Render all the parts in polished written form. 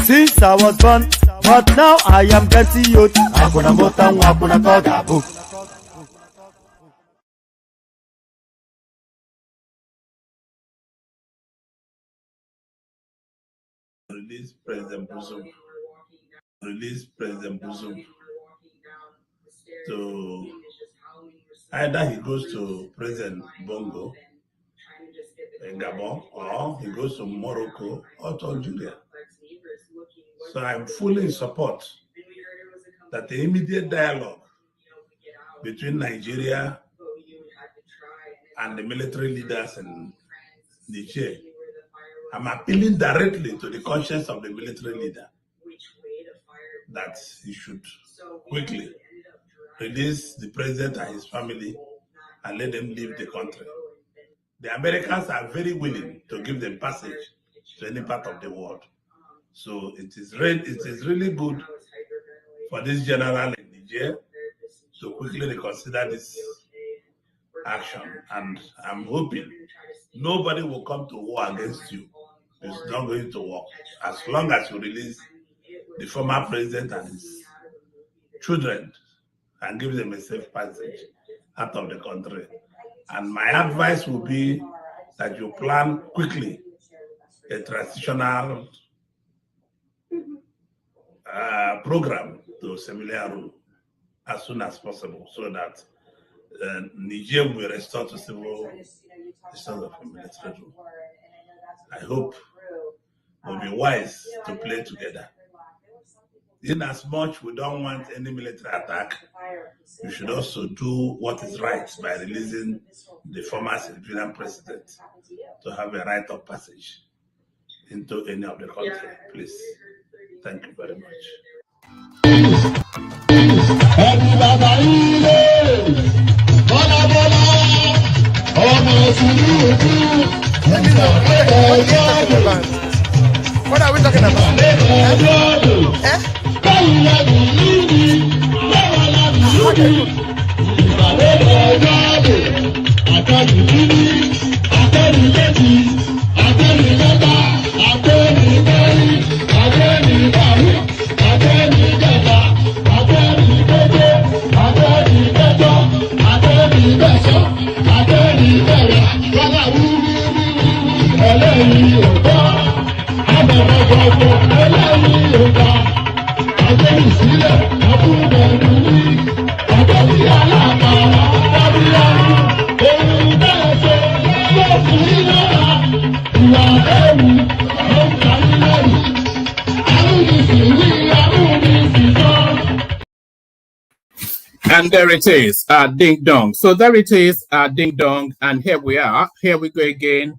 Since I was born, but now I am getting youth. Hakuna motangu, hakuna koga book. Release President Buzum. Release President Buzum. So either he goes to President Bongo in Gabon, or he goes to Morocco or to Algeria. So I'm fully in support that the immediate dialogue between Nigeria and the military leaders in Niger, I'm appealing directly to the conscience of the military leader that he should quickly release the president and his family and let them leave the country. The Americans are very willing to give them passage to any part of the world. So it is really good for this general in Niger to quickly reconsider this action. And I'm hoping nobody will come to war against you. It's not going to work. As long as you release the former president and his children and give them a safe passage out of the country. And my advice would be that you plan quickly a transitional program to civilian rule as soon as possible, so that Niger will restore to civil instead of military rule. I hope we'll be wise to play together. In as much we don't want any military attack, we should also do what is right by releasing the former Nigerian president to have a right of passage into any of the country, please. Thank you very much. What are we talking about? And there it is, ding dong. So there it is, ding dong. And here we are. Here we go again.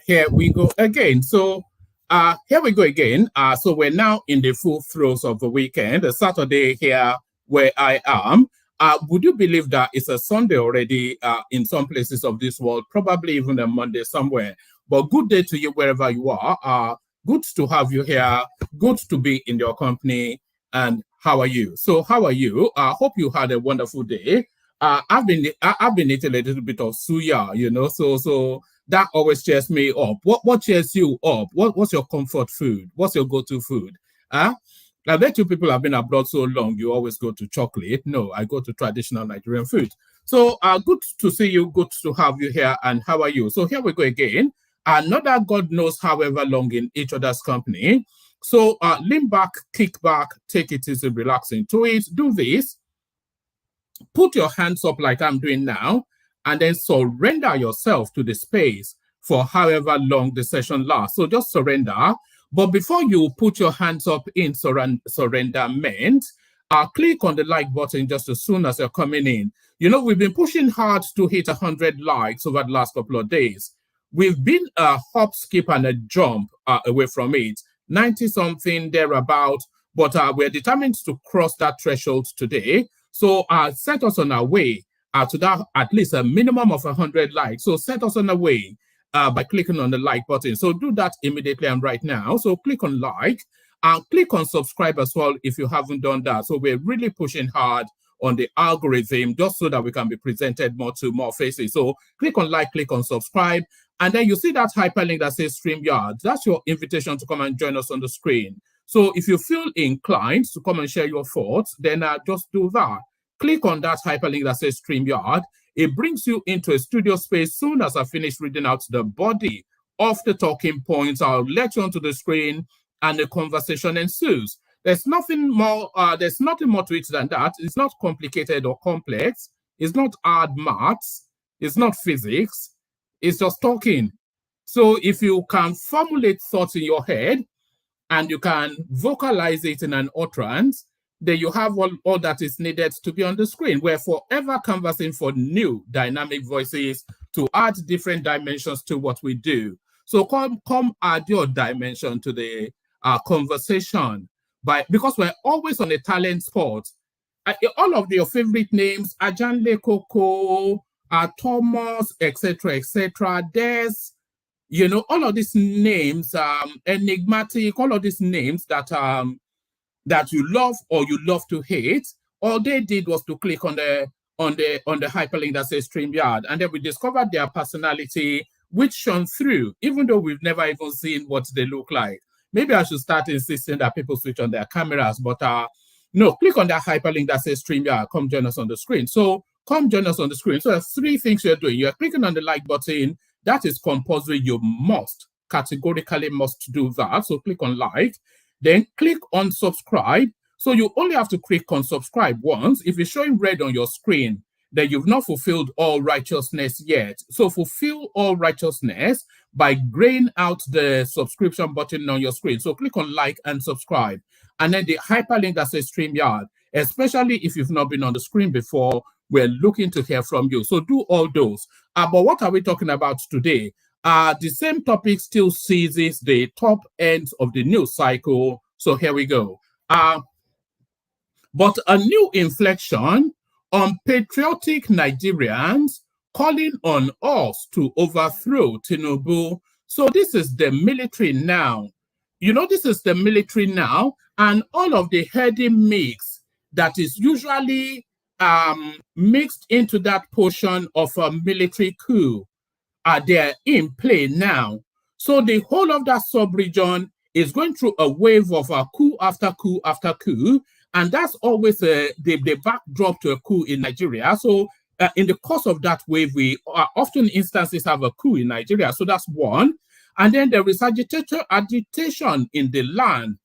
Here we go again. So here we go again. So we're now in the full throes of the weekend. A Saturday here where I am. Would you believe that it's a Sunday already in some places of this world? Probably even a Monday somewhere. But good day to you wherever you are. Good to have you here. Good to be in your company. And how are you? So how are you? I hope you had a wonderful day. I've been eating a little bit of suya, you know, so that always cheers me up. What cheers you up? What's your comfort food? What's your go-to food? I bet you people have been abroad so long, you always go to chocolate. No, I go to traditional Nigerian food. So good to see you, good to have you here, and how are you? So here we go again. Another God knows however long in each other's company. So lean back, kick back, take it easy, relax into it. Do this. Put your hands up like I'm doing now, and then surrender yourself to the space for however long the session lasts. So just surrender. But before you put your hands up in surrenderment, click on the like button just as soon as you're coming in. You know, we've been pushing hard to hit 100 likes over the last couple of days. We've been a hop, skip, and a jump away from it. 90-something thereabout, but we're determined to cross that threshold today. So set us on our way to that at least a minimum of 100 likes. So set us on our way by clicking on the like button. So do that immediately and right now. So click on like and click on subscribe as well if you haven't done that. So we're really pushing hard on the algorithm just so that we can be presented more to more faces. So click on like, click on subscribe. And then you see that hyperlink that says StreamYard. That's your invitation to come and join us on the screen. So if you feel inclined to come and share your thoughts, then just do that. Click on that hyperlink that says StreamYard. It brings you into a studio space. Soon as I finish reading out the body of the talking points, I'll let you onto the screen and the conversation ensues. There's nothing more to it than that. It's not complicated or complex. It's not hard maths. It's not physics. It's just talking. So if you can formulate thoughts in your head and you can vocalize it in an utterance, then you have all that is needed to be on the screen. We're forever canvassing for new dynamic voices to add different dimensions to what we do. So come add your dimension to the conversation because we're always on a talent spot. All of your favorite names, Ajanle Koko, Thomas, etc., Des, you know, all of these names, enigmatic, all of these names that you love or you love to hate. All they did was to click on the hyperlink that says StreamYard, and then we discovered their personality, which shone through, even though we've never even seen what they look like. Maybe I should start insisting that people switch on their cameras, but no, click on that hyperlink that says StreamYard. Come join us on the screen. So come join us on the screen. So there's three things you're doing. You're clicking on the like button. That is compulsory. You categorically must do that. So click on like. Then click on subscribe. So you only have to click on subscribe once. If it's showing red on your screen, then you've not fulfilled all righteousness yet. So fulfill all righteousness by graying out the subscription button on your screen. So click on like and subscribe. And then the hyperlink that says StreamYard, especially if you've not been on the screen before, we're looking to hear from you. So do all those. But what are we talking about today? The same topic still seizes the top ends of the news cycle. So here we go. But a new inflection on patriotic Nigerians calling on us to overthrow Tinubu. So this is the military now. You know, this is the military now, and all of the heady mix that is usually mixed into that portion of a military coup are there in play now. So the whole of that sub-region is going through a wave of a coup after coup after coup, and that's always the backdrop to a coup in Nigeria. So in the course of that wave, we often instances have a coup in Nigeria. So that's one. And then there is agitation in the land,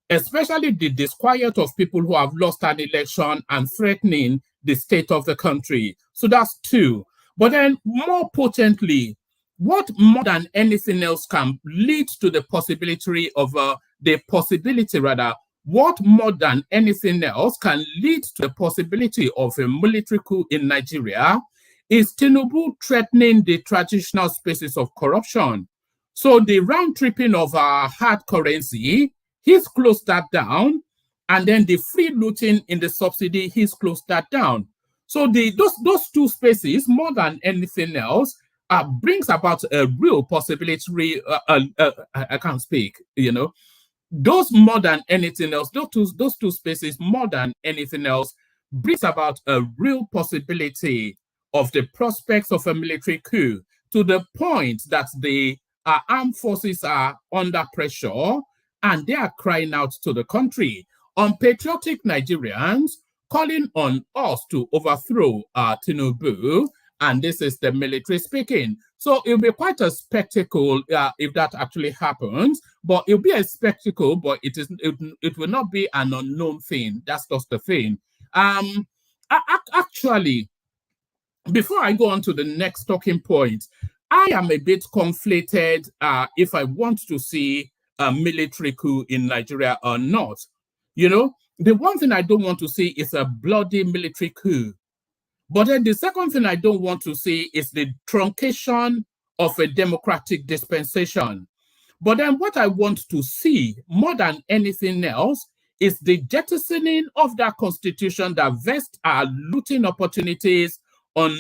especially the disquiet of people who have lost an election and threatening the state of the country. So that's two. But then more potently, what more than anything else can lead to the possibility of what more than anything else can lead to the possibility of a military coup in Nigeria is Tinubu threatening the traditional spaces of corruption. So the round tripping of our hard currency, he's closed that down, and then the free looting in the subsidy, he's closed that down. So those two spaces, more than anything else, brings about a real possibility. I can't speak, you know. Those more than anything else, those two spaces, more than anything else, brings about a real possibility of the prospects of a military coup, to the point that the armed forces are under pressure and they are crying out to the country. Unpatriotic Nigerians calling on us to overthrow Tinubu, and this is the military speaking. So it'll be quite a spectacle if that actually happens, but it'll be a spectacle, but it will not be an unknown thing. That's just the thing. Actually, before I go on to the next talking point, I am a bit conflated if I want to see a military coup in Nigeria or not. You know, the one thing I don't want to see is a bloody military coup. But then the second thing I don't want to see is the truncation of a democratic dispensation. But then what I want to see more than anything else is the jettisoning of that constitution that vests our looting opportunities on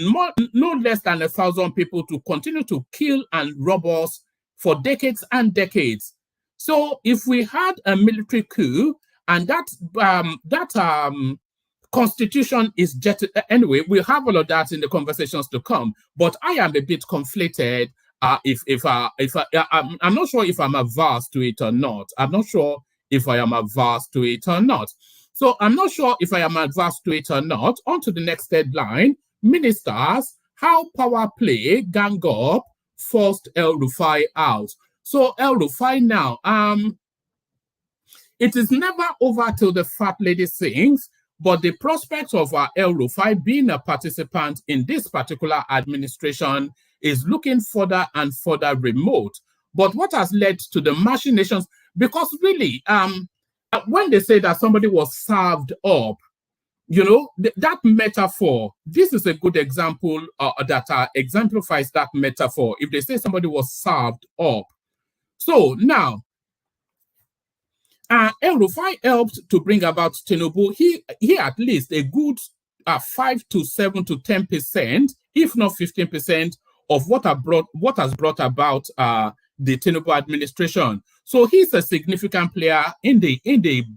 no less than 1,000 people to continue to kill and rob us for decades and decades. So if we had a military coup and that constitution is jetted, anyway, we'll have all of that in the conversations to come. But I am a bit conflated. I'm not sure if I'm averse to it or not. I'm not sure if I am averse to it or not. So I'm not sure if I am adverse to it or not. On to the next headline. Ministers, how power play gang up forced El-Rufai out. So El-Rufai now, it is never over till the fat lady sings, but the prospect of El-Rufai being a participant in this particular administration is looking further and further remote. But what has led to the machinations? Because really, when they say that somebody was served up, you know, that metaphor, this is a good example that exemplifies that metaphor. If they say somebody was served up. So now, El-Rufai helped to bring about Tinubu. He at least a good 5 to 7 to 10%, if not 15%, of what has brought about the Tinubu administration. So he's a significant player in the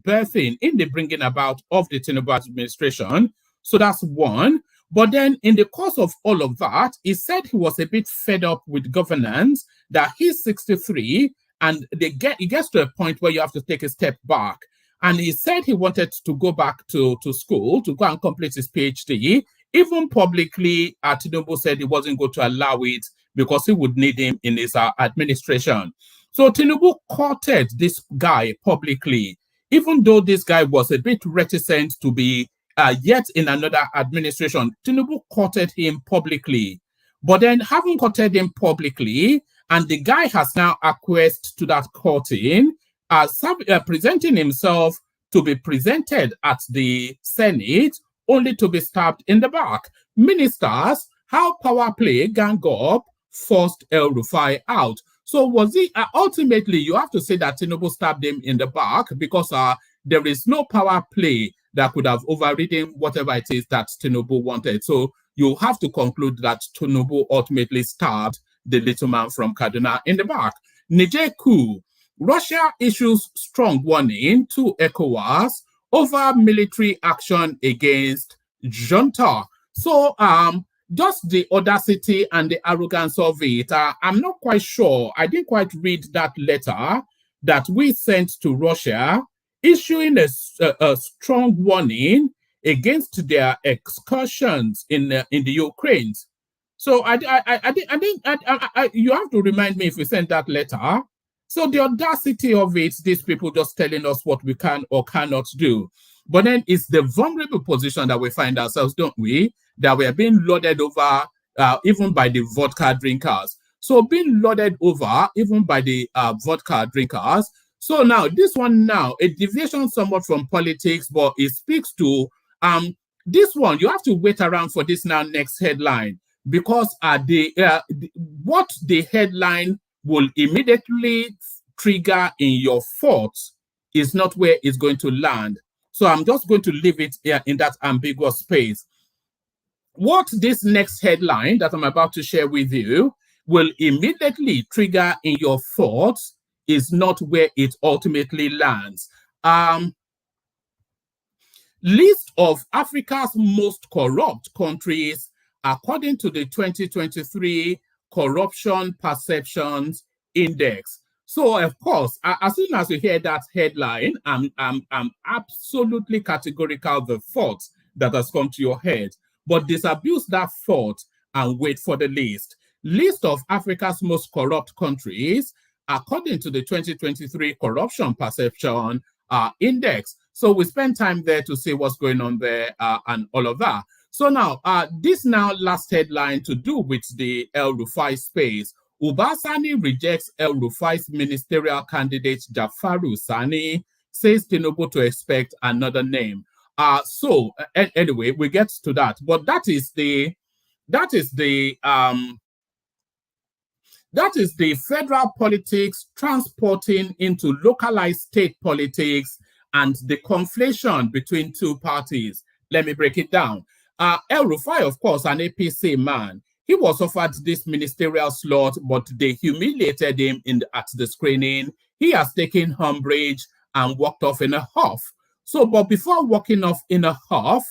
birthing, in the bringing about of the Tinubu administration. So that's one. But then in the course of all of that, he said he was a bit fed up with governance, that he's 63, and he gets to a point where you have to take a step back. And he said he wanted to go back to school, to go and complete his PhD. Even publicly, Tinubu said he wasn't going to allow it because he would need him in his administration. So Tinubu courted this guy publicly, even though this guy was a bit reticent to be yet in another administration, Tinubu courted him publicly. But then having courted him publicly, and the guy has now acquiesced to that courting, presenting himself to be presented at the Senate, only to be stabbed in the back. Ministers, how power play gang up, forced El-Rufai out. So was he, ultimately, you have to say that Tinubu stabbed him in the back because there is no power play that could have overridden whatever it is that Tinubu wanted. So you have to conclude that Tinubu ultimately stabbed the little man from Kaduna in the back. Niger coup. Russia issues strong warning to ECOWAS over military action against junta. So just the audacity and the arrogance of it, I'm not quite sure. I didn't quite read that letter that we sent to Russia, issuing a strong warning against their excursions in the Ukraine. So you have to remind me if we sent that letter. So the audacity of it, these people just telling us what we can or cannot do. But then it's the vulnerable position that we find ourselves, don't we? That we are being loaded over even by the vodka drinkers. So being loaded over even by the vodka drinkers. So now this one now, a deviation somewhat from politics, but it speaks to this one. You have to wait around for this now next headline, because what the headline will immediately trigger in your thoughts is not where it's going to land. So I'm just going to leave it in that ambiguous space. What this next headline that I'm about to share with you will immediately trigger in your thoughts is not where it ultimately lands. List of Africa's most corrupt countries according to the 2023 Corruption Perceptions Index. So, of course, as soon as you hear that headline, I'm absolutely categorical the thought that has come to your head. But disabuse that thought and wait for the list. List of Africa's most corrupt countries according to the 2023 Corruption Perception Index. So we spend time there to see what's going on there and all of that. So now, this now last headline to do with the El-Rufai space. Ubasani rejects El-Rufai's ministerial candidate Jafaru Sani, says Tinubu to expect another name. Anyway, we get to that. But that is the federal politics transporting into localized state politics and the conflation between two parties. Let me break it down. El-Rufai, of course, an APC man, he was offered this ministerial slot, but they humiliated him at the screening. He has taken umbrage and walked off in a huff. So, but before walking off in a huff,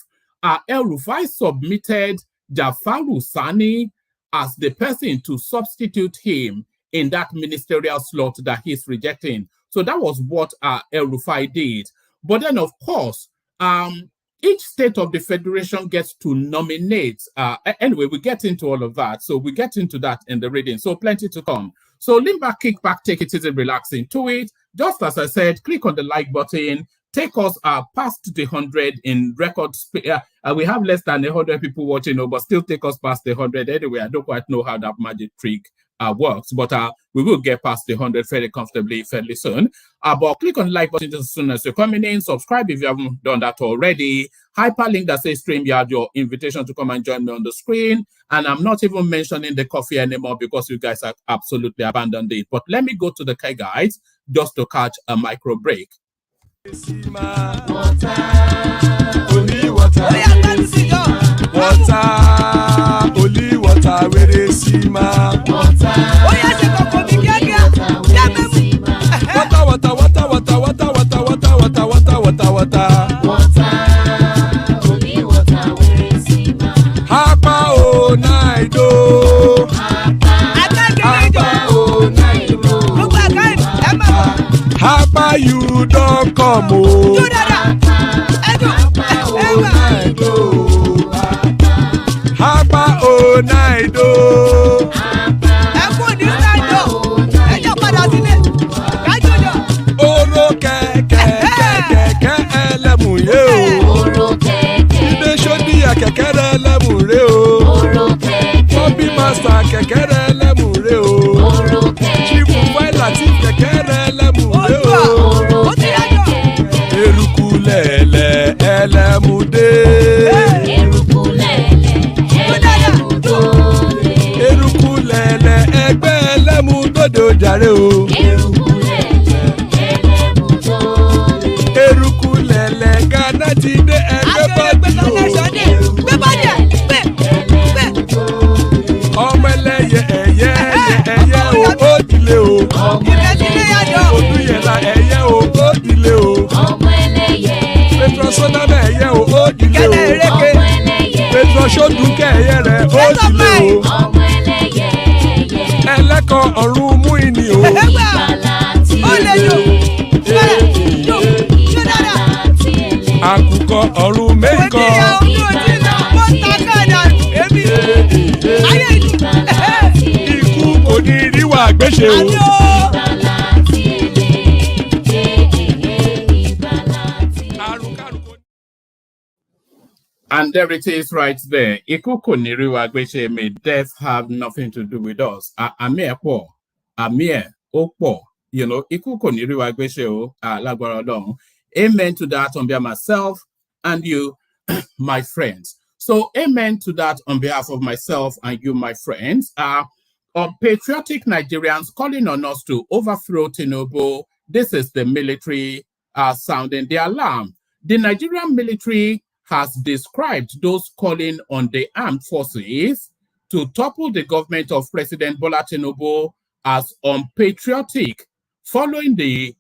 El-Rufai submitted Jafaru Sani as the person to substitute him in that ministerial slot that he's rejecting. So that was what El-Rufai did. But then, of course, each state of the federation gets to nominate. Anyway, we get into all of that. So we get into that in the reading. So plenty to come. So lean back, kick back, take it easy, relax into it. Just as I said, click on the like button. Take us past the 100 in record speed. We have less than 100 people watching, but still take us past the 100 anyway. I don't quite know how that magic trick works, but we will get past the 100 fairly comfortably, fairly soon. But click on the like button just as soon as you're coming in. Subscribe if you haven't done that already. Hyperlink that says StreamYard, your invitation to come and join me on the screen. And I'm not even mentioning the coffee anymore because you guys have absolutely abandoned it. But let me go to the K guides just to catch a micro break. Water, only water, only water, where they see ma. Water, only water, where they see ma. Hapa o naido, hapa o naido. Hapa you don't come o. Hapa o naido. Oro keke elemu ye o. Oro keke Master kẹ̀kẹ́rẹ́ lẹ́mùrẹ́ o. Chief Wáìlà tí kẹ̀kẹ́rẹ́ lẹ́mùrẹ́ o. Eruku lẹ̀lẹ̀ ẹlẹ́mùdé. Eruku lẹ̀lẹ̀ ẹgbẹ́ ẹlẹ́mùdóde ojàre o. Eruku lẹ̀lẹ̀ Ghana ti dé ẹgbẹ́ bọ́dì o. Ọmọ ẹlẹ́yẹ ẹyẹ o ó dilé o. Odúyẹ̀lá ẹyẹ o ó dilé o. Petrosonama ẹyẹ o ó dilé o. Petrosodúnkẹ́ ẹyẹ rẹ̀ ó dilé o. Ẹlẹ́kọ̀ ọ̀run mú ìní o. Àkùkọ ọ̀run mẹ́kọ̀. Ikú kò ní rí wà gbéṣe o. And there it is right there. Ikuku niriwa gbeshe, may death have nothing to do with us. Amir po, Amir opo, you know, ikuku niriwa gbeshe o, lagwaradong. Amen to that on behalf of myself and you, my friends. So amen to that on behalf of myself and you, my friends. Patriotic Nigerians calling on us to overthrow Tinubu. This is the military sounding the alarm. The Nigerian military has described those calling on the armed forces to topple the government of President Bola Tinubu as unpatriotic following the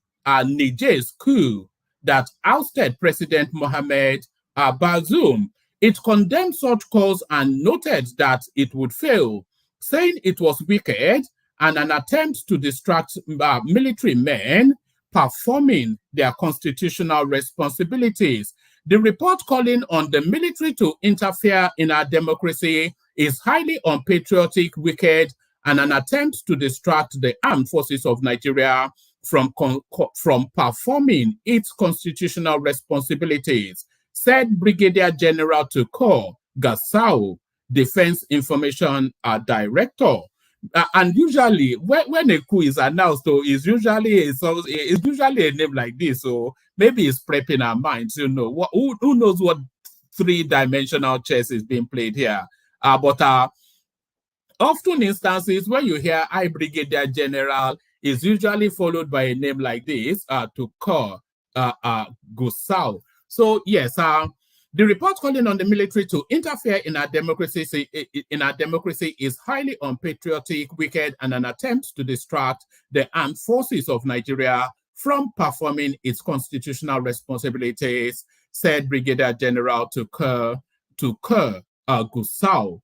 Niger's coup that ousted President Mohamed Bazoum. It condemned such calls and noted that it would fail, saying it was wicked and an attempt to distract military men performing their constitutional responsibilities. The report calling on the military to interfere in our democracy is highly unpatriotic, wicked, and an attempt to distract the armed forces of Nigeria from performing its constitutional responsibilities, said Brigadier General Tukur Gusau, Defense Information Director. And usually, when a coup is announced, so it's usually a name like this. So maybe it's prepping our minds. You know, who knows what three-dimensional chess is being played here? But often instances when you hear "I Brigadier General" is usually followed by a name like this, Tukur Gusau. So yes, the report calling on the military to interfere in our democracy is highly unpatriotic, wicked, and an attempt to distract the armed forces of Nigeria from performing its constitutional responsibilities, said Brigadier General Tukur Gusau,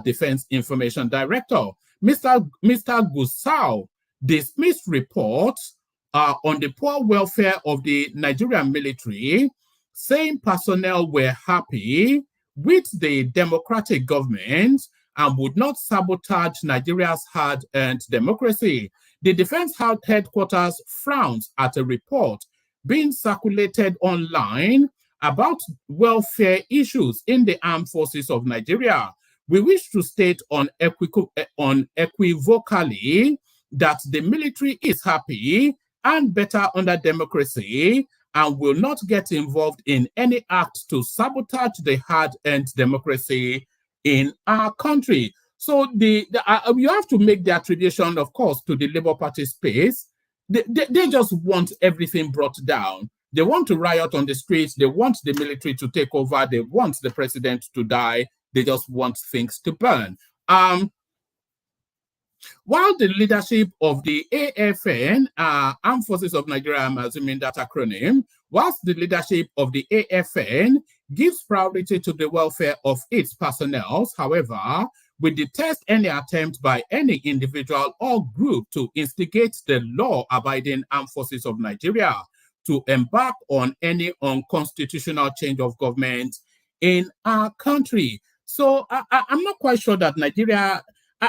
Defense Information Director. Mr. Gusau dismissed reports on the poor welfare of the Nigerian military, saying personnel were happy with the democratic government and would not sabotage Nigeria's hard-earned democracy. The defense headquarters frowns at a report being circulated online about welfare issues in the armed forces of Nigeria. We wish to state unequivocally that the military is happy and better under democracy and will not get involved in any act to sabotage the hard-earned democracy in our country. So you have to make the attribution, of course, to the Labour Party space. They just want everything brought down. They want to riot on the streets. They want the military to take over. They want the president to die. They just want things to burn. While the leadership of the AFN, Armed Forces of Nigeria, I'm assuming that acronym, whilst the leadership of the AFN gives priority to the welfare of its personnel, however, we detest any attempt by any individual or group to instigate the law-abiding Armed Forces of Nigeria to embark on any unconstitutional change of government in our country. So I'm not quite sure that Nigeria...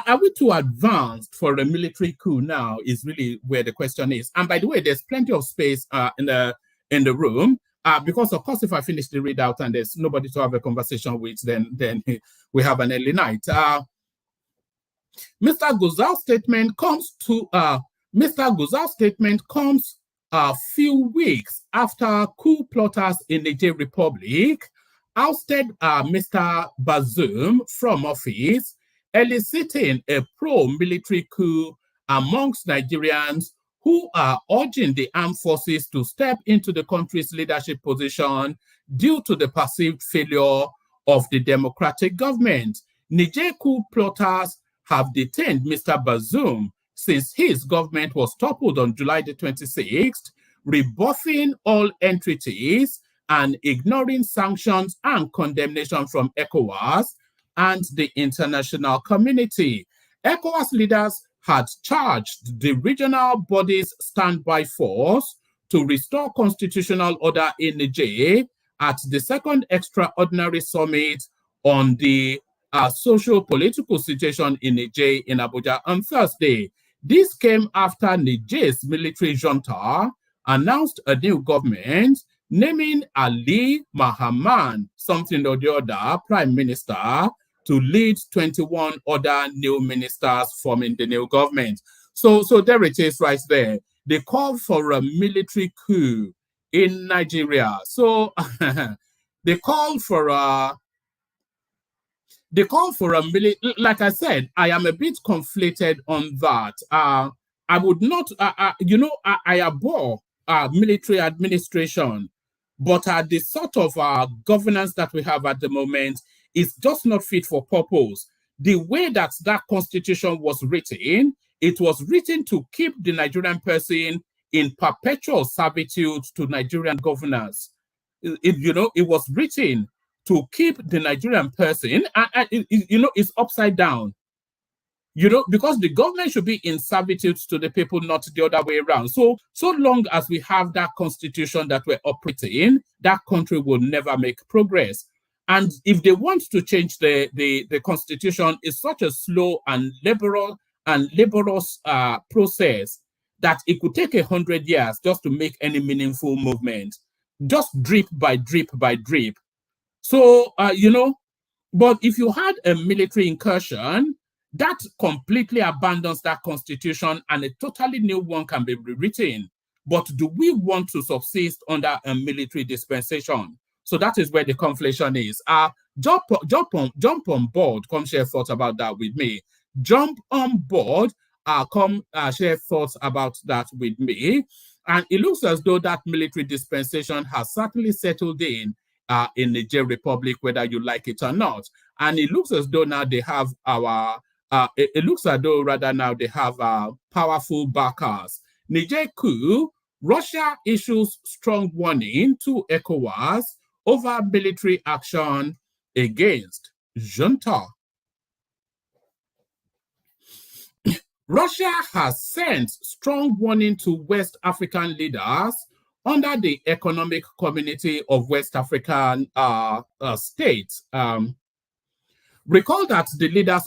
Are we too advanced for a military coup now is really where the question is. And by the way, there's plenty of space in the room because, of course, if I finish the readout and there's nobody to have a conversation with, then we have an early night. Mr. Guzau's statement comes a few weeks after coup plotters in Niger Republic ousted Mr. Bazoum from office, eliciting a pro-military coup amongst Nigerians who are urging the armed forces to step into the country's leadership position due to the perceived failure of the democratic government. Niger coup plotters have detained Mr. Bazoum since his government was toppled on July the 26th, rebuffing all entreaties and ignoring sanctions and condemnation from ECOWAS and the international community. ECOWAS leaders had charged the regional body's standby force to restore constitutional order in Niger at the second extraordinary summit on the socio-political situation in Niger in Abuja on Thursday. This came after Niger's military junta announced a new government, naming Ali Mahaman, something or the other, prime minister, to lead 21 other new ministers forming the new government. So there it is right there. They call for a military coup in Nigeria. So they call for a military. Like I said, I am a bit conflicted on that. I would not, I abhor military administration, but the sort of governance that we have at the moment is just not fit for purpose. The way that constitution was written, it was written to keep the Nigerian person in perpetual servitude to Nigerian governors. It was written to keep the Nigerian person, and it's upside down. Because the government should be in servitude to the people, not the other way around. So long as we have that constitution that we're operating, that country will never make progress. And if they want to change the constitution, it's such a slow and laborious process that it could take 100 years just to make any meaningful movement, just drip by drip by drip. So, but if you had a military incursion, that completely abandons that constitution and a totally new one can be rewritten. But do we want to subsist under a military dispensation? So that is where the conflation is. Jump on board. Come share thoughts about that with me. Jump on board. Come share thoughts about that with me. And it looks as though that military dispensation has certainly settled in Niger Republic, whether you like it or not. And it looks as though now they have powerful backers. Niger coup, Russia issues strong warning to ECOWAS over military action against junta. Russia has sent strong warning to West African leaders under the Economic Community of West African States. Recall that the leaders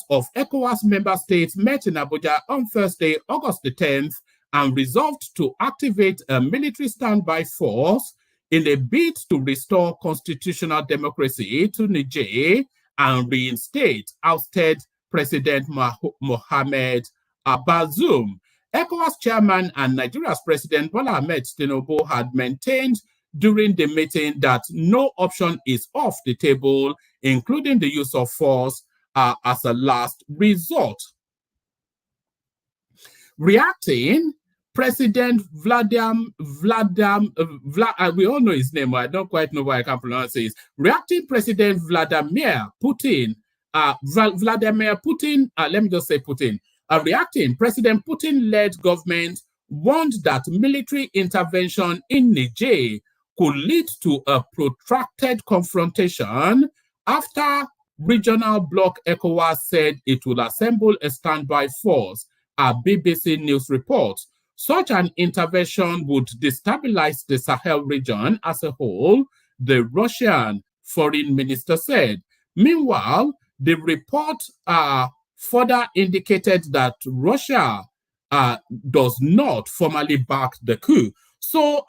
of ECOWAS member states met in Abuja on Thursday, August the 10th, and resolved to activate a military standby force in a bid to restore constitutional democracy to Niger and reinstate ousted President Mohamed Bazoum. ECOWAS chairman and Nigeria's President Bola Ahmed Tinubu had maintained during the meeting that no option is off the table, including the use of force as a last resort. Reacting, President Vladimir, we all know his name, I don't quite know why I can't pronounce it. Reacting, President Vladimir Putin, reacting, President Putin-led government warned that military intervention in Niger could lead to a protracted confrontation after regional bloc ECOWAS said it will assemble a standby force, a BBC News report. Such an intervention would destabilize the Sahel region as a whole, the Russian foreign minister said. Meanwhile, the report further indicated that Russia does not formally back the coup. So,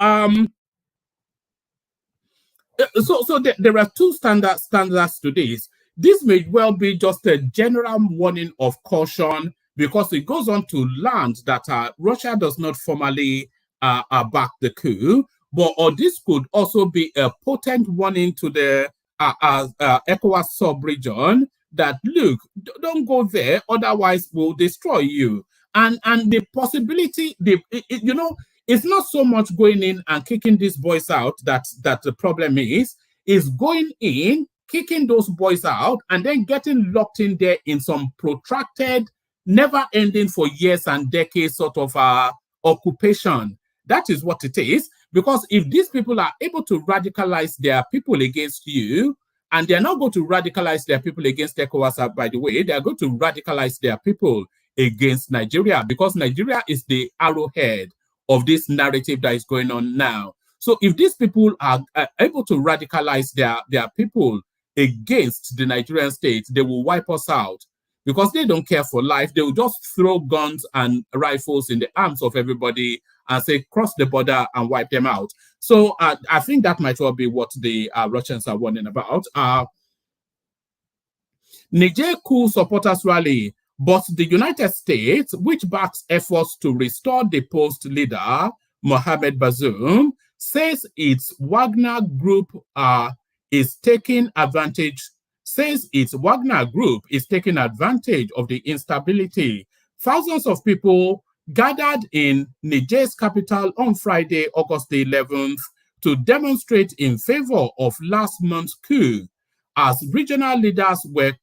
there are two standards to this. this may well be just a general warning of caution, because it goes on to learn that Russia does not formally back the coup, or this could also be a potent warning to the ECOWAS sub-region that, look, don't go there, otherwise we'll destroy you. And the possibility, you know, it's not so much going in and kicking these boys out that the problem is going in, kicking those boys out, and then getting locked in there in some protracted, never-ending for years and decades sort of occupation. That is what it is. Because if these people are able to radicalize their people against you, and they're not going to radicalize their people against ECOWAS, by the way, they're going to radicalize their people against Nigeria, because Nigeria is the arrowhead of this narrative that is going on now. So if these people are able to radicalize their people against the Nigerian state, they will wipe us out, because they don't care for life. They will just throw guns and rifles in the arms of everybody and say, cross the border and wipe them out. So I think that might well be what the Russians are warning about. Niger coup supporters rally, but the United States, which backs efforts to restore the post leader, Mohamed Bazoum, says its Wagner group is taking advantage of the instability. Thousands of people gathered in Niger's capital on Friday, August the 11th, to demonstrate in favor of last month's coup, as regional leaders were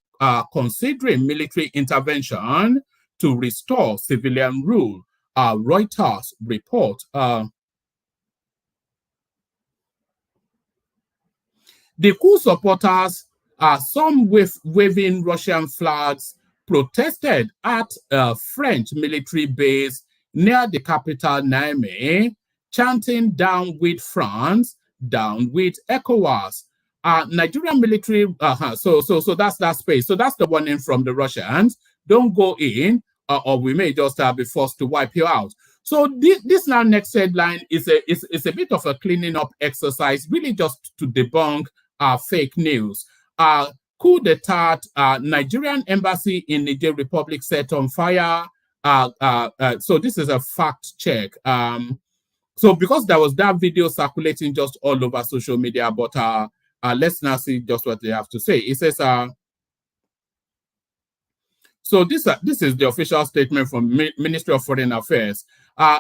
considering military intervention to restore civilian rule. Reuters report. The coup supporters, some waving Russian flags, protested at a French military base near the capital, Niamey, chanting "Down with France, down with ECOWAS." Nigerian military, so that's that space. So that's the warning from the Russians. Don't go in, or we may just be forced to wipe you out. So this now next headline is a bit of a cleaning up exercise, really just to debunk fake news. Coup d'etat, Nigerian embassy in Niger Republic set on fire. So this is a fact check. So because there was that video circulating just all over social media, but let's now see just what they have to say. It says, so this is the official statement from Ministry of Foreign Affairs.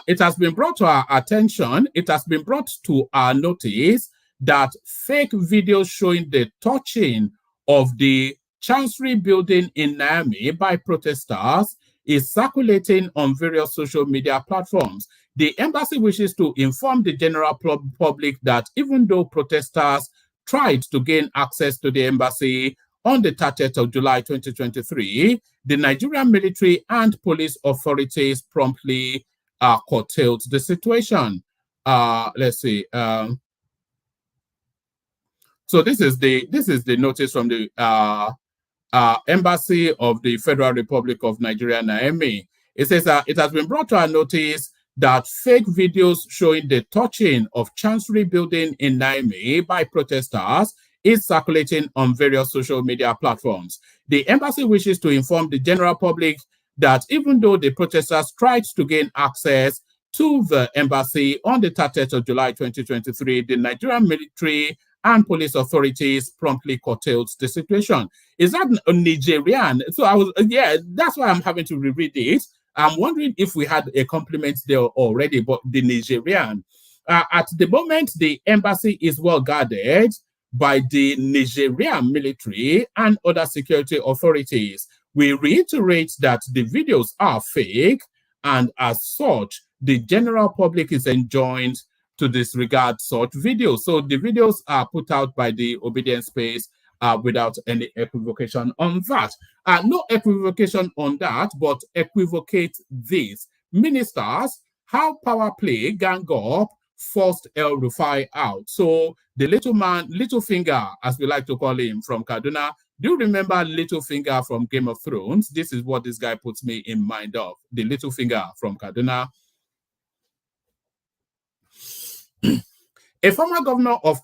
It has been brought to our attention, it has been brought to our notice that fake videos showing the torching of the Chancery building in Niamey by protesters is circulating on various social media platforms. The embassy wishes to inform the general public that even though protesters tried to gain access to the embassy on the 30th of July 2023, the Nigerian military and police authorities promptly curtailed the situation. Let's see. So this is the notice from the Embassy of the Federal Republic of Nigeria, Niamey. It says it has been brought to our notice that fake videos showing the torching of Chancery building in Niamey by protesters is circulating on various social media platforms. The embassy wishes to inform the general public that even though the protesters tried to gain access to the embassy on the 30th of July 2023, the Nigerian military and police authorities promptly curtailed the situation. Is that a Nigerian? So that's why I'm having to reread it. I'm wondering if we had a compliment there already, but the Nigerian. At the moment, the embassy is well guarded by the Nigerian military and other security authorities. We reiterate that the videos are fake, and as such, the general public is enjoined to disregard such videos. So the videos are put out by the obedience space without any equivocation on that. No equivocation on that, but equivocate this. Ministers, how power play gang up forced El-Rufai out. So the little man, Little Finger, as we like to call him, from Kaduna. Do you remember Little Finger from Game of Thrones? This is what this guy puts me in mind of. The Little Finger from Kaduna. A former governor of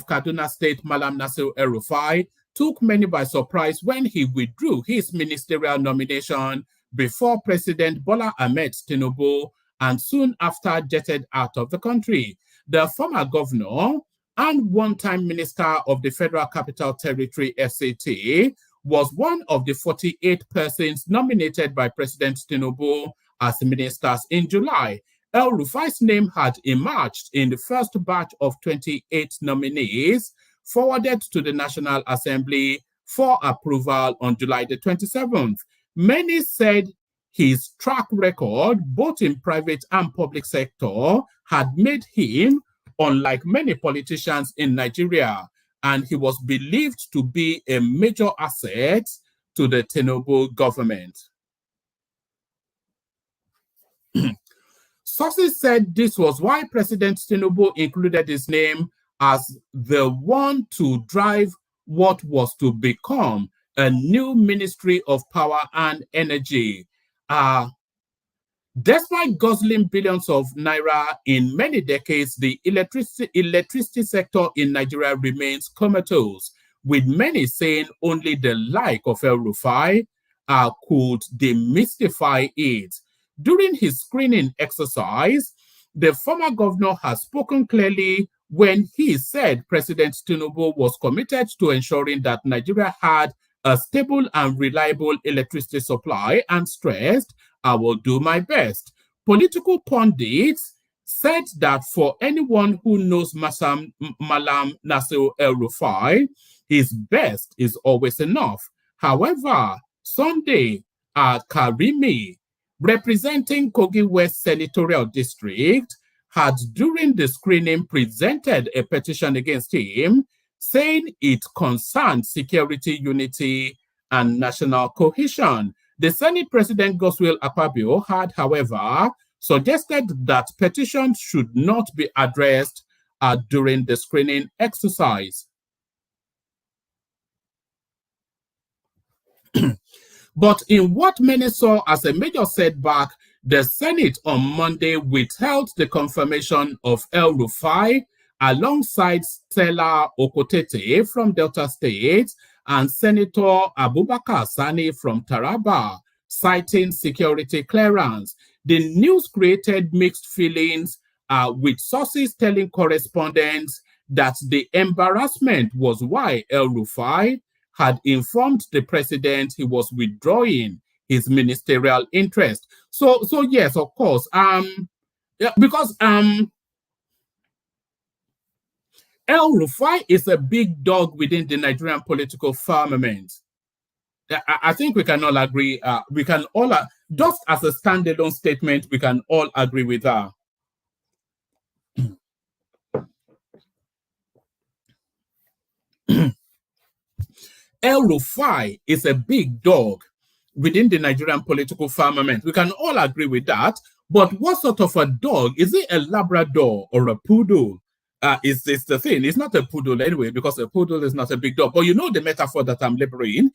Kaduna State, Malam Nasir El-Rufai, took many by surprise when he withdrew his ministerial nomination before President Bola Ahmed Tinubu and soon after jetted out of the country. The former governor and one-time minister of the Federal Capital Territory, FCT, was one of the 48 persons nominated by President Tinubu as ministers in July. El-Rufai's name had emerged in the first batch of 28 nominees forwarded to the National Assembly for approval on July the 27th. Many said his track record, both in private and public sector, had made him unlike many politicians in Nigeria, and he was believed to be a major asset to the Tinubu government. Sources said this was why President Tinubu included his name as the one to drive what was to become a new Ministry of Power and Energy. Despite guzzling billions of naira in many decades, the electricity sector in Nigeria remains comatose, with many saying only the like of El-Rufai could demystify it. During his screening exercise, the former governor has spoken clearly when he said President Tinubu was committed to ensuring that Nigeria had a stable and reliable electricity supply and stressed, "I will do my best." Political pundits said that for anyone who knows Malam Nasir El-Rufai, his best is always enough. However, Sunday Karimi, representing Kogi West Senatorial District, had during the screening presented a petition against him, saying it concerned security, unity, and national cohesion. The Senate President Godswill Akpabio had, however, suggested that petitions should not be addressed during the screening exercise. But in what many saw as a major setback, the Senate on Monday withheld the confirmation of El-Rufai alongside Stella Okotete from Delta State and Senator Abubakar Sani from Taraba, citing security clearance. The news created mixed feelings, with sources telling correspondents that the embarrassment was why El-Rufai had informed the president he was withdrawing his ministerial interest. So yes, of course, because El-Rufai is a big dog within the Nigerian political firmament. I think we can all agree. We can all, just as a standalone statement, we can all agree with that. El-Rufai is a big dog within the Nigerian political firmament. We can all agree with that. But what sort of a dog? Is it a Labrador or a poodle? Is this the thing? It's not a poodle anyway, because a poodle is not a big dog. But you know the metaphor that I'm laboring.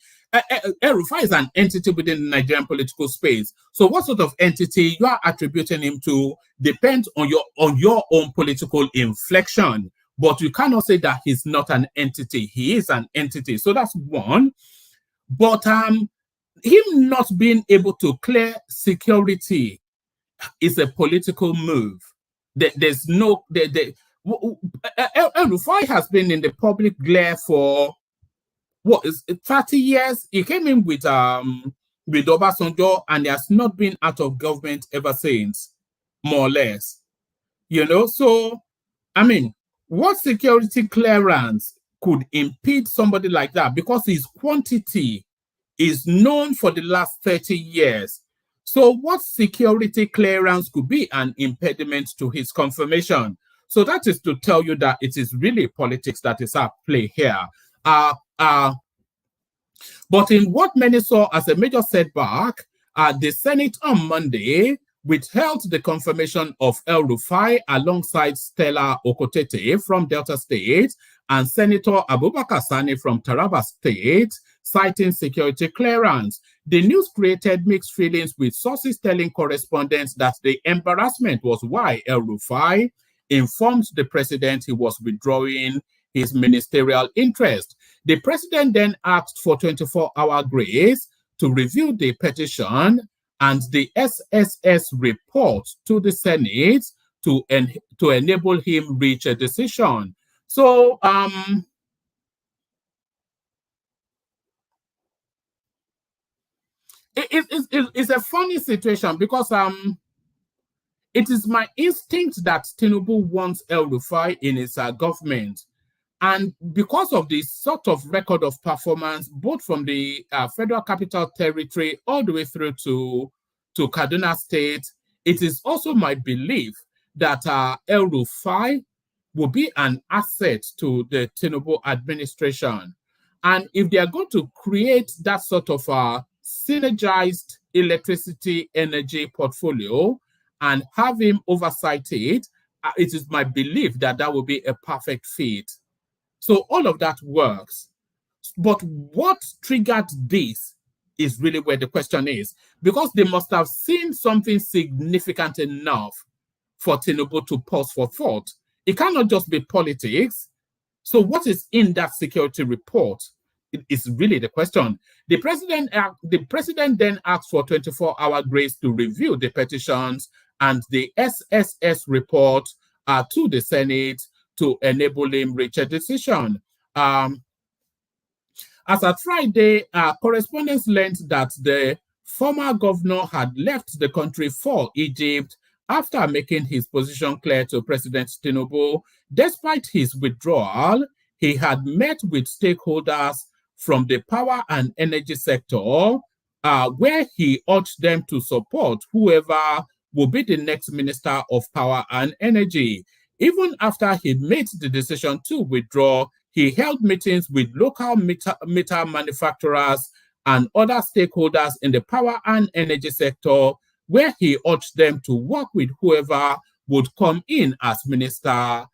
El-Rufai is an entity within the Nigerian political space. So what sort of entity you are attributing him to depends on your own political inflection. But you cannot say that he's not an entity. He is an entity. So that's one. But him not being able to clear security is a political move. There's no... El-Rufai has been in the public glare for, what, is it 30 years? He came in with Obasanjo, and he has not been out of government ever since, more or less. You know, so, I mean, what security clearance could impede somebody like that? Because his quantity is known for the last 30 years. So what security clearance could be an impediment to his confirmation? So that is to tell you that it is really politics that is at play here. But in what many saw as a major setback, the Senate on Monday withheld the confirmation of El-Rufai alongside Stella Okotete from Delta State and Senator Abubakar Sani from Taraba State, citing security clearance. The news created mixed feelings, with sources telling correspondents that the embarrassment was why El-Rufai informed the president he was withdrawing his ministerial interest. The president then asked for 24-hour grace to review the petition and the SSS report to the Senate to enable him reach a decision. So, it's a funny situation because it is my instinct that Tinubu wants El-Rufai in his government. And because of the sort of record of performance, both from the Federal Capital Territory all the way through to Kaduna State, it is also my belief that El-Rufai will be an asset to the Tinubu administration. And if they are going to create that sort of synergized electricity energy portfolio and have him oversight it, it is my belief that that will be a perfect fit. So all of that works. But what triggered this is really where the question is, because they must have seen something significant enough for Tinubu to pause for thought. It cannot just be politics. So what is in that security report? It is really the question. The president then asked for 24-hour grace to review the petitions and the SSS report to the Senate to enable him reach a decision. As at Friday, correspondents learned that the former governor had left the country for Egypt after making his position clear to President Tinubu. Despite his withdrawal, he had met with stakeholders from the power and energy sector, where he urged them to support whoever will be the next Minister of Power and Energy. Even after he made the decision to withdraw, he held meetings with local meter manufacturers and other stakeholders in the power and energy sector, where he urged them to work with whoever would come in as minister,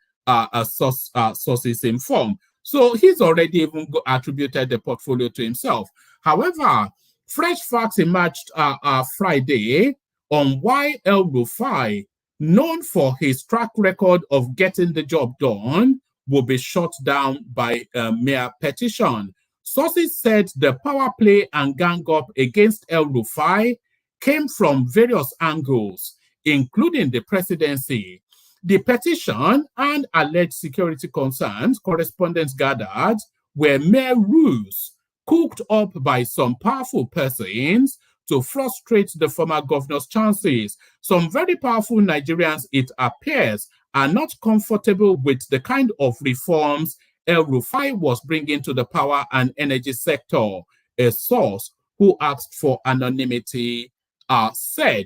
sources inform. So he's already even attributed the portfolio to himself. However, fresh facts emerged Friday on why El-Rufai, known for his track record of getting the job done, will be shut down by a mere petition. Sources said the power play and gang up against El-Rufai came from various angles, including the presidency. The petition and alleged security concerns, correspondents gathered, were mere ruse cooked up by some powerful persons to frustrate the former governor's chances. Some very powerful Nigerians, it appears, are not comfortable with the kind of reforms El-Rufai was bringing to the power and energy sector. A source who asked for anonymity said,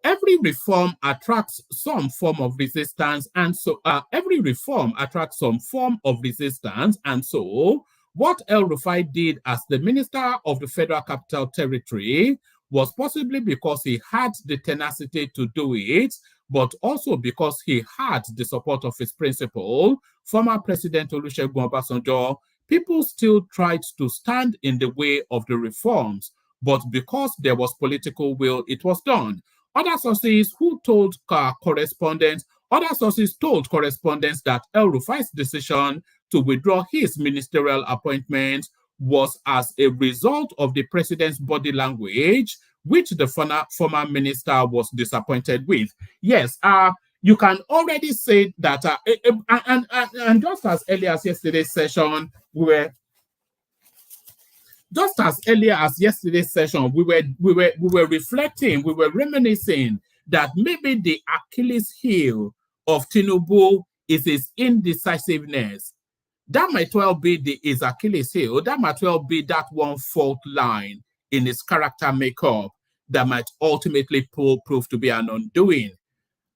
every reform attracts some form of resistance, and so what El-Rufai did as the Minister of the Federal Capital Territory was possibly because he had the tenacity to do it, but also because he had the support of his principal, former President Olusegun Obasanjo. People still tried to stand in the way of the reforms, but because there was political will, it was done. Other sources told correspondents that El-Rufai's decision to withdraw his ministerial appointment was as a result of the president's body language, which the former minister was disappointed with. Yes, you can already say that, and just as early as yesterday's session, we were reflecting, we were reminiscing that maybe the Achilles heel of Tinubu is his indecisiveness. That might well be his Achilles heel. That might well be that one fault line in his character makeup that might ultimately prove to be an undoing.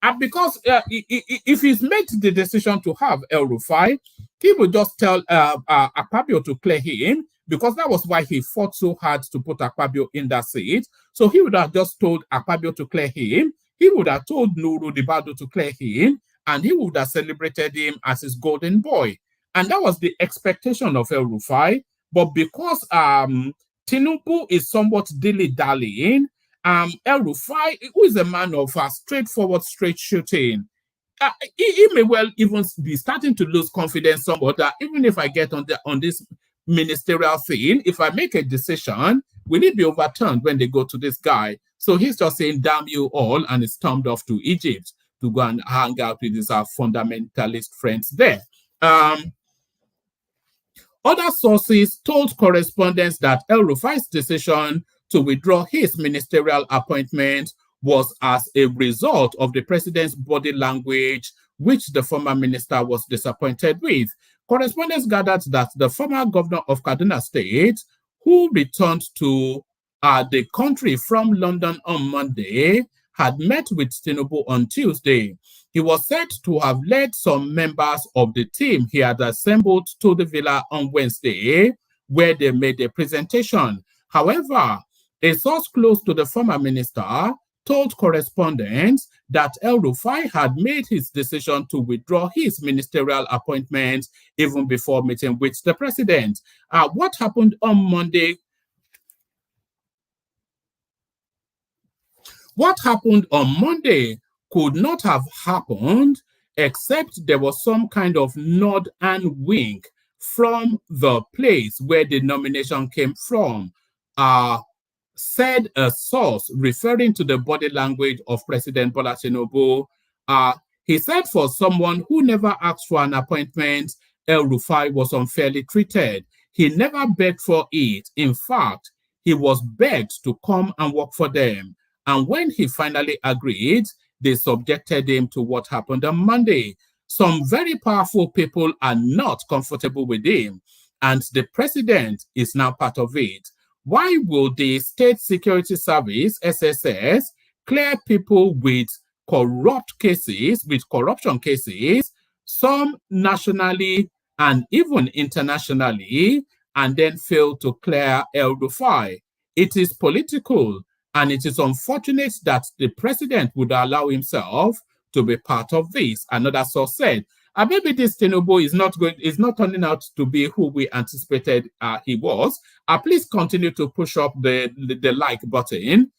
And because if he's made the decision to have El-Rufai, he would just tell Akpabio to clear him, because that was why he fought so hard to put Akpabio in that seat. So he would have just told Akpabio to clear him. He would have told Nuru Dibado to clear him, and he would have celebrated him as his golden boy. And that was the expectation of El-Rufai. But because Tinubu is somewhat dilly-dallying. El-Rufai, who is a man of straightforward, straight shooting, he may well even be starting to lose confidence somewhat that even if I get on this ministerial thing, if I make a decision, will it be overturned when they go to this guy? So he's just saying, damn you all, and is stormed off to Egypt to go and hang out with his fundamentalist friends there. Other sources told correspondents that El-Rufai's decision to withdraw his ministerial appointment was as a result of the president's body language, which the former minister was disappointed with. Correspondents gathered that the former governor of Kaduna State, who returned to the country from London on Monday, had met with Tinubu on Tuesday. He was said to have led some members of the team he had assembled to the villa on Wednesday, where they made a presentation. However, a source close to the former minister told correspondents that El-Rufai had made his decision to withdraw his ministerial appointment even before meeting with the president. What happened on Monday? What happened on Monday could not have happened except there was some kind of nod and wink from the place where the nomination came from, said a source referring to the body language of President Bola Tinubu. He said for someone who never asked for an appointment, El-Rufai was unfairly treated. He never begged for it. In fact, he was begged to come and work for them. And when he finally agreed, they subjected him to what happened on Monday. Some very powerful people are not comfortable with him, and the president is now part of it. Why will the State Security Service, SSS, clear people with corruption cases, some nationally and even internationally, and then fail to clear El-Rufai? It is political. And it is unfortunate that the president would allow himself to be part of this. Another source said, maybe this Tinubu is not turning out to be who we anticipated he was. Please continue to push up the like button.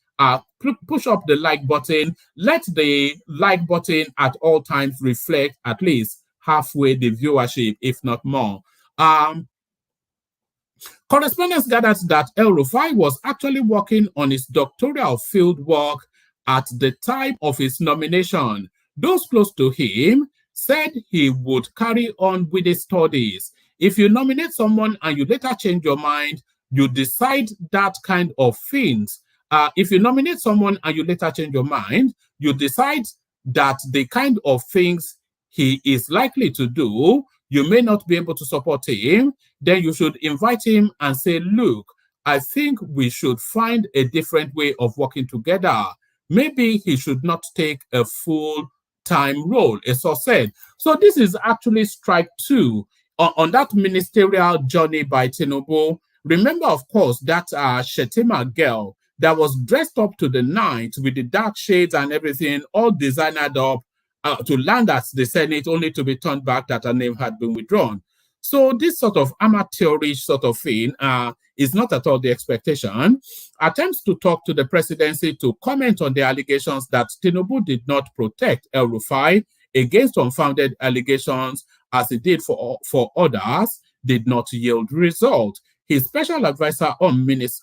Push up the like button. Let the like button at all times reflect at least halfway the viewership, if not more. Correspondents gathered that El-Rufai was actually working on his doctoral field work at the time of his nomination. Those close to him said he would carry on with his studies. If you nominate someone and you later change your mind, you decide that kind of things. If you nominate someone and you later change your mind, you decide that the kind of things he is likely to do, you may not be able to support him, then you should invite him and say, look, I think we should find a different way of working together. Maybe he should not take a full-time role, a source said. So this is actually strike two on that ministerial journey by Tinubu. Remember, of course, that Shetima girl that was dressed up to the nines with the dark shades and everything, all designered up, to land at the Senate, only to be turned back that her name had been withdrawn. So this sort of amateurish sort of thing is not at all the expectation. Attempts to talk to the presidency to comment on the allegations that Tinubu did not protect El-Rufai against unfounded allegations as he did for others did not yield result. His special advisor on media,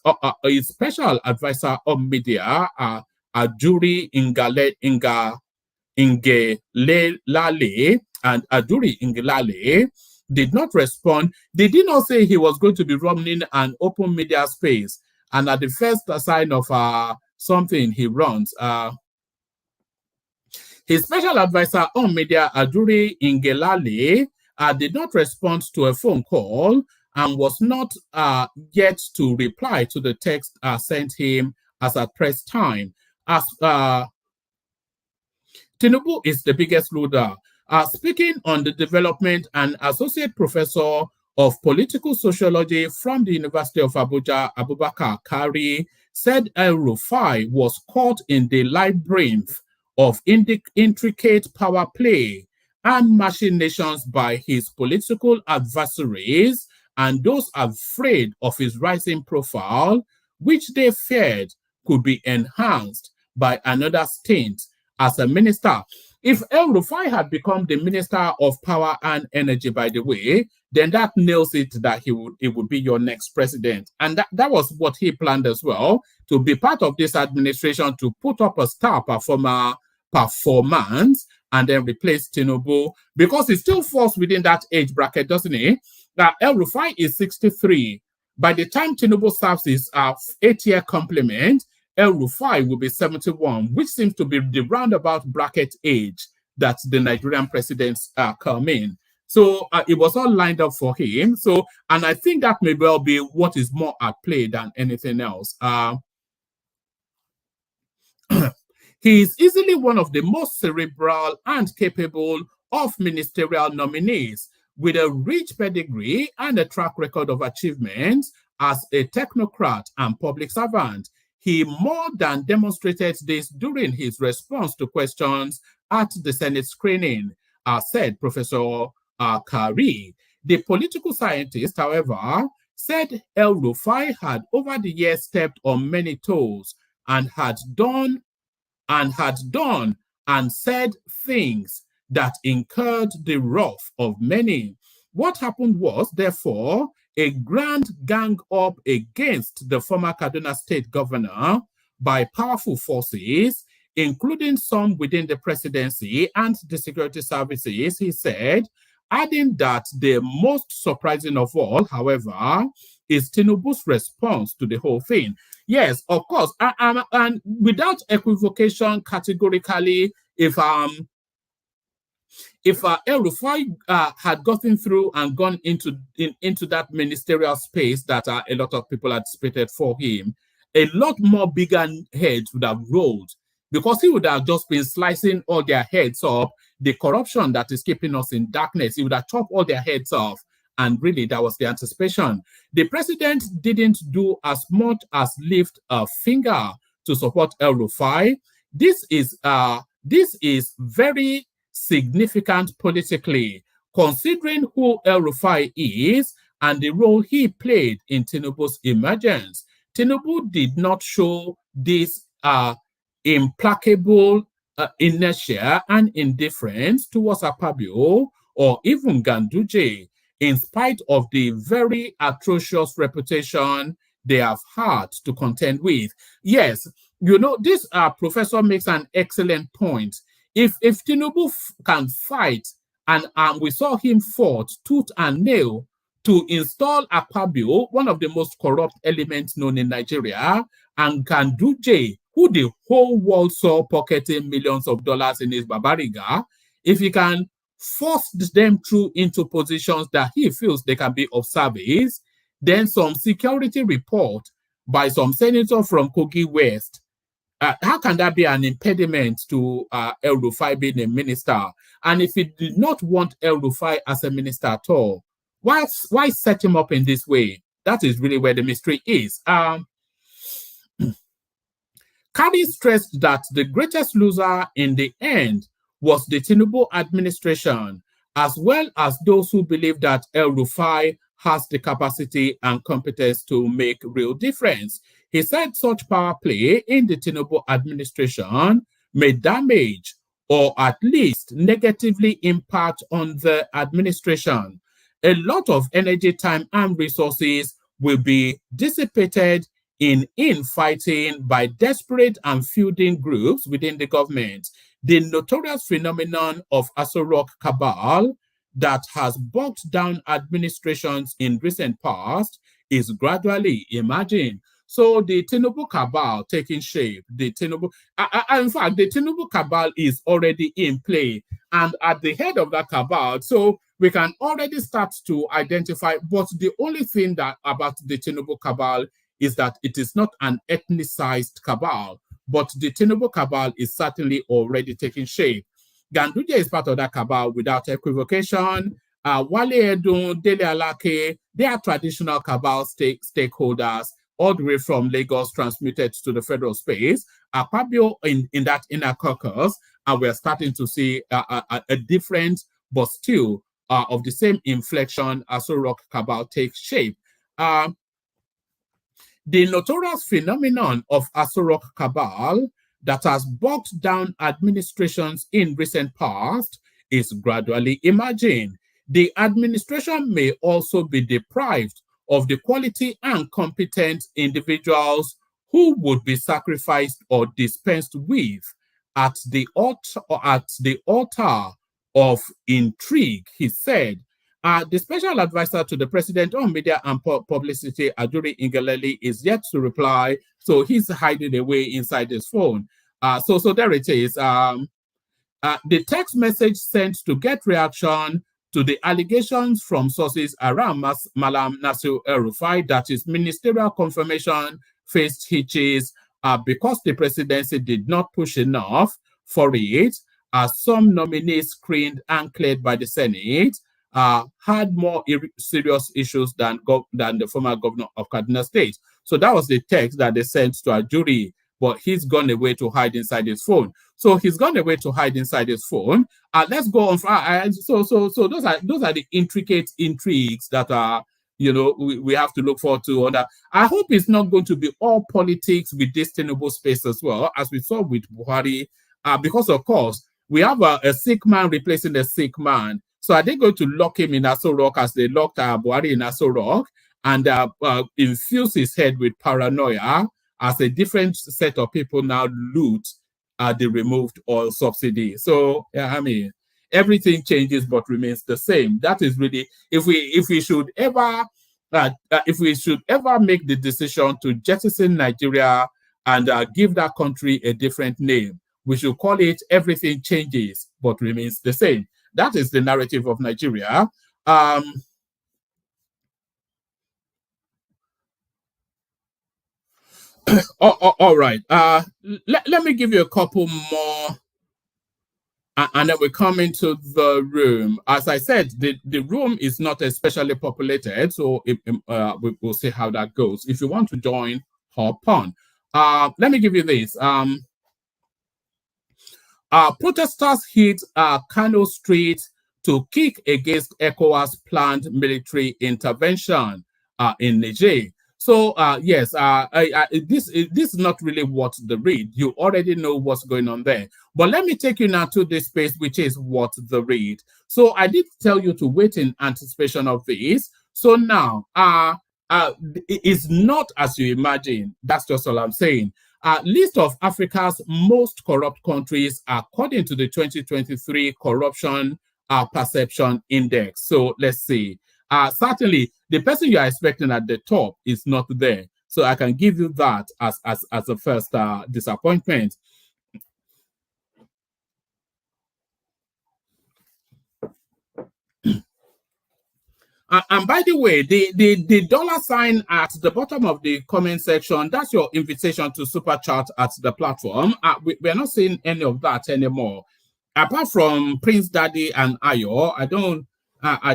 Aduri Ingelale and Aduri Ingelale, did not respond. They did not say he was going to be running an open media space. And at the first sign of something he runs, his special advisor on media, Aduri Ingelale, did not respond to a phone call and was not yet to reply to the text sent him as at press time. As Tinubu is the biggest loser. Speaking on the development, an associate professor of political sociology from the University of Abuja, Abubakar Kari, said El-Rufai was caught in the labyrinth of intricate power play and machinations by his political adversaries and those afraid of his rising profile, which they feared could be enhanced by another stint as a minister. If El-Rufai had become the Minister of Power and Energy, by the way, then that nails it that it would be your next president. And that was what he planned as well, to be part of this administration, to put up a star performance and then replace Tinubu, because he still falls within that age bracket, doesn't he? Now, El-Rufai is 63. By the time Tinubu serves his 8-year complement, El-Rufai will be 71, which seems to be the roundabout bracket age that the Nigerian presidents come in. So it was all lined up for him. So, and I think that may well be what is more at play than anything else. He is easily one of the most cerebral and capable of ministerial nominees, with a rich pedigree and a track record of achievements as a technocrat and public servant. He more than demonstrated this during his response to questions at the Senate screening, said Professor Kari. The political scientist, however, said El-Rufai had over the years stepped on many toes and had done and said things that incurred the wrath of many. What happened was, therefore, a grand gang up against the former Kaduna State governor by powerful forces, including some within the presidency and the security services, he said, adding that the most surprising of all, however, is Tinubu's response to the whole thing. Yes, of course, and without equivocation, categorically, if El-Rufai had gotten through and gone into that ministerial space that a lot of people anticipated for him, a lot more bigger heads would have rolled, because he would have just been slicing all their heads off. The corruption that is keeping us in darkness, he would have chopped all their heads off. And really, that was the anticipation. The president didn't do as much as lift a finger to support El-Rufai. This is very significant politically, considering who El-Rufai is and the role he played in Tinubu's emergence. Tinubu did not show this implacable inertia and indifference towards Akpabio or even Ganduje, in spite of the very atrocious reputation they have had to contend with. Yes, you know, this professor makes an excellent point. If Tinubu can fight, and we saw him fought tooth and nail to install Akpabio, one of the most corrupt elements known in Nigeria, and Ganduje, who the whole world saw pocketing millions of dollars in his babariga, if he can force them through into positions that he feels they can be of service, then some security report by some senator from Kogi West, how can that be an impediment to El-Rufai being a minister? And if he did not want El-Rufai as a minister at all, why set him up in this way? That is really where the mystery is. Kari stressed that the greatest loser in the end was the Tinubu administration, as well as those who believe that El-Rufai has the capacity and competence to make real difference. He said such power play in the Tinubu administration may damage or at least negatively impact on the administration. A lot of energy, time, and resources will be dissipated in infighting by desperate and feuding groups within the government. The notorious phenomenon of Aso Rock cabal that has bogged down administrations in recent past is gradually emerging. So the Tinubu cabal taking shape, in fact, the Tinubu cabal is already in play, and at the head of that cabal, so we can already start to identify. But the only thing that about the Tinubu cabal is that it is not an ethnicized cabal, but the Tinubu cabal is certainly already taking shape. Ganduje is part of that cabal without equivocation. Wale Edun, Dele Alake, they are traditional cabal stakeholders, all the way from Lagos transmitted to the federal space. Akpabio in that inner caucus, and we're starting to see a different but still of the same inflection as Rock Cabal takes shape. The notorious phenomenon of Asorok Cabal that has bogged down administrations in recent past is gradually emerging. The administration may also be deprived of the quality and competent individuals who would be sacrificed or dispensed with at the altar of intrigue, he said. The special advisor to the president on media and publicity, Ajuri Ngelale, is yet to reply, so he's hiding away inside his phone. So there it is. The text message sent to get reaction to the allegations from sources around Malam Nasir El-Rufai that his ministerial confirmation faced hitches because the presidency did not push enough for it, as some nominees screened and cleared by the Senate had more serious issues than the former governor of Kaduna State. So that was the text that they sent to Ajuri, but he's gone away to hide inside his phone. So he's gone away to hide inside his phone. Let's go on. So those are the intricate intrigues that are, we have to look forward to. I hope it's not going to be all politics with this Tinubu space as well, as we saw with Buhari, because of course we have a sick man replacing a sick man. So are they going to lock him in Aso Rock as they locked Buhari in Aso Rock and infuse his head with paranoia as a different set of people now loot the removed oil subsidy? So, yeah, I mean, everything changes but remains the same. That is really, if we should ever make the decision to jettison Nigeria and give that country a different name, we should call it everything changes but remains the same. That is the narrative of Nigeria. All right. Let me give you a couple more, and then we come into the room. As I said, the room is not especially populated, so we'll see how that goes. If you want to join, hop on. Let me give you this. Protesters hit Kano Street to kick against ECOWAS planned military intervention in Niger. So yes, this is not really what the read. You already know what's going on there. But let me take you now to this space, which is what the read. So I did tell you to wait in anticipation of this. So now, it's not as you imagine. That's just all I'm saying. List of Africa's most corrupt countries according to the 2023 Corruption Perception Index. So let's see. Certainly, the person you are expecting at the top is not there. So I can give you that as a first disappointment. And by the way, the dollar sign at the bottom of the comment section, that's your invitation to super chat at the platform. We're not seeing any of that anymore. Apart from Prince Daddy and Ayo, I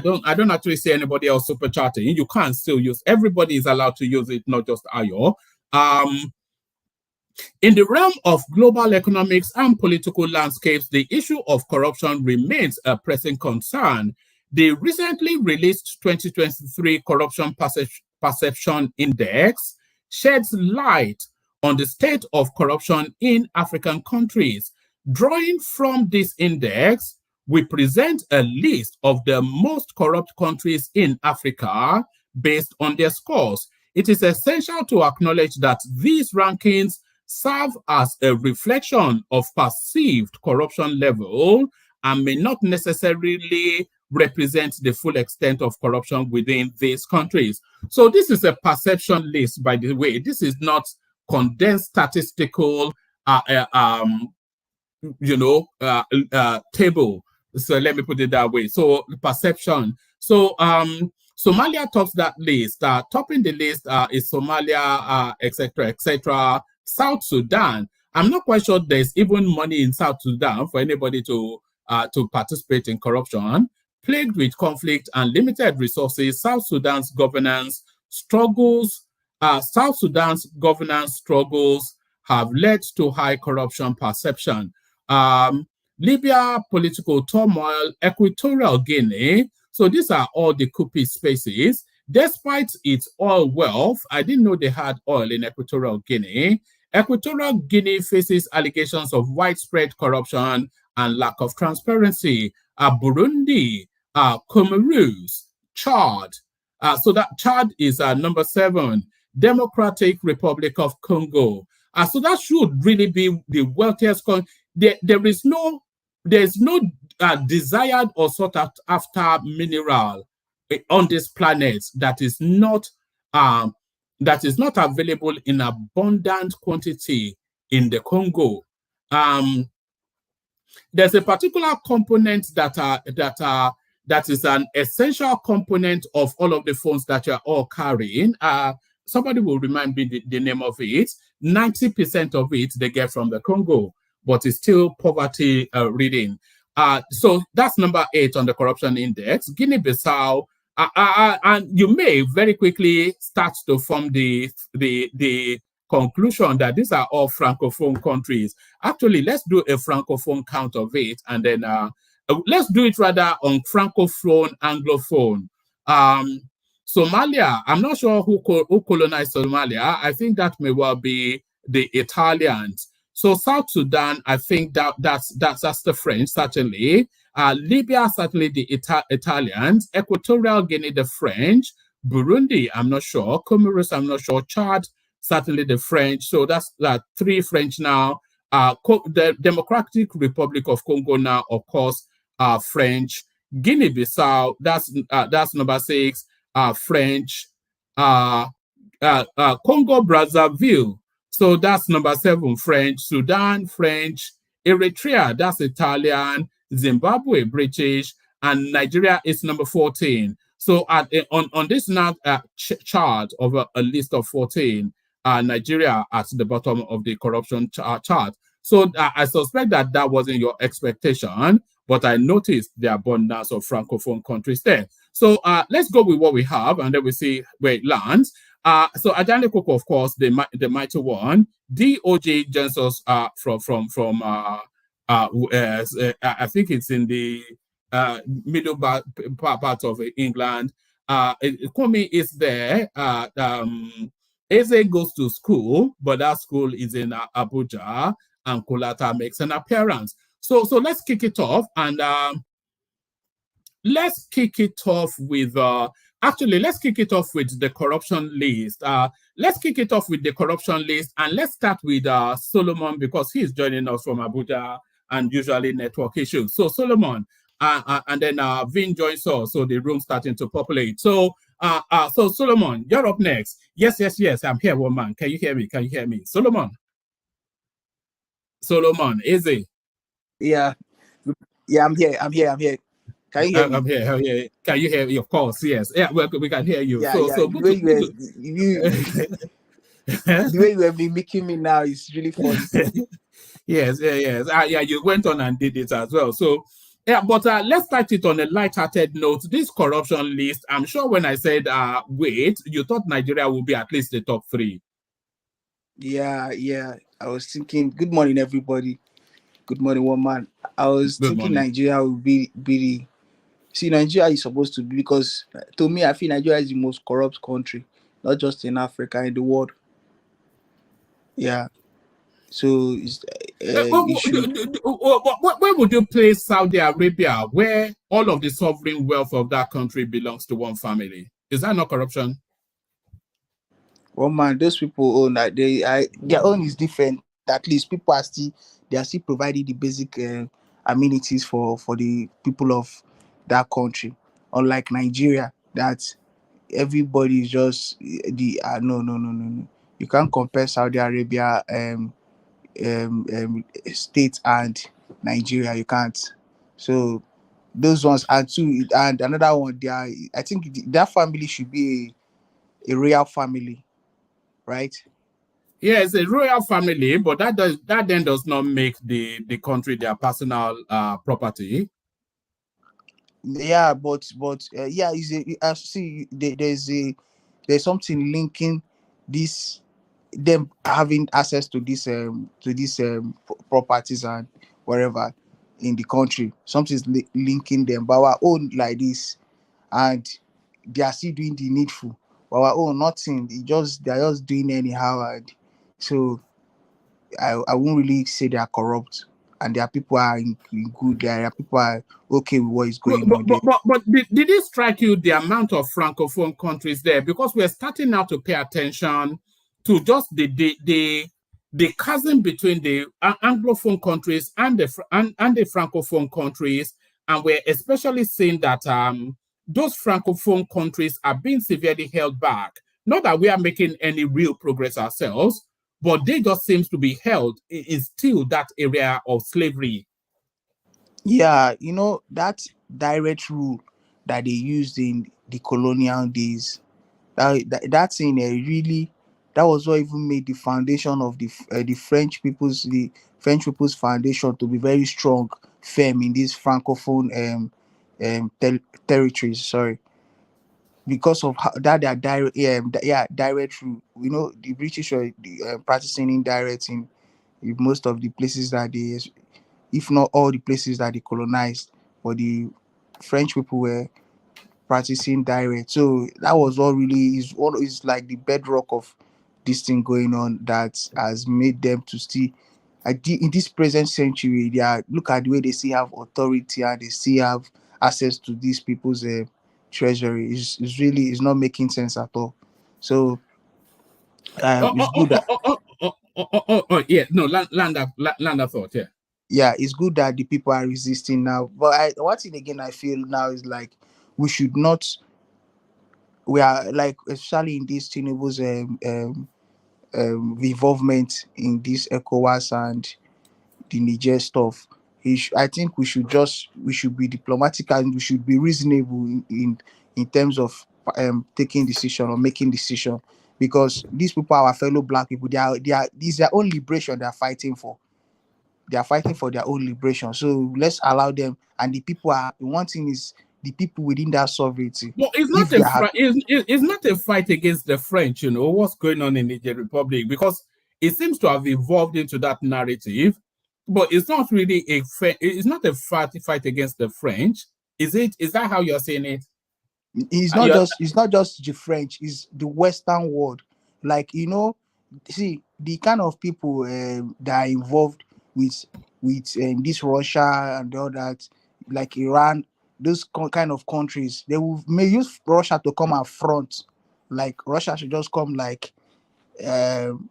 don't actually see anybody else super chatting. You can still use, everybody is allowed to use it, not just Ayo. In the realm of global economics and political landscapes, the issue of corruption remains a pressing concern. The recently released 2023 Corruption Perception Index sheds light on the state of corruption in African countries. Drawing from this index, we present a list of the most corrupt countries in Africa based on their scores. It is essential to acknowledge that these rankings serve as a reflection of perceived corruption level and may not necessarily represent the full extent of corruption within these countries. So this is a perception list, by the way. This is not condensed statistical table. So let me put it that way. So perception. So Somalia tops that list. Topping the list is Somalia, etc., etc. South Sudan. I'm not quite sure there's even money in South Sudan for anybody to participate in corruption. Plagued with conflict and limited resources, South Sudan's governance struggles have led to high corruption perception. Libya, political turmoil, Equatorial Guinea, So these are all the coup spaces. Despite its oil wealth, I didn't know they had oil in Equatorial Guinea. Equatorial Guinea faces allegations of widespread corruption and lack of transparency. Burundi, Comoros, Chad. So that Chad is number 7. Democratic Republic of Congo. So that should really be the wealthiest country. There's no desired or sought after mineral on this planet that is not available in abundant quantity in the Congo. There's a particular component that is an essential component of all of the phones that you're all carrying. Somebody will remind me the name of it. 90% of it they get from the Congo, but it's still poverty reading. So that's number 8 on the corruption index. Guinea-Bissau, and you may very quickly start to form the conclusion that these are all francophone countries. Actually, let's do a francophone count of it, and then let's do it rather on francophone, anglophone. Somalia, I'm not sure who colonized Somalia. I think that may well be the Italians. So South Sudan, I think that's the French, certainly. Libya, certainly the Italians. Equatorial Guinea, the French. Burundi, I'm not sure. Comoros, I'm not sure. Chad, certainly the French. So that's 3 French now. The Democratic Republic of Congo now, of course, French. Guinea-Bissau, that's number 6. French. Congo Brazzaville, so that's number 7, French. Sudan, French. Eritrea, that's Italian. Zimbabwe, British. And Nigeria is number 14. So on this now chart of a list of 14, Nigeria at the bottom of the corruption chart. So I suspect that wasn't your expectation, but I noticed the abundance of francophone countries there. So let's go with what we have, and then we see where it lands. So Ajani Koko, of course, the mighty one. DOJ Jansos from I think it's in the middle part of England. Kwame is there. Eze goes to school, but that school is in Abuja, and Kulata makes an appearance. So let's kick it off, and let's kick it off with let's kick it off with the corruption list. Let's kick it off with the corruption list, and let's start with Solomon, because he's joining us from Abuja and usually network issues. So Solomon, and then Vin joins us, so the room's starting to populate. So Solomon, you're up next. Yes, I'm here, woman. Can you hear me? Solomon, easy. Yeah, I'm here. Can you hear me? I'm here. Can you hear me? Of course, yes. Yeah, we can hear you. Yeah, the way you have been making me now is really funny. Yes. You went on and did it as well. So, yeah, but let's start it on a light-hearted note. This corruption list, I'm sure when I said wait, you thought Nigeria would be at least the top 3. Yeah. I was thinking, good morning, everybody. Good morning, woman. I was thinking Nigeria would be the... See, Nigeria is supposed to be, because to me, I feel Nigeria is the most corrupt country, not just in Africa, in the world. Yeah. So it's where would you place Saudi Arabia, where all of the sovereign wealth of that country belongs to one family? Is that not corruption? Well, man, those people own that their own is different. At least people are still providing the basic amenities for the people of that country. Unlike Nigeria, that everybody is just no. You can't compare Saudi Arabia state and Nigeria. You can't. So those ones, and another one, I think that family should be a royal family, right? Yeah, it's a royal family, but that then does not make the country their personal property. Yeah, but there's something linking them having access to these properties and wherever in the country. Something's linking them, but our own like this, and they are still doing the needful. But our own nothing. They're just doing anyhow, and so I won't really say they are corrupt. And their people are in good. Their people are okay with what is going on there. But did it strike you the amount of francophone countries there? Because we're starting now to pay attention to just the chasm between the anglophone countries and the francophone countries, and we're especially seeing that those francophone countries are being severely held back. Not that we are making any real progress ourselves, but they just seems to be held in still that area of slavery. Yeah, that direct rule that they used in the colonial days, that thing really, that was what even made the foundation of the French people's foundation to be very strong, firm in these francophone territories. Sorry, because of how, that their direct direct rule. The British were practicing indirect in most of the places that they, if not all the places that they colonized, but the French people were practicing direct. So that was all really is like the bedrock of this thing going on that has made them to still in this present century. They are, look at the way they still have authority and they still have access to these people's treasury. Is really is not making sense at all. So it's good that Yeah, no, land that thought, yeah. yeah, it's good that the people are resisting now. But one thing again I feel now is like we should not. We are like, especially in this Tinubu's involvement in this ECOWAS and the Niger stuff. I think we should be diplomatic and we should be reasonable in terms of taking decision or making decision, because these people are our fellow black people. This is their own liberation they are fighting for. They are fighting for their own liberation. So let's allow them. And the people are, one thing is the people within that sovereignty. Well, it's not a fight against the French, what's going on in the Niger Republic, because it seems to have evolved into that narrative, but it's not really it's not a fight against the French. Is it? Is that how you're saying it? It's not just the French, it's the Western world. Like, see the kind of people that are involved with this Russia and all that, like Iran, those kind of countries, they may use Russia to come up front. Like Russia should just come like some,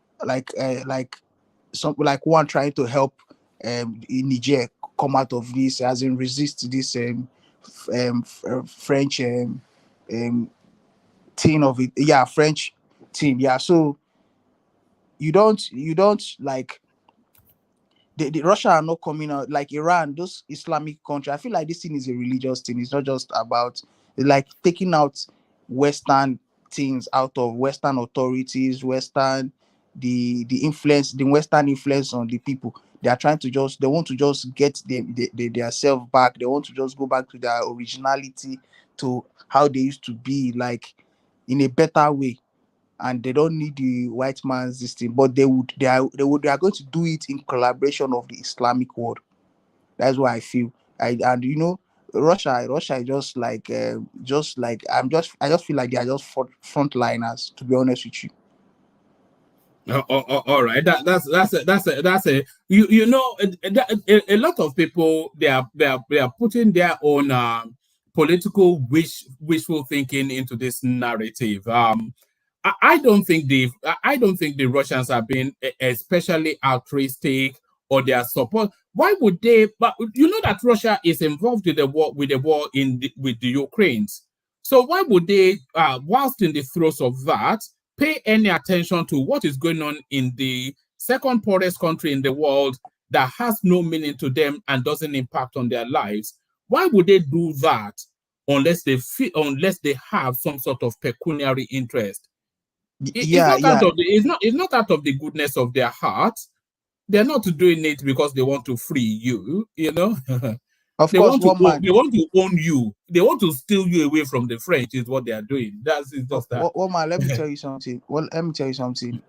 like one trying to help in Niger come out of this, as in resist this French team of it. Yeah, French team. Yeah, so you don't like the Russia are not coming out like Iran, those Islamic countries. I feel like this thing is a religious thing. It's not just about like taking out Western things out of Western authorities, Western the influence, the Western influence on the people. They are trying to they want to just get their self back. They want to just go back to their originality, to how they used to be, like in a better way. And they don't need the white man's this thing, but they are going to do it in collaboration of the Islamic world. That's what I feel. Russia is just like I just feel like they are just frontliners, to be honest with you. All right, that's a a lot of people, they are putting their own political wishful thinking into this narrative. I don't think the Russians have been especially altruistic or their support. Why would they? But that Russia is involved with the war with the Ukrainians. So why would they, whilst in the throes of that, pay any attention to what is going on in the second poorest country in the world that has no meaning to them and doesn't impact on their lives? Why would they do that unless they have some sort of pecuniary interest? It's not out of the goodness of their heart. They're not doing it because they want to free you, Of they course, they want to own you. They want to steal you away from the French, is what they are doing. That's just that. One man, let me tell you something. Well, let me tell you something.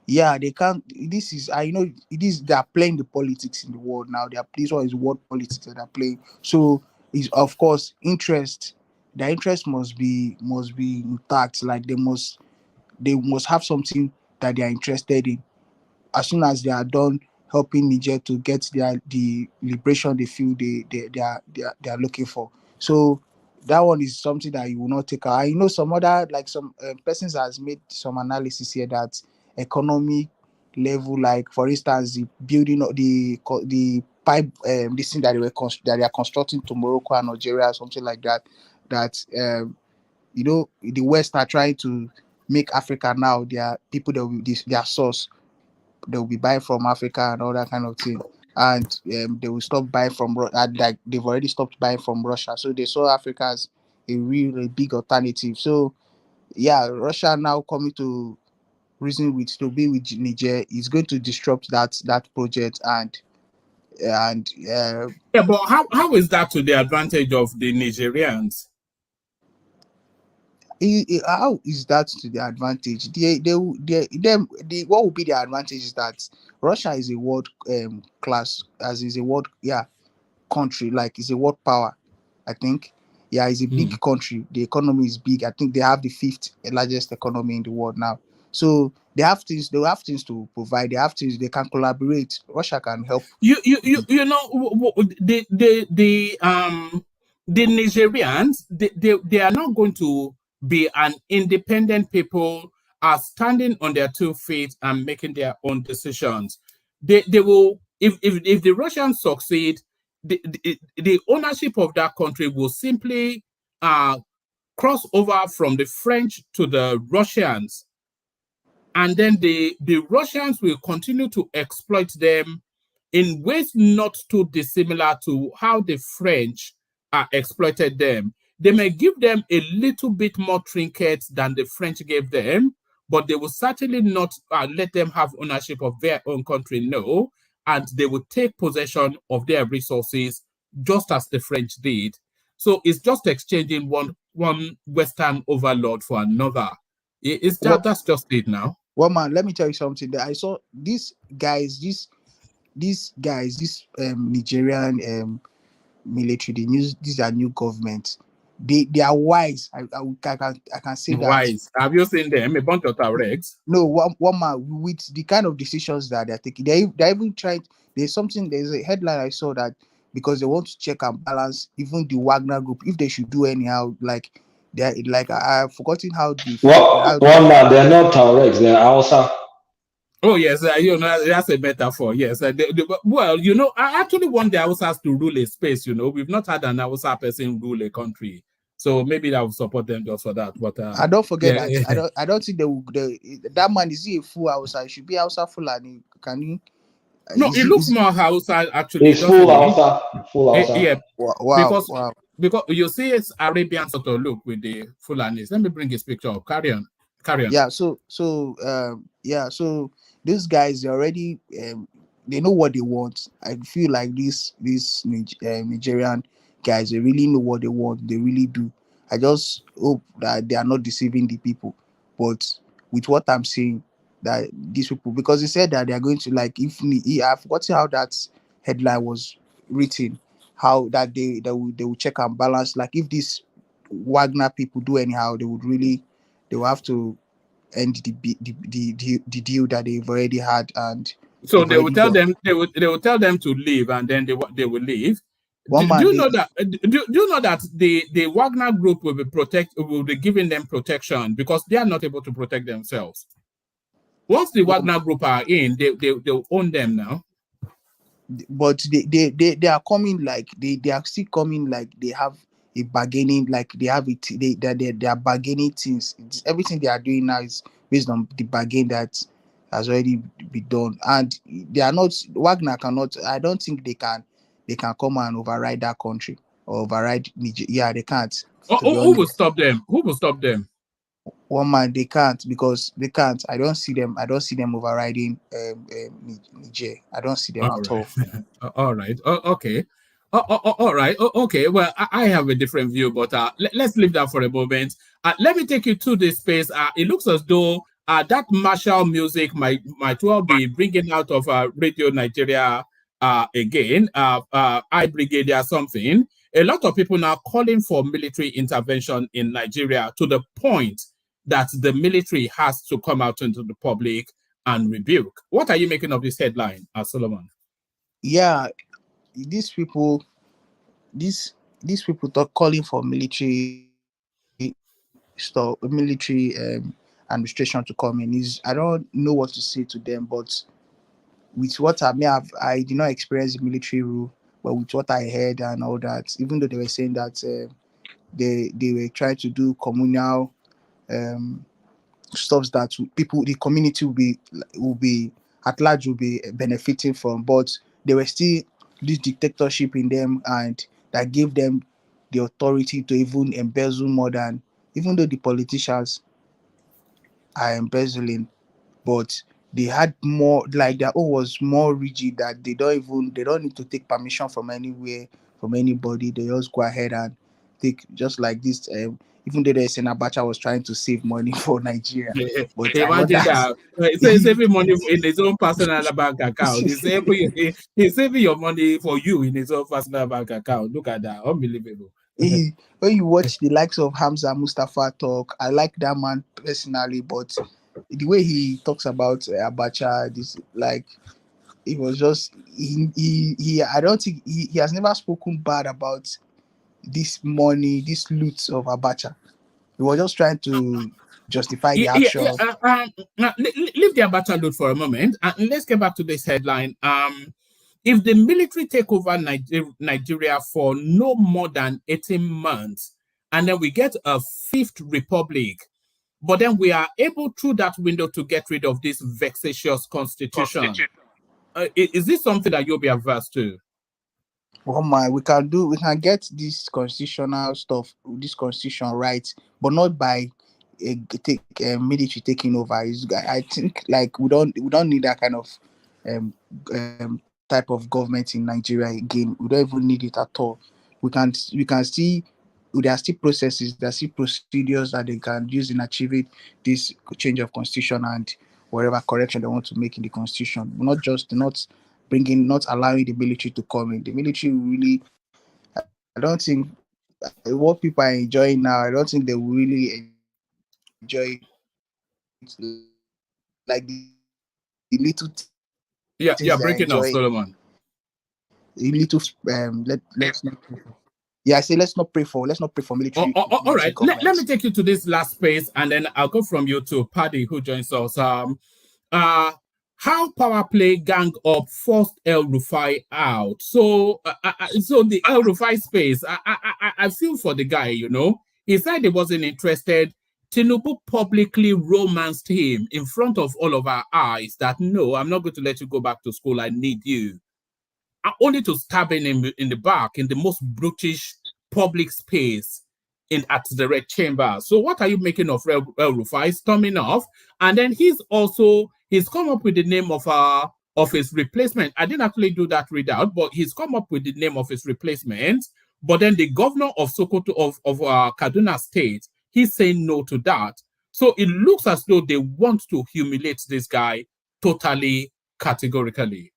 Yeah, they can't. This is, they are playing the politics in the world now. This one is world politics that they're playing. So, is of course interest. their interest must be intact. Like they must have something that they are interested in. As soon as they are done helping Niger to get the liberation they feel they are looking for. So that one is something that you will not take out. I know some other, like some persons has made some analysis here that economic level, like for instance, the building of the pipe, this thing that that they are constructing to Morocco and Algeria, something like that. That the West are trying to make Africa now their people that will their source. They will be buying from Africa and all that kind of thing. And they will stop buying from like they've already stopped buying from Russia. So they saw Africa as a really big alternative. So yeah, Russia now coming to reason with to be with Niger is going to disrupt that project and Yeah, but how is that to the advantage of the Nigerians? how is that to the advantage? What will be the advantage is that Russia is a world class, as is a world country, like it's a world power. I think it's a big country. The economy is big. I think they have the 5th largest economy in the world now. So they have things to provide. They have things they can collaborate. Russia can help. You know, the Nigerians, they are not going to be an independent people are standing on their 2 feet and making their own decisions. They will, if the Russians succeed, the ownership of that country will simply cross over from the French to the Russians. And then the Russians will continue to exploit them in ways not too dissimilar to how the French exploited them. They may give them a little bit more trinkets than the French gave them, but they will certainly not let them have ownership of their own country, no. And they will take possession of their resources just as the French did. So it's just exchanging one Western overlord for another. That's just it now. Well, man, let me tell you something. That I saw these guys, Nigerian military. These are new governments. They are wise. I can say that. Wise. Have you seen them? A bunch of Tuaregs. No, one man with the kind of decisions that they're taking. They even tried. There's a headline I saw that because they want to check and balance even the Wagner group if they should do anyhow. Like they're like I've forgotten how the one man. They're not Tuaregs. They're Hausa. Oh yes, that's a metaphor. Yes, well, I actually want the Hausas to rule a space. We've not had an Hausa person rule a country, so maybe I will support them just for that. But I don't forget that. I don't think that man is he a full Hausa. It should be Hausa Fulani. Can you? No, it looks more Hausa actually. It's full Hausa. Full Hausa. Yeah. Wow. Because you see it's Arabian sort of look with the Fulanis. Let me bring his picture up. Carry on. Yeah. So these guys, they already they know what they want. I feel like these Nigerian guys, they really know what they want. They really do. I just hope that they are not deceiving the people. But with what I'm saying, that these people, because they said that they are going to I've forgotten how that headline was written, how that they will check and balance. Like if these Wagner people do anyhow, they will have to end the deal that they've already had, and so they will tell them they will tell them to leave, and then they will leave. Do you know that the Wagner group will be giving them protection because they are not able to protect themselves? Once the Wagner group are in, they'll own them now. But they are coming like they are still coming like they have a bargaining, like they have it. They are bargaining things. Everything they are doing now is based on the bargain that has already been done, and they are not. Wagner cannot. I don't think they can come and override that country or override Niger. Yeah, they can't. Who will stop them? Who will stop them? One man, they can't because they can't. I don't see them overriding Niger. I don't see them at all. All right. Okay. All right. Okay. Well, I have a different view, but let's leave that for a moment. Let me take you to this space. It looks as though that martial music might well be bringing out of Radio Nigeria again. I Brigadier something. a lot of people now calling for military intervention in Nigeria to the point that the military has to come out into the public and rebuke. What are you making of this headline, Solomon? Yeah, these people talk calling for military stuff, military administration to come in. Is I don't know what to say to them, but with what I did not experience the military rule, but with what I heard and all that, even though they were saying that they were trying to do communal stuff that the community will be at large will be benefiting from, but there were still this dictatorship in them, and that gave them the authority to even embezzle more than, even though the politicians are embezzling, but they had more, like their own was more rigid, that they don't need to take permission from anywhere, from anybody. They just go ahead and take, just like this. Even though they said Abacha was trying to save money for Nigeria, but imagine that. So he's saving money in his own personal bank account. He's saving your money for you in his own personal bank account. Look at that, unbelievable. When you watch the likes of Hamza Mustafa talk, I like that man personally, but the way he talks about Abacha, this, like, it was just he I don't think he has never spoken bad about this money, this loot of Abacha. He was just trying to justify the action. Leave the Abacha loot for a moment, and let's get back to this headline. If the military take over Nigeria for no more than 18 months, and then we get a fifth republic, but then we are able through that window to get rid of this vexatious constitution. Is this something that you'll be averse to? Oh my, we can get this constitutional stuff, this constitution right, but not by military taking over. I think, like, we don't need that kind of type of government in Nigeria again. We don't even need it at all. We can see there are still processes, there are still procedures that they can use in achieving this change of constitution and whatever correction they want to make in the constitution. Not allowing the military to come in. The military really, I don't think what people are enjoying now, I don't think they will really enjoy it, like the little you're breaking up, Solomon. The little let's not pray for. Yeah, I say let's not pray for military. All right, let me take you to this last space, and then I'll go from you to Paddy, who joins us. How power play gang up forced El-Rufai out. So the El-Rufai space, I feel for the guy, you know. He said he wasn't interested. Tinubu publicly romanced him in front of all of our eyes that, no, I'm not going to let you go back to school. I need you. Only to stab him in the back in the most brutish public space at the Red Chamber. So what are you making of El-Rufai storming off? And then he's come up with the name of his replacement. I didn't actually do that readout, but he's come up with the name of his replacement. But then the governor of Sokoto of Kaduna State, he's saying no to that. So it looks as though they want to humiliate this guy totally, categorically.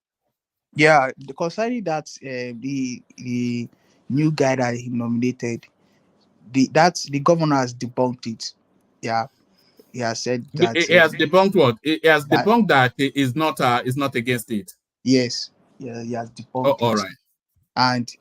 Yeah, concerning that, the new guy that he nominated, the governor has debunked it. Yeah, he has said that he has debunked what? He has debunked that he is not against it. Yes, yeah, he has debunked it. All right. And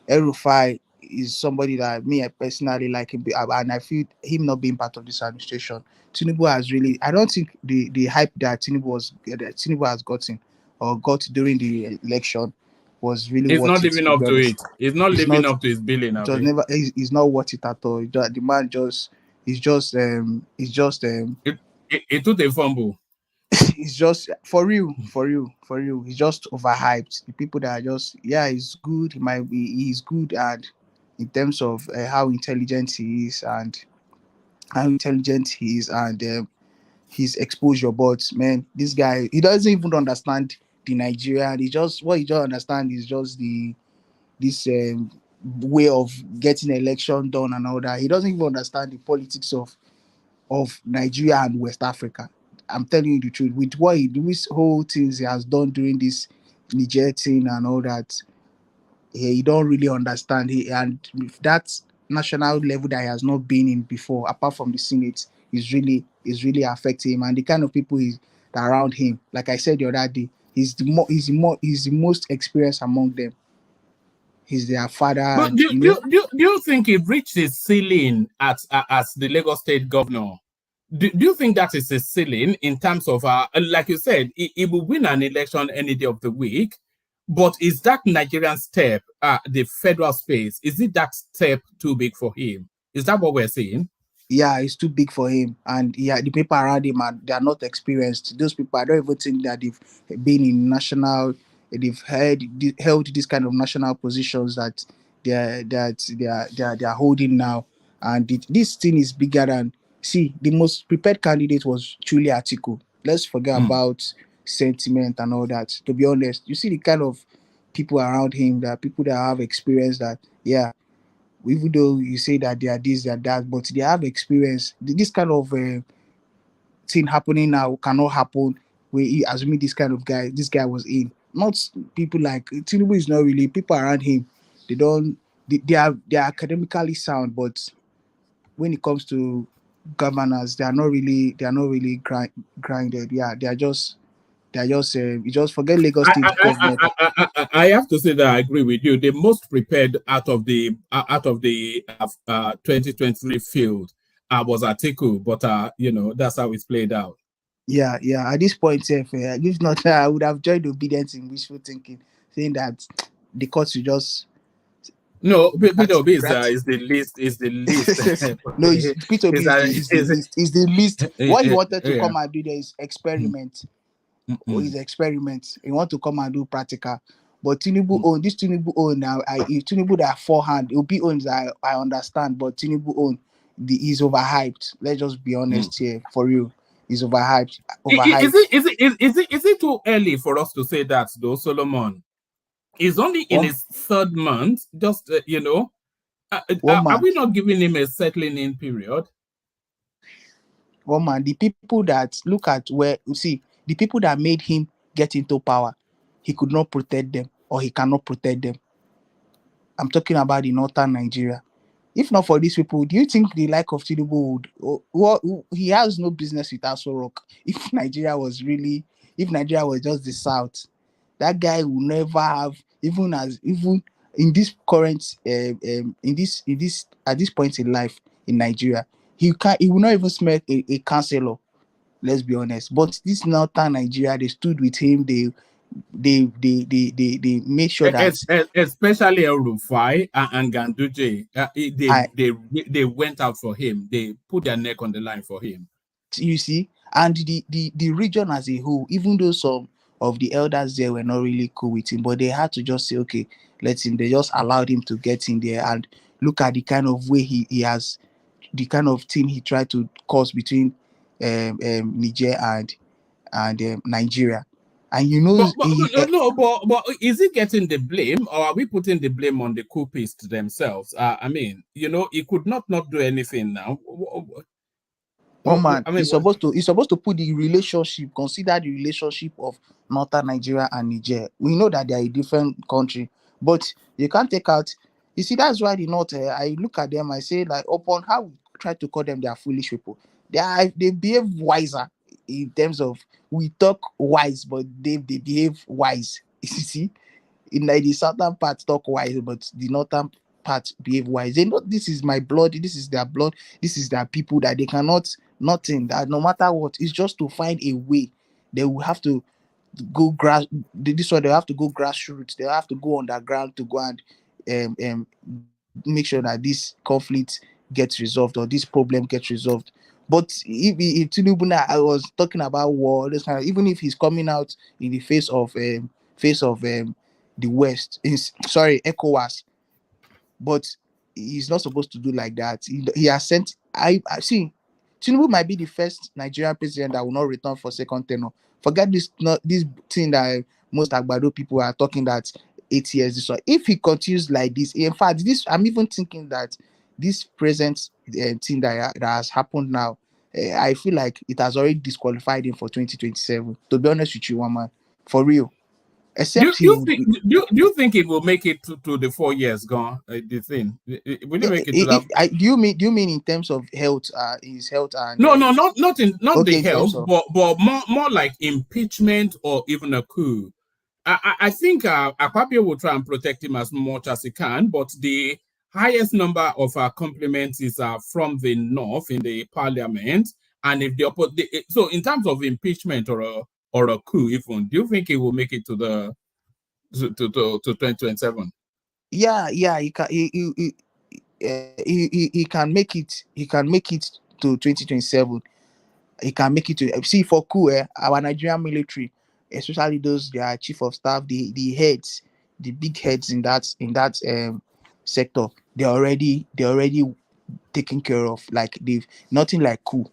El-Rufai is somebody that me, I personally like him, and I feel him not being part of this administration. Tinubu has really, I don't think the hype that Tinubu has gotten or got during the election was really. He's not living up to it. He's not living up to his billing. He's not worth it at all. The man he's just it took a fumble. It's just for real. He's just overhyped. The people that are just, yeah, he's good. He's good at, in terms of how intelligent he is and his exposure. But man, this guy, he doesn't even understand the Nigerian. What he don't understand is just this way of getting election done and all that. He doesn't even understand the politics of Nigeria and West Africa. I'm telling you the truth. With what this whole things he has done during this Niger thing and all that. He don't really understand. And that national level that he has not been in before, apart from the Senate, is really affecting him. And the kind of people that around him, like I said the other day, he's the most experienced among them. He's their father, But and do you think he reached his ceiling as the Lagos State governor? Do you think that is a ceiling in terms of, like you said, he will win an election any day of the week, but is that Nigerian step, the federal space, is it that step too big for him? Is that what we're saying? yeah, it's too big for him. And yeah, the people around him they are not experienced. Those people, I don't even think that they've been in they've held this kind of national positions that they are holding now. And this thing is bigger than. See, the most prepared candidate was truly Atiku. Let's forget about sentiment and all that. To be honest, you see the kind of people around him, that people that have experience, that yeah, even though you say that they are this, they are that, but they have experience. This kind of thing happening now cannot happen when assuming this guy was in. Not people like Tinubu is not really people around him. They don't. They are academically sound, but when it comes to governance, they are not really grinded. Yeah, you just forget Lagos State government. I have to say that I agree with you. The most prepared out of the 2023 field was Atiku, but that's how it's played out. Yeah. At this point, if not, I would have joined obedience in wishful thinking, saying that the courts will just. No, Peter Obi is the least. No, Peter Obi is the least. What he wanted to come and do there is experiment. Or his experiment. He want to come and do practical. But Tinubu own now. If Tinubu that forehand, Obi owns. I understand, but Tinubu own is overhyped. Let's just be honest here, for real. Is overhyped. Is it too early for us to say that though, Solomon? He's only in his third month. Just are we not giving him a settling in period? One man, the people that look at where you see the people that made him get into power, he could not protect them, or he cannot protect them. I'm talking about the northern Nigeria. If not for these people, do you think the like of Tinubu would? He has no business with Aso Rock. If Nigeria was just the south, that guy will never have, even in this current in this at this point in life in Nigeria, he will not even smell a councillor. Let's be honest. But this northern Nigeria, they stood with him. They made sure that, especially El-Rufai and Ganduje, they went out for him. They put their neck on the line for him. You see, and the region as a whole, even though some of the elders there were not really cool with him, but they had to just say, okay, let him. They just allowed him to get in there, and look at the kind of way he has, the kind of thing he tried to cause between Niger and Nigeria. And but is he getting the blame, or are we putting the blame on the coupists themselves? I mean, he could not do anything now. He's supposed to put the relationship, consider the relationship of northern Nigeria and Niger. We know that they are a different country, but you can't take out. You see, that's why the north. I look at them, I say, like, upon how we try to call them, they are foolish people. They behave wiser in terms of, we talk wise, but they behave wise. You see, in the southern part talk wise, but the northern part behave wise. They know this is my blood, this is their blood, this is their people, that they cannot nothing, that no matter what, it's just to find a way. They will have to go this one, they have to go grassroots, they have to go underground to go and make sure that this conflict gets resolved, or this problem gets resolved. But if Tinubu, I was talking about war, this kind of, even if he's coming out in the face of the West, ECOWAS, but he's not supposed to do like that. He has sent. I see. Tinubu might be the first Nigerian president that will not return for second tenure. Forget this thing that most Agbado people are talking, that 8 years. This one. If he continues like this, in fact, I'm even thinking that this present thing that has happened now, I feel like it has already disqualified him for 2027. To be honest with you, one man, for real. Except do you think it will make it to the 4 years gone? The thing will it make it to that? do you mean in terms of health? His health and No, not the in health, terms of but more like impeachment or even a coup. I think Akpabio will try and protect him as much as he can, but the highest number of compliments is from the north in the parliament, and if so in terms of impeachment or a coup, even do you think he will make it to the to 2027? Yeah, he can he can make it. He can make it to 2027. He can make it to see for coup. Our Nigerian military, especially those their chief of staff, the heads, the big heads in that sector, they're already taken care of. Like they've nothing like coup.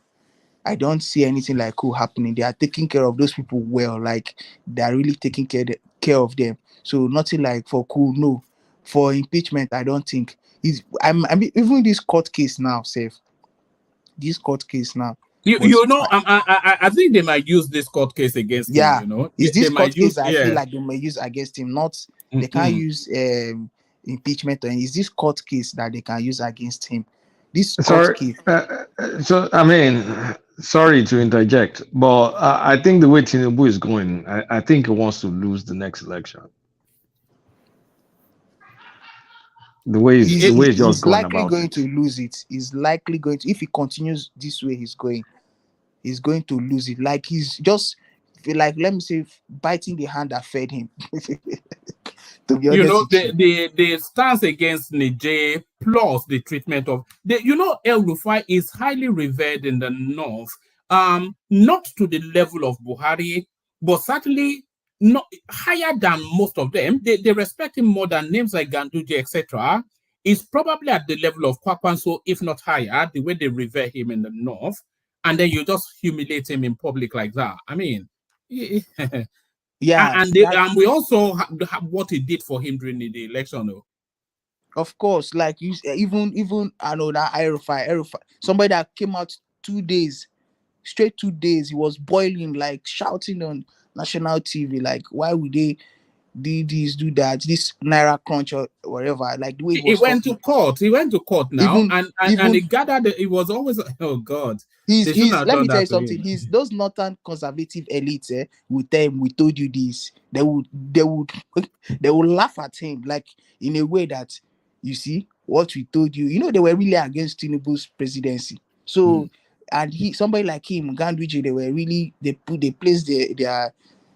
I don't see anything like coup happening. They are taking care of those people well. Like they are really taking care of them. So nothing like for coup. No, for impeachment, I don't think. I mean, even this court case now, safe. This court case now was I think they might use this court case against him. yeah. You know, Is they this might court case use that I feel like they may use against him? Not they can't use impeachment. And is this court case that they can use against him? This court Sorry. case. So I mean, sorry to interject, but I think the way Tinubu is going, I think he wants to lose the next election. The way he's just going likely about going it. to lose it. He's likely going to, if he continues this way he's going to lose it. Like he's just like, let me say, biting the hand that fed him. To be honest with you. The stance against Niger plus the treatment of El-Rufai is highly revered in the north. Not to the level of Buhari, but certainly not higher than most of them. They respect him more than names like Ganduje, etc. Is probably at the level of Kwakwanso, if not higher, the way they revere him in the north. And then you just humiliate him in public like that. I mean, yeah, and we also have what he did for him during the election, though. of course, like you even I know that El-Rufai, somebody that came out 2 days, straight 2 days, he was boiling, like shouting on national TV, like why would they do this, do that, this Naira crunch or whatever, like the way he was went to court. He went to court now, and he gathered. It was always, oh God. He's let me tell you something. He's those northern conservative elites will tell him, we told you this. They would they would laugh at him, like in a way that, you see what we told you. You know, they were really against Tinubu's presidency. So and somebody like him, Ganduje, they placed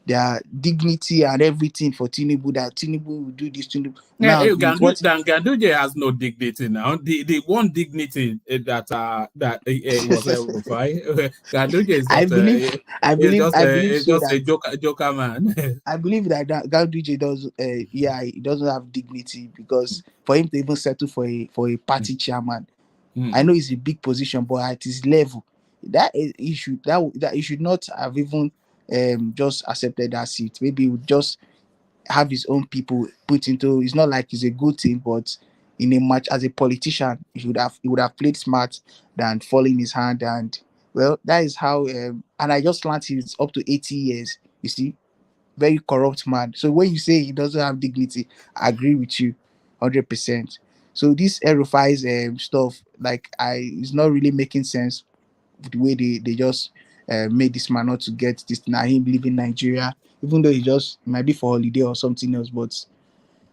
their dignity and everything for Tinubu, that Tinubu will do this. Tinubu now Ganduje has no dignity now. The one dignity that was El-Rufai. Ganduje is just a joker man. I believe that Ganduje does. He doesn't have dignity, because for him to even settle for a party chairman, I know it's a big position, but at his level, that he should not have even just accepted that seat. Maybe he would just have his own people put into. It's not like it's a good thing, but in a match as a politician, he would have played smart than falling his hand. And well, that is how. And I just learned he's up to 80 years. You see, very corrupt man. So when you say he doesn't have dignity, I agree with you 100%. So this El-Rufai's stuff, like it's not really making sense the way they just made this man not to get this. Now him leaving Nigeria, even though he might be for holiday or something else. But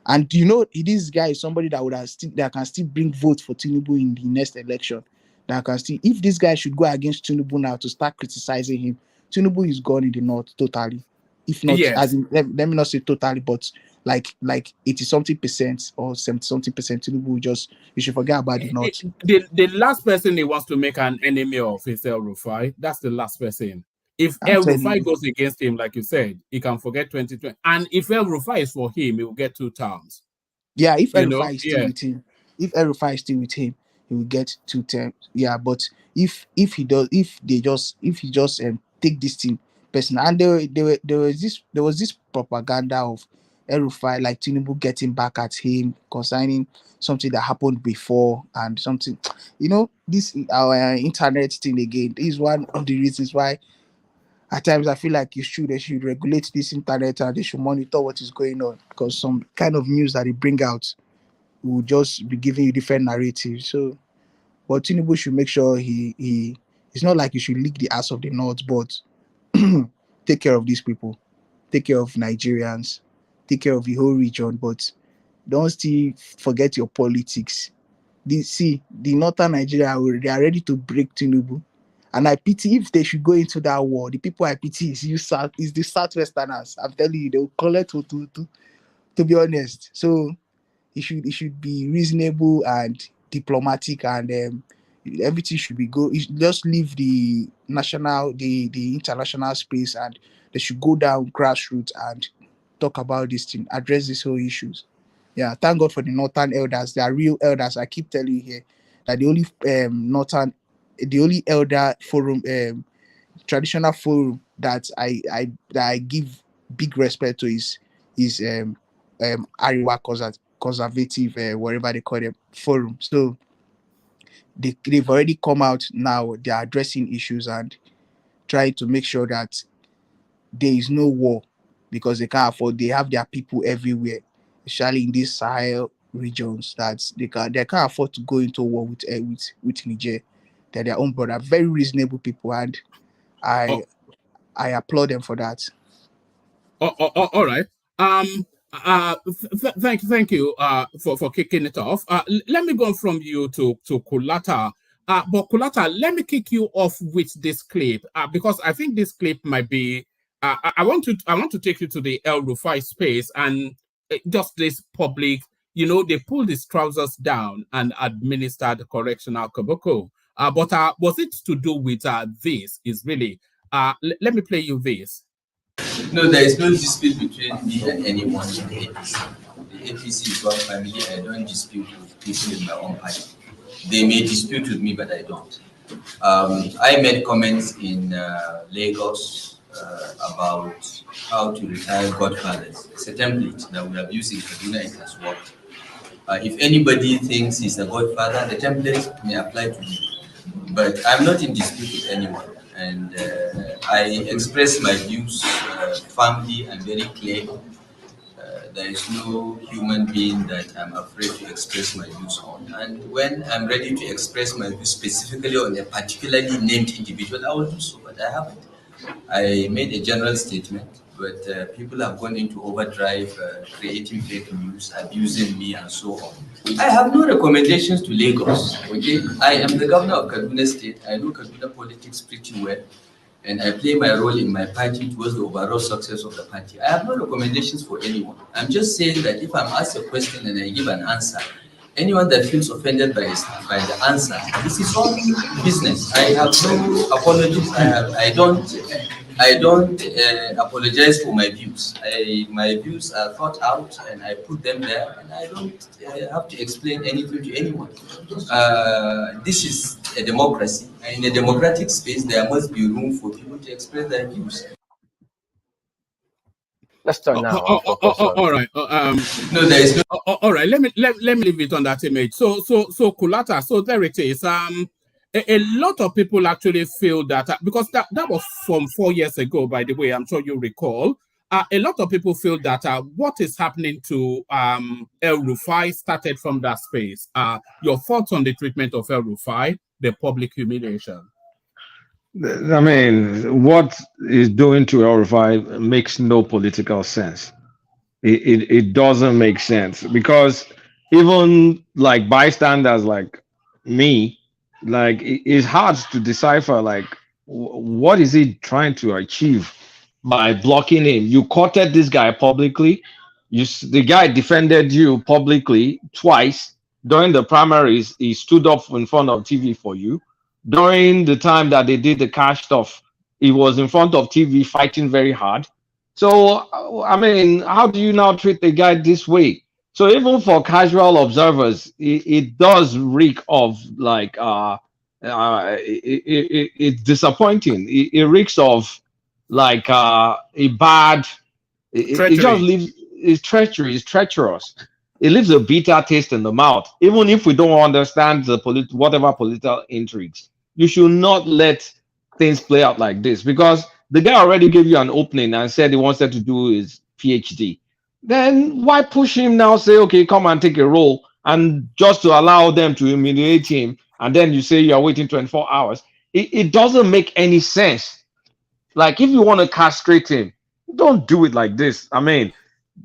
and this guy is somebody that can still bring votes for Tinubu in the next election. That can still, if this guy should go against Tinubu now to start criticizing him, Tinubu is gone in the north totally. If not, as in, let me not say totally, but like 80-something% or 70-something%, Tinubu you should forget about the north. The last person he wants to make an enemy of is El-Rufai. That's the last person. If El-Rufai goes against him, like you said, he can forget 2020. And if El-Rufai is for him, he will get 2 terms. Yeah, if El-Rufai is still with him, he will get 2 terms. Yeah, but if he just take this thing personal, and there was this propaganda of El-Rufai, like Tinubu getting back at him concerning something that happened before and something. This our internet thing again is one of the reasons why at times I feel like they should regulate this internet and they should monitor what is going on, because some kind of news that they bring out will just be giving you different narratives. So, but Tinubu should make sure he it's not like you should lick the ass of the North, but take care of these people, take care of Nigerians, take care of the whole region, but don't still forget your politics. The northern Nigeria, they are ready to break Tinubu. And I pity if they should go into that war. The people I pity is the Southwesterners. I'm telling you, they will collect to be honest. So it should be reasonable and diplomatic, and everything should be good. Just leave the international space, and they should go down grassroots and talk about this thing, address these whole issues. Yeah, thank God for the Northern elders. They are real elders. I keep telling you here that the only elder forum, traditional forum that I give big respect to is Ariwa conservative, whatever they call them, forum. So they've already come out now. They are addressing issues and trying to make sure that there is no war, because they can't afford. They have their people everywhere, especially in these Sahel regions, that they can't afford to go into war with Niger. They're their own brother, very reasonable people, and I applaud them for that. All right. Thank you for kicking it off. Let me go from you to Kulata. But Kulata, let me kick you off with this clip because I think this clip might be. I want to take you to the El-Rufai space and just this public. You know, they pulled his trousers down and administered correctional kaboko. But was it to do with this? Is really. Let me play you this. No, there is no dispute between me and anyone in the APC. The APC is one family. I don't dispute with people in my own party. They may dispute with me, but I don't. I made comments in Lagos about how to retire godfathers. It's a template that we have used in Kaduna. It has worked. If anybody thinks he's a godfather, the template may apply to me. But I'm not in dispute with anyone. And I express my views firmly and very clearly. There is no human being that I'm afraid to express my views on. And when I'm ready to express my views specifically on a particularly named individual, I will do so, but I haven't. I made a general statement, but people have gone into overdrive, creating fake news, abusing me, and so on. I have no recommendations to Lagos. Okay, I am the governor of Kaduna State. I know Kaduna politics pretty well, and I play my role in my party towards the overall success of the party. I have no recommendations for anyone. I'm just saying that if I'm asked a question and I give an answer, anyone that feels offended by the answer, this is all business. I have no apologies. I don't apologize for my views. My views are thought out and I put them there, and I don't have to explain anything to anyone. This is a democracy, and in a democratic space, there must be room for people to express their views. Let's start now. All right. No, there is no. All right. Let me leave it on that image. So Kulata. So there it is. A lot of people actually feel that because that was from 4 years ago, by the way. I'm sure you recall. A lot of people feel that what is happening to El-Rufai started from that space. Your thoughts on the treatment of El-Rufai, the public humiliation? I mean, what is doing to El-Rufai makes no political sense. It doesn't make sense, because even like bystanders like me, like it's hard to decipher like what is he trying to achieve by blocking him. You courted this guy publicly. The guy defended you publicly twice. During the primaries, he stood up in front of TV for you. During the time that they did the cash stuff, he was in front of TV fighting very hard. So, I mean, how do you now treat the guy this way? So even for casual observers, it does reek of like, it's disappointing. It reeks of like a bad, it just leaves, it's treachery, it's treacherous. It leaves a bitter taste in the mouth. Even if we don't understand the whatever political intrigues, you should not let things play out like this, because the guy already gave you an opening and said he wanted to do his PhD. Then why push him now? Say, okay, come and take a role, and just to allow them to humiliate him, and then you say you are waiting 24 hours. It doesn't make any sense. Like, if you want to castrate him, don't do it like this. I mean,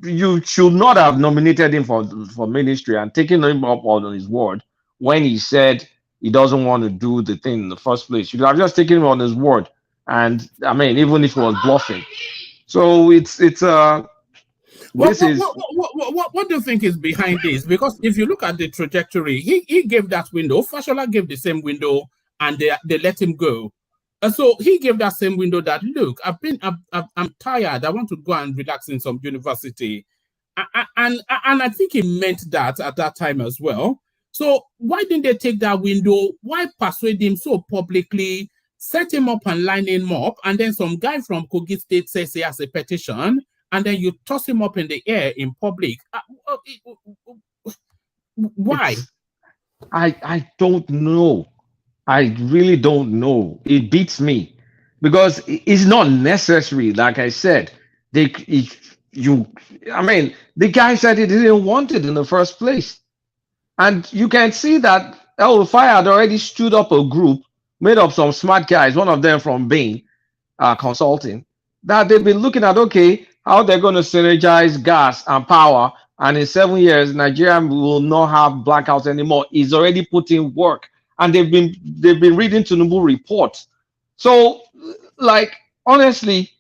you should not have nominated him for ministry and taken him up on his word when he said he doesn't want to do the thing in the first place. You should have just taken him on his word. And I mean, even if he was bluffing. So it's what do you think is behind this? Because if you look at the trajectory, he gave that window. Fashola gave the same window, and they let him go. So he gave that same window that, look, I'm tired. I want to go and relax in some university. And I think he meant that at that time as well. So why didn't they take that window? Why persuade him so publicly, set him up and line him up, and then some guy from Kogi State says he has a petition, and then you toss him up in the air in public? Why? I don't know. I really don't know. It beats me because it's not necessary. Like I said, I mean, the guy said he didn't want it in the first place. And you can see that El-Rufai had already stood up a group made up some smart guys, one of them from Bain Consulting, that they've been looking at, okay, how they're going to synergize gas and power. And in 7 years, Nigeria will not have blackouts anymore. He's already put in work. And they've been reading Tinubu reports. So, like, honestly,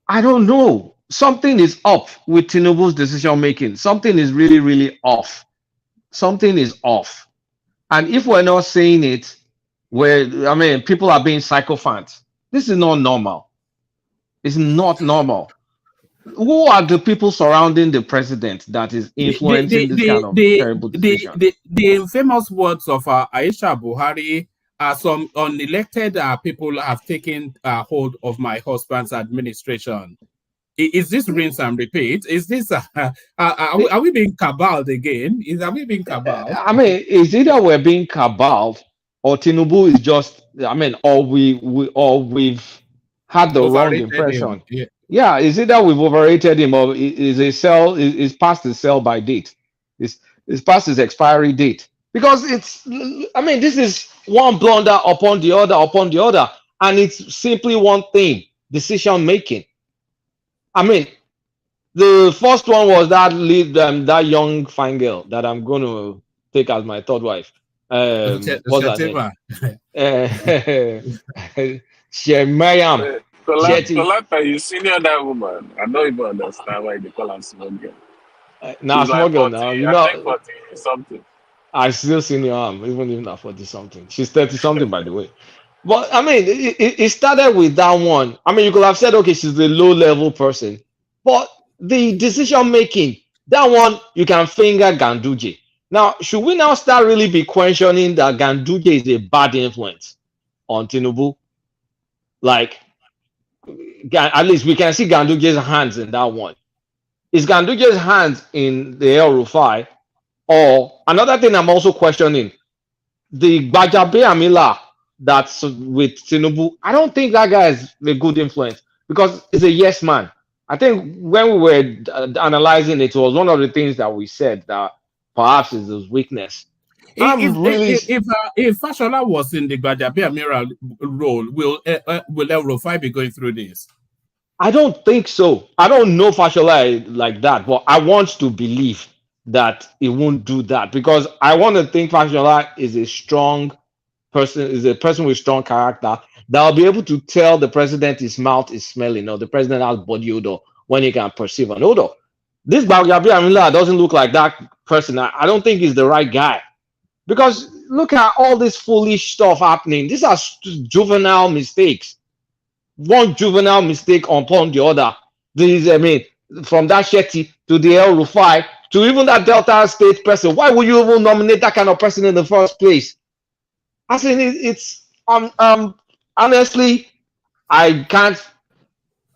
I don't know. Something is up with Tinubu's decision making. Something is really, really off. Something is off. And if we're not saying it, I mean, people are being sycophants. This is not normal. It's not normal. Who are the people surrounding the president that is influencing this kind of terrible decision? The famous words of Aisha Buhari, some unelected people have taken hold of my husband's administration. Is this rinse and repeat? Is this are we being caballed again? Are we being caballed? I mean, it's either we're being caballed or Tinubu is just, I mean, or we've had the wrong impression. Yeah, is it that we've overrated him, or is past his sell by date? Is past his expiry date? Because I mean, this is one blunder upon the other, and it's simply one thing: decision making. I mean, the first one was that young fine girl that I'm going to take as my third wife. What's her name? Shemariam. Colata, you senior that woman. I don't even understand why they call her small girl. Now, small girl now. You know, 40 something. I still senior am, even if not 40 something. She's 30 something, by the way. But I mean, it started with that one. I mean, you could have said, okay, she's a low level person, but the decision making, that one you can finger Ganduje. Now, should we now start really be questioning that Ganduje is a bad influence on Tinubu? Like, at least we can see Ganduje's hands in that one. Is Ganduje's hands in the El-Rufai? Or another thing I'm also questioning, the Gbajabe Amila that's with Tinubu, I don't think that guy is a good influence because he's a yes man. I think when we were analyzing it, was one of the things that we said that perhaps is his weakness. If Fashola was in the Gbajabe Amila role, will El-Rufai be going through this? I don't think so. I don't know Fashola like that, but I want to believe that he won't do that because I want to think Fashola is a strong person, is a person with strong character that will be able to tell the president his mouth is smelling or the president has body odor when he can perceive an odor. This Gbajabe Amila doesn't look like that person. I don't think he's the right guy because look at all this foolish stuff happening. These are juvenile mistakes. One juvenile mistake upon the other. I mean, from that Shetty to the El-Rufai to even that Delta State person. Why would you even nominate that kind of person in the first place? I mean, it's honestly, I can't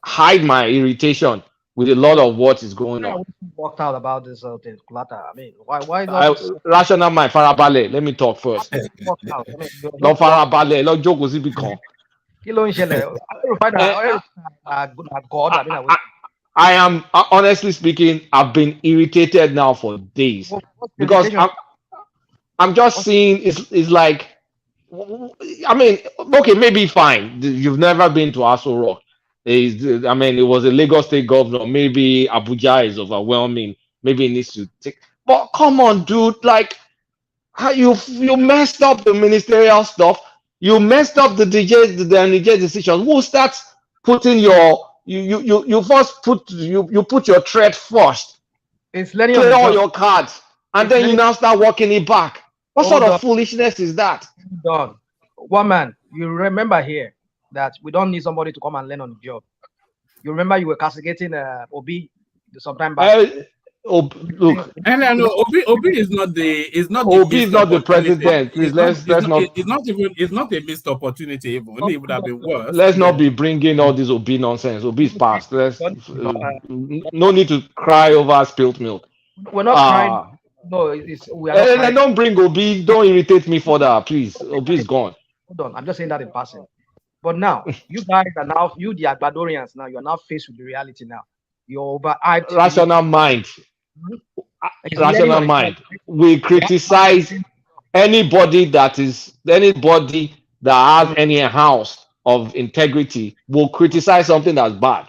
hide my irritation with a lot of what is going on. Walked out about this thing, Kulata. I mean, why not? Rational mind, Farabale. Let me talk first. No Farabale. No joke was it become. Kilo Nshele. God. I am honestly speaking, I've been irritated now for days because I'm just seeing it's like, I mean, okay, maybe fine. You've never been to Aso Rock. I mean, it was a Lagos state governor. Maybe Abuja is overwhelming. Maybe it needs to take. But come on, dude. Like, how you messed up the ministerial stuff. You messed up the Niger decision. Who starts putting you first put you put your threat first. It's Lenny Clear all your cards, and then you now start working it back. What sort of foolishness is that? Done. One man, you remember here that we don't need somebody to come and learn on the job. You remember you were castigating Obi sometime back. Look, and I know Obi is not the president. Please let's not. It's not a missed opportunity. Even it would have been worse. Let's not be bringing all this Obi nonsense. Obi is past. No need to cry over spilt milk. We're not crying. No, we are not don't bring Obi. Don't irritate me further, please. Obi is gone. Hold on, I'm just saying that in passing. But now, you guys are now, you the Agbadorians now, you're now faced with the reality now. You're overhyped. Rational mind. Rational mind. We criticize anybody that has any ounce of integrity will criticize something that's bad.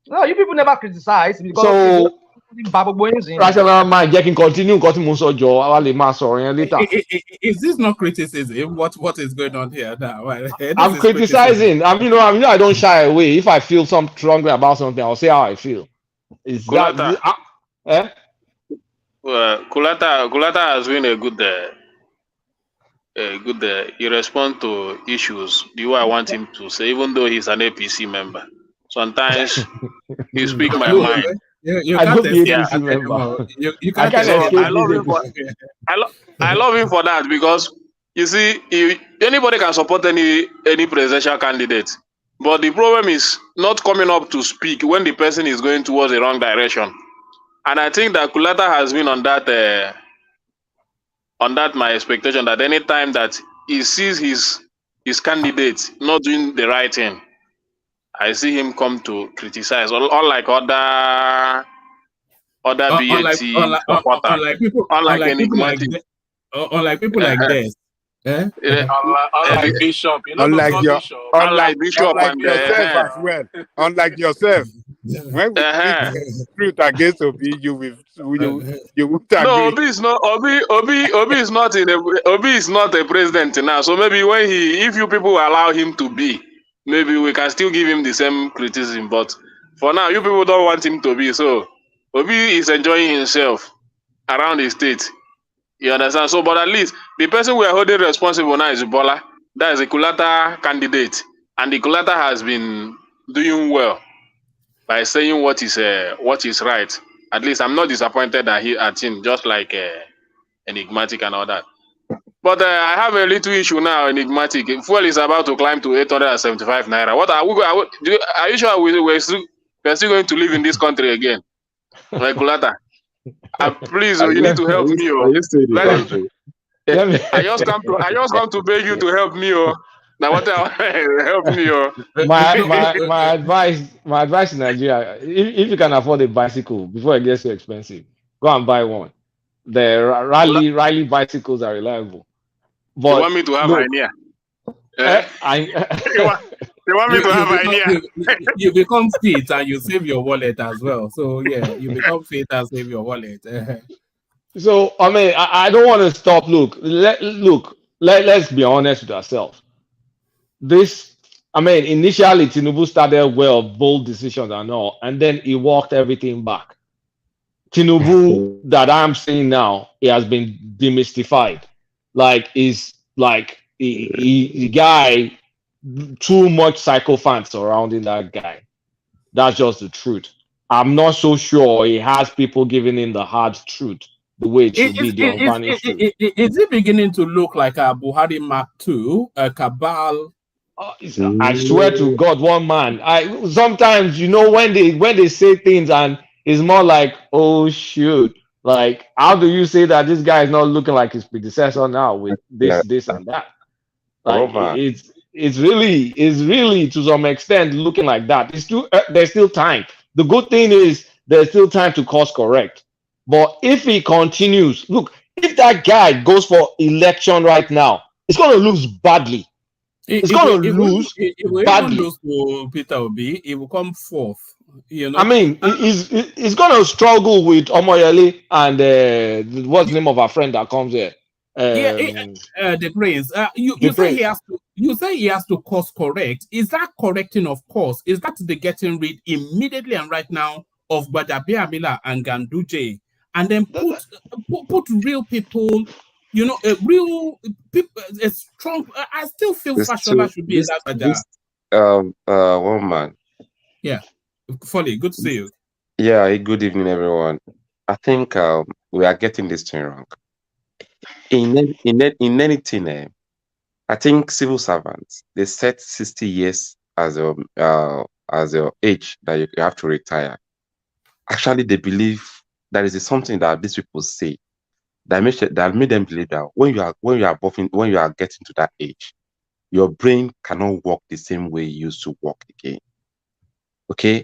No, you people never criticize because so rational mind can continue later. Is this not criticism? What is going on here now? I'm criticizing. I don't shy away. If I feel strongly about something, I'll say how I feel. Is Kulata. that Well, Kulata has been a good. He responds to issues the way I want him to say, even though he's an APC member. Sometimes he speaks my mind. You can't escape member. You can't escape. I love him for that because you see, anybody can support any presidential candidate, but the problem is not coming up to speak when the person is going towards the wrong direction. And I think that Kulata has been on that my expectation that any time that he sees his candidate not doing the right thing, I see him come to criticize. Unlike other BAT supporters, unlike people like this. Unlike Bishop, unlike yourself as well. Unlike yourself. When we truth against Obi, you would agree. No, Obi is not. Obi is not Obi is not a president now. So maybe if you people allow him to be, maybe we can still give him the same criticism. But for now, you people don't want him to be. So Obi is enjoying himself around the state. You understand? So, but at least the person we are holding responsible now is Bola. That is a Kulata candidate, and the Kulata has been doing well by saying what is right. At least I'm not disappointed at him, just like Enigmatic and all that. But I have a little issue now. Enigmatic fuel is about to climb to 875 naira. What are you sure we're still going to live in this country again, like Kulata? Please, you need to help me. I just come to beg you to help me. Now what help me? My advice in Nigeria: if you can afford a bicycle before it gets too expensive, go and buy one. The rally bicycles are reliable. But you want me to have an idea? You want me to have an idea? You become fit and you save your wallet as well. So yeah, you become fit and save your wallet. So I mean, I don't want to stop. Let's be honest with ourselves. Initially Tinubu started well, bold decisions and all, and then he walked everything back. Tinubu that I'm seeing now, he has been demystified. The guy, too much sycophants surrounding that guy. That's just the truth. I'm not so sure he has people giving him the hard truth, the way it should be, the unvarnished truth. Is it beginning to look like a Buhari Mark II, a cabal? I swear to God, one man. Sometimes, when they say things and it's more like, oh shoot, like how do you say that this guy is not looking like his predecessor now with this and that? Like it's really to some extent looking like that. It's still there's still time. The good thing is there's still time to course correct. But if he continues, look, if that guy goes for election right now, it's going to lose badly. It's going to lose badly. Lose to Peter Obi, it will come fourth. You know, I mean, he's going to struggle with Omoyele and what's the name of our friend that comes here? The Prince. You say he has to course correct. Is that correcting of course? Is that the getting rid immediately and right now of Gbadabiamila and Ganduje, and then put real people? You know, real people, a strong. I still feel Fashola should be in that. One man. Yeah, Folly, good to see you. Yeah, good evening, everyone. I think we are getting this thing wrong. In anything, I think civil servants, they set 60 years as your age that you have to retire. Actually, they believe that is something that these people say that made them believe that when you are getting to that age, your brain cannot work the same way it used to work again. Okay,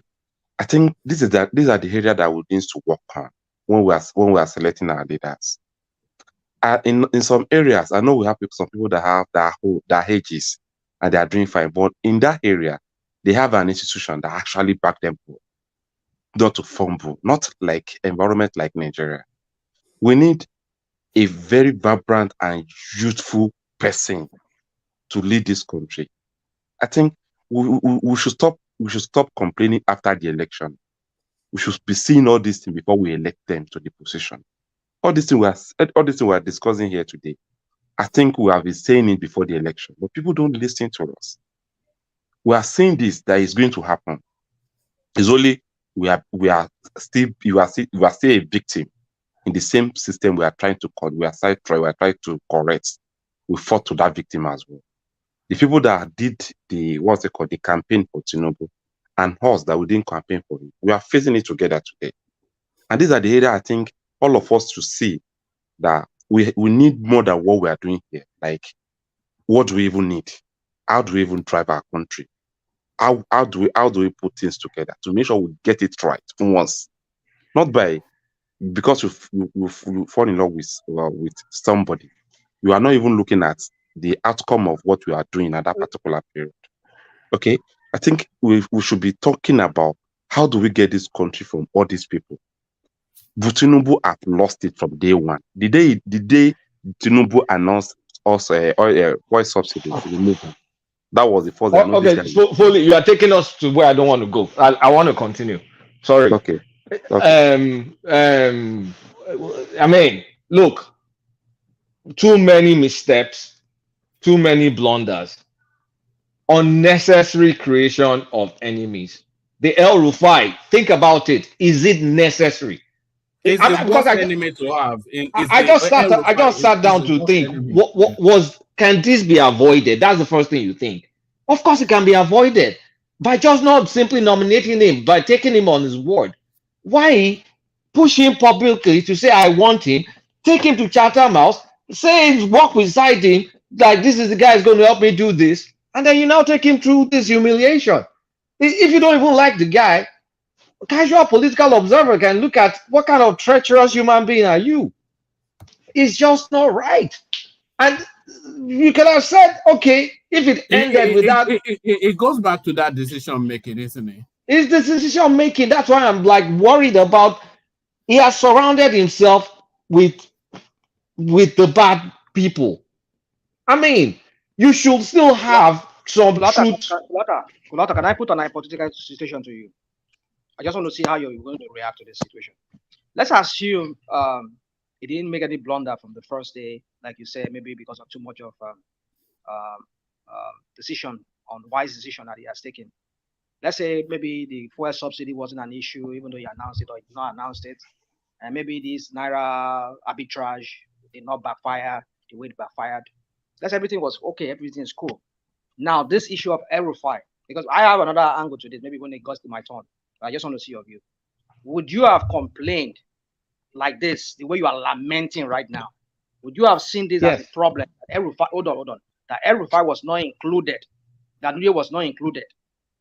I think these are the area that we need to work on when we are selecting our leaders. In some areas, I know we have some people that have their ages and they are doing fine, but in that area, they have an institution that actually back them up, not to fumble, not like environment like Nigeria. We need a very vibrant and youthful person to lead this country. I think we should stop complaining after the election. We should be seeing all these things before we elect them to the position. All this thing we are discussing here today, I think we have been saying it before the election, but people don't listen to us. We are saying this that is going to happen. It's only you are still a victim in the same system we are trying to correct. We fought to that victim as well. The people that did the campaign for Tinubu and us that we didn't campaign for him, we are facing it together today. And these are the areas I think all of us to see that we need more than what we are doing here. Like, what do we even need? How do we even drive our country? How do we put things together to make sure we get it right once? Not because you fall in love with somebody. You are not even looking at the outcome of what we are doing at that particular period. Okay, I think we should be talking about how do we get this country from all these people. But Tinubu have lost it from day one. The day Tinubu announced us oil subsidy to remove them, that was the first. Okay, Foley, you are taking us to where I don't want to go. I want to continue. Sorry. Okay. I mean, look, too many missteps, too many blunders, unnecessary creation of enemies. The El-Rufai, think about it. Is it necessary? It's the worst enemy to have. I just sat down to think, can this be avoided? That's the first thing you think. Of course it can be avoided by just not simply nominating him, by taking him on his word. Why push him publicly to say I want him, take him to Chatham House, say walk beside him, like this is the guy who's going to help me do this, and then you now take him through this humiliation. If you don't even like the guy, a casual political observer can look at what kind of treacherous human being are you. It's just not right. And you can have said, okay, if it ended with that. It goes back to that decision making, isn't it? It's the decision making. That's why I'm like worried about. He has surrounded himself with the bad people. I mean, you should still have some truth. Kulata, can I put an hypothetical situation to you? I just want to see how you're going to react to this situation. Let's assume he didn't make any blunder from the first day, like you said, maybe because of too much of wise decision that he has taken. Let's say maybe the fuel subsidy wasn't an issue, even though he announced it or he did not announce it. And maybe this Naira arbitrage did not backfire the way it backfired. Let's say everything was okay, everything is cool. Now, this issue of El-Rufai, because I have another angle to this, maybe when it goes to my turn. I just want to see your view. Would you have complained like this, the way you are lamenting right now? Would you have seen this as a problem? El-Rufai, hold on. That El-Rufai was not included that Nuye was not included,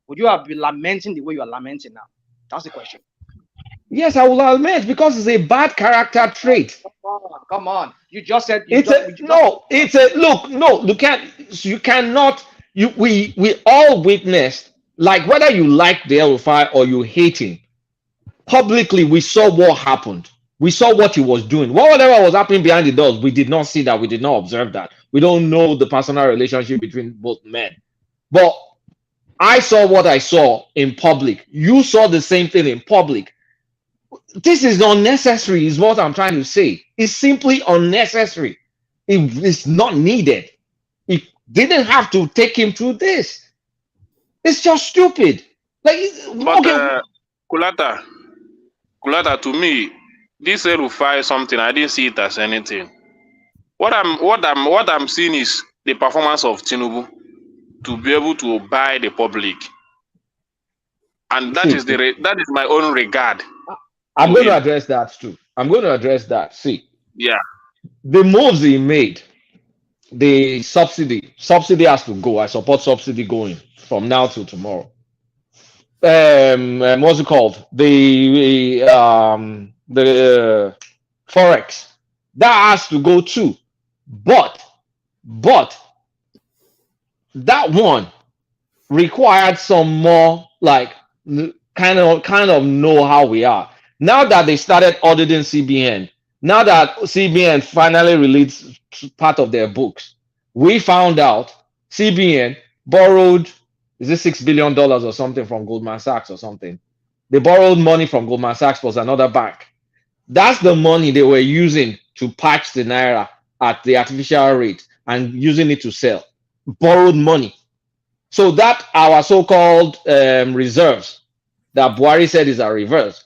would you have been lamenting the way you are lamenting now? That's the question. Yes, I will lament because it's a bad character trait. Come on. You just said You cannot. We all witnessed, like whether you like the El-Rufai or you hate him. Publicly, we saw what happened. We saw what he was doing. Whatever was happening behind the doors, we did not see that. We did not observe that. We don't know the personal relationship between both men. But I saw what I saw in public. You saw the same thing in public. This is unnecessary, is what I'm trying to say. It's simply unnecessary. It's not needed. It didn't have to take him through this. It's just stupid. Like, but Kulata, to me, this El-Rufai is something I didn't see it as anything. What I'm seeing is the performance of Tinubu to be able to buy the public, and that is my own regard. I'm going to address that too. I'm going to address that. See, yeah, the moves he made, the subsidy has to go. I support subsidy going from now till tomorrow. What's it called? The forex that has to go too. But that one required some more, like, kind of know how we are. Now that they started auditing CBN, now that CBN finally released part of their books, we found out CBN borrowed, is it $6 billion or something from Goldman Sachs or something? They borrowed money from Goldman Sachs plus another bank. That's the money they were using to patch the Naira at the artificial rate and using it to sell. Borrowed money. So that our so-called reserves that Buhari said is a reverse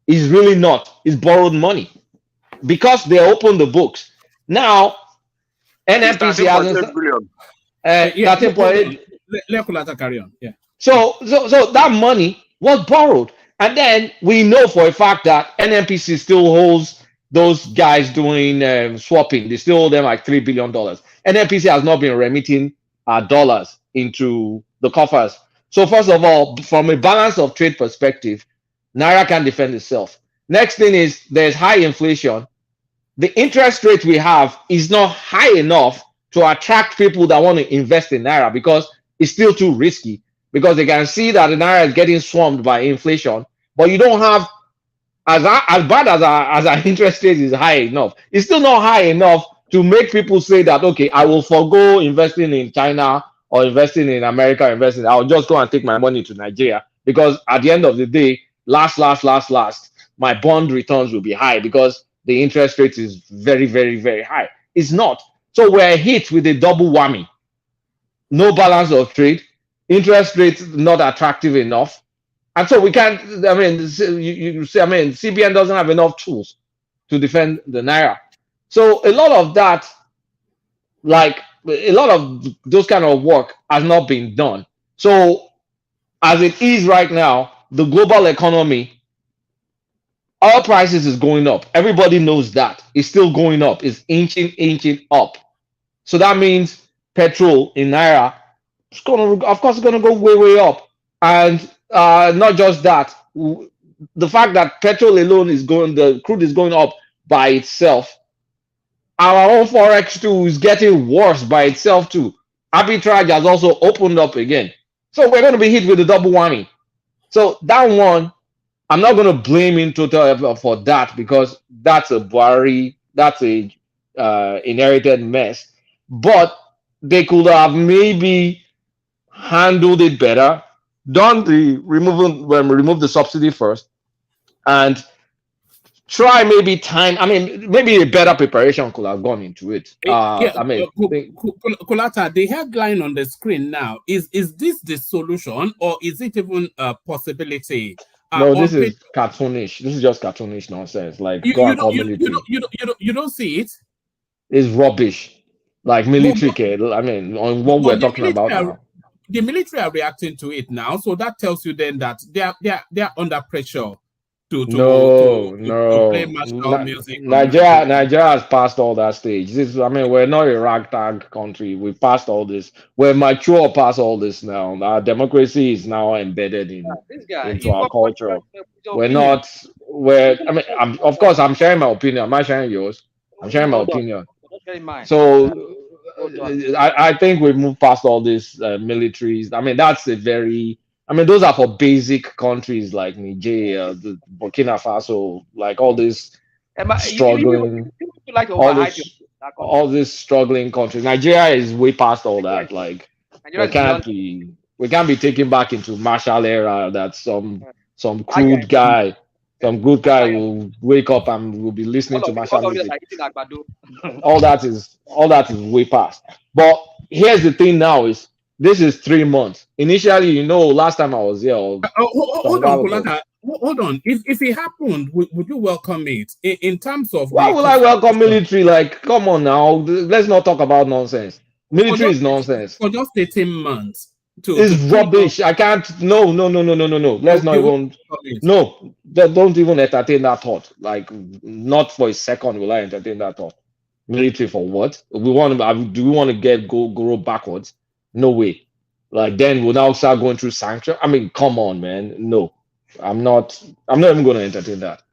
is really not. It's borrowed money because they opened the books. Now, NNPC hasn't. Let carry on. Yeah. So that money was borrowed, and then we know for a fact that NNPC still holds those guys doing swapping. They still owe them like $3 billion. NNPC has not been remitting dollars into the coffers. So first of all, from a balance of trade perspective, Naira can defend itself. Next thing is there's high inflation. The interest rate we have is not high enough to attract people that want to invest in Naira because it's still too risky, because they can see that the Naira is getting swarmed by inflation, but you don't have, as bad as our interest rate is high enough, it's still not high enough to make people say that, okay, I will forego investing in China or investing in America, I'll just go and take my money to Nigeria, because at the end of the day, last, my bond returns will be high because the interest rate is very, very, very high. It's not. So we're hit with a double whammy. No balance of trade, interest rates not attractive enough. And so we can't, CBN doesn't have enough tools to defend the Naira. So a lot of that, like a lot of those kind of work has not been done. So as it is right now, the global economy, oil prices is going up. Everybody knows that. It's still going up. It's inching up. So that means petrol in Naira, it's gonna go way up. And not just that, the fact that petrol alone the crude is going up by itself. Our own forex too is getting worse by itself too. Arbitrage has also opened up again. So we're going to be hit with a double whammy. So that one, I'm not going to blame him totally for that, because that's a Buhari, that's a inherited mess. But they could have maybe handled it better, done the remove the subsidy first, and try maybe maybe a better preparation could have gone into it. Kulata, the headline on the screen now is this the solution, or is it even a possibility? No, this is cartoonish. This is just cartoonish nonsense. Like, you don't see it. It's rubbish. Like military, on what we're talking about now. The military are reacting to it now, so that tells you then that they are under pressure. to play martial music. Nigeria has passed all that stage. We're not a ragtag country. We passed all this. We're mature past all this now. Our democracy is now embedded into our culture. Of course, I'm sharing my opinion. I'm not sharing yours. I'm sharing my opinion. So I think we've moved past all these militaries. Those are for basic countries like Niger, Burkina Faso, like all these struggling, all these struggling countries. Nigeria is way past all that. Like we can't be taken back into martial era. That some crude guy. Some good guy will wake up and will be listening to martial music. All that is way past. But here's the thing now is this is 3 months. Initially, last time I was here. Hold on. If it happened, would you welcome it? In terms of why will I welcome military? Like, come on now. Let's not talk about nonsense. Military is nonsense. For just 18 months. It's rubbish. I can't. No. Let's not even. No, don't even entertain that thought. Like, not for a second will I entertain that thought. Military for what? Do we want to go backwards? No way. Like, then we'll now start going through sanctions. Come on, man. No, I'm not even going to entertain that.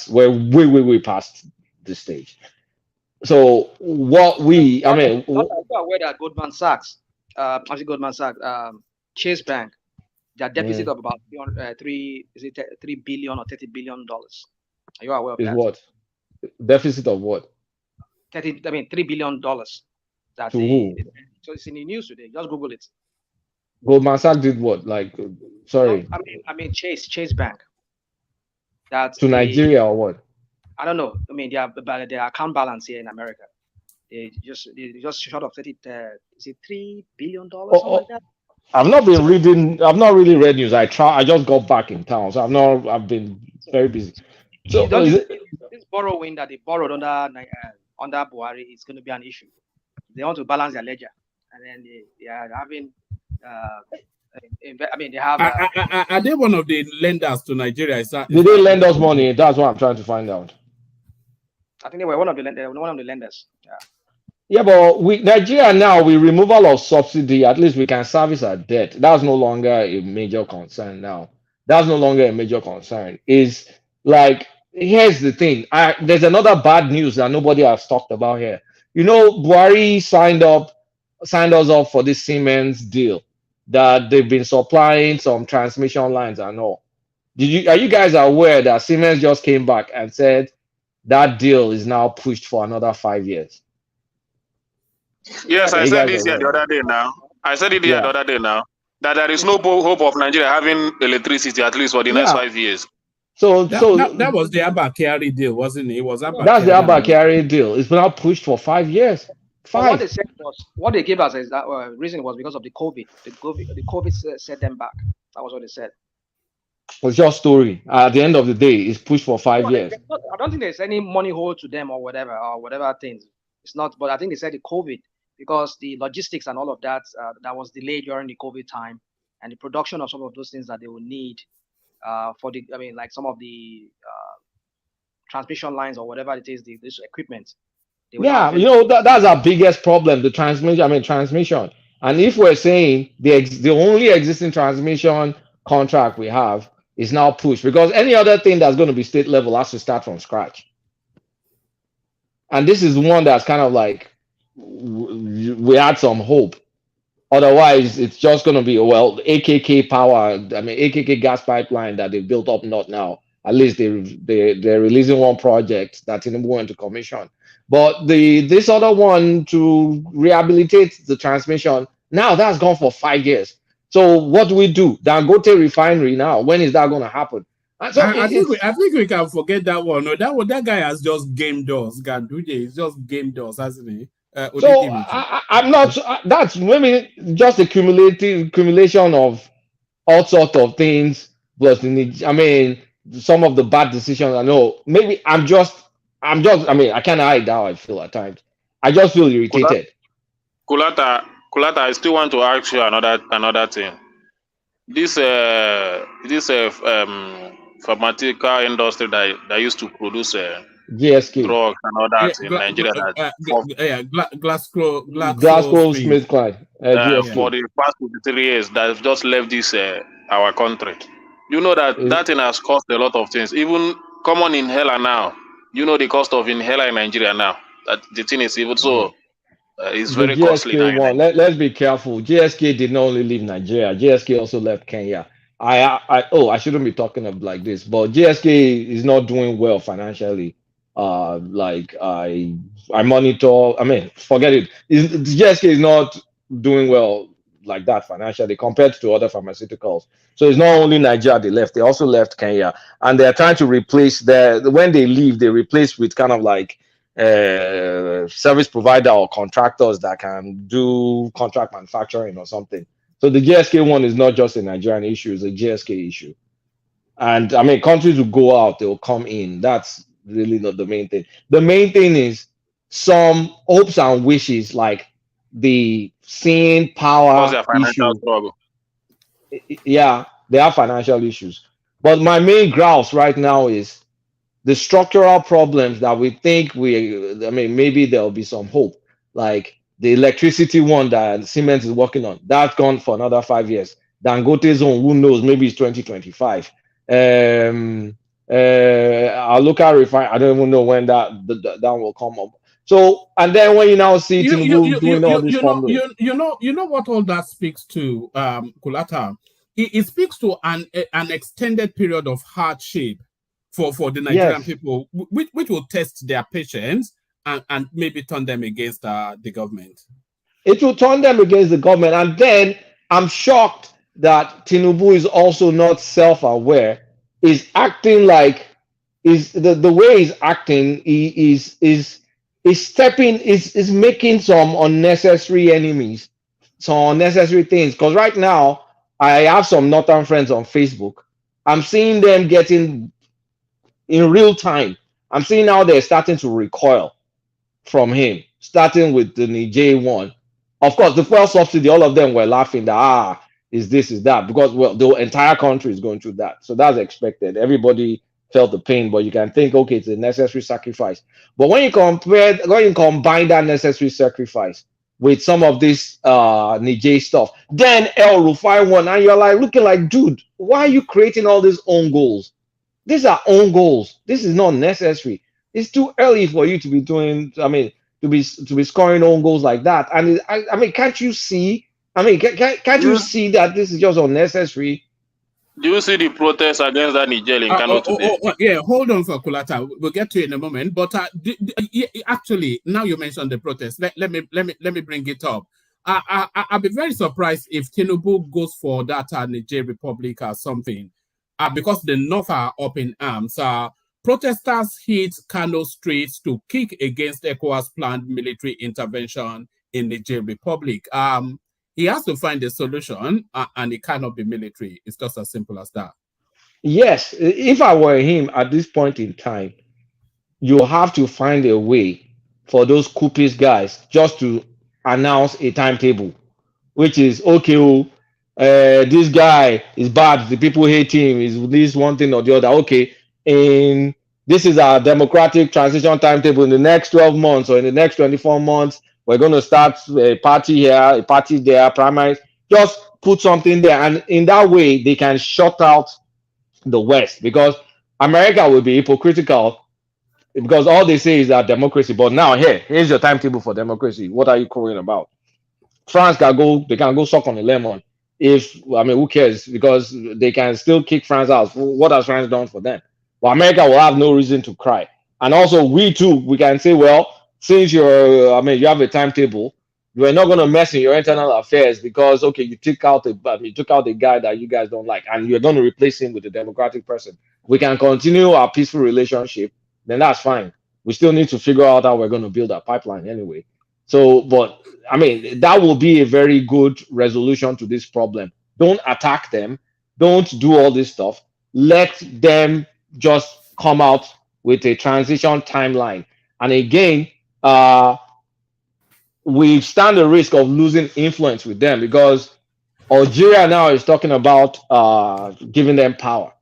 We're way past this stage. So what we, I'm aware that Goldman Sachs, Chase Bank, their deficit of about $3 billion or $30 billion. Are you aware of that? What deficit of what? $3 billion. That who? So it's in the news today. Just Google it. Goldman Sachs did what? Like, sorry. No, Chase Bank. That's to Nigeria or what? I don't know. Their account balance here in America. They just short of $3 billion, something like that. I've not really read news. I just got back in town, so I've been very busy. So this borrowing that they borrowed under Buhari is going to be an issue. They want to balance their ledger, and then they are having. They have. Are they one of the lenders to Nigeria? Did they lend us money? That's what I'm trying to find out. I think they were one of the lenders. Yeah. Yeah, but Nigeria now, with removal of subsidy, at least we can service our debt. That's no longer a major concern now. That's no longer a major concern. Is like, here's the thing. There's another bad news that nobody has talked about here. Buhari signed us up for this Siemens deal that they've been supplying some transmission lines and all. Are you guys aware that Siemens just came back and said that deal is now pushed for another 5 years? Yes, I said this here the other day now. The other day now. That there is no hope of Nigeria having electricity at least for the next 5 years. So that was the Abba Kyari deal, wasn't it? That's the Abba Kyari deal. It's been now pushed for 5 years. What they said was, what they gave us is that reason was because of the COVID. The COVID set them back. That was what they said. It's your story. At the end of the day, it's pushed for 5 years. I don't think there's any money hold to them or whatever things. It's not, but I think they said the COVID because the logistics and all of that that was delayed during the COVID time, and the production of some of those things that they will need for like some of the transmission lines or whatever it is, this equipment. Yeah, that's our biggest problem, the transmission. And if we're saying the only existing transmission contract we have is now pushed, because any other thing that's going to be state level has to start from scratch. And this is one that's kind of like, we had some hope. Otherwise, it's just going to be, AKK power, AKK gas pipeline that they built up north now. At least they're releasing one project that Tinubu went to commission. But this other one to rehabilitate the transmission, now that's gone for 5 years. So what do we do? Dangote refinery now, when is that going to happen? So I think we can forget that one. No, that guy has just gamed us. He's just gamed us, hasn't he? I'm not. That's maybe just a accumulation of all sorts of things. Plus, some of the bad decisions. I know. Maybe I'm just. I can't hide how I feel at times. I just feel irritated. Kulata, I still want to ask you another thing. This pharmaceutical industry that used to produce GSK. drugs and all that in Nigeria. Glasgow Smith Kline. For the past 53 years, that have just left this our country. You know that thing has cost a lot of things. Even common inhaler now. You know the cost of inhaler in Nigeria now. That the thing is even so. It's very costly now. Let's be careful. GSK did not only leave Nigeria. GSK also left Kenya. I shouldn't be talking of like this, but GSK is not doing well financially. Like I monitor. I mean, forget it. GSK is not doing well like that financially compared to other pharmaceuticals. So it's not only Nigeria they left; they also left Kenya, and they're trying to replace when they leave, they replace with kind of like service provider or contractors that can do contract manufacturing or something. So the GSK one is not just a Nigerian issue; it's a GSK issue. And I mean, countries will go out, they will come in. That's really not the main thing. The main thing is some hopes and wishes, like the seeing power issue. Yeah, they have financial issues. But my main grouse right now is the structural problems that we think maybe there'll be some hope. Like the electricity one that Siemens is working on, that's gone for another 5 years. Dangote's own, who knows, maybe it's 2025. Our local refine, I don't even know when that will come up. So, and then when you now see Tinubu doing all this you know what all that speaks to, Kulata? It speaks to an extended period of hardship for the Nigerian people, which will test their patience and maybe turn them against the government. It will turn them against the government, and then I'm shocked that Tinubu is also not self-aware. Is acting like the way he's acting is making some unnecessary enemies, some unnecessary things. Because right now I have some northern friends on Facebook. I'm seeing them getting in real time. I'm seeing how they're starting to recoil from him, starting with the Niger one. Of course, the fuel subsidy, all of them were laughing that is this, is that, because the entire country is going through that. So that's expected. Everybody felt the pain, but you can think, okay, it's a necessary sacrifice. But when you combine that necessary sacrifice with some of this Niger stuff, then El-Rufai one, and you're like looking like, dude, why are you creating all these own goals? These are own goals. This is not necessary. It's too early for you to be doing, to be scoring own goals like that. And can't you see? Can't you see that this is just unnecessary? Do you see the protests against that Niger in Kano today? Yeah, hold on for Kulata. We'll get to it in a moment. But actually, now you mentioned the protest. Let me bring it up. I'll be very surprised if Tinubu goes for that Niger Republic or something, because the North are up in arms. Protesters hit Kano streets to kick against ECOWAS planned military intervention in the Niger Republic. He has to find a solution, and it cannot be military. It's just as simple as that. Yes, if I were him at this point in time, you have to find a way for those coupist guys just to announce a timetable, which is, okay, this guy is bad, the people hate him, is this one thing or the other. Okay, and this is our democratic transition timetable in the next 12 months or in the next 24 months. We're going to start a party here, a party there, primaries. Just put something there. And in that way, they can shut out the West, because America will be hypocritical, because all they say is that democracy. But now, here's your timetable for democracy. What are you crowing about? France can go suck on a lemon. Who cares? Because they can still kick France out. What has France done for them? But America will have no reason to cry. And also, we can say, well, since you have a timetable, you are not going to mess in your internal affairs, because you took out the guy that you guys don't like, and you're going to replace him with a democratic person. We can continue our peaceful relationship, then that's fine. We still need to figure out how we're going to build our pipeline anyway. So, but that will be a very good resolution to this problem. Don't attack them. Don't do all this stuff. Let them just come out with a transition timeline. And again, we stand the risk of losing influence with them, because Algeria now is talking about giving them power.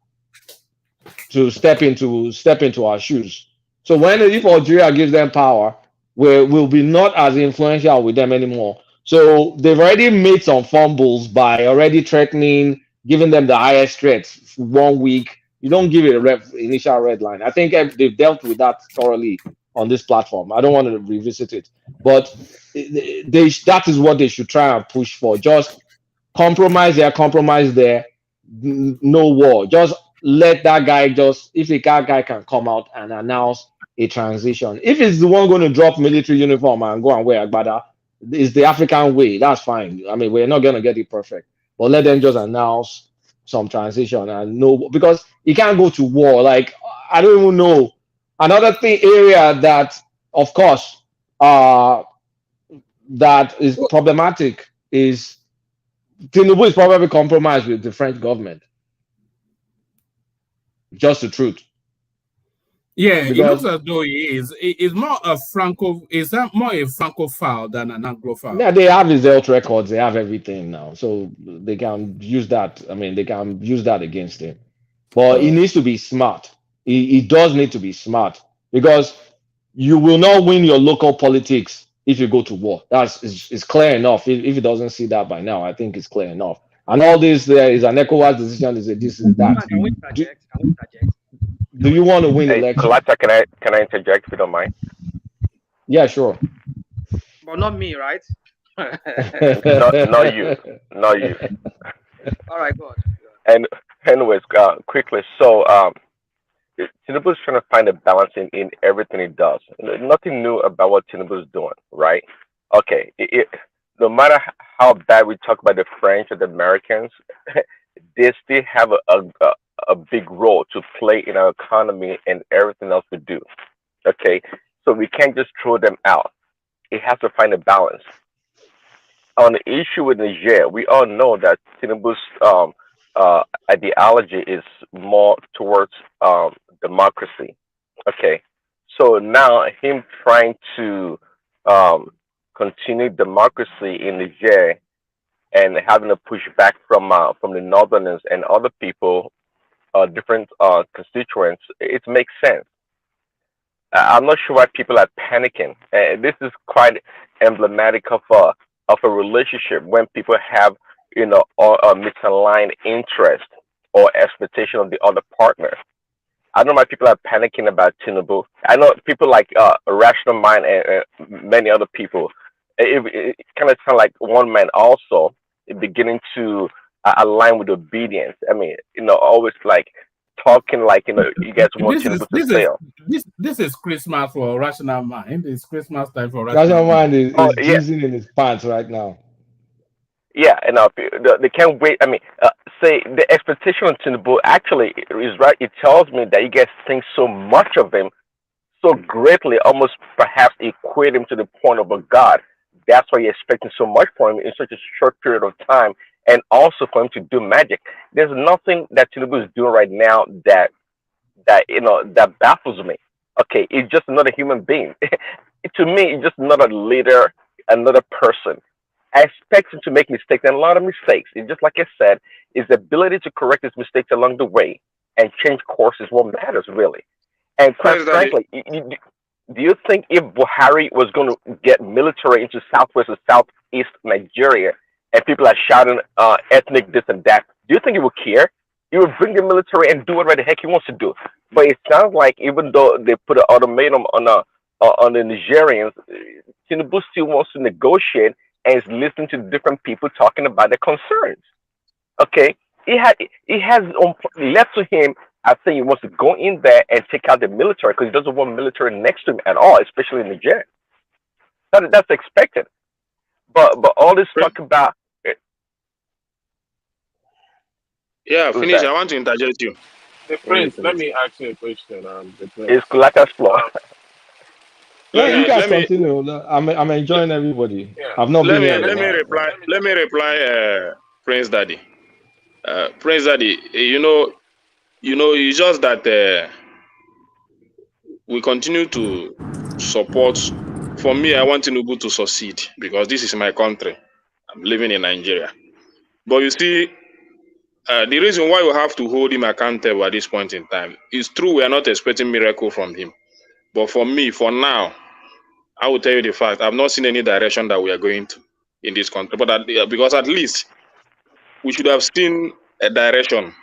to step into our shoes. So if Algeria gives them power, we'll be not as influential with them anymore. So they've already made some fumbles by already threatening, giving them the highest threats for 1 week. You don't give it a initial red line. I think they've dealt with that thoroughly on this platform. I don't want to revisit it, but that is what they should try and push for. Just compromise there, no war. Just let that guy if a guy can come out and announce a transition. If it's the one going to drop military uniform and go and wear agbada, it's the African way. That's fine. I mean, we're not going to get it perfect, but let them just announce some transition and no, because you can't go to war. Like, I don't even know. Another area that, of course, that is problematic is Tinubu is probably compromised with the French government. Just the truth. Yeah, it looks as though he is. It's more a Francophile than an Anglophile. Yeah, they have his health records. They have everything now, so they can use that. I mean, they can use that against him. But he needs to be smart. He does need to be smart, because you will not win your local politics if you go to war. It's clear enough. If he doesn't see that by now, I think it's clear enough. And all this there is an ECOWAS decision. Is this is that. Can we interject? Do you want to win the election? Kalata, can I interject if you don't mind? Yeah, sure. But not me, right? Not you. All right, go on. And anyways, quickly. So Tinubu is trying to find a balance in everything he does. Nothing new about what Tinubu is doing, right? Okay. No matter how bad we talk about the French or the Americans, they still have a big role to play in our economy and everything else we do. Okay, so we can't just throw them out. It has to find a balance. On the issue with Niger, we all know that Tinubu's ideology is more towards democracy. Okay, so now him trying to continue democracy in Niger and having to push back from the Northerners and other people, different constituents, it makes sense. I'm not sure why people are panicking. This is quite emblematic of a relationship when people have, a misaligned interest or expectation of the other partner. I don't know why people are panicking about Tinubu. I know people like Rational Mind and many other people. It kind of sounds like one man also beginning to align with obedience. I mean, always like talking like, you guys want Tinubu to fail. This is Christmas for Rational Mind. It's Christmas time for Rational Mind. Is jizzing in his pants right now. Yeah, and they can't wait. I mean, say the expectation of Tinubu actually is right. It tells me that you guys think so much of him, so greatly, almost perhaps equate him to the point of a god. That's why you're expecting so much from him in such a short period of time, and also for him to do magic. There's nothing that Tinubu is doing right now that baffles me. Okay, he's just another human being. To me, he's just not a leader, another person. I expect him to make mistakes, and a lot of mistakes. It's just like I said, his ability to correct his mistakes along the way and change course is what matters, really. And quite frankly, do you think if Buhari was going to get military into southwest or southeast Nigeria and people are shouting ethnic this and that, do you think he would care? He would bring the military and do whatever the heck he wants to do. But it sounds like even though they put an ultimatum on the Nigerians, Tinubu still wants to negotiate and is listening to different people talking about their concerns. Okay, he has left to him. I think he wants to go in there and take out the military because he doesn't want military next to him at all, especially in Niger. That's expected. But all this talk about it. Yeah, finish. I want to interject you. The Prince, let me ask you a question. It's Kulaka's floor. Yeah, you guys continue. I'm enjoying everybody. Yeah. I've not been here. Let me reply, Prince Daddy. Prince Daddy, it's just that we continue to support. For me, I want Tinubu to succeed because this is my country. I'm living in Nigeria. But you see, The reason why we have to hold him accountable at this point in time is true. We are not expecting miracle from him, but for me, for now, I will tell you the fact. I've not seen any direction that we are going to in this country. But because at least we should have seen a direction.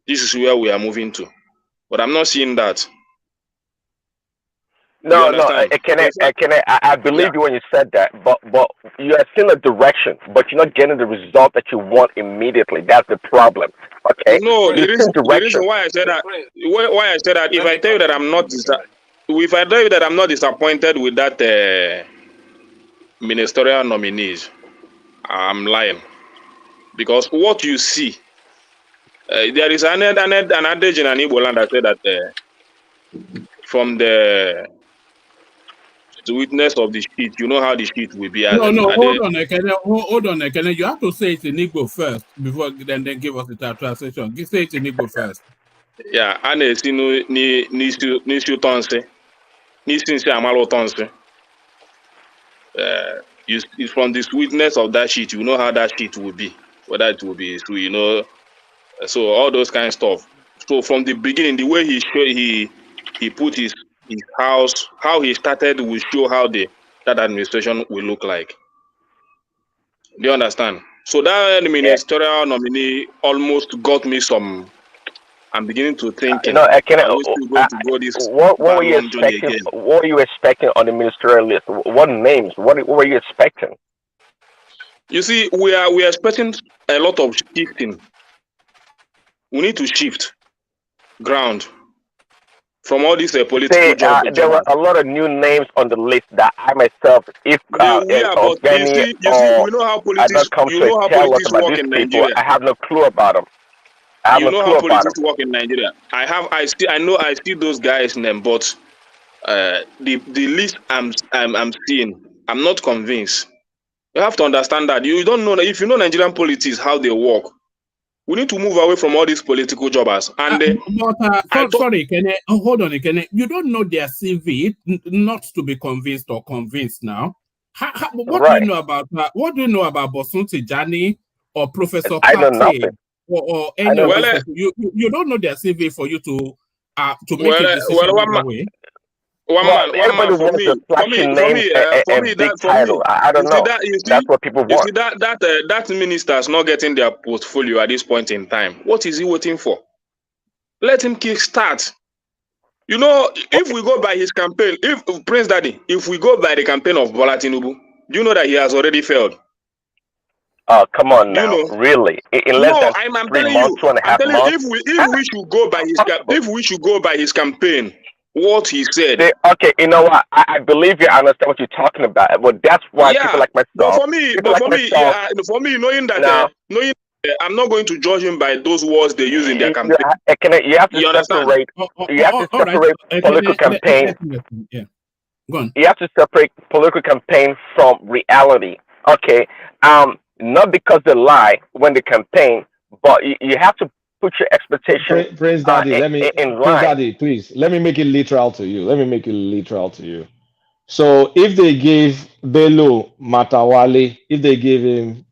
This is where we are moving to, but I'm not seeing that. No, I believe you when you said that, but you are still a direction, but you're not getting the result that you want immediately. That's the problem. Okay. No, the reason why I said that, if I tell you that I'm not, disappointed with that ministerial nominees, I'm lying, because what you see, there is an adage in an Igbo land that said that from the witness of the sheet, you know how the sheet will be. Hold on, Ekene. You have to say it in Igbo first before then give us the translation. Say it in Igbo first. Yeah, n'isi ụtọ nsị, n'isi nsị amala ụtọ nsị. It's from the sweetness of that sheet, you know how that sheet will be, whether it will be sweet, you know. So all those kind of stuff. So from the beginning, the way he put his house, how he started will show how that administration will look like. Do you understand? So that ministerial nominee almost got me some. I'm beginning to think. What were you expecting? What were you expecting on the ministerial list? What names? What were you expecting? You see, we are expecting a lot of shifting. We need to shift ground from all these political jobs. There were a lot of new names on the list that I myself, if we know how politics work in Nigeria. I have no clue about them. You know how politics work in Nigeria. I see those guys' name, but the list I'm seeing, I'm not convinced. You have to understand that you don't know. If you know Nigerian politics, how they work, we need to move away from all these political jobbers. And sorry, Kene, hold on, Kene. You don't know their CV, not to be convinced or convinced now. What do you know about what do you know about Bosun Tijani or Professor Pate or any of these people? You don't know their CV for you to make a decision away. I don't know. That's what people want. You see that minister is not getting their portfolio at this point in time. What is he waiting for? Let him kickstart. You know, if we go by his campaign, if we go by the campaign of Bola Tinubu, do you know that he has already failed? Oh, come on now, really? In less than 3 months, 2.5 months. If we should go by his campaign, what he said. Okay, you know what? I believe you understand what you're talking about. Well, that's why people like myself. But for me, knowing that, I'm not going to judge him by those words they use in their campaign. You have to separate. You have to separate political campaign. Yeah, go on. You have to separate political campaign from reality. Okay, not because they lie when they campaign, but you have to put your expectation. Prince Daddy, Prince Daddy, please let me make it literal to you. So if they give Bello Matawale, if they give him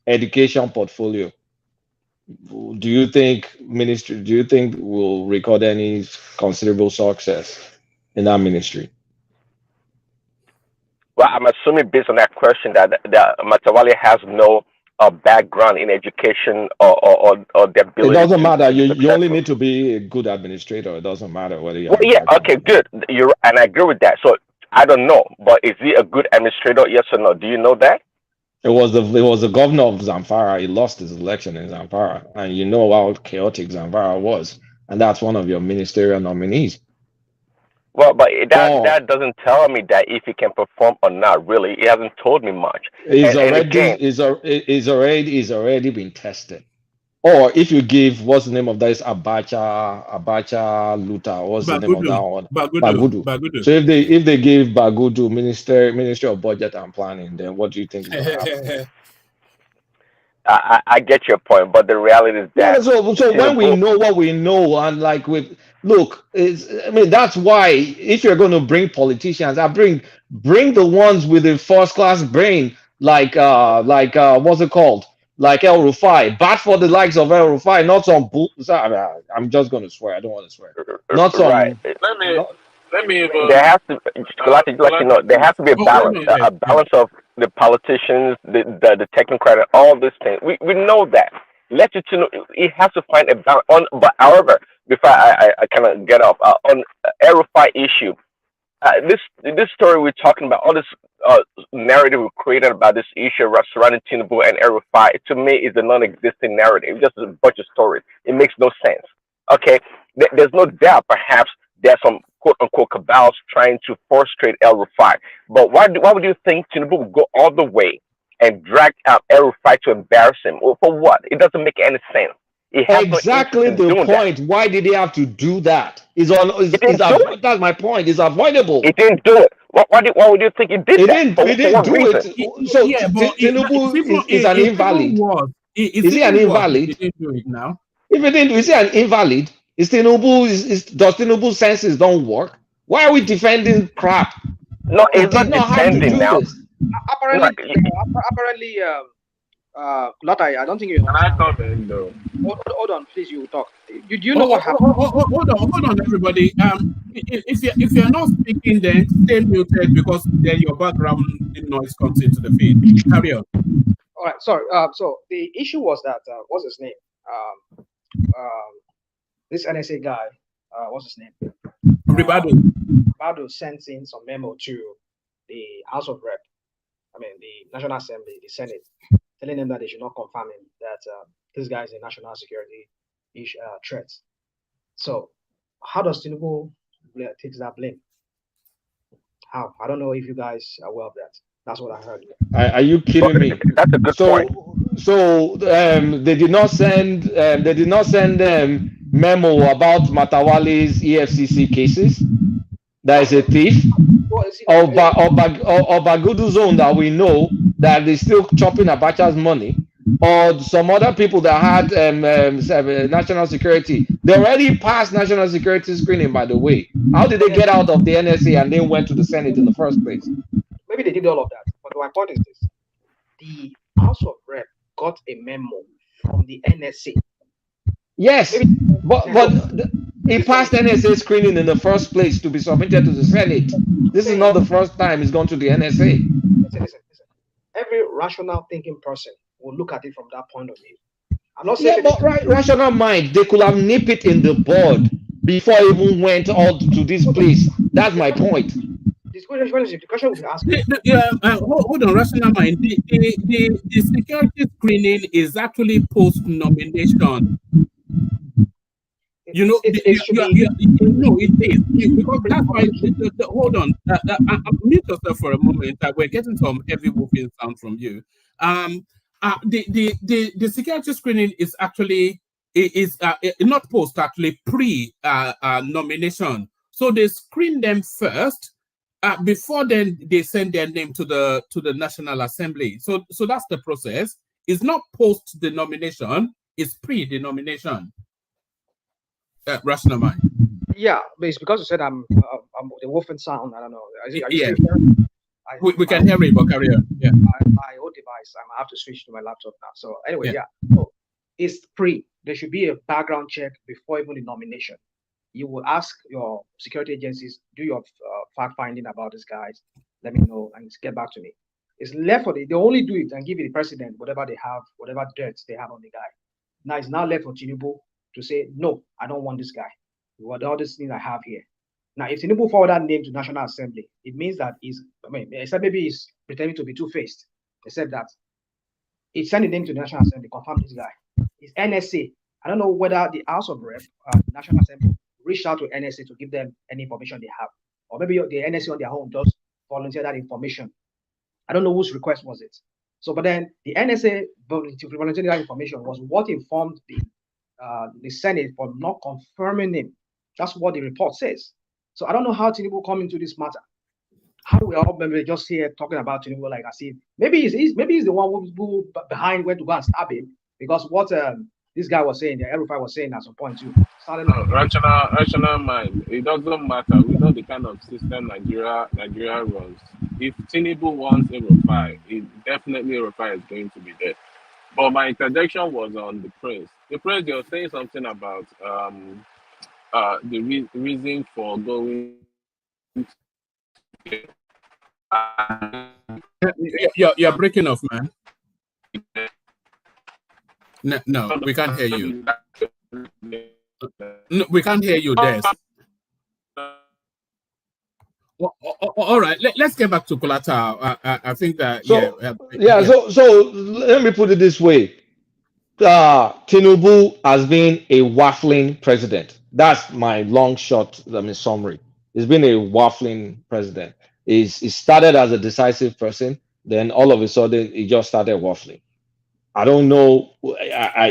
education portfolio, do you think will record any considerable success in that ministry? Well, I'm assuming based on that question that Matawale has no background in education or the ability. It doesn't matter. You only need to be a good administrator. It doesn't matter whether you. Well, yeah. Okay. Good. And I agree with that. So I don't know, but is he a good administrator? Yes or no? Do you know that? It was the governor of Zamfara. He lost his election in Zamfara, and you know how chaotic Zamfara was, and that's one of your ministerial nominees. Well, but that doesn't tell me that if he can perform or not. Really, he hasn't told me much. He's already been tested. Or if you give, what's the name of that? Is Abacha Luta? What's the name of that one? Bagudu. So if they give Bagudu Ministry of Budget and Planning, then what do you think is going to happen? I get your point, but the reality is that. Yeah, so when we know what we know, and that's why if you're going to bring politicians, bring the ones with the first class brain, like what's it called? like El-Rufai, bad for the likes of El-Rufai, not some bull. I'm just going to swear. I don't want to swear. Not some. Right. Let me even. There has to, there has to be a balance, a balance of the politicians, the technocrat, all these things. We know that. Let you know it has to find a balance. But however, before I kind of get off on El-Rufai issue, this story we're talking about, all this narrative we created about this issue surrounding Tinubu and El-Rufai, to me is a non-existing narrative. It's just a bunch of stories. It makes no sense. Okay, there's no doubt perhaps there's some quote-unquote cabals trying to frustrate El-Rufai. But why would you think Tinubu would go all the way and drag out El-Rufai to embarrass him? Well, for what? It doesn't make any sense. Exactly the point. That. Why did he have to do that? That's my point. It's avoidable. He didn't do it. Why would you think he did that? He didn't do it. So Tinubu is an invalid. Is he an invalid? He didn't do it now. If he didn't, is he an invalid? Is Tinubu? Does Tinubu's senses don't work? Why are we defending crap? No, it's not defending now. Apparently, Lotai, I don't think you. Can I comment though? Hold on, please. You talk. Do you know what happened? Hold on, everybody. If you're not speaking, then stay muted because then your background noise comes into the feed. Carry on. All right. Sorry. So the issue was that what's his name? This NSA guy. What's his name? Ribado sent in some memo to the House of Rep. I mean the National Assembly, the Senate, telling them that they should not confirm him that this guy is a national security threat. So, how does Tinubu take that blame? How? I don't know if you guys are aware of that. That's what I heard. Are you kidding me? That's a good point. So they did not send memo about Matawale's EFCC cases. That is a thief. Or Bagudu Zone that we know that is still chopping Abacha's money, or some other people that had national security. They already passed national security screening, by the way. How did they get out of the NSA and then went to the Senate in the first place? Maybe they did all of that. But my point is this. The House of Rep got a memo from the NSA. Yes, but he passed NSA screening in the first place to be submitted to the Senate. This is not the first time it's gone to the NSA. Listen. Every rational thinking person will look at it from that point of view. I'm not saying rational mind, they could have nipped it in the bud before it even went all to this place. That's my point. The question was asked. Hold on, rational mind. The security screening is actually post-nomination. You know, it is. Because that's why. Hold on, mute yourself for a moment. We're getting some heavy whooping sound from you. The security screening is actually not post, actually pre nomination. So they screen them first. Before then, they send their name to the National Assembly. So that's the process. It's not post the nomination. It's pre the nomination. Rational mind. Yeah, but it's because you said I'm the wolf and sound. I don't know. Yeah, we can hear it, but carry on. Yeah, my old device. I have to switch to my laptop now. So anyway, yeah. So it's pre. There should be a background check before even the nomination. You will ask your security agencies, do your fact finding about these guys. Let me know and get back to me. It's left for they only do it and give the president whatever they have, whatever dirt they have on the guy. Now it's now left for Tinubu to say, no, I don't want this guy. What all these things I have here. Now, if Tinubu forward that name to National Assembly, it means that except maybe he's pretending to be two-faced, except that he sent the name to the National Assembly, confirm this guy. It's NSA. I don't know whether the House of Rep, National Assembly, reached out to NSA to give them any information they have. Or maybe the NSA on their own does volunteer that information. I don't know whose request was it. So, but then the NSA volunteering that information was what informed the Senate for not confirming him. That's what the report says. So I don't know how Tinubu come into this matter. How we all maybe just here talking about Tinubu like I see. Maybe he's the one who behind where to go and stab him, because what this guy was saying, the El-Rufai was saying at some point too. Rational mind. It doesn't matter. We know the kind of system Nigeria runs. If Tinubu wants El-Rufai, definitely El-Rufai is going to be there. But my interjection was on the prince. The prince, you're saying something about the reason for going. You're breaking off, man. No, we can't hear you. No, we can't hear you, Des. All right, let's get back to Kolata. I think that So let me put it this way: Tinubu has been a waffling president. That's my long shot. Summary. He's been a waffling president. He started as a decisive person, then all of a sudden he just started waffling. I don't know.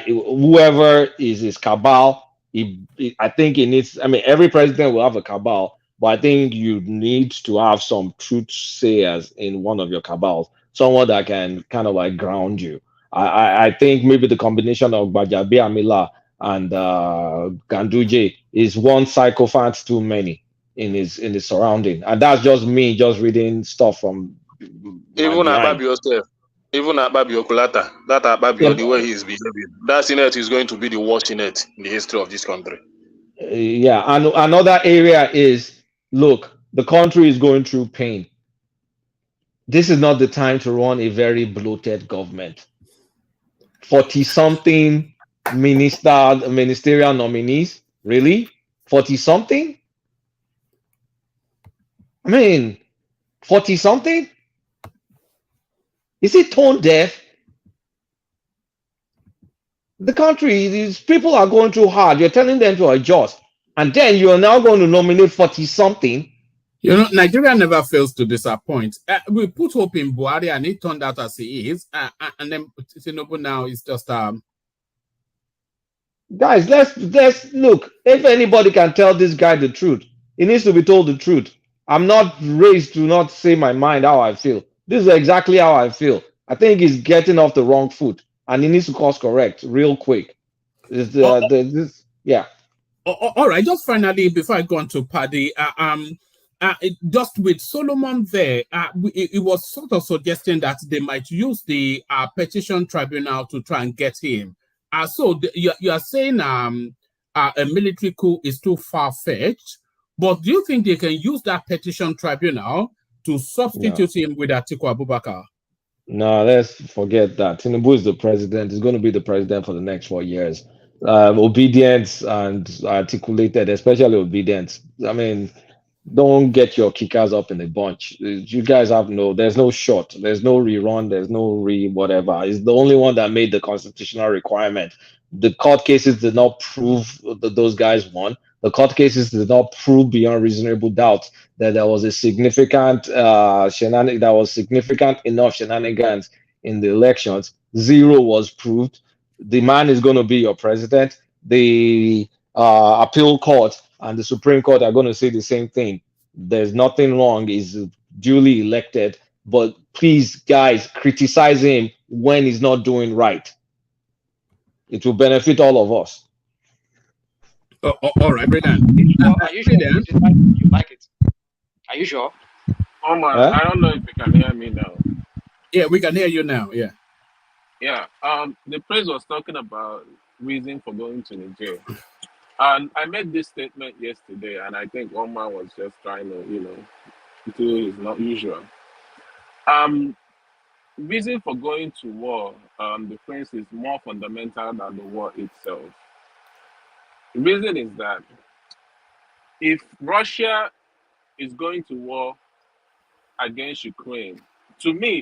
Whoever is his cabal, I think he needs. I mean, every president will have a cabal, but I think you need to have some truth sayers in one of your cabals, someone that can kind of like ground you. I think maybe the combination of Bajabi Amila and Ganduje is one psychopath too many in his surrounding, and that's just me just reading stuff from even Ababi yourself. Even Ababi Okulata, that Ababi, the way he's behaving, that Senate is going to be the worst Senate in the history of this country. Yeah, and another area is, look, the country is going through pain. This is not the time to run a very bloated government. 40-something ministerial nominees, really? 40-something? I mean, 40-something? Is it tone deaf? The country, these people are going through hard. You're telling them to adjust. And then you're now going to nominate 40-something. You know, Nigeria never fails to disappoint. We put hope in Buhari and it turned out as he is. And then Tinubu now is just... Guys, let's look. If anybody can tell this guy the truth, he needs to be told the truth. I'm not raised to not say my mind how I feel. This is exactly how I feel. I think he's getting off the wrong foot, and he needs to course correct real quick. Yeah. All right. Just finally, before I go on to Paddy, just with Solomon there, it was sort of suggesting that they might use the petition tribunal to try and get him. So you are saying a military coup is too far-fetched, but do you think they can use that petition tribunal to substitute him with Atiku Abubakar? No, let's forget that. Tinubu is the president. He's going to be the president for the next 4 years. Obedience and articulated, especially obedience. I mean, don't get your kickers up in a bunch. You guys there's no shot, there's no rerun, there's no whatever. It's the only one that made the constitutional requirement. The court cases did not prove that those guys won. The court cases did not prove beyond reasonable doubt that there was a significant significant enough shenanigans in the elections. Zero was proved. The man is going to be your president. The appeal court and the Supreme Court are going to say the same thing. There's nothing wrong. He's duly elected. But please, guys, criticize him when he's not doing right. It will benefit all of us. All right, Brendan. Are you sure you like it? Are you sure? Oh my, I don't know if you can hear me now. Yeah, we can hear you now. Yeah. Yeah. The prince was talking about reason for going to Niger. And I made this statement yesterday, and I think one man was just trying to, do his not usual. Reason for going to war, the prince, is more fundamental than the war itself. The reason is that if Russia is going to war against Ukraine, to me,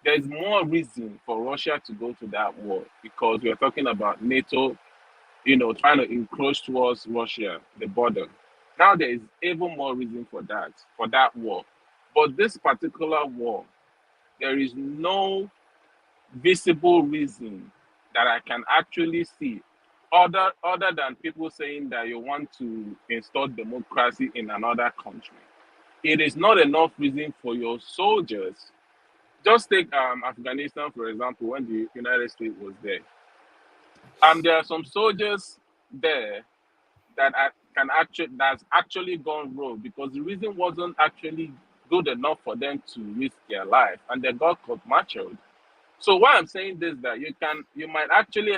there's more reason for Russia to go to that war, because we're talking about NATO, trying to encroach towards Russia, the border. Now there is even more reason for that war. But this particular war, there is no visible reason that I can actually see, other than people saying that you want to install democracy in another country. It is not enough reason for your soldiers. Just take Afghanistan, for example, when the United States was there. There are some soldiers there that's actually gone rogue, because the reason wasn't actually good enough for them to risk their life, and they got court-martialed. So why I'm saying this, that you might actually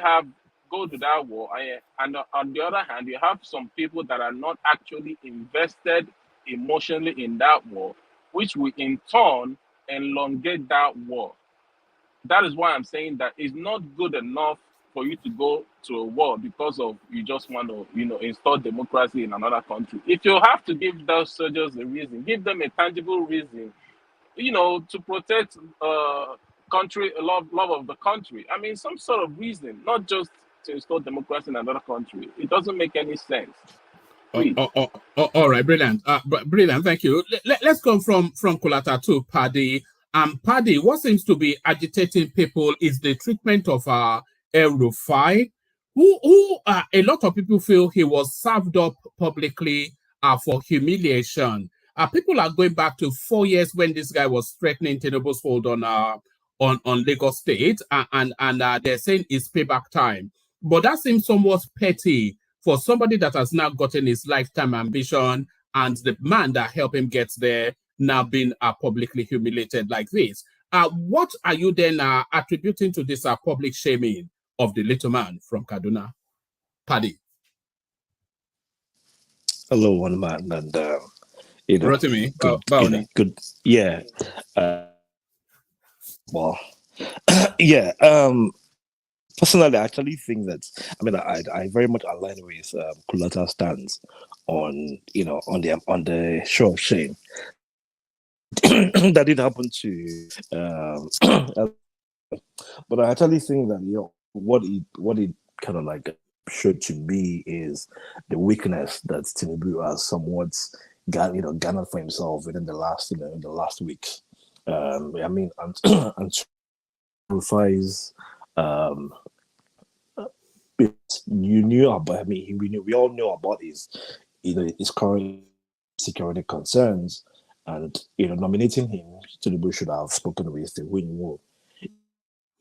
go to that war, and on the other hand, you have some people that are not actually invested emotionally in that war, which will in turn elongate that war. That is why I'm saying that it's not good enough for you to go to a war because of you just want to, install democracy in another country. If you have to give those soldiers a reason, give them a tangible reason, to protect country, love of the country. I mean, some sort of reason, not just to install democracy in another country. It doesn't make any sense. All right, brilliant. Brilliant, thank you. Let's come from Kulata to Paddy. Paddy, what seems to be agitating people is the treatment of El-Rufai, who a lot of people feel he was served up publicly for humiliation. People are going back to 4 years when this guy was threatening Tinubu's hold on Lagos State, and they're saying it's payback time. But that seems somewhat petty for somebody that has now gotten his lifetime ambition, and the man that helped him get there now being publicly humiliated like this. What are you then attributing to this public shaming of the little man from Kaduna? Paddy. Hello, one man, and Rotimi, good, yeah. Well, yeah. Personally, I actually think that I very much align with Kulata's stance on on the show of shame that did happen to. But I actually think that what it kind of like showed to me is the weakness that Tinubu has somewhat garnered for himself within the last in the last weeks. And Rufai's we all know about his his current security concerns, and nominating him, Tinubu should have spoken with the win-win,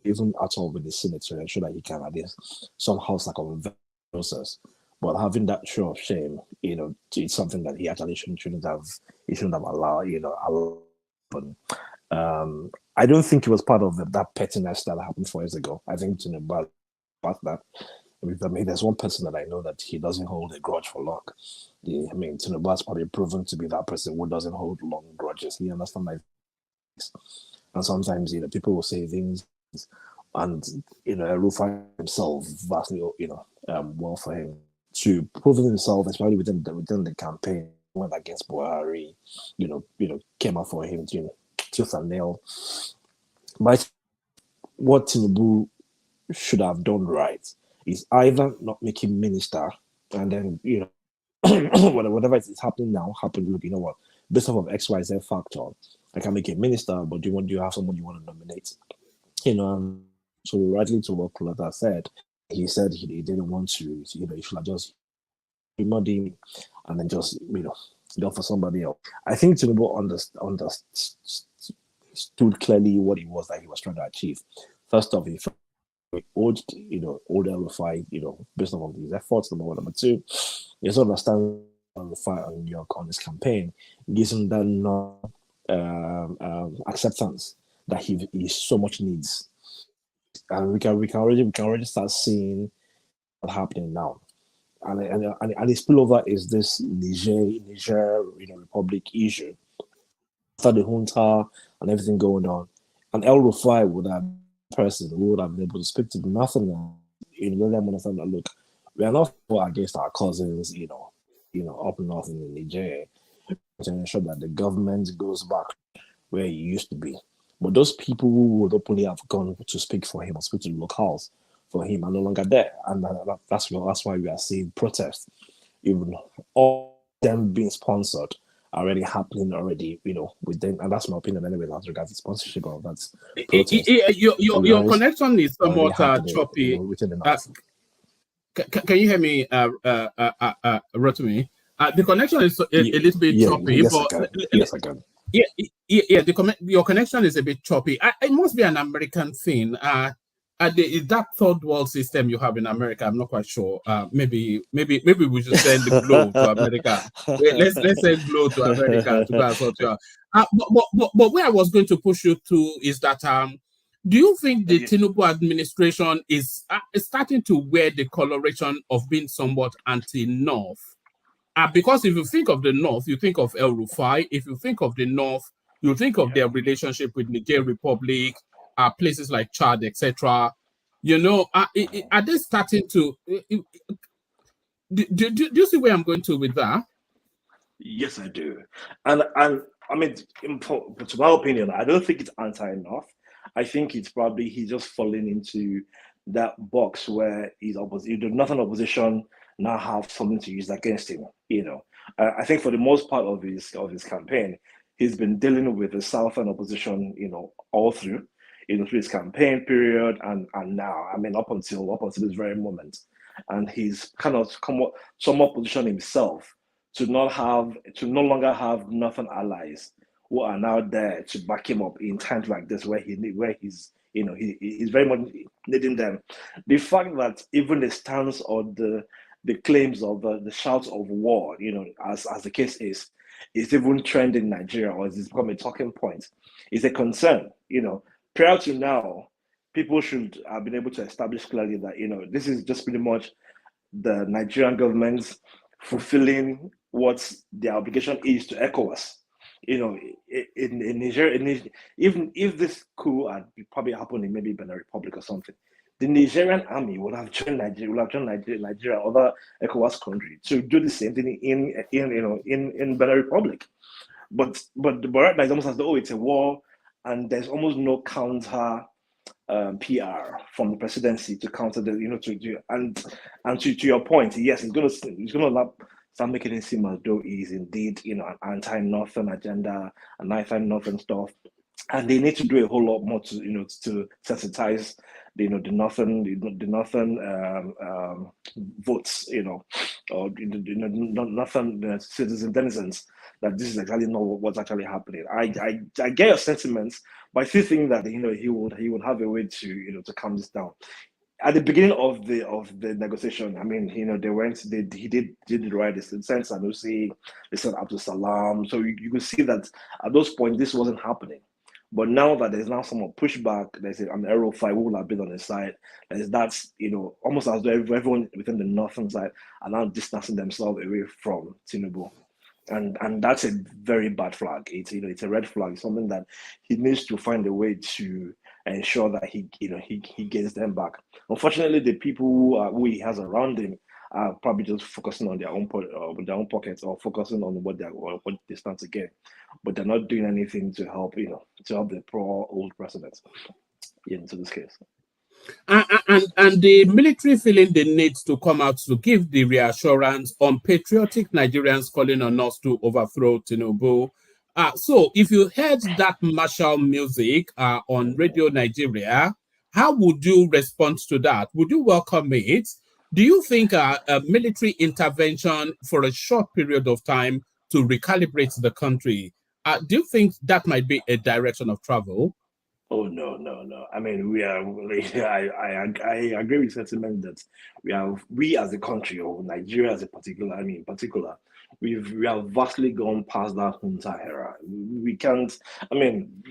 even at all with the Senate, to ensure that he can at least somehow circumvent the process. But having that show of shame, it's something that he actually shouldn't have allowed. I don't think it was part of that pettiness that happened 4 years ago. I think Tinubu about that. There's one person that I know that he doesn't hold a grudge for long. Tinubu has probably proven to be that person who doesn't hold long grudges. He understands my. And sometimes, people will say things, and El-Rufai himself vastly, well for him to prove himself, especially within the campaign, went against Buhari, came out for him, tooth and nail. But what Tinubu should have done right is either not make him minister, and then whatever is happening now happen. Look, you know what? Based off of XYZ factor, I can make a minister, but do you have someone you want to nominate? So rightly to what Kulata said, he said he didn't want to. He should have just muddy and then just go for somebody else. I think Tinubu understood clearly what it was that he was trying to achieve. First off, he owed El-Rufai, based on his efforts. Number one. Number two, he also understands El-Rufai on his campaign, gives him that acceptance that he so much needs, and we can already start seeing what's happening now. And the spillover is this Niger Republic issue. After the junta and everything going on, and El-Rufai would have person who would have been able to speak to nothing and let them understand that, look, we are not against our cousins, up north in Niger, to ensure that the government goes back where it used to be. But those people who would openly have gone to speak for him or speak to the locals for him are no longer there. And that's why we are seeing protests, even all them being sponsored already happening with them. And that's my opinion anyway as regards the sponsorship of that protest. Your connection is somewhat choppy. Can you hear me, Rotimi? The connection is a little bit choppy. Yes, I can. Your connection is a bit choppy. It must be an American thing. That third world system you have in America, I'm not quite sure. Maybe we should send the globe to America. Let's send globe to America to go and sort you out. But where I was going to push you to is that Do you think the Tinubu administration is starting to wear the coloration of being somewhat anti-North? Because if you think of the North, you think of El-Rufai. If you think of the North, you think of their relationship with Niger Republic, places like Chad, etc. You know, are they starting to... Do you see where I'm going to with that? Yes, I do. And I mean, to my opinion, I don't think it's anti-enough. I think it's probably he's just falling into that box where he's nothing opposition now have something to use against him. You know, I think for the most part of his campaign, he's been dealing with the Southern opposition, you know, all through, you know, through his campaign period and now. I mean, up until this very moment, and he's kind of somewhat positioned himself to no longer have Northern allies who are now there to back him up in times like this where he's you know he's very much needing them. The fact that even the stance or the claims of the shouts of war, you know, as the case is even trending in Nigeria, or is become a talking point, is a concern. You know, prior to now, people should have been able to establish clearly that, you know, this is just pretty much the Nigerian government's fulfilling what their obligation is to ECOWAS. You know, in Niger, even if this coup had probably happened in maybe Benin Republic or something, the Nigerian army would have joined Nigeria, other ECOWAS country to do the same thing in Benin Republic. But right now it's almost as though it's a war, and there's almost no counter PR from the presidency to counter the, you know, to your point, yes, he's gonna start making it seem as though he's indeed, you know, an anti-Northern agenda, an anti-Northern stuff, and they need to do a whole lot more to, you know, to sensitize, you know, the Northern votes, you know, or Northern citizen denizens, that this is exactly not what's actually happening. I get your sentiments, but I still think that, you know, he would have a way to, you know, to calm this down. At the beginning of the negotiation, I mean, you know, he did the right. They sent Sanusi, they sent Abdul Salam, so you could see that at those points this wasn't happening. But now that there's now some more pushback, there's an El-Rufai who will have been on his side. That's, you know, almost as though everyone within the northern side are now distancing themselves away from Tinubu. And that's a very bad flag. It's, you know, it's a red flag. It's something that he needs to find a way to ensure that he gets them back. Unfortunately, the people who he has around him are probably just focusing on their own pockets, or focusing on what they stand to gain, but they're not doing anything to help, you know, to help the poor old president into this case. And the military feeling the need to come out to give the reassurance on patriotic Nigerians calling on us to overthrow Tinubu. So if you heard that martial music on Radio Nigeria, how would you respond to that? Would you welcome it? Do you think a military intervention for a short period of time to recalibrate the country, do you think that might be a direction of travel? Oh no! I mean, I agree with sentiment that we as a country, or Nigeria as a particular, we have vastly gone past that junta era. We can't. I mean,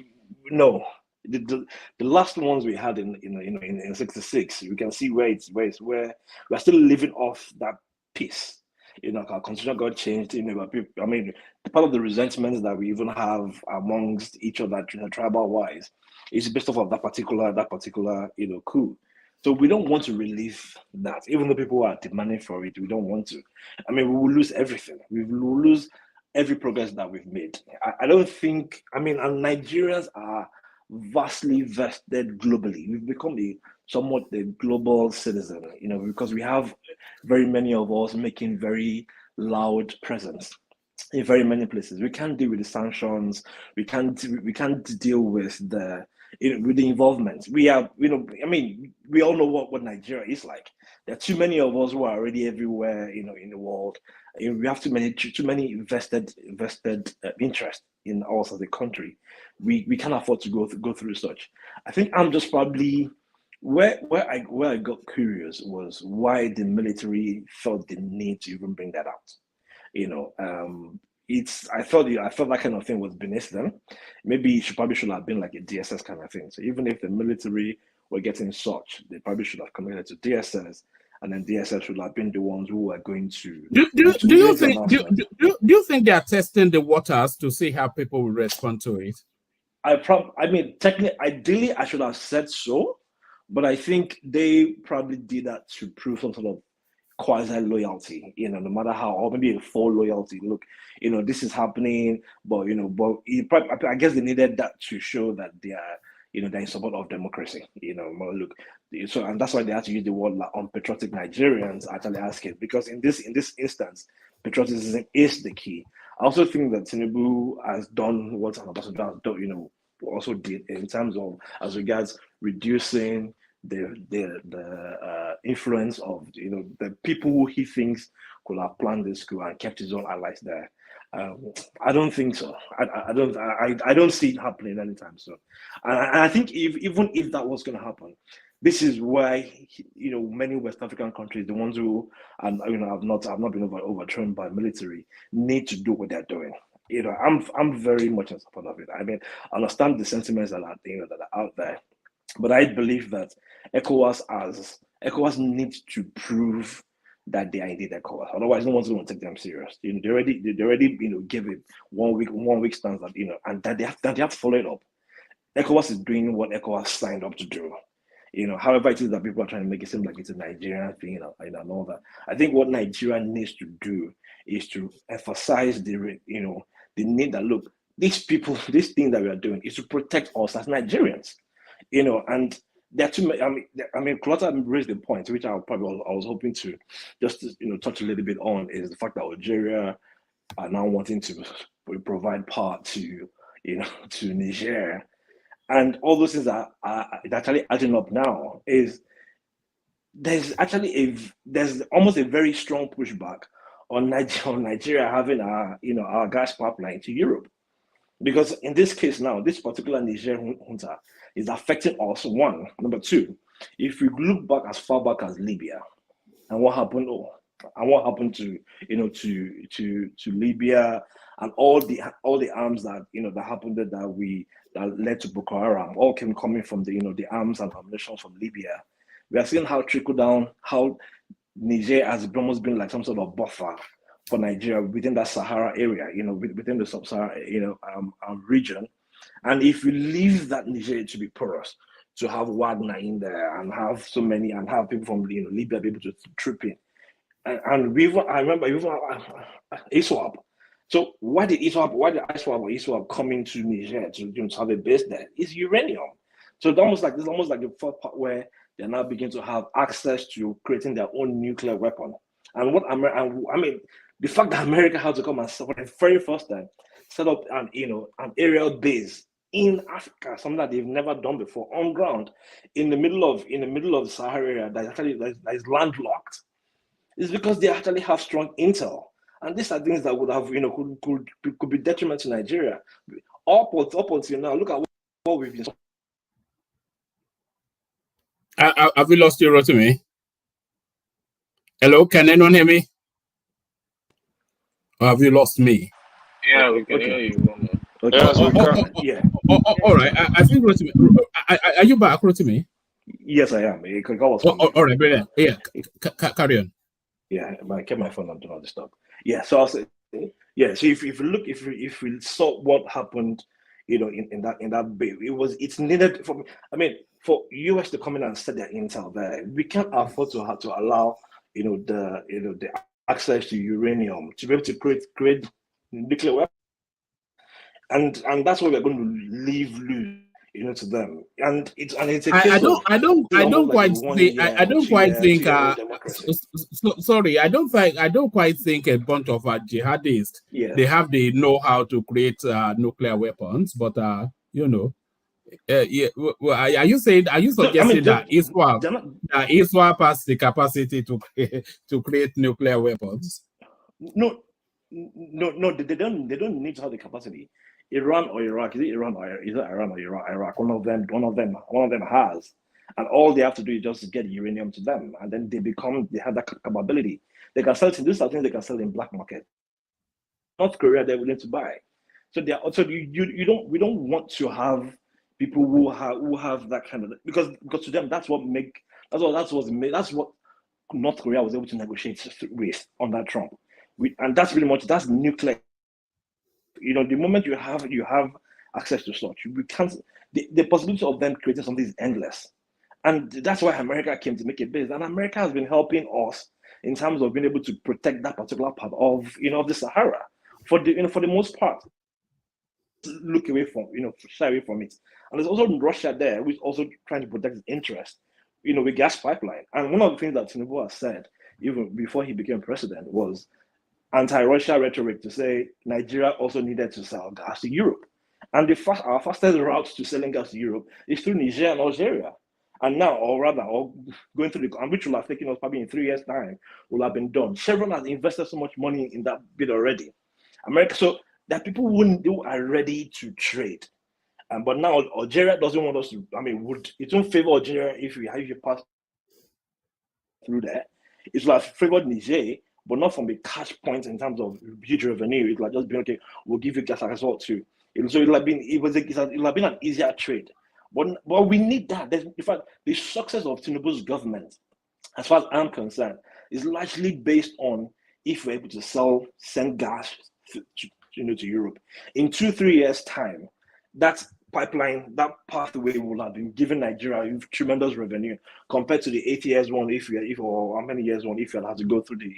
no. The last ones we had in '66, we can see where we're still living off that peace. You know, our constitution got changed. You know, I mean, part of the resentments that we even have amongst each other, tribal wise, is based off of that particular you know, coup. So we don't want to relive that, even though people are demanding for it. We don't want to. I mean, we will lose everything. We will lose every progress that we've made. I don't think. I mean, and Nigerians are vastly vested globally. We've become somewhat a global citizen, you know, because we have very many of us making very loud presence in very many places. We can't deal with the sanctions. We can't deal with the involvement. We are, you know, I mean, we all know what Nigeria is like. There are too many of us who are already everywhere, you know, in the world. We have too many vested interest in us as a country. We can't afford to go through such. I think I'm just probably where I got curious was why the military felt the need to even bring that out. You know, I thought that kind of thing was beneath them. Maybe it probably should have been like a DSS kind of thing. So even if the military were getting such, they probably should have committed to DSS, and then DSS should have been the ones who were going to. Do you think they are testing the waters to see how people will respond to it? I mean, technically, ideally, I should have said so, but I think they probably did that to prove some sort of quasi loyalty, no matter how, or maybe a full loyalty. Look, this is happening, but I guess they needed that to show that they are, they're in support of democracy. Look, so, and that's why they had to use the word like unpatriotic Nigerians actually asking, because in this instance, patriotism is the key. I also think that Tinubu has done what an ambassador has done, also did in terms of as regards reducing the influence of the people who he thinks could have planned this coup and kept his own allies there. I don't think so. I don't see it happening anytime soon. And I think even if that was going to happen, this is why many West African countries, the ones who have not been overthrown by military, need to do what they're doing. I'm very much in support of it. I mean, I understand the sentiments that are that are out there, but I believe that ECOWAS needs to prove that they are indeed ECOWAS. Otherwise, no one's going to take them serious. They already give it 1 week stance that and that they have to follow it up. ECOWAS is doing what ECOWAS signed up to do. However it is that people are trying to make it seem like it's a Nigerian thing and all that. I think what Nigeria needs to do is to emphasize the need that, look, these people, this thing that we are doing is to protect us as Nigerians. And there are too many. I mean, Clotta raised the point, which I was hoping to just touch a little bit on, is the fact that Algeria are now wanting to provide part to Niger, and all those things are actually adding up now. There's almost a very strong pushback on Nigeria having our gas pipeline to Europe. Because in this case now, this particular Niger junta is affecting us. One, number two, if we look back as far back as Libya, and what happened to Libya, and all the arms that that happened that led to Boko Haram, all coming from the arms and ammunition from Libya. We are seeing how trickle down, how Niger has almost been like some sort of buffer for Nigeria within that Sahara area, within the sub-Sahara, region. And if we leave that Niger to be porous, to have Wagner in there and have so many, and have people from Libya be able to trip in, I remember ISWAP. So why did ISWAP or ISWAP come into Niger to have a base there? It's uranium. So it's almost like the fourth part where they now begin to have access to creating their own nuclear weapon. And the fact that America had to come and for the very first time set up an aerial base in Africa, something that they've never done before, on ground, in the middle of the Sahara area that is landlocked, is because they actually have strong intel. And these are things that would have could be detriment to Nigeria. Up until now, look at what we've been. Have we lost you, Rotimi? Hello, can anyone hear me? Or have you lost me? Yeah, we can hear you. Okay. Yes, we can. Yeah. All right. I think Rotimi. Are you back, Rotimi? Yes, I am. All right, brilliant. Yeah, carry on. Yeah, I kept my phone on do not disturb. Yeah, so I'll say, yeah. So if we saw what happened, in that bay, it's needed for US to come in and set their intel there. We can't afford to have to allow the access to uranium to be able to create nuclear weapons, and that's what we're going to leave loose, to them. And it's a case I don't quite think a bunch of jihadists, they have the know-how to create nuclear weapons, but are you suggesting that ISWAP has the capacity to create nuclear weapons? No, they don't need to have the capacity. Iran or Iraq, is it Iran or Iraq? One of them has, and all they have to do is just get uranium to them, and then they have that capability. They can sell it. These are things they can sell in black market. North Korea they're willing to buy. So they are also we don't want to have people who have that kind of, because to them that's what North Korea was able to negotiate with under Trump. And that's that's nuclear. The moment you have access to such, we can't, the possibility of them creating something is endless. And that's why America came to make a base. And America has been helping us in terms of being able to protect that particular part of the Sahara for the most part. Look away from, shy away from it. And there's also Russia there, who's also trying to protect its interest, with gas pipeline. And one of the things that Tinubu has said, even before he became president, was anti-Russia rhetoric to say Nigeria also needed to sell gas to Europe. And our fastest route to selling gas to Europe is through Niger and Algeria. And now, going through which will have taken us probably in 3 years' time, will have been done. Chevron has invested so much money in that bid already. America, so there are people who are ready to trade. But now Algeria doesn't want us to, it won't favor Algeria if you pass through there. It will have favored Niger, but not from the catch point in terms of huge revenue. It will just be, okay, we'll give you gas as well too. So it'll have been an easier trade. But we need that. In fact, the success of Tinubu's government, as far as I'm concerned, is largely based on if we're able to send gas to Europe. In 2-3 years' time, that pipeline, that pathway will have been giving Nigeria tremendous revenue compared to the 8 years one, or how many years one, if you have to go through the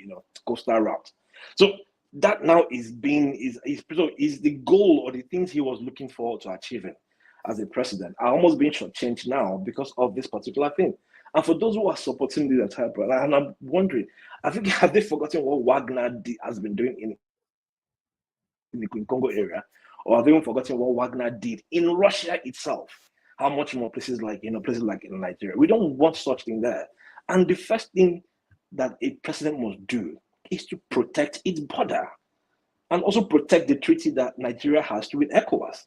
coastal route. So that now is the goal, or the things he was looking forward to achieving as a president are almost being shortchanged now because of this particular thing. And for those who are supporting the entire program, and I'm wondering, I think, have they forgotten what Wagner has been doing in the Congo area, or have they even forgotten what Wagner did in Russia itself? How much more places like in Nigeria? We don't want such thing there. And the first thing that a president must do is to protect its border and also protect the treaty that Nigeria has with ECOWAS.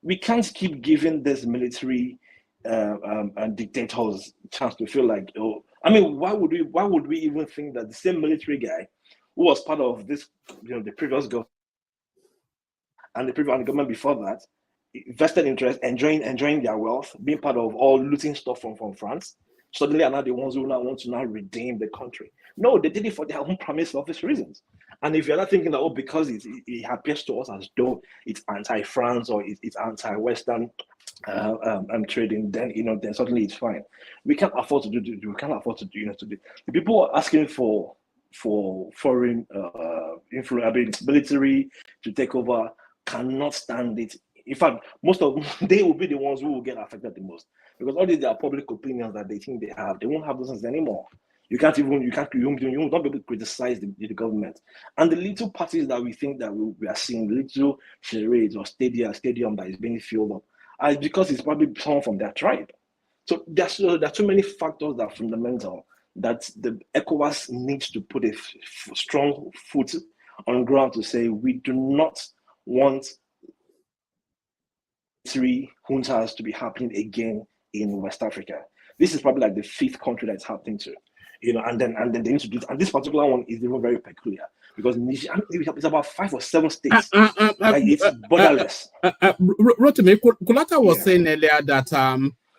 We can't keep giving this military and dictators chance to feel like, why would we even think that the same military guy who was part of this, the previous government and the previous government before that, vested interest, enjoying their wealth, being part of all looting stuff from France, suddenly are now the ones who now want to redeem the country? No, they did it for their own primary selfish reasons. And if you're not thinking that, because it appears to us as though it's anti-France or it's anti-Western trading, then suddenly it's fine. We can't afford to do. We can't afford to do. To do. The people are asking for foreign influence, military to take over, cannot stand it. In fact, most of them, they will be the ones who will get affected the most, because all these are public opinions that they think they have. They won't have those things anymore. You won't be able to criticize the government. And the little parties that we think that we are seeing, little charades or stadium that is being filled up, because it's probably someone from their tribe. So there are too many factors that are fundamental that the ECOWAS needs to put a strong foot on ground to say, we do not want 3 juntas to be happening again in West Africa. This is probably like the 5th country that's happening to. And then they need to do it. And this particular one is even very peculiar because it's about 5 or 7 states. It's borderless. Rotimi, Kulata was saying earlier that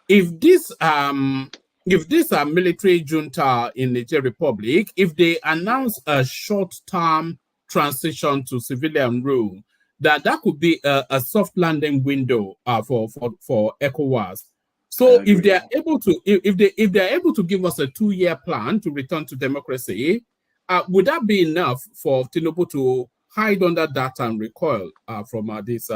if this military junta in Niger Republic, if they announce a short-term transition to civilian rule, that could be a soft landing window for ECOWAS. So if they are able to, if they are able to give us a 2-year plan to return to democracy, would that be enough for Tinubu to hide under that and recoil from this?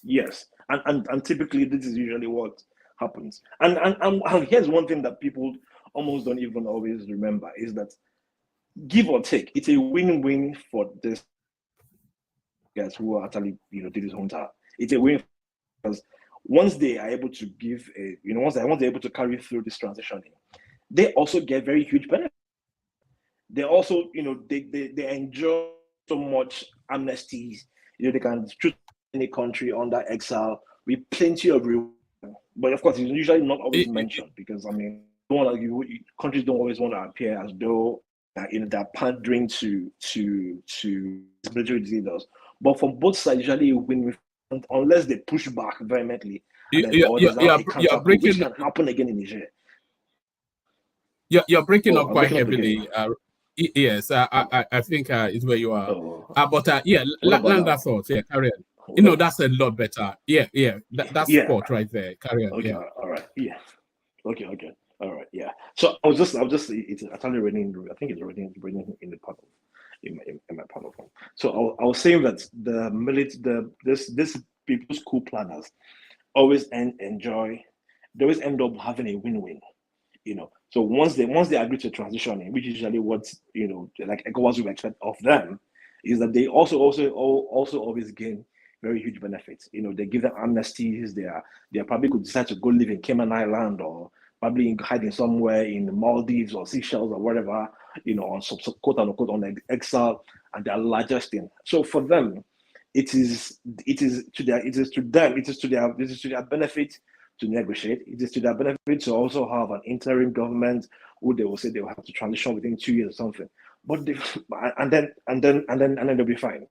Yes, and typically this is usually what happens. And here's one thing that people almost don't even always remember is that, give or take, it's a win-win for this guys who actually did this junta. It's a win because once they are able to give once they're able to carry through this transition, they also get very huge benefits. They also, they enjoy so much amnesties. They can choose any country under exile with plenty of reward. But of course, it's usually not always mentioned because countries don't always want to appear as though they're pandering to military leaders. But from both sides, usually win unless they push back vehemently. And then You're breaking, which can happen again in Niger. You're breaking up quite heavily. Yes, I think it's where you are. Land that thought. Yeah, carry on. That's a lot better. That's spot right there. Carry on. Okay, all right. Yeah. Okay. All right. Yeah. So I was just. It's actually raining. I think it's raining in the panel, in my panel. So I was saying that this people's coup planners always end up having a win-win. So once they agree to transition, which is usually what like ECOWAS would expect of them, is that they also always gain very huge benefits. They give them amnesties. They probably could decide to go live in Cayman Island or probably hiding somewhere in the Maldives or Seychelles or whatever, on some quote unquote on exile, and their largest thing. So for them, it is to their benefit to negotiate. It is to their benefit to also have an interim government who they will say they will have to transition within 2 years or something. But and then they'll be fine.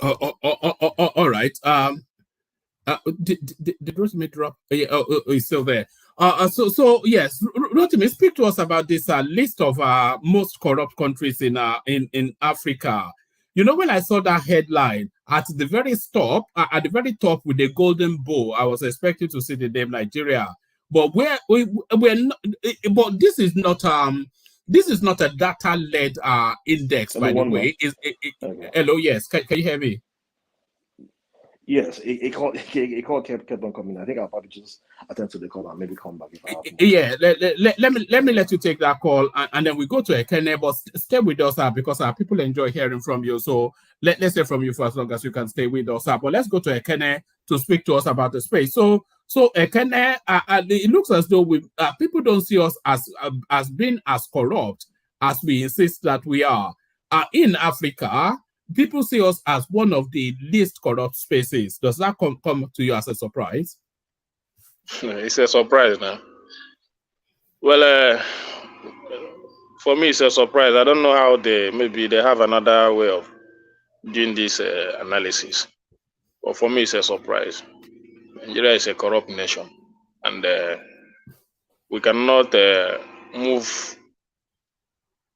All right. Did Rotimi drop? He's still there. So yes, Rotimi, speak to us about this list of most corrupt countries in Africa. When I saw that headline at the very top with the golden bow, I was expecting to see the name Nigeria, but we're not. But this is not a data-led index, by the way. Hello, yes, can you hear me? Yes, a call kept on coming. I think I'll probably just attend to the call and maybe come back if I have more. Let me let you take that call and then we go to Ekene, but stay with us because people enjoy hearing from you. So let's hear from you for as long as you can stay with us. But let's go to Ekene to speak to us about the space. So Ekene, it looks as though people don't see us as being as corrupt as we insist that we are. In Africa, people see us as one of the least corrupt spaces. Does that come to you as a surprise? It's a surprise now. Well, for me, it's a surprise. I don't know how maybe they have another way of doing this analysis. But for me, it's a surprise. Nigeria is a corrupt nation. And we cannot move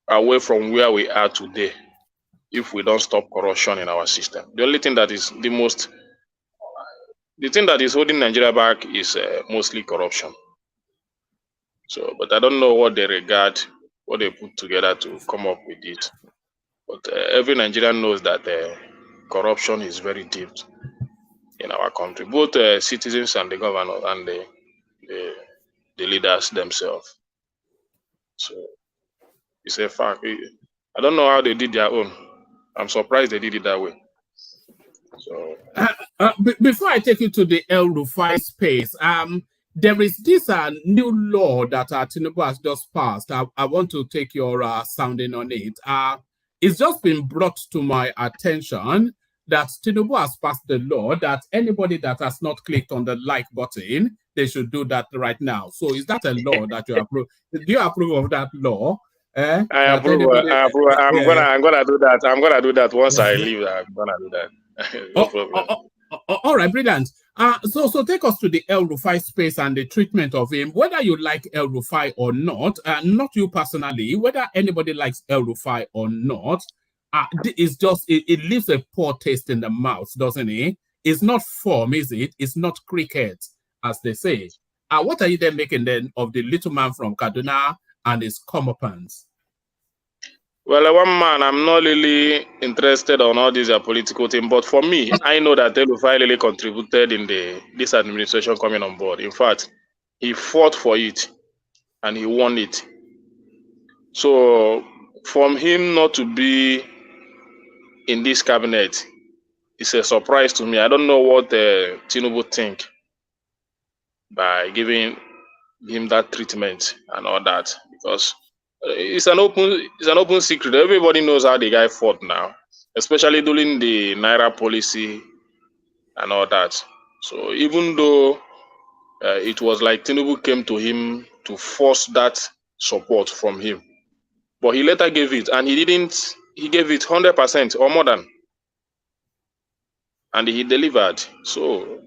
away from where we are today if we don't stop corruption in our system. The only thing that is the thing that is holding Nigeria back is mostly corruption. So, but I don't know what they put together to come up with it. But every Nigerian knows that corruption is very deep in our country, both citizens and the governor and the leaders themselves. So it's a fact. I don't know how they did their own. I'm surprised they did it that way. So before I take you to the El-Rufai space, there is this new law that Tinubu has just passed. I want to take your sounding on it. It's just been brought to my attention that Tinubu has passed the law that anybody that has not clicked on the like button, they should do that right now. So is that a law that you approve? Do you approve of that law? I approve. I'm gonna do that. I'm gonna do that once I leave. I'm gonna do that. No problem. All right, brilliant. So take us to the El-Rufai space and the treatment of him. Whether you like El-Rufai or not you personally, whether anybody likes El-Rufai or not, it's just it leaves a poor taste in the mouth, doesn't it? It's not form, is it? It's not cricket, as they say. What are you then making then of the little man from Kaduna and his comeuppance? Well, one man, I'm not really interested on all these political things, but for me, I know that El-Rufai really contributed in this administration coming on board. In fact, he fought for it and he won it. So, from him not to be in this cabinet, it's a surprise to me. I don't know what Tinubu think by giving him that treatment and all that, because it's an open secret. Everybody knows how the guy fought now, especially during the Naira policy and all that. So even though it was like Tinubu came to him to force that support from him. But he later gave it, and he gave it 100% or more than. And he delivered. So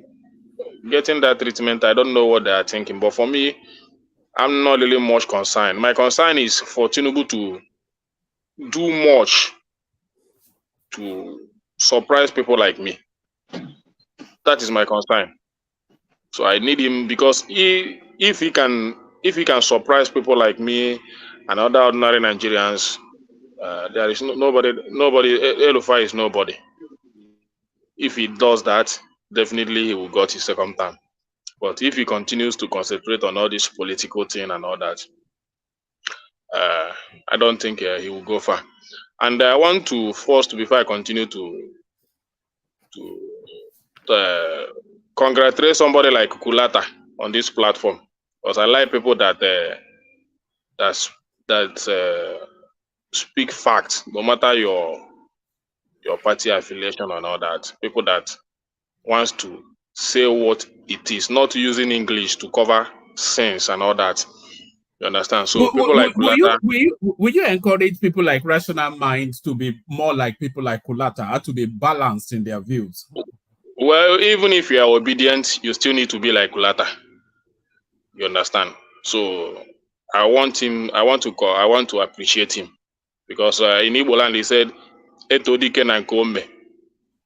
getting that treatment, I don't know what they are thinking. But for me, I'm not really much concerned. My concern is for Tinubu to do much to surprise people like me. That is my concern. So I need him, because if he can surprise people like me and other ordinary Nigerians, there is nobody. El-Rufai is nobody. If he does that, definitely he will get his second term. But if he continues to concentrate on all this political thing and all that, I don't think he will go far. And I want to first, before I continue, to congratulate somebody like Kulata on this platform, because I like people that speak facts, no matter your party affiliation and all that. People that wants to say what it is, not using English to cover sense and all that. You understand? So people like Kulata. Will you encourage people like Rational Minds to be more like people like Kulata, to be balanced in their views? Well, even if you are obedient, you still need to be like Kulata. You understand? So I want to appreciate him, because in Igbo land he said, "Etodike na nkome,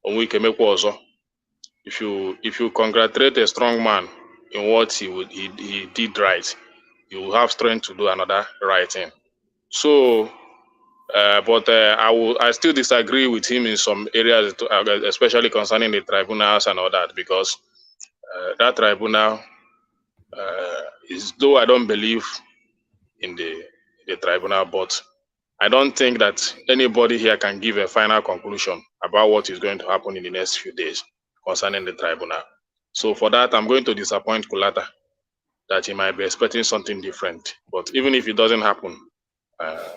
onwike mekwa ozo." If you congratulate a strong man in what he did right, you will have strength to do another right thing. So, but I still disagree with him in some areas, especially concerning the tribunals and all that, because that tribunal is, though I don't believe in the tribunal, but I don't think that anybody here can give a final conclusion about what is going to happen in the next few days concerning the tribunal. So for that, I'm going to disappoint Kulata, that he might be expecting something different. But even if it doesn't happen,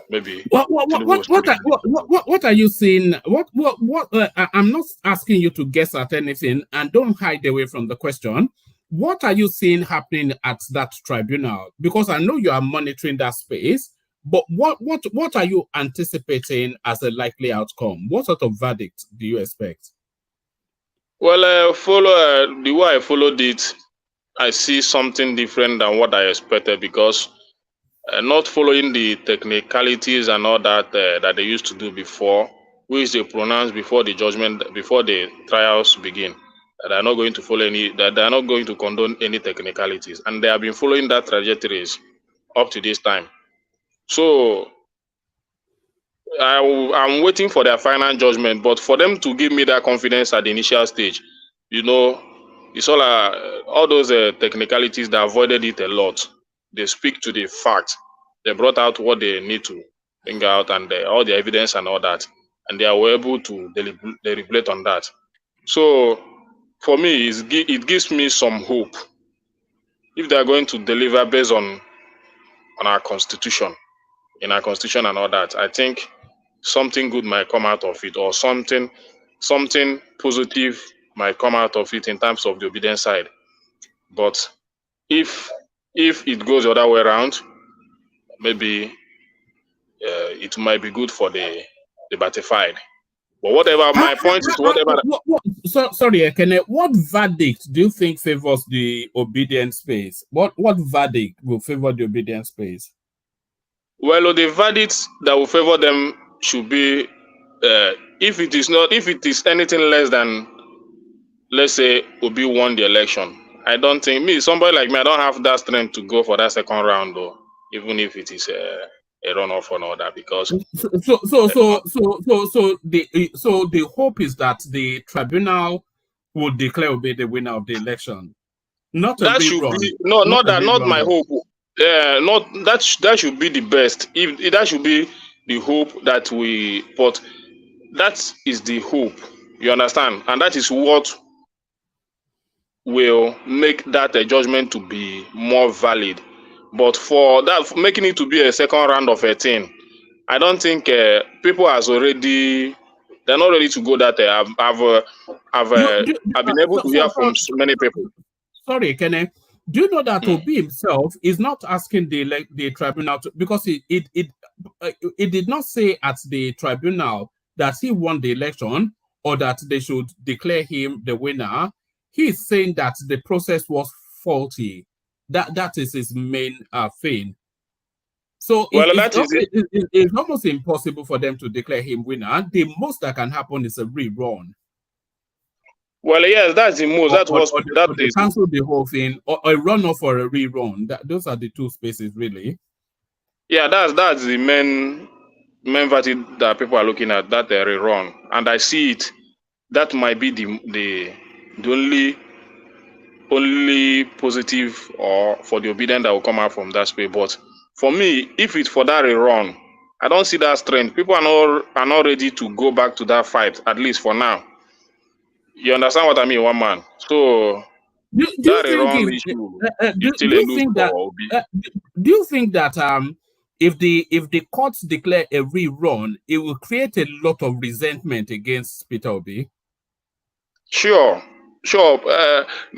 maybe. What are you seeing? I'm not asking you to guess at anything, and don't hide away from the question. What are you seeing happening at that tribunal? Because I know you are monitoring that space, but what are you anticipating as a likely outcome? What sort of verdict do you expect? Well, the way I followed it, I see something different than what I expected, because not following the technicalities and all that that they used to do before, which they pronounce before the judgment, before the trials begin. They are not going to follow that they are not going to condone any technicalities, and they have been following that trajectories up to this time. So I'm waiting for their final judgment, but for them to give me that confidence at the initial stage, it's all those technicalities that avoided it a lot. They speak to the fact. They brought out what they need to bring out, and all the evidence and all that, and they are able to deliberate on that. So for me, it gives me some hope. If they are going to deliver based on our constitution, in our constitution and all that, I think something good might come out of it, or something positive might come out of it in terms of the obedience side. But if it goes the other way around, maybe it might be good for the batified. But whatever, my point is whatever. Sorry, Ekene, what verdict do you think favors the obedient space? What verdict will favor the obedient space? Well, the verdicts that will favor them should be, if it is anything less than, let's say, Obi won the election. I don't think somebody like me, I don't have that strength to go for that second round, though, even if it is a runoff or all that, because the hope is that the tribunal will declare Obi the winner of the election. Not that should be not my hope. That should be the best. If that should be the hope but that is the hope. You understand? And that is what will make that a judgment to be more valid. But for that, making it to be a second round of a thing, I don't think people are already. They're not ready to go that. I've been able to hear from so many people. Sorry, Kenneth. Do you know that Obi himself is not asking the tribunal to, because it did not say at the tribunal that he won the election or that they should declare him the winner. He is saying that the process was faulty. That is his main thing. So it's almost impossible for them to declare him winner. The most that can happen is a rerun. Well, yes, that's the most. That's what they cancel the whole thing, or a runoff or a rerun. Those are the two spaces, really. Yeah, that's the main verdict that people are looking at. That rerun, and I see it. That might be the only positive or for the obedient that will come out from that space. But for me, if it's for that rerun, I don't see that strength. People are not ready to go back to that fight, at least for now. You understand what I mean, one man? So do you think that if the courts declare a rerun, it will create a lot of resentment against Peter Obi? Sure.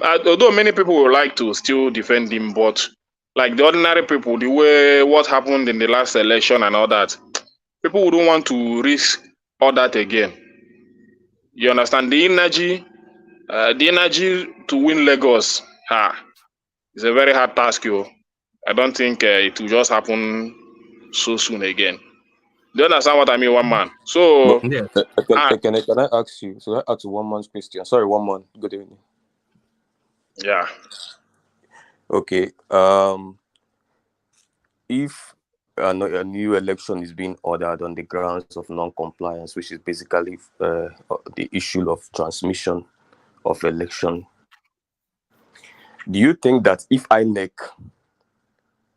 Although many people would like to still defend him, but like the ordinary people, the way what happened in the last election and all that, people wouldn't want to risk all that again. You understand? The energy to win Lagos, it's a very hard task, yo. I don't think it will just happen so soon again. Do you understand what I mean, one man? So can I ask you? So I ask one man's question. Sorry, one man. Good evening. Yeah. Okay. If a new election is being ordered on the grounds of non-compliance, which is basically the issue of transmission of election, do you think that if INEC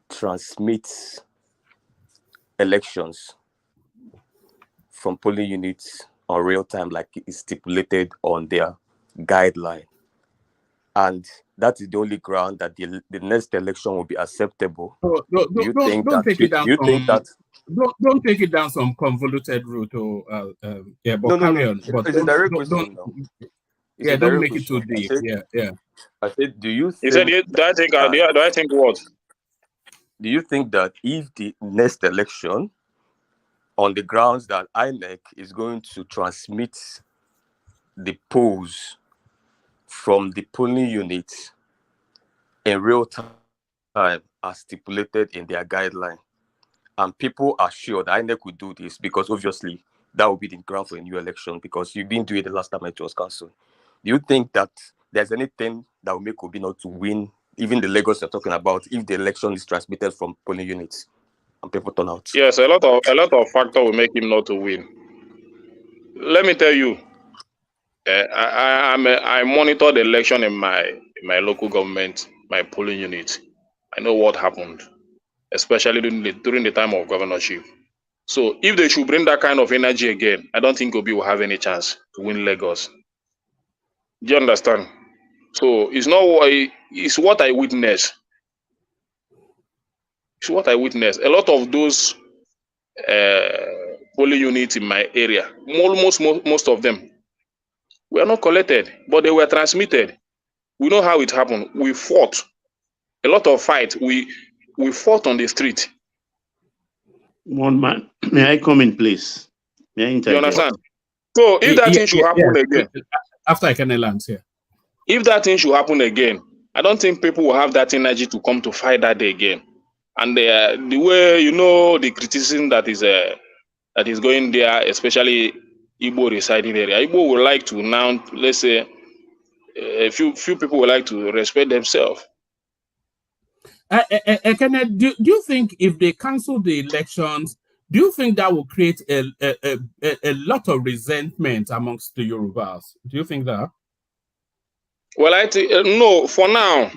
transmits elections from polling units on real time, like is stipulated on their guideline, and that is the only ground that the next election will be acceptable? Don't take it down some convoluted route, but carry on. But it's a direct question now. Don't make it too deep. I said, do you think? He said, do I think what? Do you think that if the next election, on the grounds that INEC is going to transmit the polls from the polling units in real time as stipulated in their guideline, and people are sure that INEC will do this, because obviously that will be the ground for a new election, because you didn't do it the last time it was cancelled? Do you think that there's anything that will make Obi not to win, even the Lagos you're talking about, if the election is transmitted from polling units and people turn out? Yes, a lot of factors will make him not to win. Let me tell you, I monitor the election in my local government, my polling unit. I know what happened, especially during the time of governorship. So if they should bring that kind of energy again, I don't think Obi will have any chance to win Lagos. Do you understand? So it's what I witnessed. It's what I witnessed. A lot of those polling units in my area, almost most of them, were not collected, but they were transmitted. We know how it happened. We fought. A lot of fight. We fought on the street. One man, may I come in, please? May I interject? You understand? So if that thing should happen again, after I can land here. If that thing should happen again, I don't think people will have that energy to come to fight that day again. And the way, the criticism that is going there, especially Igbo residing area, Igbo would like to now, let's say, a few people would like to respect themselves. Kenneth, do you think if they cancel the elections, do you think that will create a lot of resentment amongst the Yorubas? Do you think that? Well, I think no. For now,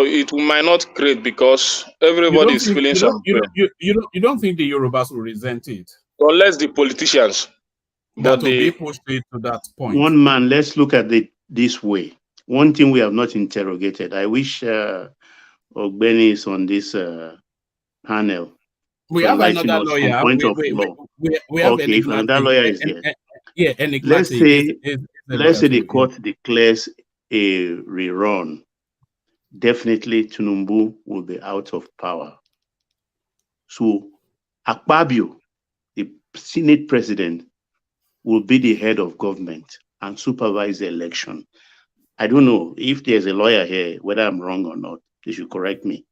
it might not create, because everybody is feeling something. You don't think the Yorubas will resent it? Unless the politicians. That will be pushed it to that point. One man, let's look at it this way. One thing we have not interrogated. I wish Ogbeni is on this panel. We have another lawyer. We have another lawyer is there. Let's say the court declares a rerun. definitely Tinubu will be out of power. So Akpabio, the Senate president, will be the head of government and supervise the election. I don't know if there's a lawyer here, whether I'm wrong or not. They should correct me.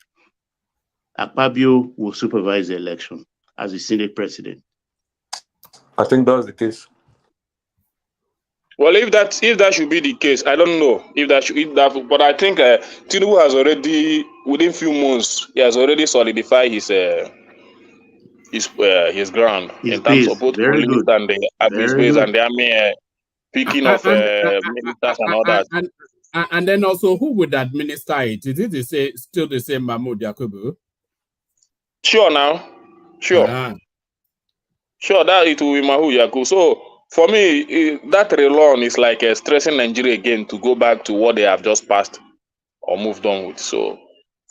Akpabio will supervise the election as the Senate president. I think that's the case. Well, if that should be the case, I don't know if that, but I think Tinubu has already, within few months, he has already solidified his ground in terms of both Very police good. and the his Very base good. and the army picking of ministers and all that. And then also, who would administer it? Is it still the same Mahmoud Yakubu? Sure now. Sure. Sure that it will be Mahmoud Yakubu. So for me, that relon is like stressing Nigeria again to go back to what they have just passed or moved on with. So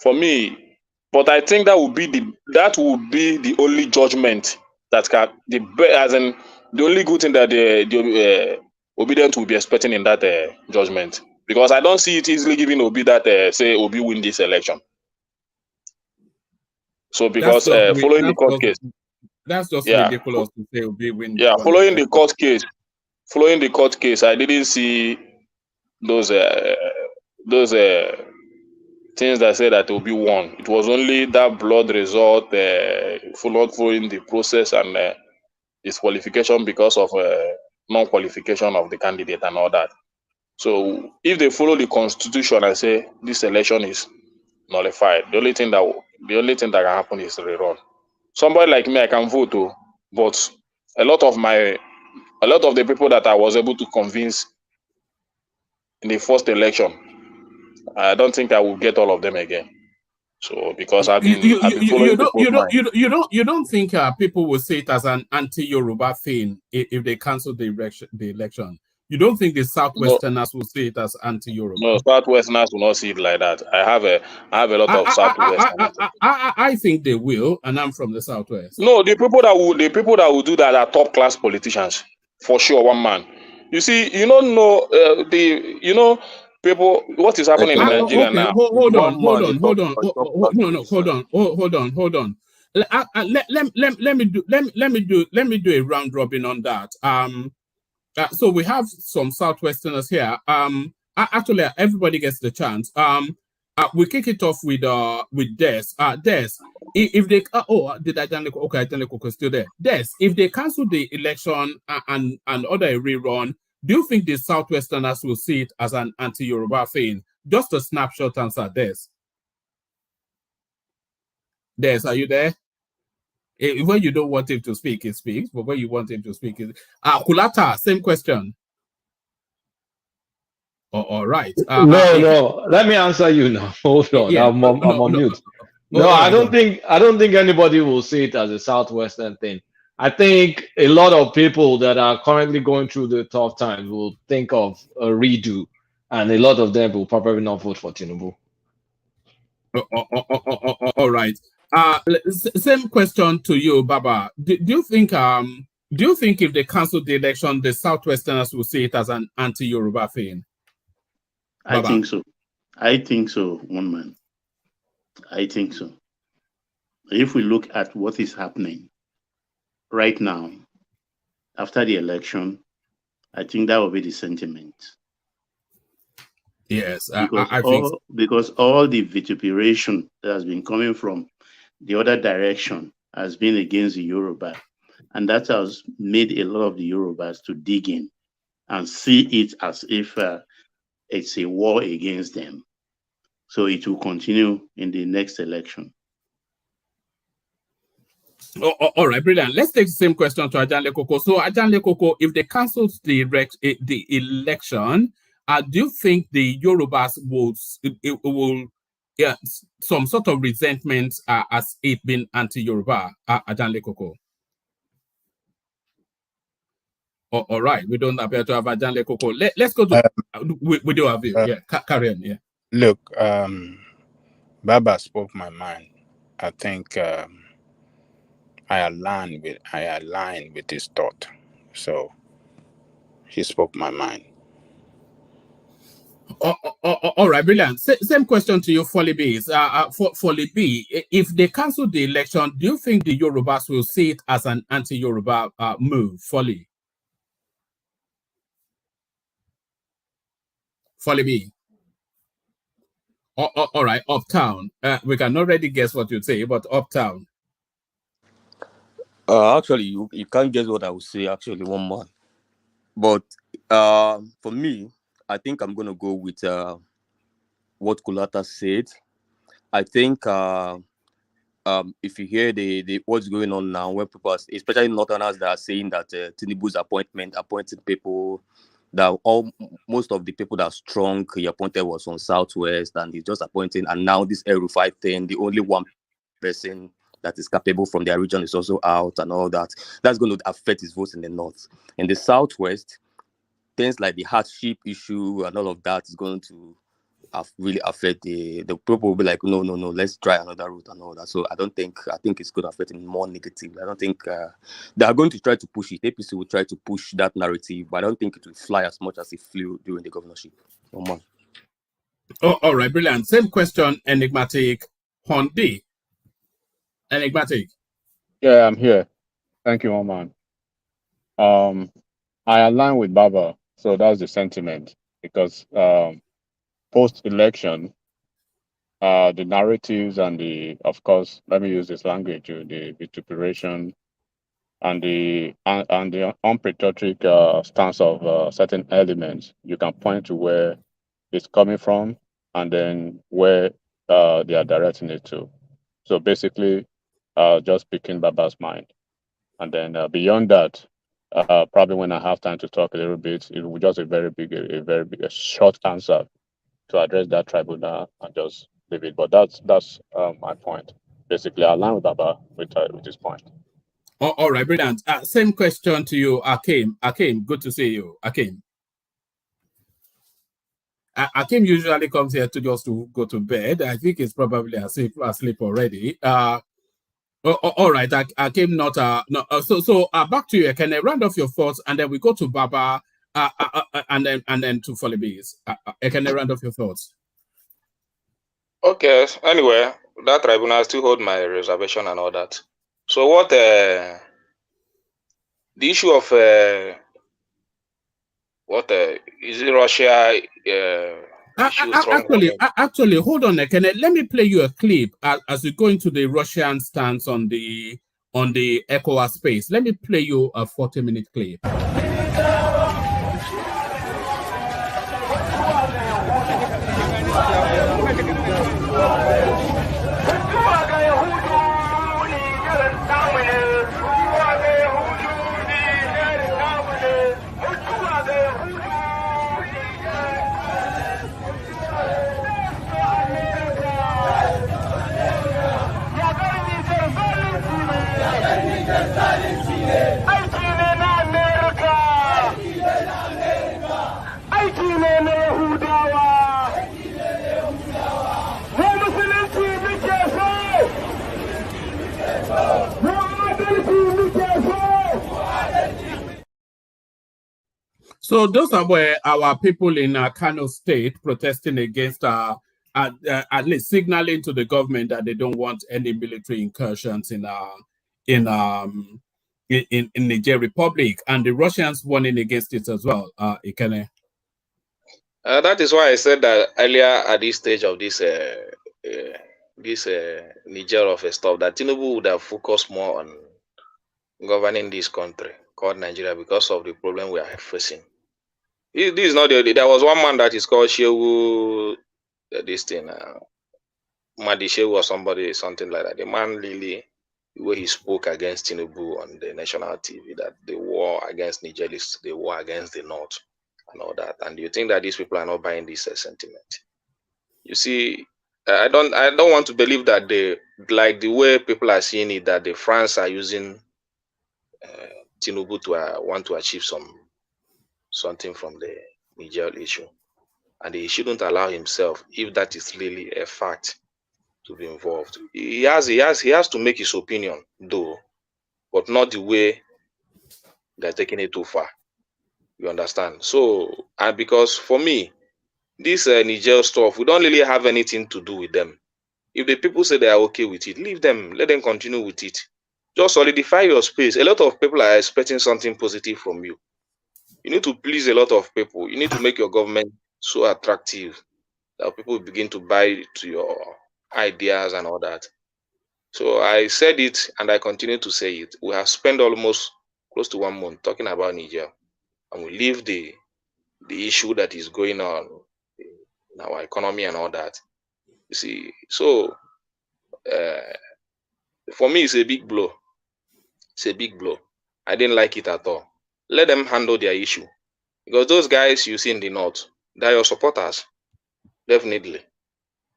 for me, but I think that would be the only judgment that can as in the only good thing that the obedient will be expecting in that judgment. Because I don't see it easily giving Obi that say Obi win this election. So because following the court case. That's just ridiculous to say Obi win. Yeah, following the court case, I didn't see those things that say that Obi won. It was only that blood result following the process and disqualification because of non-qualification of the candidate and all that. So if they follow the constitution and say this election is nullified, the only thing that can happen is rerun. Somebody like me, I can vote too, but a lot of the people that I was able to convince in the first election, I don't think I will get all of them again. So because I've been following people's mind. You don't think people will see it as an anti-Yoruba thing if they cancel the election? You don't think the Southwesterners will see it as anti-Yoruba? No, Southwesterners will not see it like that. I have a lot of Southwesterners. I think they will, and I'm from the Southwest. No, the people that will do that are top class politicians, for sure. One man. You see, you don't know people. What is happening in Nigeria now? Hold on. Let me do a round robin on that. So we have some Southwesterners here. Actually, everybody gets the chance. We kick it off with Des. Des, if they did I still there? Des, if they cancel the election and order a rerun, do you think the Southwesterners will see it as an anti-Yoruba thing? Just a snapshot answer, Des. Des, are you there? When you don't want him to speak, he speaks. But when you want him to speak, Kulata, same question. All right. No. Let me answer you now. Hold on. Yeah, I'm on mute. No, I don't think anybody will see it as a Southwestern thing. I think a lot of people that are currently going through the tough times will think of a redo, and a lot of them will probably not vote for Tinubu. All right. Same question to you, Baba. Do you think if they cancel the election, the Southwesterners will see it as an anti-Yoruba thing? Baba? I think so, one man. I think so. If we look at what is happening right now, after the election, I think that will be the sentiment. Yes, because all the vituperation that has been coming from the other direction has been against the Yoruba, and that has made a lot of the Yorubas to dig in and see it as if it's a war against them. So it will continue in the next election. All right, brilliant. Let's take the same question to Ajanle Koko. So Ajanle Koko, if they cancelled the election, do you think the Yorubas will some sort of resentment as it been anti-Yoruba? Ajanle Koko. All right, we don't appear to have Ajanle Koko. Let's go to we do have you. Carry on. Yeah. Look, Baba spoke my mind. I think I align with his thought. So he spoke my mind. All right, brilliant. Same question to you, Folly B. Folly B, if they cancel the election, do you think the Yorubas will see it as an anti-Yoruba move? Folly B. All right, uptown. We can already guess what you'd say, but uptown. Actually, you can't guess what I would say. Actually, one man. But for me, I think I'm gonna go with what Kulata said. I think if you hear the what's going on now, when people, especially Northerners, that are saying that Tinubu's appointing people, that most of the people that are strong he appointed was on Southwest, and he's just appointing, and now this El-Rufai thing, the only one person that is capable from their region is also out, and all that. That's going to affect his votes in the North. In the Southwest, things like the hardship issue and all of that is going to really affect the people will be like, no, let's try another route and all that. So I think it's going to affect him more negatively. I don't think they are going to try to push it. APC will try to push that narrative, but I don't think it will fly as much as it flew during the governorship. Oh, man. Oh, all right, brilliant. Same question, Enigmatic. Hondi. Enigmatic. Yeah, I'm here. Thank you, Oman. I align with Baba, so that's the sentiment, because post-election, the narratives and of course, let me use this language, the vituperation and the unpatriotic stance of certain elements, you can point to where it's coming from and then where they are directing it to. So basically, just picking Baba's mind. And then beyond that, probably when I have time to talk a little bit, it will just a very big, short answer to address that tribunal and just leave it. But that's my point. Basically, I align with Baba with this point. All right, brilliant. Same question to you, Akim. Akim, good to see you, Akim. Akim usually comes here to just to go to bed. I think he's probably asleep already. All right, Akim, not so back to you. Can I round off your thoughts, and then we go to Baba, and then to Folibis. Can I round off your thoughts? Okay. Anyway, that tribunal still hold my reservation and all that. So what the issue of is it Russia? Actually, hold on, Ekene. Let me play you a clip as we go into the Russian stance on the ECOWAS space. Let me play you a 40-minute clip. So those are where our people in Kano State protesting against, at least signaling to the government that they don't want any military incursions in Niger Republic, and the Russians warning against it as well. Ikene. That is why I said that earlier at this stage of this Niger of a stuff, that Tinubu would have focused more on governing this country called Nigeria because of the problem we are facing. This is not the only. There was one man that is called Shehu, this thing, Madi Shehu or something like that. The man really, the way he spoke against Tinubu on the national TV, that the war against Niger is the war against the North and all that. And you think that these people are not buying this sentiment? You see, I don't want to believe that like the way people are seeing it, that the France are using Tinubu to want to achieve something from the Niger issue, and he shouldn't allow himself, if that is really a fact, to be involved. He has to make his opinion though, but not the way they're taking it too far. You understand? So, and because for me, this Niger stuff, we don't really have anything to do with them. If the people say they are okay with it, leave them, let them continue with it. Just solidify your space. A lot of people are expecting something positive from you. You need to please a lot of people. You need to make your government so attractive that people begin to buy to your ideas and all that. So I said it and I continue to say it. We have spent almost close to 1 month talking about Niger, and we leave the issue that is going on in our economy and all that. You see, so for me, it's a big blow. It's a big blow. I didn't like it at all. Let them handle their issue. Because those guys you see in the north, they're your supporters, definitely.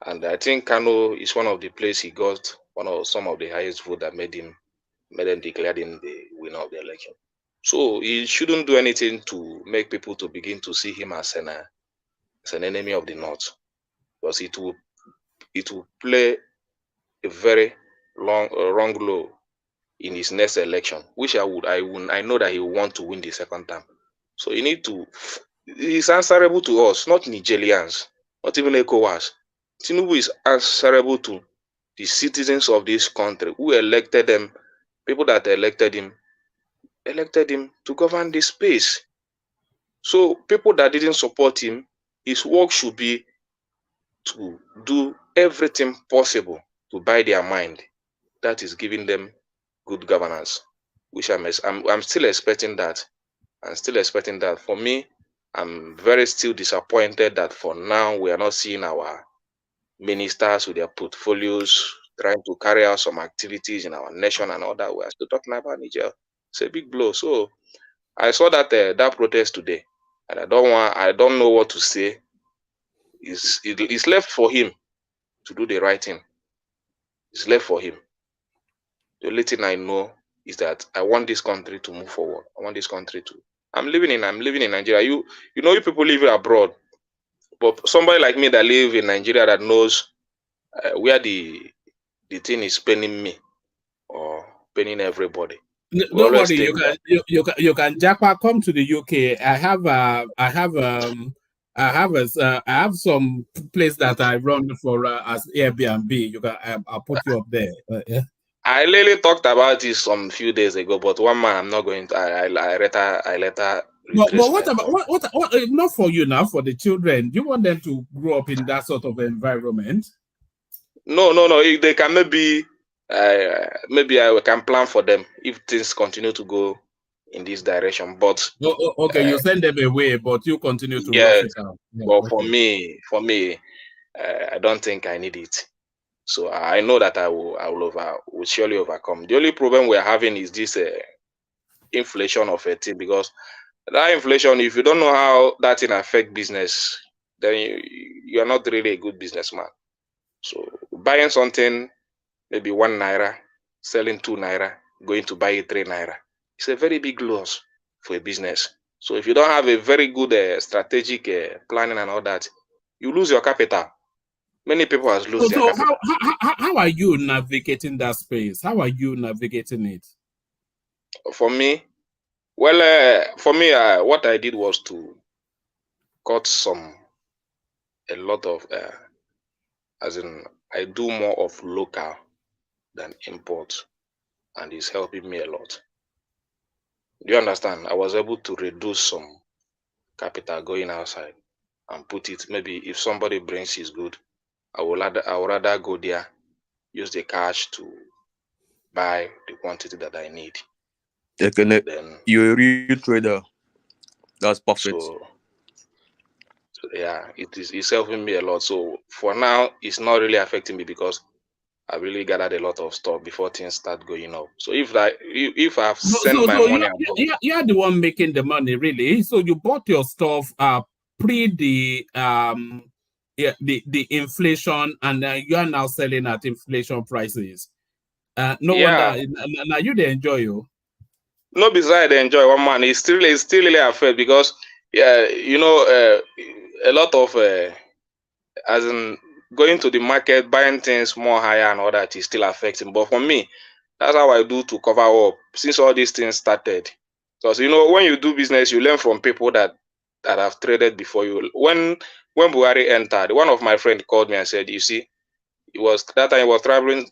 And I think Kano is one of the places he got some of the highest vote that made them declare him the winner of the election. So he shouldn't do anything to make people to begin to see him as an enemy of the north, because it will play a very wrong blow in his next election, which I know that he will want to win the second term. So he's answerable to us, not Nigerians, not even ECOWAS. Tinubu is answerable to the citizens of this country who elected them, people that elected him to govern this space. So people that didn't support him, his work should be to do everything possible to buy their mind. That is giving them good governance, which I'm still expecting that. I'm still expecting that. For me, I'm very still disappointed that for now we are not seeing our ministers with their portfolios trying to carry out some activities in our nation and all that. We are still talking about Niger. It's a big blow. So I saw that that protest today, and I don't know what to say. It's left for him to do the right thing. It's left for him. The only thing I know is that I want this country to move forward. I want this country to. I'm living in Nigeria. You people live abroad, but somebody like me that live in Nigeria that knows where the thing is paining me or paining everybody. Don't worry, you can Japa come to the UK. I have some place that I run for as Airbnb. You can I'll put you up there. Yeah. I literally talked about this some few days ago, but one man I'm not going to. I let her. But what about what? Not for you now, for the children. Do you want them to grow up in that sort of environment? No. They can maybe I can plan for them if things continue to go in this direction. But okay, you send them away, but you continue to yes. rough it out. Yeah, but okay. for me, I don't think I need it. So I know that I will surely overcome. The only problem we're having is this inflation of a thing, because that inflation, if you don't know how that thing affects business, then you are not really a good businessman. So buying something, maybe 1 naira, selling 2 naira, going to buy it 3 naira, it's a very big loss for a business. So if you don't have a very good strategic planning and all that, you lose your capital. Many people have lost their capital. How are you navigating that space? How are you navigating it? For me, what I did was to cut a lot of, as in, I do more of local than import, and it's helping me a lot. Do you understand? I was able to reduce some capital going outside and put it, maybe if somebody brings his good, I would rather go there, use the cash to buy the quantity that I need. Then you're a real trader. That's perfect. So yeah, it's helping me a lot. So for now, it's not really affecting me because I really gathered a lot of stuff before things start going up. So if I've sent my money, you're the one making the money, really. So you bought your stuff pre the inflation, and you are now selling at inflation prices. No wonder now you they enjoy you. No, besides they enjoy, one man, it's still really affected because a lot of as in going to the market, buying things more higher and all that is still affecting. But for me, that's how I do to cover up since all these things started. Because when you do business, you learn from people that have traded before you. When when Buhari entered, one of my friends called me and said, you see, it was that time he was traveling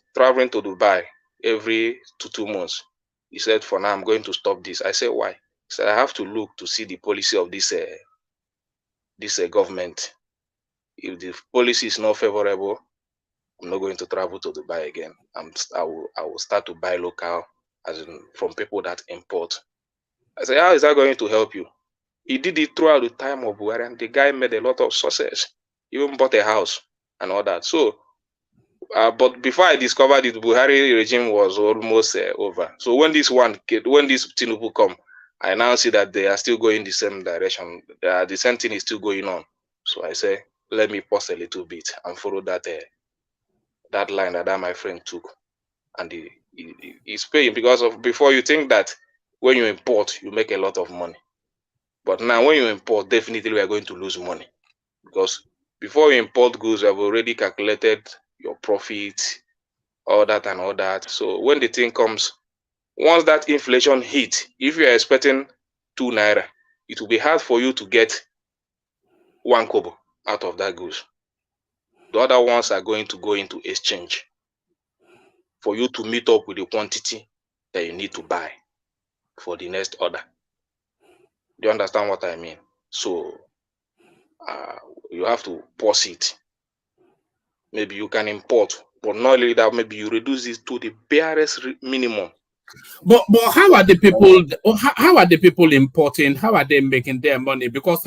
to Dubai every 2 months. He said, for now, I'm going to stop this. I said, why? He said, I have to look to see the policy of this government. If the policy is not favorable, I'm not going to travel to Dubai again. I will start to buy local, as in from people that import. I said, how is that going to help you? He did it throughout the time of Buhari, and the guy made a lot of success. He even bought a house and all that. So, but before I discovered it, Buhari regime was almost over. So when this Tinubu come, I now see that they are still going the same direction. The same thing is still going on. So I say, let me pause a little bit and follow that that line that my friend took, and he's paying because of before you think that when you import you make a lot of money, but now when you import definitely we are going to lose money because before you import goods you have already calculated your profit, all that and all that. So when the thing comes, once that inflation hit, if you are expecting 2 naira, it will be hard for you to get 1 kobo out of that goods. The other ones are going to go into exchange for you to meet up with the quantity that you need to buy for the next order. Do you understand what I mean? So you have to pause it. Maybe you can import, but not only that, maybe you reduce it to the barest minimum. But how are the people? How are the people importing? How are they making their money? Because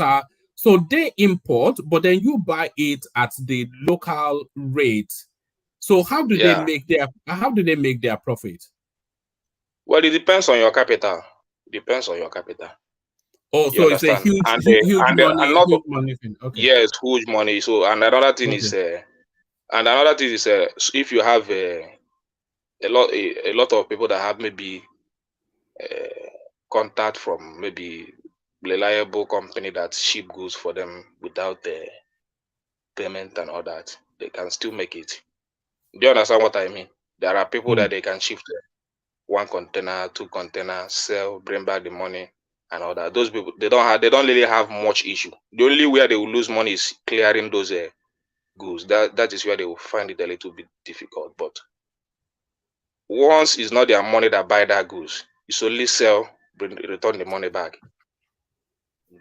so they import, but then you buy it at the local rate. So how do they make their profit? Well, it depends on your capital. Depends on your capital. Oh, so it's a huge money thing. Okay. Yes, huge money. So and another thing is, if you have a lot of people that have maybe contact from maybe reliable company that ship goods for them without the payment and all that, they can still make it. Do you understand what I mean? There are people that they can shift 1 container, 2 containers, sell, bring back the money and all that. Those people they don't really have much issue. The only way they will lose money is clearing those goods. That is where they will find it a little bit difficult. But once it's not their money that buy that goods, it's only sell, return the money back.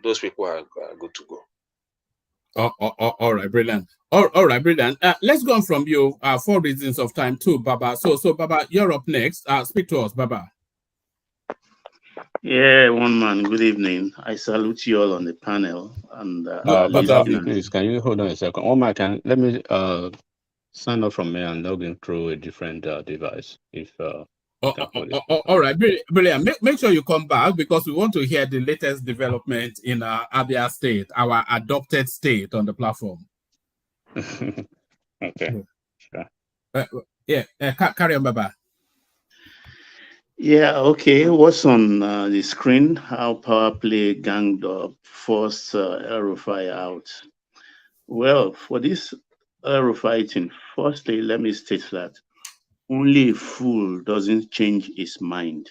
Those people are good to go. All right, brilliant. All right, brilliant. Let's go on from you for reasons of time too, Baba. So Baba, you're up next. Speak to us, Baba. Yeah, one man. Good evening. I salute you all on the panel. And Baba, please, can you hold on a second? Oh, let me sign up from here and log in through a different device. If all right, brilliant. Make sure you come back because we want to hear the latest development in Abia State, our adopted state on the platform. Okay. Sure. Carry on, Baba. Yeah, okay. What's on the screen? How power play ganged up forced El-Rufai out. Well, for this El-Rufai thing, firstly, let me state that only a fool doesn't change his mind.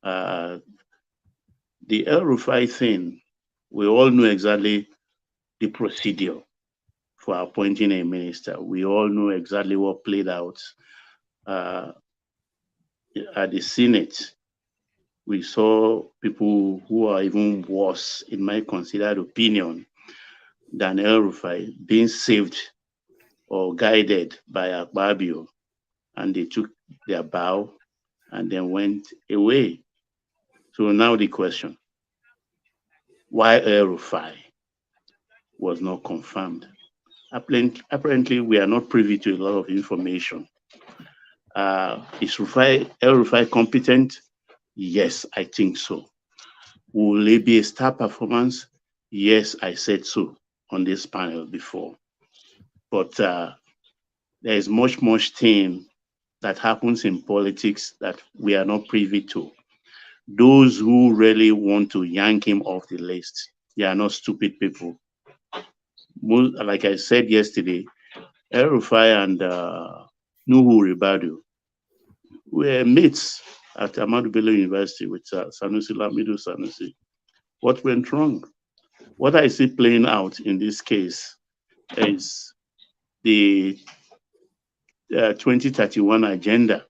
The El-Rufai thing, we all know exactly the procedure for appointing a minister. We all know exactly what played out at the Senate. We saw people who are even worse, in my considered opinion, than El-Rufai being saved or guided by Akpabio, and they took their bow and then went away. So now the question, why El-Rufai was not confirmed? Apparently, we are not privy to a lot of information. Is El-Rufai competent? Yes, I think so. Will it be a star performance? Yes, I said so on this panel before. But there is much thing that happens in politics that we are not privy to. Those who really want to yank him off the list, they are not stupid people. Like I said yesterday, El-Rufai and Nuhu Ribadu were mates at Ahmadu Bello University with Sanusi Lamido Sanusi. What went wrong? What I see playing out in this case is the 2031 agenda,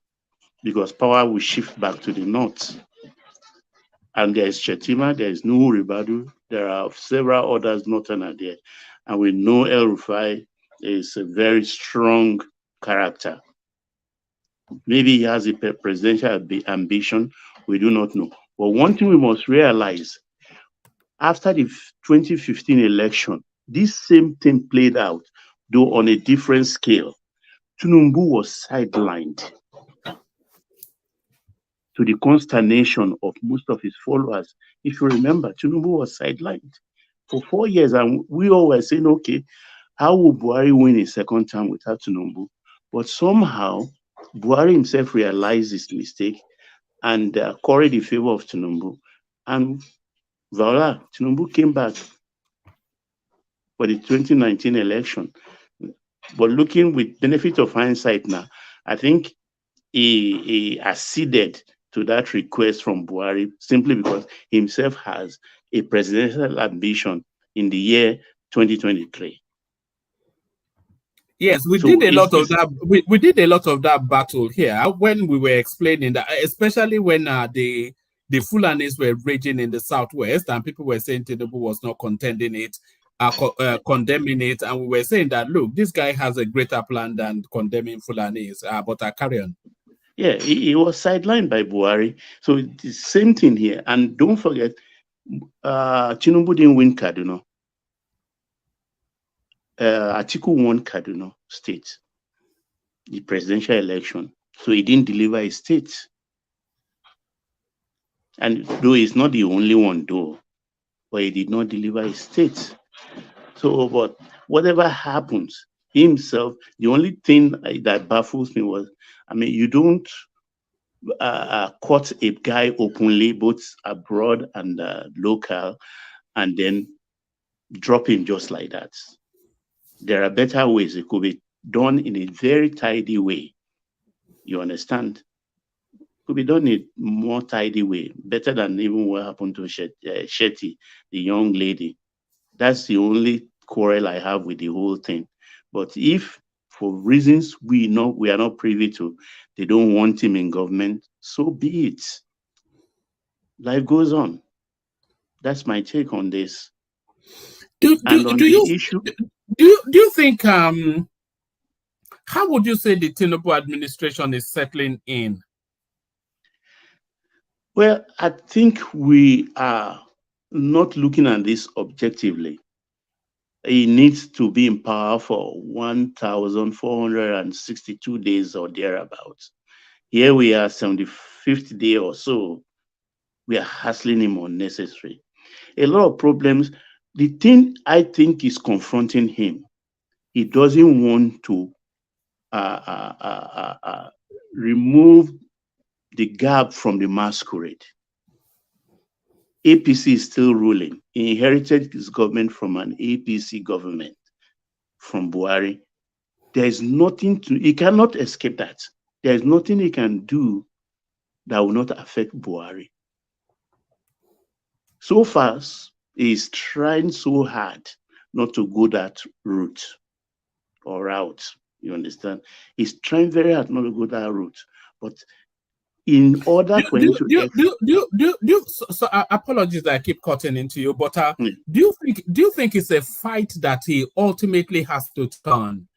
because power will shift back to the north. And there is Chetima, there is Nuhu Ribadu, there are several others northern there. And we know El-Rufai is a very strong character. Maybe he has a presidential ambition, we do not know. But one thing we must realize, after the 2015 election, this same thing played out, though on a different scale. Tinubu was sidelined, to the consternation of most of his followers. If you remember, Tinubu was sidelined for 4 years, and we all were saying, okay, how will Buhari win a second term without Tinubu? But somehow, Buhari himself realized his mistake and curried the favor of Tinubu. And voila, Tinubu came back for the 2019 election. But looking with benefit of hindsight now, I think he acceded to that request from Buhari simply because he himself has a presidential ambition in the year 2023. Yes, we did a lot of that. We did a lot of that battle here when we were explaining that, especially when the Fulanis were raging in the southwest, and people were saying Tinubu was not contending it, condemning it, and we were saying that, look, this guy has a greater plan than condemning Fulanis. But I carry on. Yeah, he was sidelined by Buhari. So it's the same thing here. And don't forget, Tinubu didn't win Kaduna. Atiku won Kaduna State, the presidential election. So he didn't deliver a state. And though he's not the only one, though, but he did not deliver a state. So, but whatever happens, himself, the only thing that baffles me was, I mean, you don't caught a guy openly, both abroad and local, and then drop him just like that. There are better ways. It could be done in a very tidy way. You understand? It could be done in a more tidy way, better than even what happened to Shetty, the young lady. That's the only quarrel I have with the whole thing. But if, for reasons we are not privy to, they don't want him in government, so be it. Life goes on. That's my take on this. Do you think how would you say the Tinubu administration is settling in? Well, I think we are not looking at this objectively. He needs to be in power for 1,462 days or thereabouts. Here we are, 75th day or so. We are hassling him unnecessary. A lot of problems. The thing I think is confronting him, he doesn't want to remove the gap from the masquerade. APC is still ruling. He inherited his government from an APC government, from Buhari. There is nothing he cannot escape that. There is nothing he can do that will not affect Buhari. So far, he's trying so hard not to go that route or route. You understand? He's trying very hard not to go that route. But in order for him to apologies that I keep cutting into you, but do you think it's a fight that he ultimately has to turn?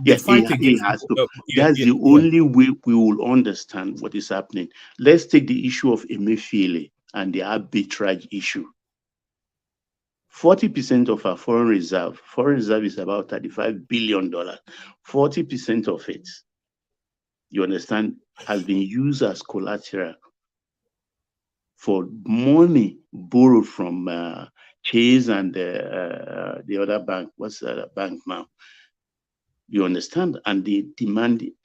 Yes, he has to. That's the only way we will understand what is happening. Let's take the issue of Emefiele and the arbitrage issue. 40% of our foreign reserve is about $35 billion. 40% of it, you understand, has been used as collateral for money borrowed from Chase and the other bank. What's the other bank now? You understand? And they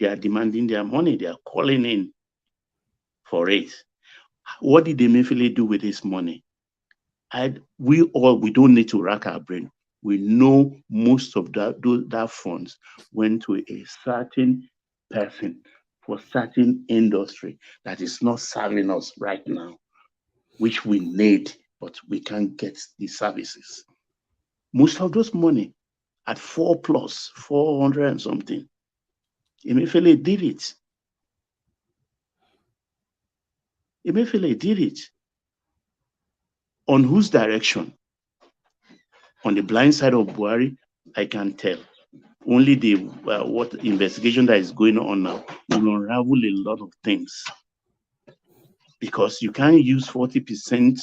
are demanding their money. They are calling in for it. What did Emefiele do with his money? We don't need to rack our brain. We know most of that funds went to a certain person for certain industry that is not serving us right now, which we need, but we can't get the services. Most of those money at 400 and something. Emefiele did it. Emefiele did it. On whose direction? On the blind side of Buhari, I can't tell. Only the what investigation that is going on now will unravel a lot of things. Because you can't use 40%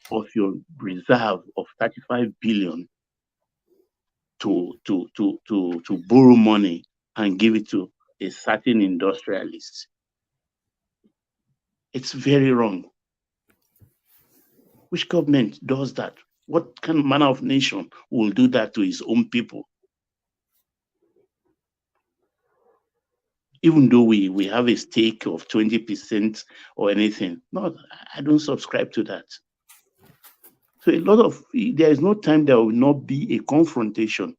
of your reserve of 35 billion to borrow money and give it to a certain industrialist. It's very wrong. Which government does that? What kind of manner of nation will do that to his own people? Even though we have a stake of 20% or anything. No, I don't subscribe to that. So there is no time there will not be a confrontation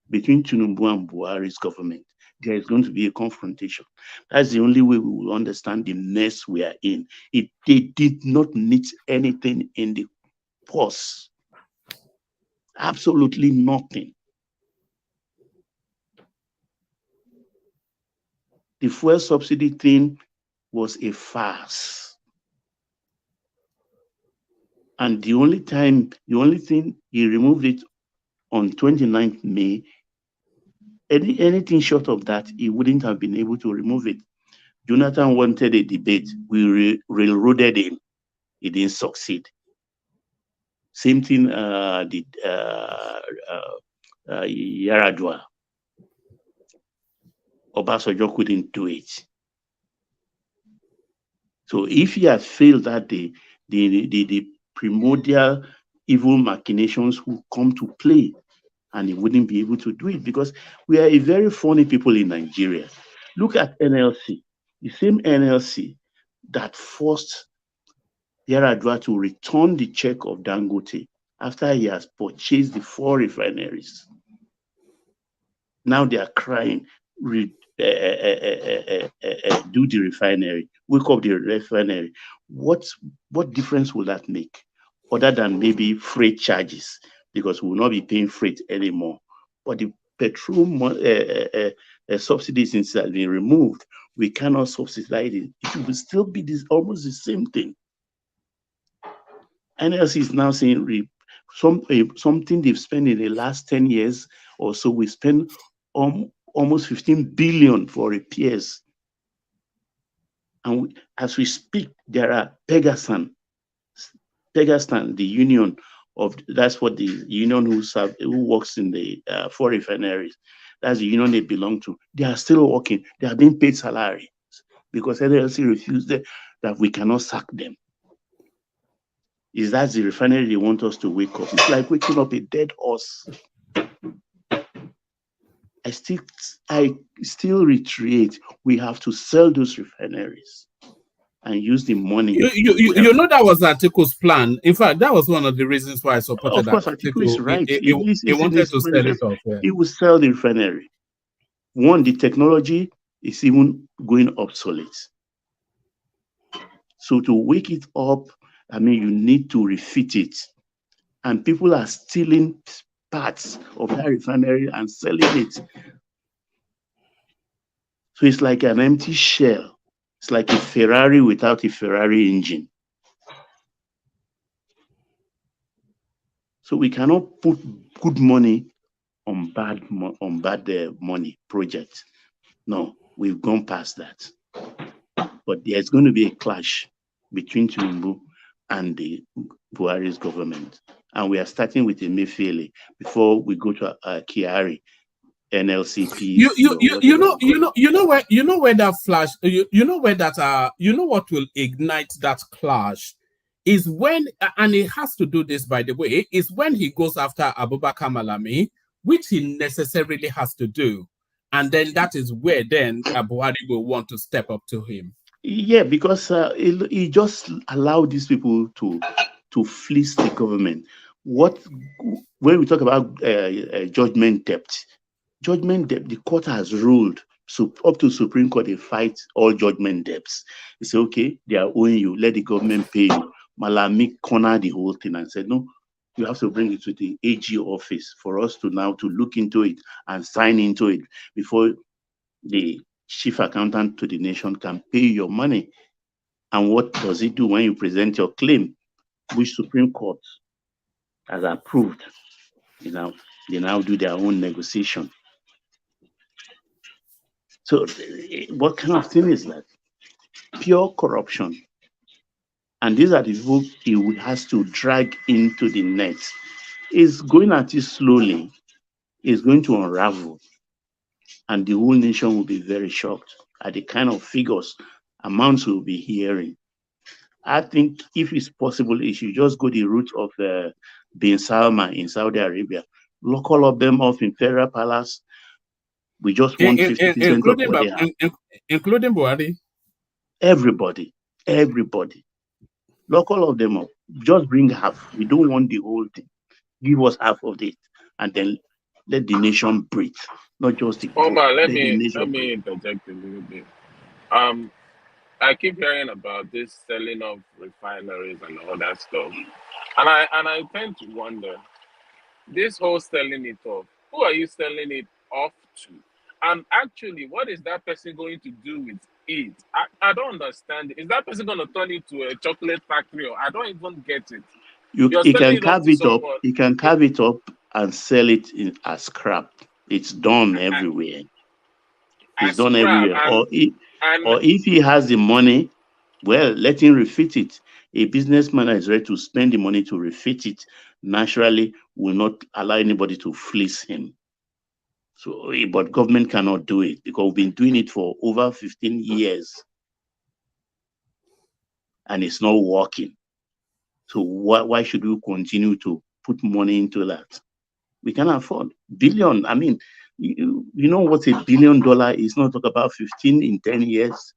between Tinubu and Buhari's government. There is going to be a confrontation. That's the only way we will understand the mess we are in. They did not need anything in the purse. Absolutely nothing. The fuel subsidy thing was a farce. And the only thing he removed it on 29th May, anything short of that, he wouldn't have been able to remove it. Jonathan wanted a debate. We railroaded him. He didn't succeed. Same thing did Yaradua. Obasanjo couldn't do it. So if he had failed that day, the primordial evil machinations will come to play, and he wouldn't be able to do it because we are a very funny people in Nigeria. Look at NLC, the same NLC that forced Yaradua to return the check of Dangote after he has purchased the 4 refineries. Now they are crying, do the refinery, wake up the refinery. What difference will that make? Other than maybe freight charges, because we will not be paying freight anymore. But the petrol subsidies, since it has been removed, we cannot subsidize it. It will still be almost the same thing. NLC is now saying something they've spent in the last 10 years or so. We spend almost 15 billion for repairs. And as we speak, there are Pegasan, the union of, that's what the union who works in the 4 refineries, that's the union they belong to. They are still working. They are being paid salary because NLC refused that we cannot sack them. Is that the refinery they want us to wake up? It's like waking up a dead horse. I still reiterate, we have to sell those refineries and use the money. You know that was Atiku's plan. In fact, that was one of the reasons why I supported that. Of course, Atiku is right. He wanted to sell it off. Yeah. He will sell the refinery. One, the technology is even going obsolete. So to wake it up, I mean, you need to refit it. And people are stealing parts of that refinery and selling it. So it's like an empty shell. It's like a Ferrari without a Ferrari engine. So we cannot put good money on bad money projects. No, we've gone past that. But there's going to be a clash between Tinubu and the Buhari's government. And we are starting with Emefiele before we go to Kiari, NLCP. You know where that flash, you know what will ignite that clash is when, and he has to do this, by the way, is when he goes after Abubakar Malami, which he necessarily has to do. And then that is where then Buhari will want to step up to him. Yeah, because he just allowed these people to fleece the government. When we talk about judgment debt, the court has ruled, so up to Supreme Court, they fight all judgment debts. They say, okay, they are owing you, let the government pay you. Malami cornered the whole thing and said, no, You have to bring it to the AG office for us to now to look into it and sign into it before the chief accountant to the nation can pay your money. And what does it do when you present your claim, which Supreme Court has approved? You know, they now do their own negotiation. So what kind of thing is that? Pure corruption. And these are the people he has to drag into the net. It's going at it slowly. It's going to unravel. And the whole nation will be very shocked at the kind of figures, amounts we'll be hearing. I think if it's possible, it should just go the route of Bin Salman in Saudi Arabia. Lock all of them off in Federal Palace. We just want 50% of what they have. Including Buhari? Everybody. Lock all of them up. Just bring half. We don't want the whole thing. Give us half of it. And then let the nation breathe. Not just the Omar, let me interject a little bit. I keep hearing about this selling of refineries and all that stuff. And I tend to wonder, this whole selling it off, who are you selling it off to? And actually, what is that person going to do with it? I don't understand. Is that person going to turn it to a chocolate factory? Or I don't even get it. You can carve it up. You can carve it up and sell it as scrap. It's done everywhere. It's done everywhere. Or if he has the money, well, let him refit it. A businessman is ready to spend the money to refit it. Naturally, will not allow anybody to fleece him. So, but government cannot do it because we've been doing it for over 15 years. And it's not working. So why should we continue to put money into that? We can afford billion. I mean, you know what $1 billion is? Not talk about 15 in 10 years.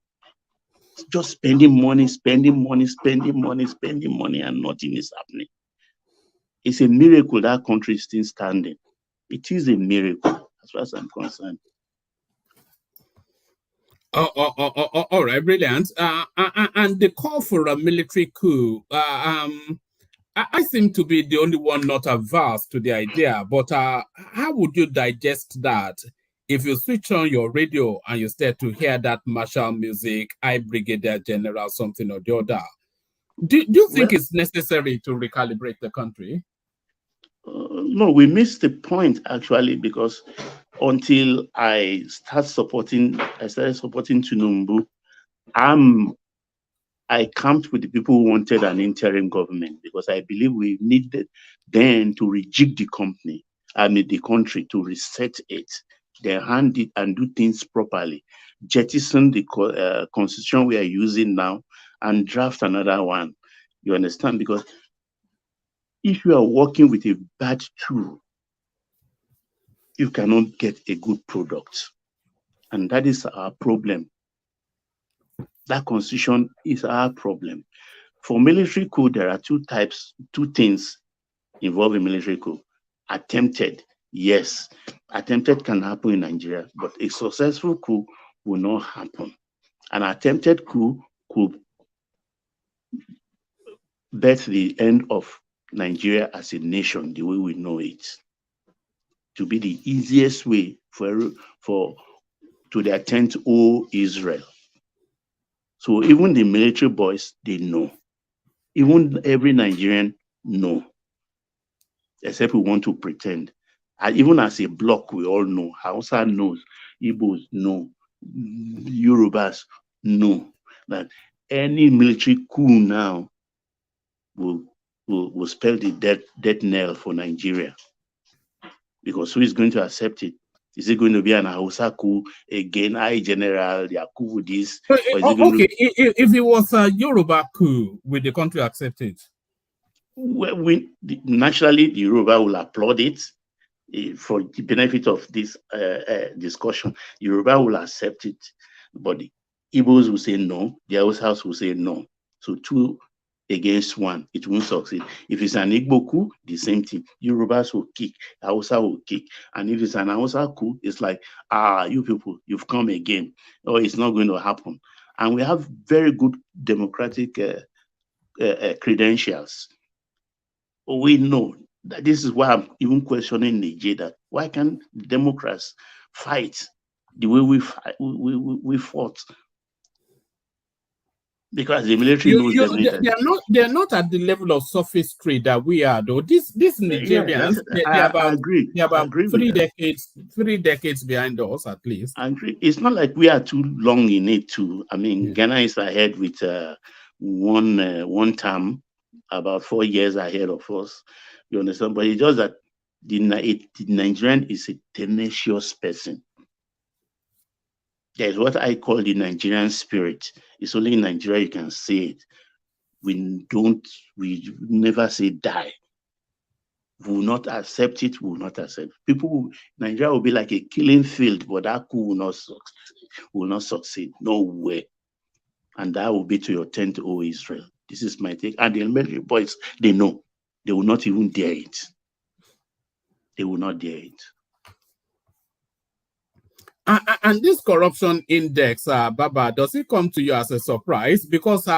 It's just spending money, and nothing is happening. It's a miracle that country is still standing. It is a miracle, as far as I'm concerned. All right, brilliant. And the call for a military coup, I seem to be the only one not averse to the idea, but how would you digest that if you switch on your radio and you start to hear that martial music, I Brigadier General, something or the other? Do you think it's necessary to recalibrate the country? No, we missed the point actually, because until I started supporting Tinubu, I camped with the people who wanted an interim government because I believe we needed then to rejig the country, to reset it, then hand it and do things properly, jettison the constitution we are using now and draft another one. You understand? Because if you are working with a bad tool, you cannot get a good product. And that is our problem. That constitution is our problem. For military coup, there are two things involved in military coup. Attempted, yes. Attempted can happen in Nigeria, but a successful coup will not happen. An attempted coup could birth the end of Nigeria as a nation, the way we know it, to be the easiest way to the attempt, oh Israel. So even the military boys, they know. Even every Nigerian know, except we want to pretend. And even as a bloc, we all know. Hausa knows, Igbos know, Yorubas know that any military coup now will spell the death knell for Nigeria. Because who is going to accept it? Is it going to be an Hausa coup again? I general, they are coup with this. If it was a Yoruba coup, will the country accept it? Well, naturally, the Yoruba will applaud it for the benefit of this discussion. Yoruba will accept it, but the Igbos will say no. The Hausas will say no. So 2 against 1, it won't succeed. If it's an Igbo coup, the same thing. Yorubas will kick, Hausa will kick. And if it's an Hausa coup, it's like, you people, you've come again. Or it's not going to happen. And we have very good democratic credentials. We know This is why I'm even questioning Niger, that why can't Democrats fight the way we fought? Because the military knows them later. They're not at the level of sophistry that we are, though. These Nigerians, they're about three decades behind us at least. I agree. It's not like we are too long in it too. I mean, Ghana is ahead with one term, about 4 years ahead of us. You understand? But it's just that the Nigerian is a tenacious person. There's what I call the Nigerian spirit. It's only in Nigeria you can say it. We never say die. We will not accept it, we will not accept. Nigeria will be like a killing field, but that coup will not succeed. No way. And that will be to your tent, O Israel. This is my take. And the military boys, they know. They will not even dare it. They will not dare it. And this corruption index, Baba, does it come to you as a surprise? Because we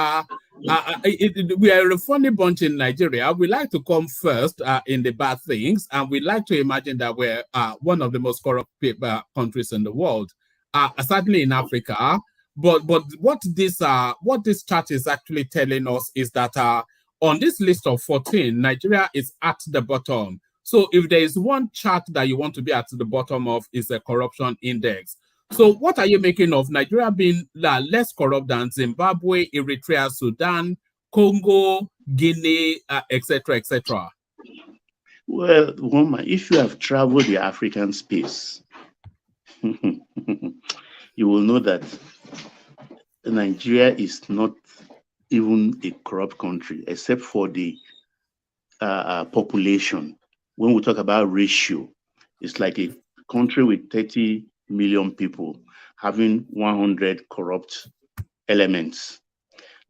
are a funny bunch in Nigeria. We like to come first in the bad things, and we like to imagine that we're one of the most corrupt countries in the world, certainly in Africa. But what this chart is actually telling us is that on this list of 14, Nigeria is at the bottom. So if there is one chart that you want to be at the bottom of, is a corruption index. So what are you making of Nigeria being less corrupt than Zimbabwe, Eritrea, Sudan, Congo, Guinea, etc., etc.? Well, woman, if you have traveled the African space, you will know that Nigeria is not even a corrupt country, except for the population. When we talk about ratio, it's like a country with 30 million people having 100 corrupt elements.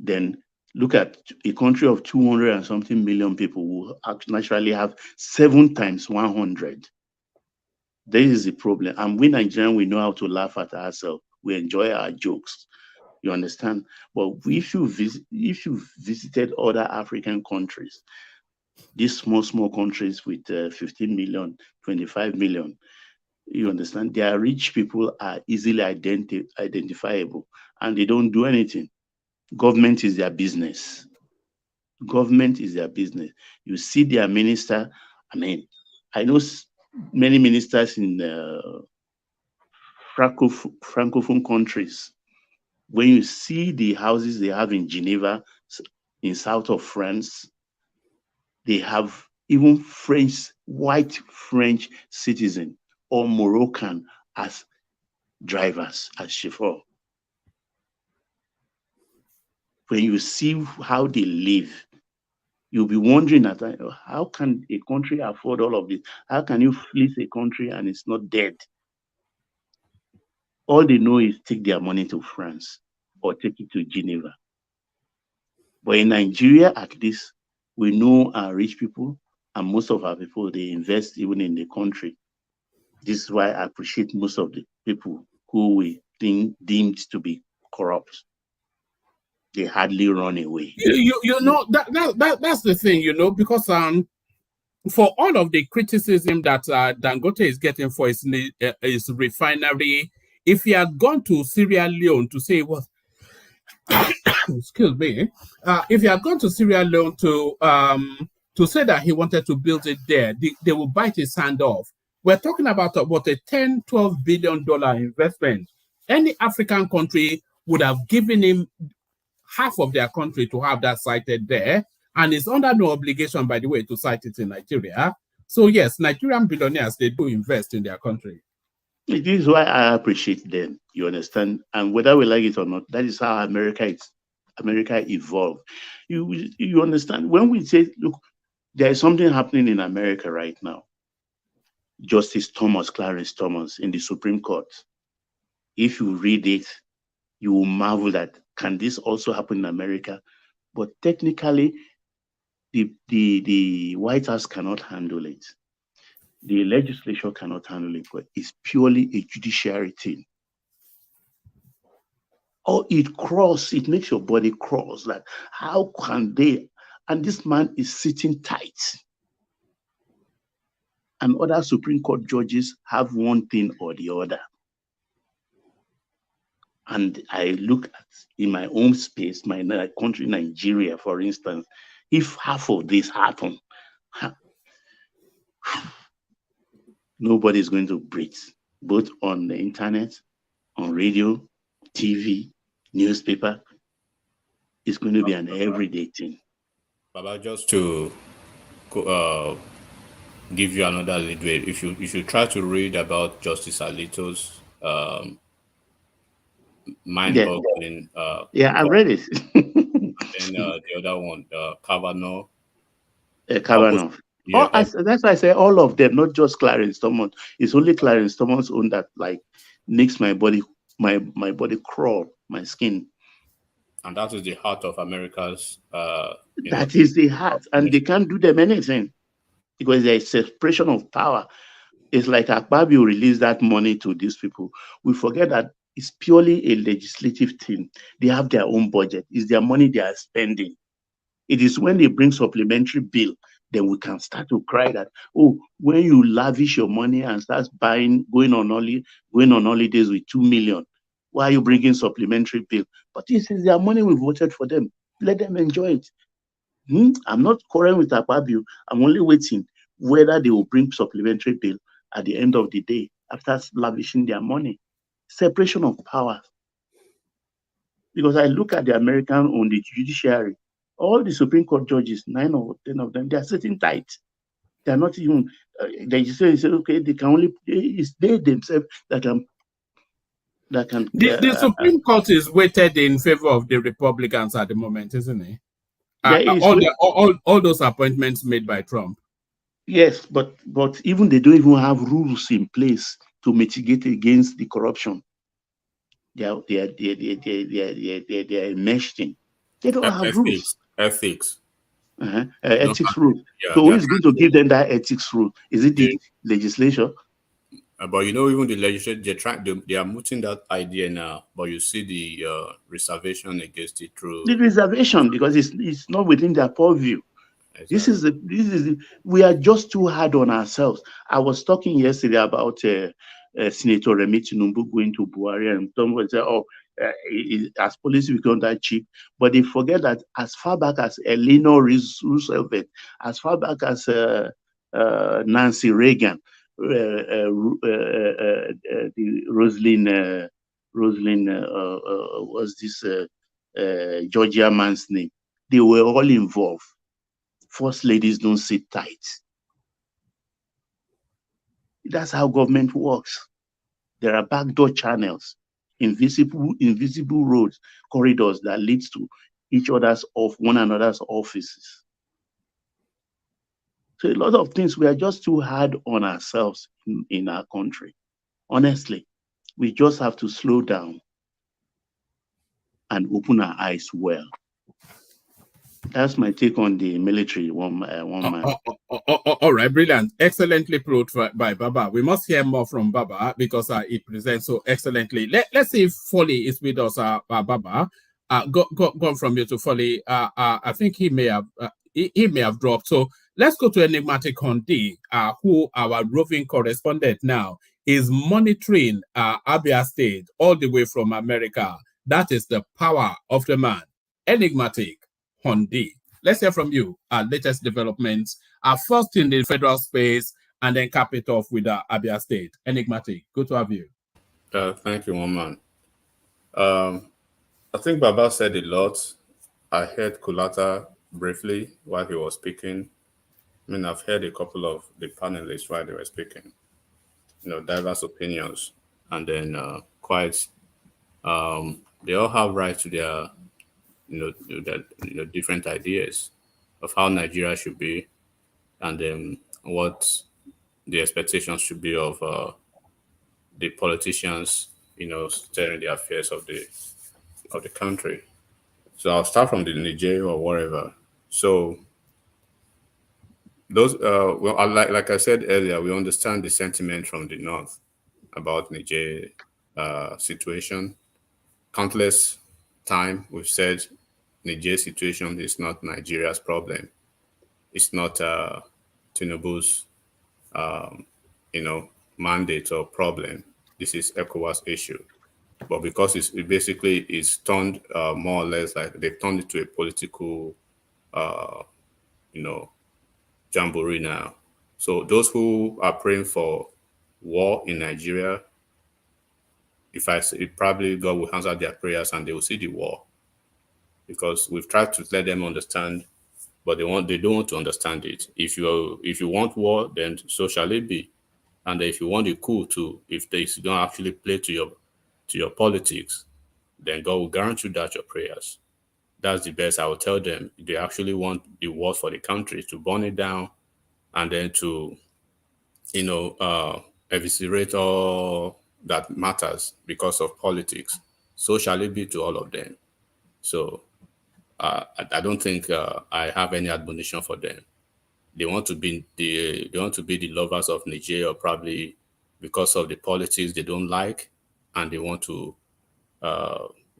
Then look at a country of 200 and something million people will naturally have 7 times 100. This is the problem. And we Nigerians, we know how to laugh at ourselves. We enjoy our jokes. You understand? But if you visited other African countries, these small countries with 15 million, 25 million, you understand, their rich people are easily identifiable and they don't do anything. Government is their business. Government is their business. You see their minister, I mean, I know many ministers in Francophone countries. When you see the houses they have in Geneva, in south of France, they have even white French citizen or Moroccan as drivers, as chauffeur. When you see how they live, you'll be wondering how can a country afford all of this? How can you fleece a country and it's not dead? All they know is take their money to France or take it to Geneva. But in Nigeria, at least, we know our rich people, and most of our people, they invest even in the country. This is why I appreciate most of the people who we think deemed to be corrupt. They hardly run away. You know, that's the thing, you know, because for all of the criticism that Dangote is getting for his refinery, if he had gone to Sierra Leone to say what, excuse me, if he had gone to Sierra Leone to say that he wanted to build it there, they will bite his hand off. We're talking about about a $10-12 billion investment. Any African country would have given him half of their country to have that sited there, and it's under no obligation, by the way, to site it in Nigeria. So yes, Nigerian billionaires, they do invest in their country. It is why I appreciate them, you understand? And whether we like it or not, that is how America evolved. You understand? When we say, look, there is something happening in America right now. Justice Clarence Thomas in the Supreme Court. If you read it, you will marvel that, can this also happen in America? But technically, the White House cannot handle it. The legislature cannot handle it, but it's purely a judiciary thing. Oh, it makes your body cross. Like, how can they? And this man is sitting tight. and other Supreme Court judges have one thing or the other. And I look at in my own space, my country, Nigeria, for instance, if half of this happen, nobody's going to breathe, both on the internet, on radio, TV, newspaper. It's going to be an everyday thing. Baba, just to give you another leadway, if you try to read about Justice Alito's mind-boggling. Yeah, I read it. And then the other one, Kavanaugh. Kavanaugh. Yeah, That's why I say all of them, not just Clarence Thomas. It's only Clarence Thomas' own that like makes my body crawl, my skin. And that is the heart of America's. That is the heart, and they can't do them anything because there is separation of power. It's like Akpabio released that money to these people. We forget that it's purely a legislative thing. They have their own budget. It's their money they are spending. It is when they bring supplementary bill, then we can start to cry that, oh, when you lavish your money and start buying, going on holidays with 2 million, why are you bringing supplementary bill? But this is their money. We voted for them. Let them enjoy it. I'm not quarreling with Akpabio. I'm only waiting whether they will bring supplementary bill at the end of the day after lavishing their money. Separation of power. Because I look at the American on the judiciary, all the Supreme Court judges, 9 or 10 of them, they are sitting tight. They are not even, they just say, okay, they can only, it's they themselves that can. The Supreme Court is weighted in favor of the Republicans at the moment, isn't it? All those appointments made by Trump. Yes, but even they don't even have rules in place to mitigate against the corruption. They are enmeshed in. They don't have rules. Ethics. Ethics rule. Yeah, so who is going to give them that ethics rule? Is it the legislature? But even the legislature, they are mooting that idea now. But you see the reservation against it through the reservation because it's not within their purview. Exactly. We are just too hard on ourselves. I was talking yesterday about Senator Remi Tinubu going to Buhari, and someone said, "Oh, as policy become that cheap," but they forget that as far back as Eleanor Roosevelt, as far back as Nancy Reagan, Rosalind was this Georgia man's name? They were all involved. First ladies don't sit tight. That's how government works. There are backdoor channels, invisible roads, corridors that leads to one another's offices. So a lot of things, we are just too hard on ourselves in our country. Honestly, we just have to slow down and open our eyes well. That's my take on the military one man. All right, brilliant. Excellently put by Baba. We must hear more from Baba because he presents so excellently. Let's see if Foley is with us, Baba. Go from you to Foley. I think he may have dropped. So let's go to Enigmatic Hondi, who our roving correspondent now is monitoring Abia State all the way from America. That is the power of the man. Enigmatic Hondi. Let's hear from you. Latest developments first in the federal space and then cap it off with Abia State. Enigmatic. Good to have you. Thank you, Woman. I think Baba said a lot. I heard Kulata briefly while he was speaking. I mean, I've heard a couple of the panelists while they were speaking. Diverse opinions, and then they all have right to their different ideas of how Nigeria should be, and then what the expectations should be of the politicians, steering the affairs of the country. So I'll start from the Niger or whatever. So those, like I said earlier, we understand the sentiment from the north about Niger situation. Countless time we've said Niger situation is not Nigeria's problem. It's not Tinubu's you know, mandate or problem. This is ECOWAS issue. But because it basically is turned more or less like they've turned it to a political, you know, jamboree now. So those who are praying for war in Nigeria, if I say, probably God will answer their prayers and they will see the war, because we've tried to let them understand, but they don't want to understand it. If you want war, then so shall it be. And if you want a coup too, if they don't actually play to your politics, then God will grant you that your prayers. That's the best. I will tell them they actually want the war for the country, to burn it down, and then to, you know, eviscerate all that matters because of politics. So shall it be to all of them. So I don't think I have any admonition for them. They want to be the lovers of Niger, or probably because of the politics they don't like, and they want to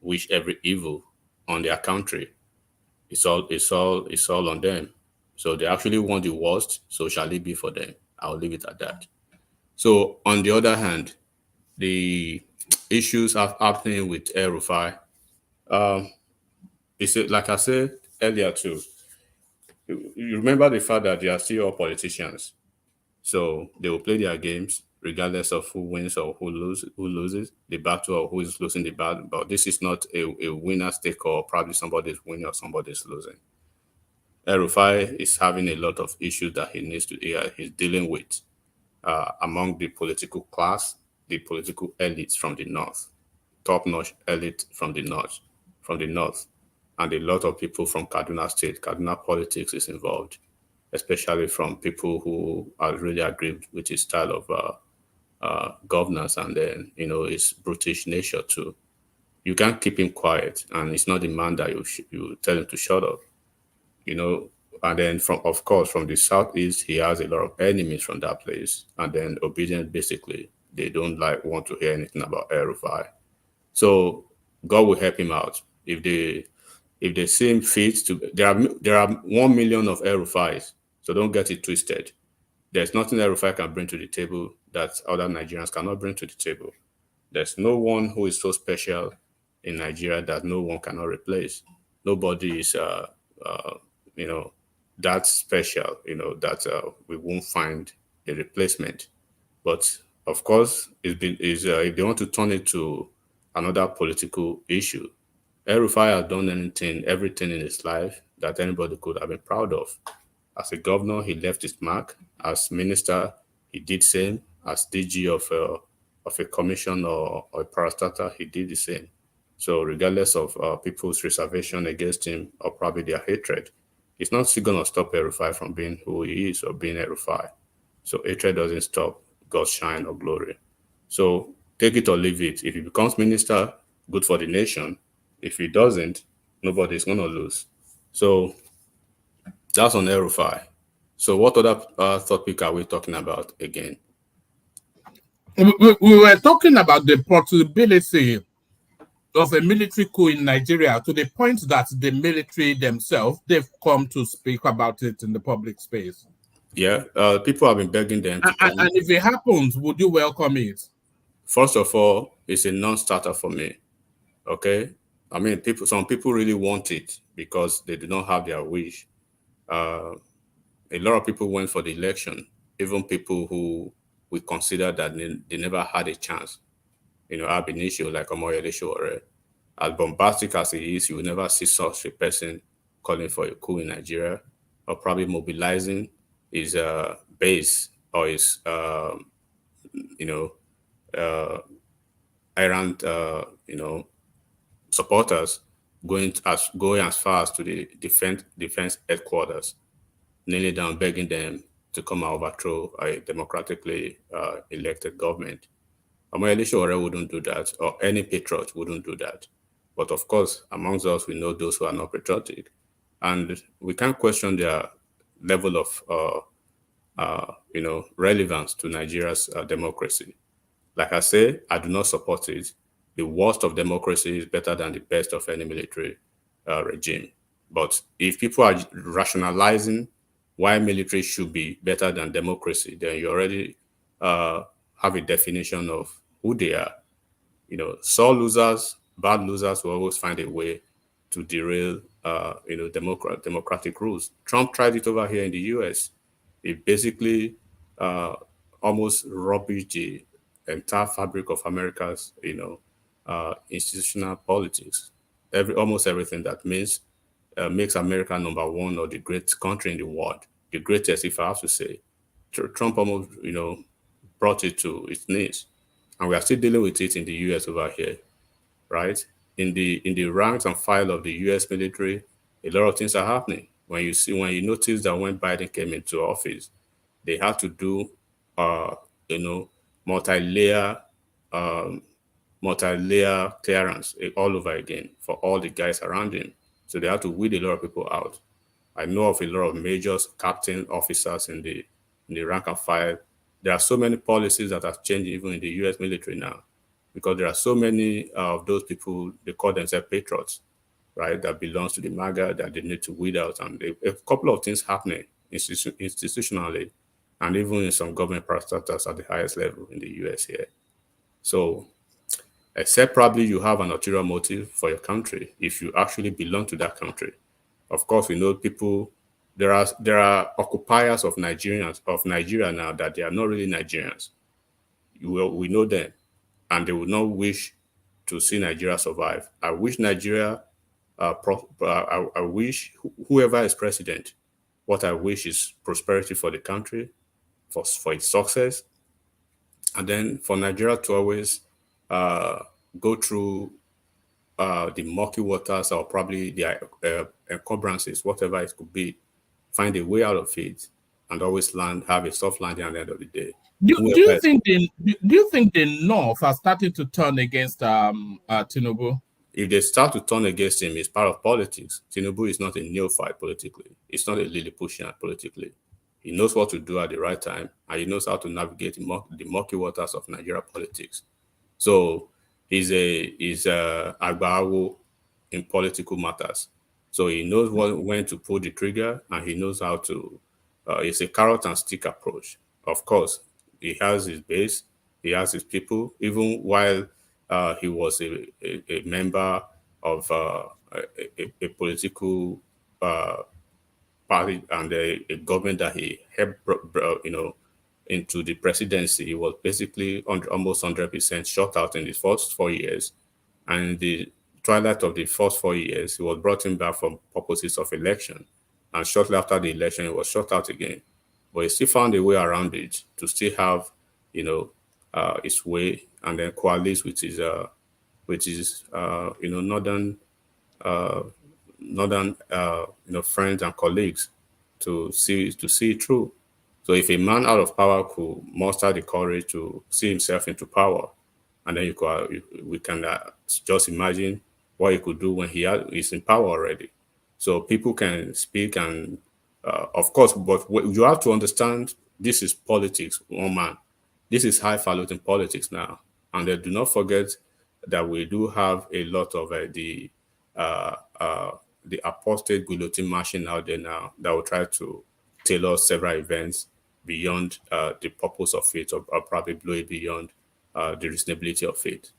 wish every evil on their country. It's all on them. So they actually want the worst. So shall it be for them? I'll leave it at that. So on the other hand, the issues are happening with El-Rufai. It's like I said earlier too. You remember the fact that they are still all politicians, so they will play their games regardless of who wins or who loses the battle, or who is losing the battle. But this is not a winner's take, or probably somebody's winning or somebody's losing. El-Rufai is having a lot of issues that he's dealing with among the political class, the political elites from the north, top-notch elite from the north, and a lot of people from Kaduna State. Kaduna politics is involved, especially from people who are really aggrieved with his style of governance, and then, you know, his brutish nature too. You can't keep him quiet, and it's not the man that you tell him to shut up, you know. And then of course, from the southeast, he has a lot of enemies from that place. And then obedient, basically, they don't want to hear anything about El-Rufai. So God will help him out if they see him fit to. There are 1 million of El-Rufais, so don't get it twisted. There's nothing El-Rufai can bring to the table that other Nigerians cannot bring to the table. There's no one who is so special in Nigeria that no one cannot replace. Nobody is, you know, that special, you know, that we won't find a replacement. But of course, if they want to turn it to another political issue, El-Rufai has done everything in his life that anybody could have been proud of. As a governor, he left his mark. As minister, he did same. As DG of a commission or a parastatal, he did the same. So regardless of people's reservation against him, or probably their hatred, it's not still going to stop El-Rufai from being who he is, or being El-Rufai. So hatred doesn't stop God's shine or glory. So take it or leave it. If he becomes minister, good for the nation. If he doesn't, nobody's going to lose. So that's on El-Rufai. So what other topic are we talking about again? We were talking about the possibility of a military coup in Nigeria, to the point that the military themselves, they've come to speak about it in the public space. Yeah, people have been begging them to come. And if it happens, would you welcome it? First of all, it's a non-starter for me. Okay, I mean, some people really want it because they do not have their wish. A lot of people went for the election, even people who we consider that they never had a chance. You know, ab initio, like Omoyele Sowore. As bombastic as he is, you will never see such a person calling for a coup in Nigeria, or probably mobilizing his base or his, you know, errant, you know, supporters going as far as to the defense headquarters, kneeling down, begging them to come and overthrow a democratically elected government. Omoyele Sowore wouldn't do that, or any patriot wouldn't do that. But of course, amongst us, we know those who are not patriotic, and we can't question their level of, you know, relevance to Nigeria's democracy. Like I say, I do not support it. The worst of democracy is better than the best of any military regime. But if people are rationalizing why military should be better than democracy, then you already have a definition of who they are. You know, sore losers, bad losers will always find a way to derail, democratic rules. Trump tried it over here in the U.S. It basically almost rubbished the entire fabric of America's, institutional politics. Almost everything that makes America number one or the great country in the world, the greatest, if I have to say. Trump almost, brought it to its knees, and we are still dealing with it in the U.S. over here, right? In the ranks and file of the U.S. military, a lot of things are happening. When you notice that when Biden came into office, they had to do, multi-layer clearance all over again for all the guys around him. So they had to weed a lot of people out. I know of a lot of majors, captain, officers in the rank and file. There are so many policies that have changed even in the U.S. military now, because there are so many of those people, they call themselves patriots, right, that belongs to the MAGA that they need to weed out. And a couple of things happening institutionally and even in some government parastatals at the highest level in the U.S. here. So, except probably you have an ulterior motive for your country if you actually belong to that country. Of course, we know people. There are occupiers of Nigeria now that they are not really Nigerians. We know them, and they will not wish to see Nigeria survive. I wish Nigeria. I wish whoever is president. What I wish is prosperity for the country, for its success, and then for Nigeria to always go through the murky waters or probably the encumbrances, whatever it could be, find a way out of it, and always have a soft landing at the end of the day. Do you think the North are starting to turn against Tinubu? If they start to turn against him, it's part of politics. Tinubu is not a neophyte politically. It's not a Lilliputian politically. He knows what to do at the right time, and he knows how to navigate the murky waters of Nigeria politics. So he's a Agbawo in political matters. So he knows when to pull the trigger, and he knows how to. It's a carrot and stick approach. Of course, he has his base, he has his people. Even while he was a member of a political party and a government that he helped, into the presidency, he was basically almost 100% shut out in the first 4 years, and in the twilight of the first 4 years, he was brought in back for purposes of election, and shortly after the election, he was shut out again. But he still found a way around it to still have, his way, and then coalesce with his northern friends and colleagues to see it through. So if a man out of power could muster the courage to see himself into power, and then we can just imagine what he could do when he's in power already. So people can speak, and of course, but you have to understand this is politics, one man. This is highfalutin politics now, and they do not forget that we do have a lot of the apostate guillotine machine out there now that will try to tailor several events beyond the purpose of it, or probably blow it beyond the reasonability of it,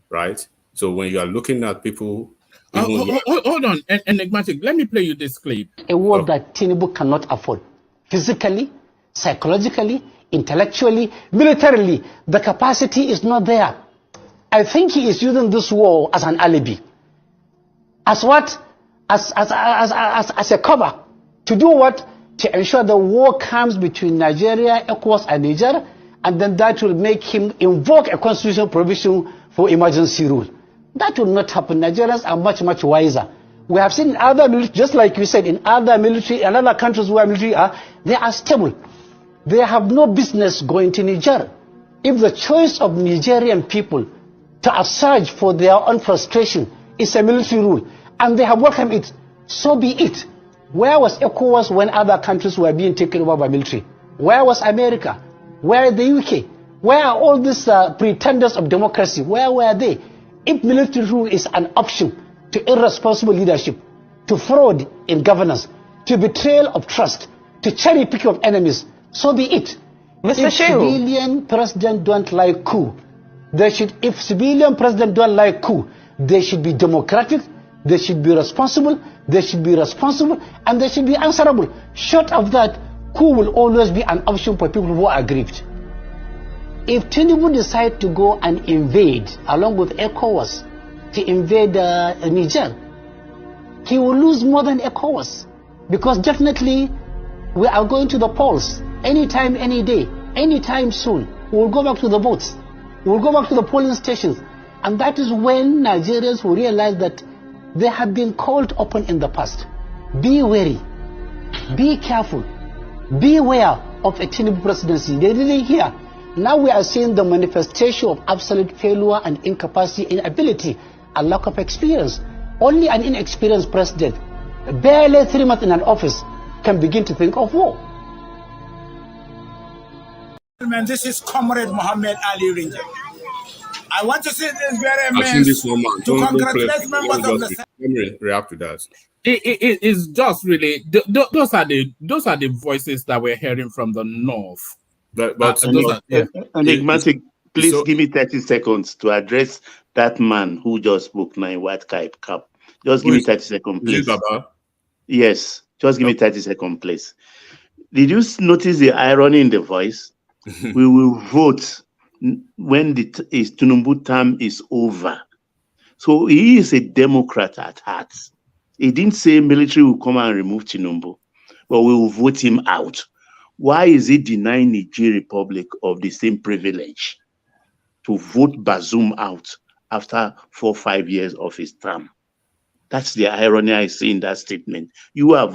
right? So when you are looking at people... hold on, Enigmatic, let me play you this clip. A war that Tinubu cannot afford. Physically, psychologically, intellectually, militarily, the capacity is not there. I think he is using this war as an alibi. As what? As a cover. To do what? To ensure the war comes between Nigeria, ECOWAS, and Niger, and then that will make him invoke a constitutional provision for emergency rule. That will not happen. Nigerians are much, much wiser. We have seen in other military, just like you said, in other military, and other countries where military are, they are stable. They have no business going to Niger. If the choice of Nigerian people to assert for their own frustration is a military rule, and they have welcomed it, so be it. Where was ECOWAS when other countries were being taken over by military? Where was America? Where the UK? Where are all these pretenders of democracy? Where were they? If military rule is an option to irresponsible leadership, to fraud in governance, to betrayal of trust, to cherry pick of enemies, so be it. Mr. If Shehu. civilian president don't like coup, if civilian president don't like coup, they should be democratic, they should be responsible, and they should be answerable. Short of that, coup will always be an option for people who are aggrieved. If Tinubu decide to go and invade, along with ECOWAS, to invade Niger, he will lose more than ECOWAS, because definitely we are going to the polls anytime, any day, anytime soon. We will go back to the votes. We will go back to the polling stations. And that is when Nigerians will realize that they have been called upon in the past. Be wary, be careful, beware of a Tinubu presidency. They didn't hear. Now we are seeing the manifestation of absolute failure and incapacity, inability, and lack of experience. Only an inexperienced president, barely 3 months in an office, can begin to think of war. This is Comrade Mohammed Ali Ranger. I want to say this very I've seen this immense woman. to congratulate members of the Let me react to that. It's just really those are the voices that we're hearing from the north. Enigmatic, please so, give me 30 seconds to address that man who just spoke now in white cap. Just give me 30 seconds, please. Yes, just give me 30 seconds, please. Did you notice the irony in the voice? We will vote when Tinubu term is over. So he is a Democrat at heart. He didn't say military will come and remove Tinubu, but we will vote him out. Why is he denying Niger Republic of the same privilege to vote Bazoum out after 4 or 5 years of his term? That's the irony I see in that statement. You are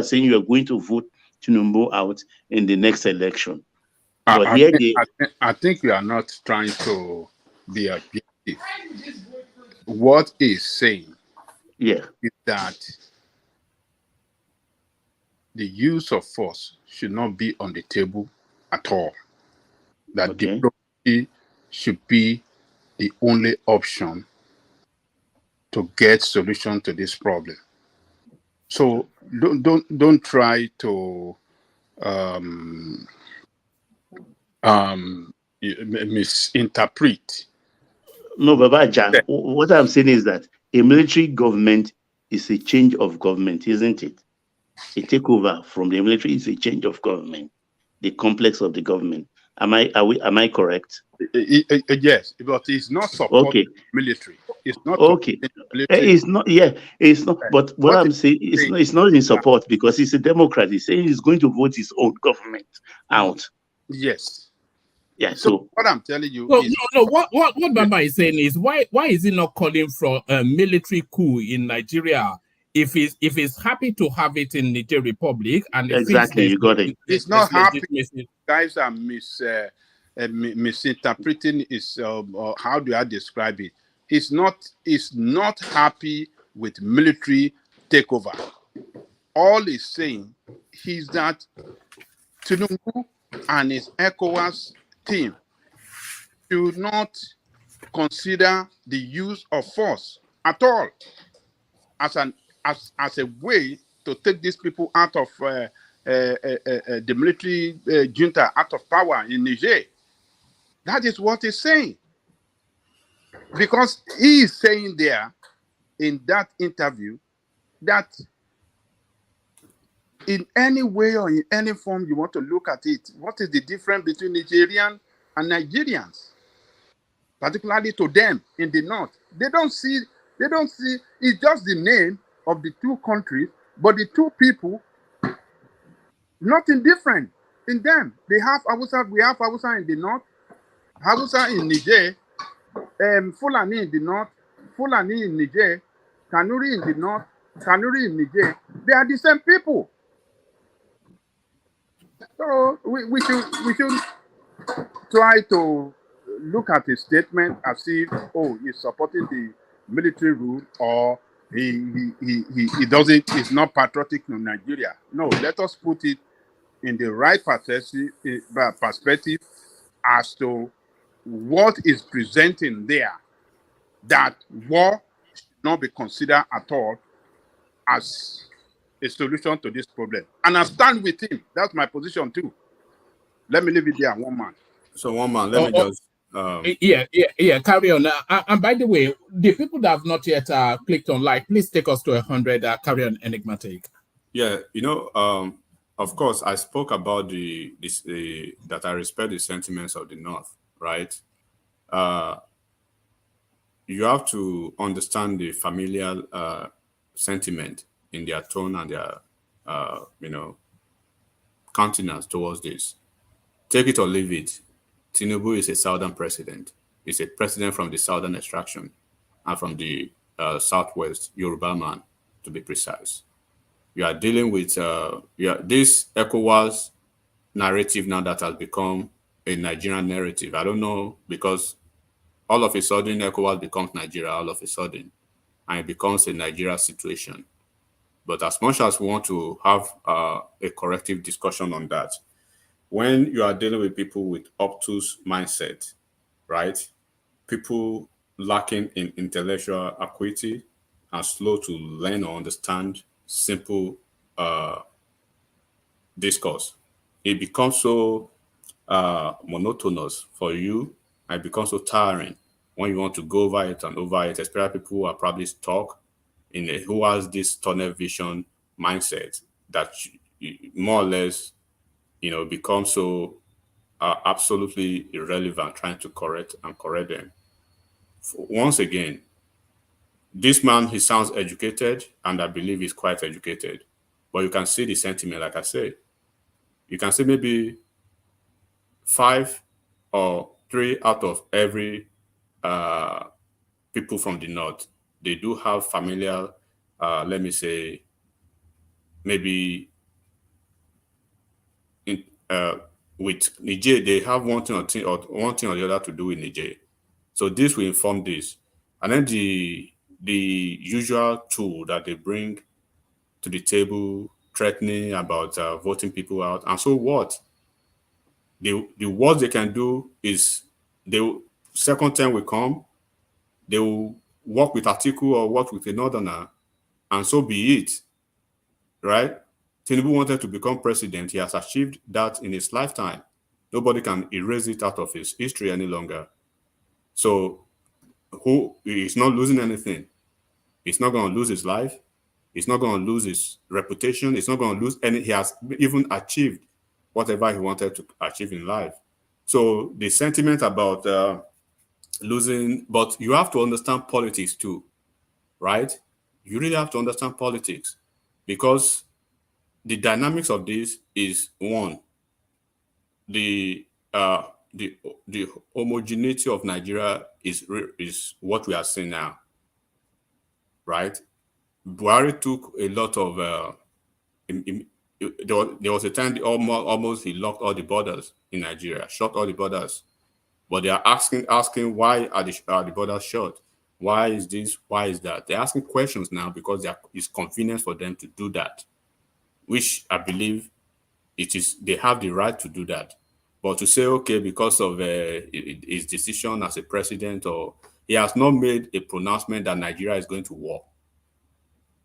saying you are going to vote Tinubu out in the next election. But I think you are not trying to be objective. What he's saying is that the use of force should not be on the table at all. That diplomacy should be the only option to get solution to this problem. So don't try to misinterpret. No, Baba Jan, what I'm saying is that a military government is a change of government, isn't it? A takeover from the military is a change of government, the complex of the government. Am I correct? Yes, but it's not supporting military. It's not military. It's not. Yeah, it's not. But what I'm saying is, it's not in support because he's a Democrat. He's saying he's going to vote his own government out. Yes. Yeah. So what I'm telling you is what Baba is saying is why is he not calling for a military coup in Nigeria? If he's happy to have it in Niger Republic, and exactly, you got it. It's not happy. Guys are misinterpreting. Is how do I describe it? It's not happy with military takeover. All he's saying is that Tinubu and his ECOWAS team should not consider the use of force at all as a way to take these people out of the military junta out of power in Niger. That is what he's saying. Because he is saying there in that interview that in any way or in any form you want to look at it, what is the difference between Nigerian and Nigerians? Particularly to them in the north. They don't see, it's just the name of the two countries, but the two people, nothing different in them. They have Hausa, we have Hausa in the north, Hausa in Niger, Fulani in the north, Fulani in Niger, Kanuri in the north, Kanuri in Niger. They are the same people. So we should try to look at his statement as if, he's supporting the military rule, or he doesn't, he's not patriotic to Nigeria. No, let us put it in the right perspective as to what is presenting there, that war should not be considered at all as a solution to this problem. And I stand with him. That's my position too. Let me leave it there, one man. So one man, let me just carry on. And by the way, the people that have not yet clicked on like, please take us to 100. Carry on, enigmatic. Yeah, of course, I spoke about that I respect the sentiments of the North, right? You have to understand the familial sentiment in their tone and their, countenance towards this. Take it or leave it. Tinubu is a Southern president. He's a president from the Southern extraction and from the Southwest, Yoruba man, to be precise. You are dealing with this ECOWAS narrative now that has become a Nigerian narrative. I don't know, because all of a sudden ECOWAS becomes Nigeria all of a sudden, and it becomes a Nigeria situation. But as much as we want to have a corrective discussion on that, when you are dealing with people with obtuse mindset, right? People lacking in intellectual acuity and slow to learn or understand simple discourse, it becomes so monotonous for you, and it becomes so tiring when you want to go over it and over it, especially people who are probably stuck who has this tunnel vision mindset that more or less, becomes so absolutely irrelevant trying to correct them. Once again, this man, he sounds educated, and I believe he's quite educated. But you can see the sentiment, like I said. You can see maybe 5 or 3 out of every people from the North, they do have familial, let me say, maybe with Niger, they have one thing or the other to do with Niger. So this will inform this. And then the usual tool that they bring to the table, threatening about voting people out. And so what? The worst they can do is second time will come, they will work with Atiku or work with a northerner, and so be it, right? Tinubu wanted to become president. He has achieved that in his lifetime. Nobody can erase it out of his history any longer. So he's not losing anything. He's not going to lose his life. He's not going to lose his reputation. He's not going to lose any. He has even achieved whatever he wanted to achieve in life. So the sentiment about losing, but you have to understand politics too, right? You really have to understand politics, because the dynamics of this is one, the homogeneity of Nigeria is what we are seeing now, right? Buhari took a lot of there was a time almost he locked all the borders in Nigeria, shut all the borders. But they are asking why are the borders shut? Why is this? Why is that? They're asking questions now because it's convenient for them to do that, which I believe they have the right to do that. But to say, okay, because of his decision as a president, or he has not made a pronouncement that Nigeria is going to war.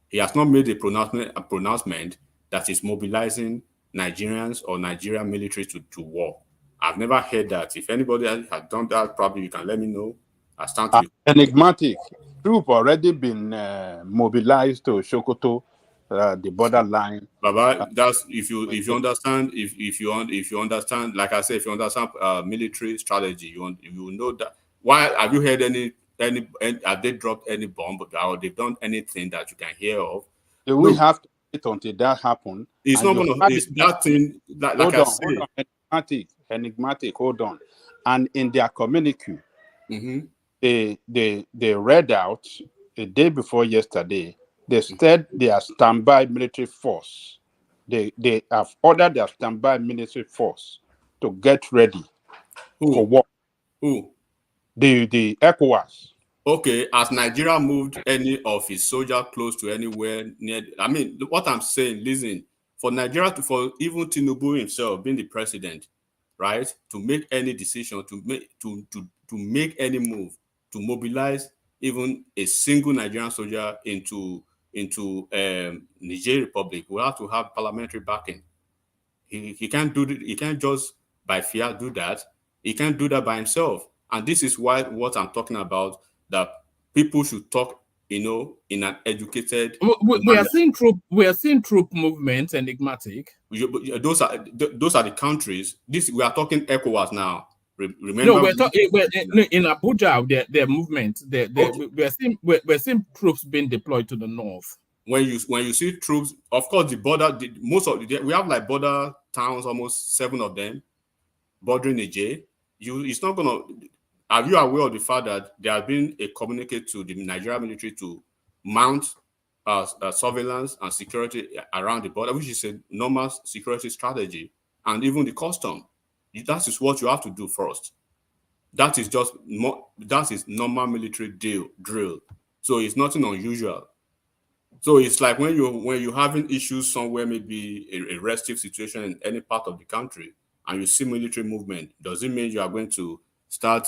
He has not made a pronouncement that is mobilizing Nigerians or Nigerian military to war. I've never heard that. If anybody has done that, probably you can let me know. I stand to be enigmatic. Troops already been mobilized to Sokoto, the borderline. Baba, that's if you understand, if you understand, like I said, if you understand military strategy, you know that. Why have you heard any have they dropped any bomb or they've done anything that you can hear of? We have to wait until that happens. It's not going to. It's that thing. Like I said, hold on. Enigmatic. Hold on. And in their communique, they read out a day before yesterday. They said they are standby military force. They have ordered their standby military force to get ready for war. Who? The ECOWAS. Okay, has Nigeria moved any of its soldiers close to anywhere near? I mean, what I'm saying, listen, for Nigeria for even Tinubu himself being the president, right, to make any decision, to make any move, to mobilize even a single Nigerian soldier into into Niger Republic, we have to have parliamentary backing. He can't do it. He can't just by fear do that. He can't do that by himself. And this is why what I'm talking about, that people should talk, in an educated We are seeing troop movements, enigmatic. Those are the countries. We are talking ECOWAS now. Remember, no, we're talking in Abuja. Their movement. We're seeing troops being deployed to the north. When you see troops, of course, the border. We have like border towns, almost 7 of them, bordering Niger. It's not gonna. Are you aware of the fact that there has been a communique to the Nigerian military to mount surveillance and security around the border, which is a normal security strategy, and even the custom. That is what you have to do first. That is normal military drill. So it's nothing unusual. So it's like when you're having issues somewhere, maybe a restive situation in any part of the country, and you see military movement, does it mean you are going to start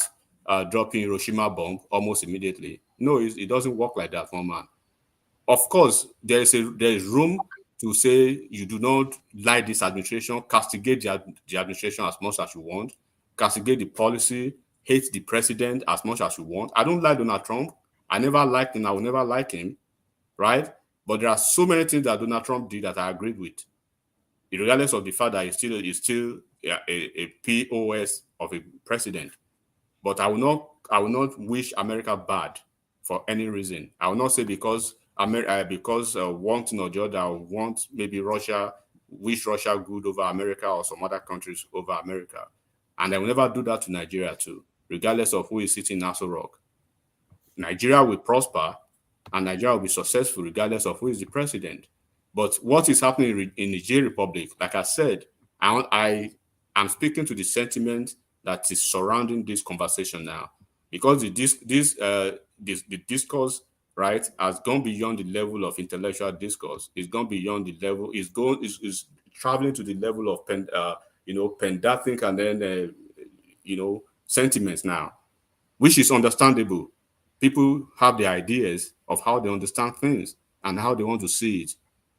dropping Hiroshima bomb almost immediately? No, it doesn't work like that, one man. Of course, there is room to say you do not like this administration, castigate the administration as much as you want, castigate the policy, hate the president as much as you want. I don't like Donald Trump. I never liked him. I will never like him, right? But there are so many things that Donald Trump did that I agreed with, regardless of the fact that he's still a POS of a president. But I will not wish America bad for any reason. I will not say because one thing or the other, I want maybe wish Russia good over America or some other countries over America. And I will never do that to Nigeria too, regardless of who is sitting in Aso Rock. Nigeria will prosper and Nigeria will be successful regardless of who is the president. But what is happening in Niger Republic, like I said, I am speaking to the sentiment that is surrounding this conversation now, because the discourse, right, has gone beyond the level of intellectual discourse. It's gone beyond the level. Is traveling to the level of pedantic and then sentiments now, which is understandable. People have their ideas of how they understand things and how they want to see it.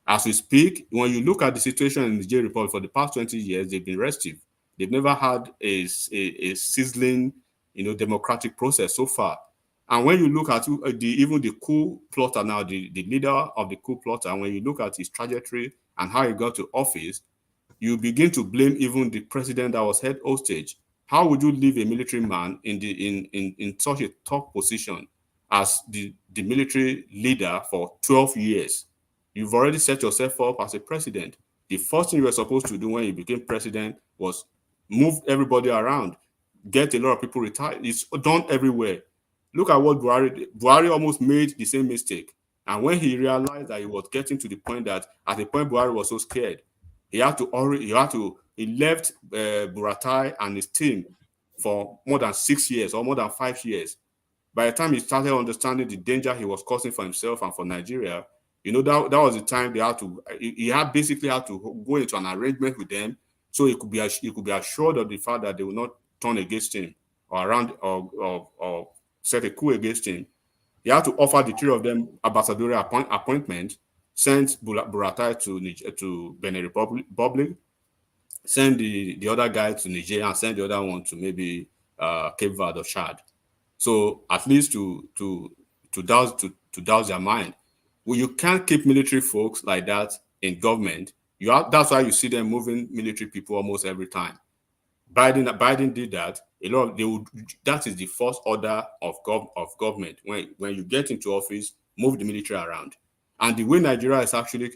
As we speak, when you look at the situation in the Niger Republic for the past 20 years, they've been restive. They've never had a sizzling, democratic process so far. And when you look at even the coup plotter now, the leader of the coup plotter, when you look at his trajectory and how he got to office, you begin to blame even the president that was held hostage. How would you leave a military man in such a top position as the military leader for 12 years? You've already set yourself up as a president. The first thing you were supposed to do when you became president was move everybody around, get a lot of people retired. It's done everywhere. Look at what Buhari almost made the same mistake. And when he realized that he was getting to the point that at the point Buhari was so scared, he left Buratai and his team for more than 6 years or more than 5 years. By the time he started understanding the danger he was causing for himself and for Nigeria, that was the time he basically had to go into an arrangement with them so he could be assured of the fact that they will not turn against him or set a coup against him. He had to offer the 3 of them ambassadorial appointment, sent Buratai to Benin Republic, send the other guy to Niger, and send the other one to maybe Cape Verde or Chad. So at least to douse their mind. Well, you can't keep military folks like that in government. That's why you see them moving military people almost every time. Biden did that. That is the first order of government. When you get into office, move the military around. And the way Nigeria is actually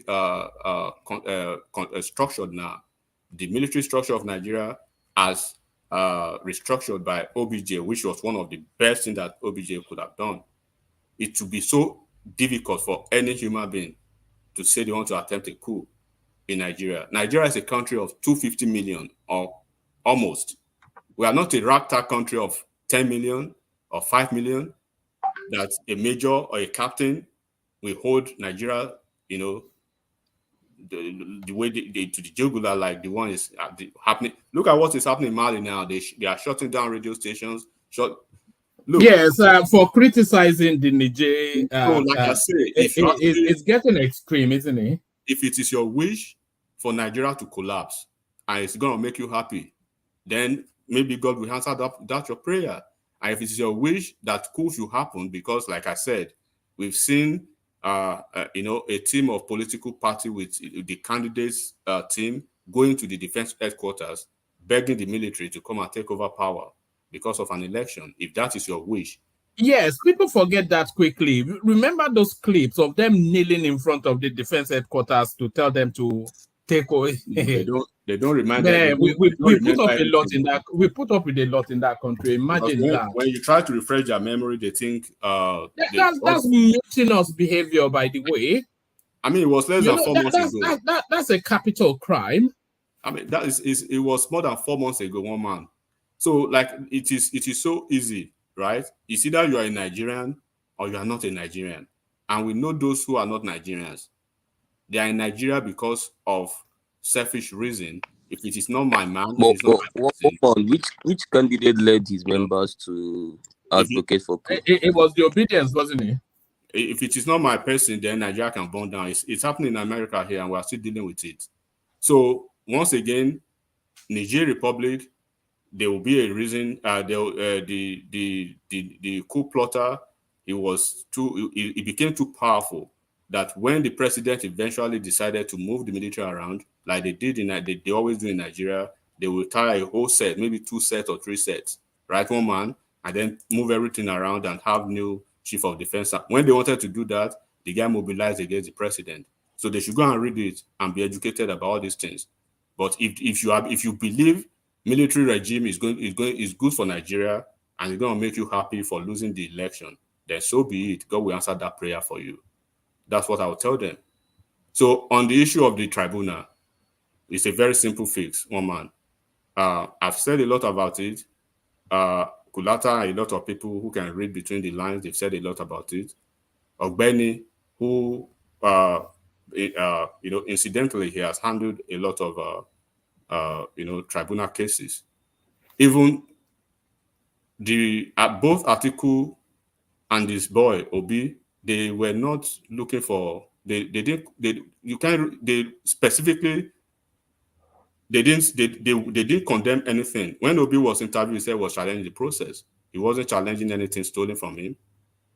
structured now, the military structure of Nigeria as restructured by OBJ, which was one of the best things that OBJ could have done. It would be so difficult for any human being to say they want to attempt a coup in Nigeria. Nigeria is a country of 250 million or almost. We are not a ragtag country of 10 million or 5 million that a major or a captain will hold Nigeria, the way to the jugular, like the one is happening. Look at what is happening in Mali now. They are shutting down radio stations. Look, yes, for criticizing the Niger, like I say, it's getting extreme, isn't it? If it is your wish for Nigeria to collapse and it's going to make you happy, then maybe God will answer that your prayer. And if it is your wish that coup should happen, because like I said, we've seen a team of political party with the candidates team going to the defense headquarters, begging the military to come and take over power because of an election. If that is your wish. Yes, people forget that quickly. Remember those clips of them kneeling in front of the defense headquarters to tell them to take away. They don't remind them. We put up a lot in that. We put up with a lot in that country. Imagine that. When you try to refresh their memory, they think that's mutinous behavior. By the way, I mean, it was less than 4 months ago. That's a capital crime. I mean, it was more than 4 months ago. One man. So like it is so easy, right? It's either you are a Nigerian or you are not a Nigerian, and we know those who are not Nigerians. They are in Nigeria because of selfish reason. If it is not my man, which candidate led his members to advocate for coup? It was the obedience, wasn't it? If it is not my person, then Nigeria can burn down. It's happening in America here, and we are still dealing with it. So once again, Niger Republic, there will be a reason. The coup plotter, it became too powerful that when the president eventually decided to move the military around, like they did they always do in Nigeria, they will tie a whole set, maybe 2 sets or 3 sets, right? One man, and then move everything around and have new chief of defense. When they wanted to do that, the guy mobilized against the president. So they should go and read it and be educated about all these things. But if you believe military regime is good for Nigeria and it's going to make you happy for losing the election, then so be it. God will answer that prayer for you. That's what I will tell them. So on the issue of the tribunal, it's a very simple fix, one man. I've said a lot about it. Kulata, a lot of people who can read between the lines, they've said a lot about it. Ogbeni, who, incidentally, he has handled a lot of, tribunal cases. Even both Atiku and this boy, Obi, they were not looking for, they didn't condemn anything. When Obi was interviewed, he said he was challenging the process. He wasn't challenging anything stolen from him.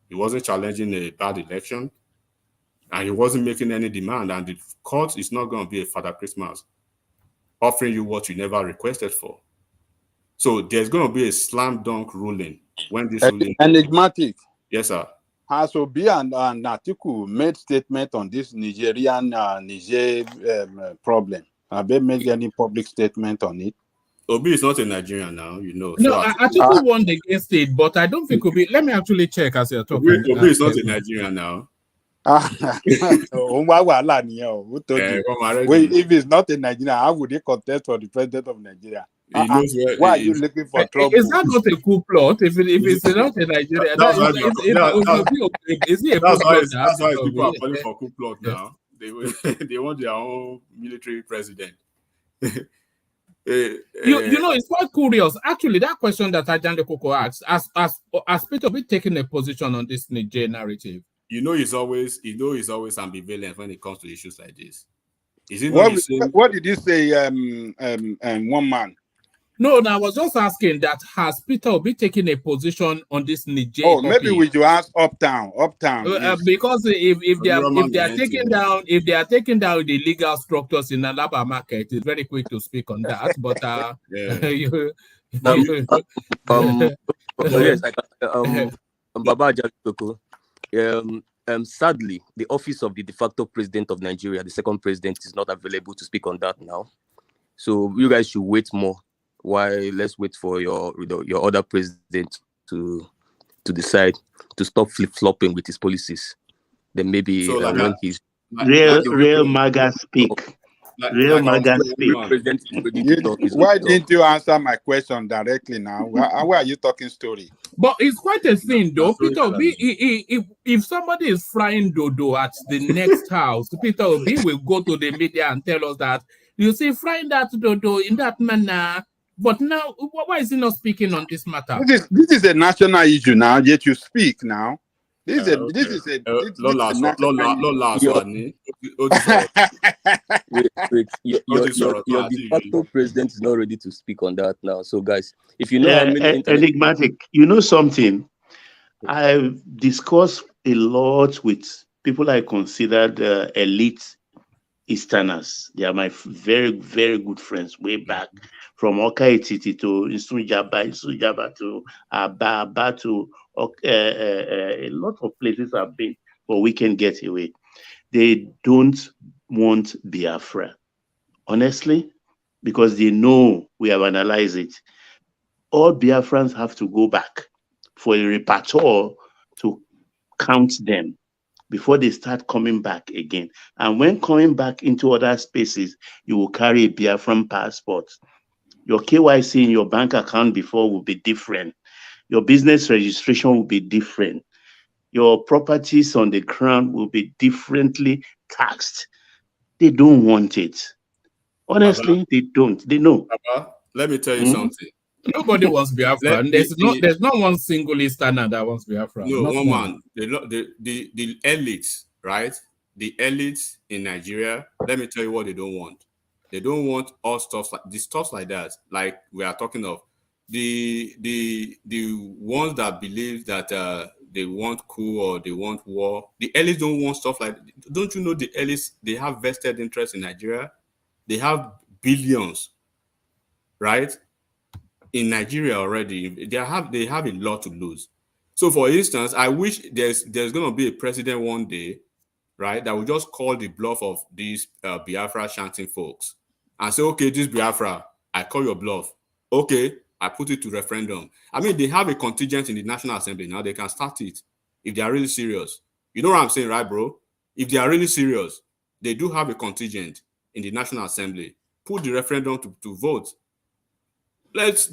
He wasn't challenging a bad election. And he wasn't making any demand. And the court is not going to be a Father Christmas offering you what you never requested for. So there's going to be a slam dunk ruling when this ruling... Enigmatic. Yes, sir. Has Obi and Atiku made statement on this Nigerian Niger problem? Have they made any public statement on it? Obi is not a Nigerian now, you know. No, Atiku warned against it, but I don't think Obi... Let me actually check as you're talking. Obi is not a Nigerian now. If it's not in Nigeria, how would he contest for the president of Nigeria? Why are you looking for trouble? Is that not a coup plot? If it's not in Nigeria, that's why people are calling for coup plot now. They want their own military president. It's quite curious. Actually, that question that Ajande Koko asked, as Peter be taking a position on this Niger narrative. He's always ambivalent when it comes to issues like this. What did you say, one man? No, I was just asking that has Peter Obi taken a position on this Niger? Oh, maybe we should ask Uptown. Because if they are taking down the legal structures in Alaba market, it's very quick to speak on that. But Baba Jatoko. Sadly, the office of the de facto president of Nigeria, the second president, is not available to speak on that now. So you guys should wait more. Let's wait for your other president to decide to stop flip-flopping with his policies. Then maybe when he's real MAGA speak. Why didn't you answer my question directly now? Why are you talking story? But it's quite a thing, though. Peter Obi, if somebody is frying dodo at the next house, Peter Obi will go to the media and tell us that, you see, frying that dodo in that manner But now, why is he not speaking on this matter? This is a national issue now. Yet you speak now. This is a Lola, wait. Your de facto president is not ready to speak on that now. So, guys, if you know how many enigmatic, you know something? I've discussed a lot with people I considered elite Easterners. They are my very, very good friends way back from Okaititi to Insujaba to Aba to a lot of places I've been for weekend getaway. They don't want Biafra, honestly, because they know we have analyzed it. All Biafrans have to go back for a repertoire to count them before they start coming back again. And when coming back into other spaces, you will carry a Biafran passport. Your KYC in your bank account before will be different. Your business registration will be different. Your properties on the ground will be differently taxed. They don't want it. Honestly, Baba, they don't. They know. Baba, let me tell you something. Nobody wants Biafra. There's not one single Easterner that wants Biafra. No, not one man. The elites, right? The elites in Nigeria, let me tell you what they don't want. They don't want all stuff like that. Like we are talking of. The ones that believe that they want coup or they want war. The elites don't want stuff like that. Don't you know the elites, they have vested interest in Nigeria? They have billions, right? In Nigeria already, they have a lot to lose. So, for instance, I wish there's going to be a president one day, right, that will just call the bluff of these Biafra chanting folks and say, okay, this Biafra, I call your bluff. Okay, I put it to referendum. I mean, they have a contingent in the National Assembly now. They can start it if they are really serious. You know what I'm saying, right, bro? If they are really serious, they do have a contingent in the National Assembly. Put the referendum to vote. Let's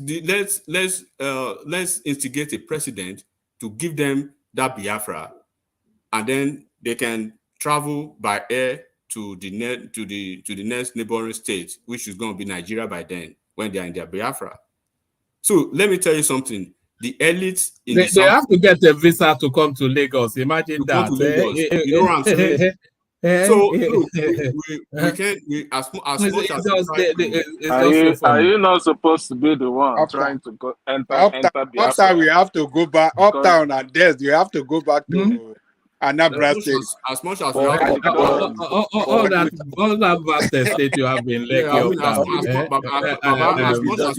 instigate a president to give them that Biafra, and then they can travel by air to the next neighboring state, which is going to be Nigeria by then when they are in their Biafra. So let me tell you something. The elites in they have to get a visa to come to Lagos. Imagine that. You know what I'm saying? So look, we can't as much as are you not supposed to be the one trying to go enter Biafra? After we have to go back uptown and death, you have to go back to Anambra State. As much as we have to all that vast state you have been Lekki. As much as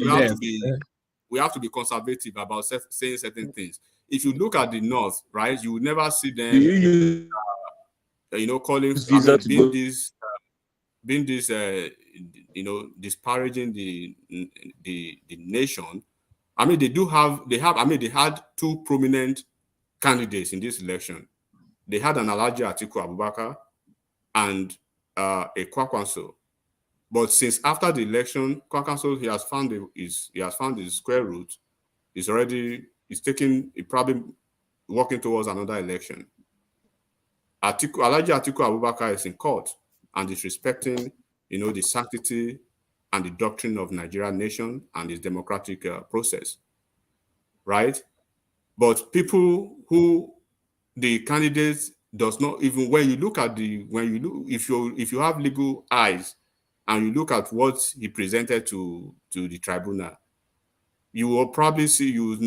we have to be conservative about saying certain things. If you look at the north, right, you will never see them. Calling being this disparaging the nation. I mean, they had two prominent candidates in this election. They had an Alhaji Atiku Abubakar and a Kwakwanso. But since after the election, Kwakwanso he has found his square root. He's probably working towards another election. Alhaji Atiku Abubakar is in court and is respecting, the sanctity and the doctrine of Nigerian nation and its democratic process, right? But people who the candidates does not even if you have legal eyes and you look at what he presented to the tribunal, you will probably see, he's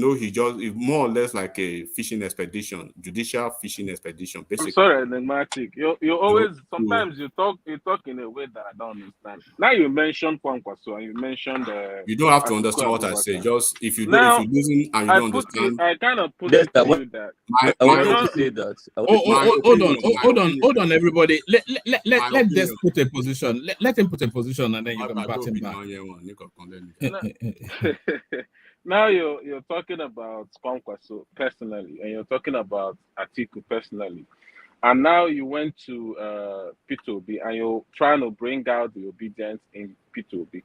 more or less like a fishing expedition, judicial fishing expedition, basically. I'm sorry, enigmatic. You always, sometimes you talk in a way that I don't understand. Now you mentioned Kwankwaso and you mentioned... you don't have to understand what I say. Just, if you listen and you don't understand... I kind of put it to you that... I want to say that... Hold on, everybody. Let's just put a position. Let him put a position and then you can bat him back. Now you're talking about Kwankwaso personally, and you're talking about Atiku personally, and now you went to Peter Obi, and you're trying to bring out the obedience in Peter Obi.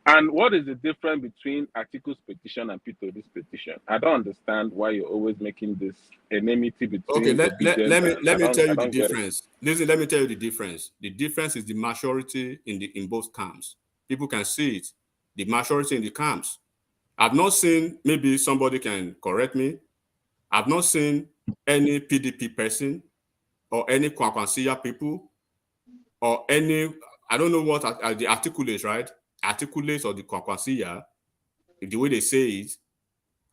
And what is the difference between Atiku's petition and Peter Obi's petition? I don't understand why you're always making this enmity between. Okay, let me tell you the difference. Listen, let me tell you the difference. The difference is the majority in both camps. People can see it. the majority in the camps. I've not seen, maybe somebody can correct me, I've not seen any PDP person or any Kwankwansiya people or any, I don't know what the articulates, right? Articulates or the Kwankwansiya, the way they say it,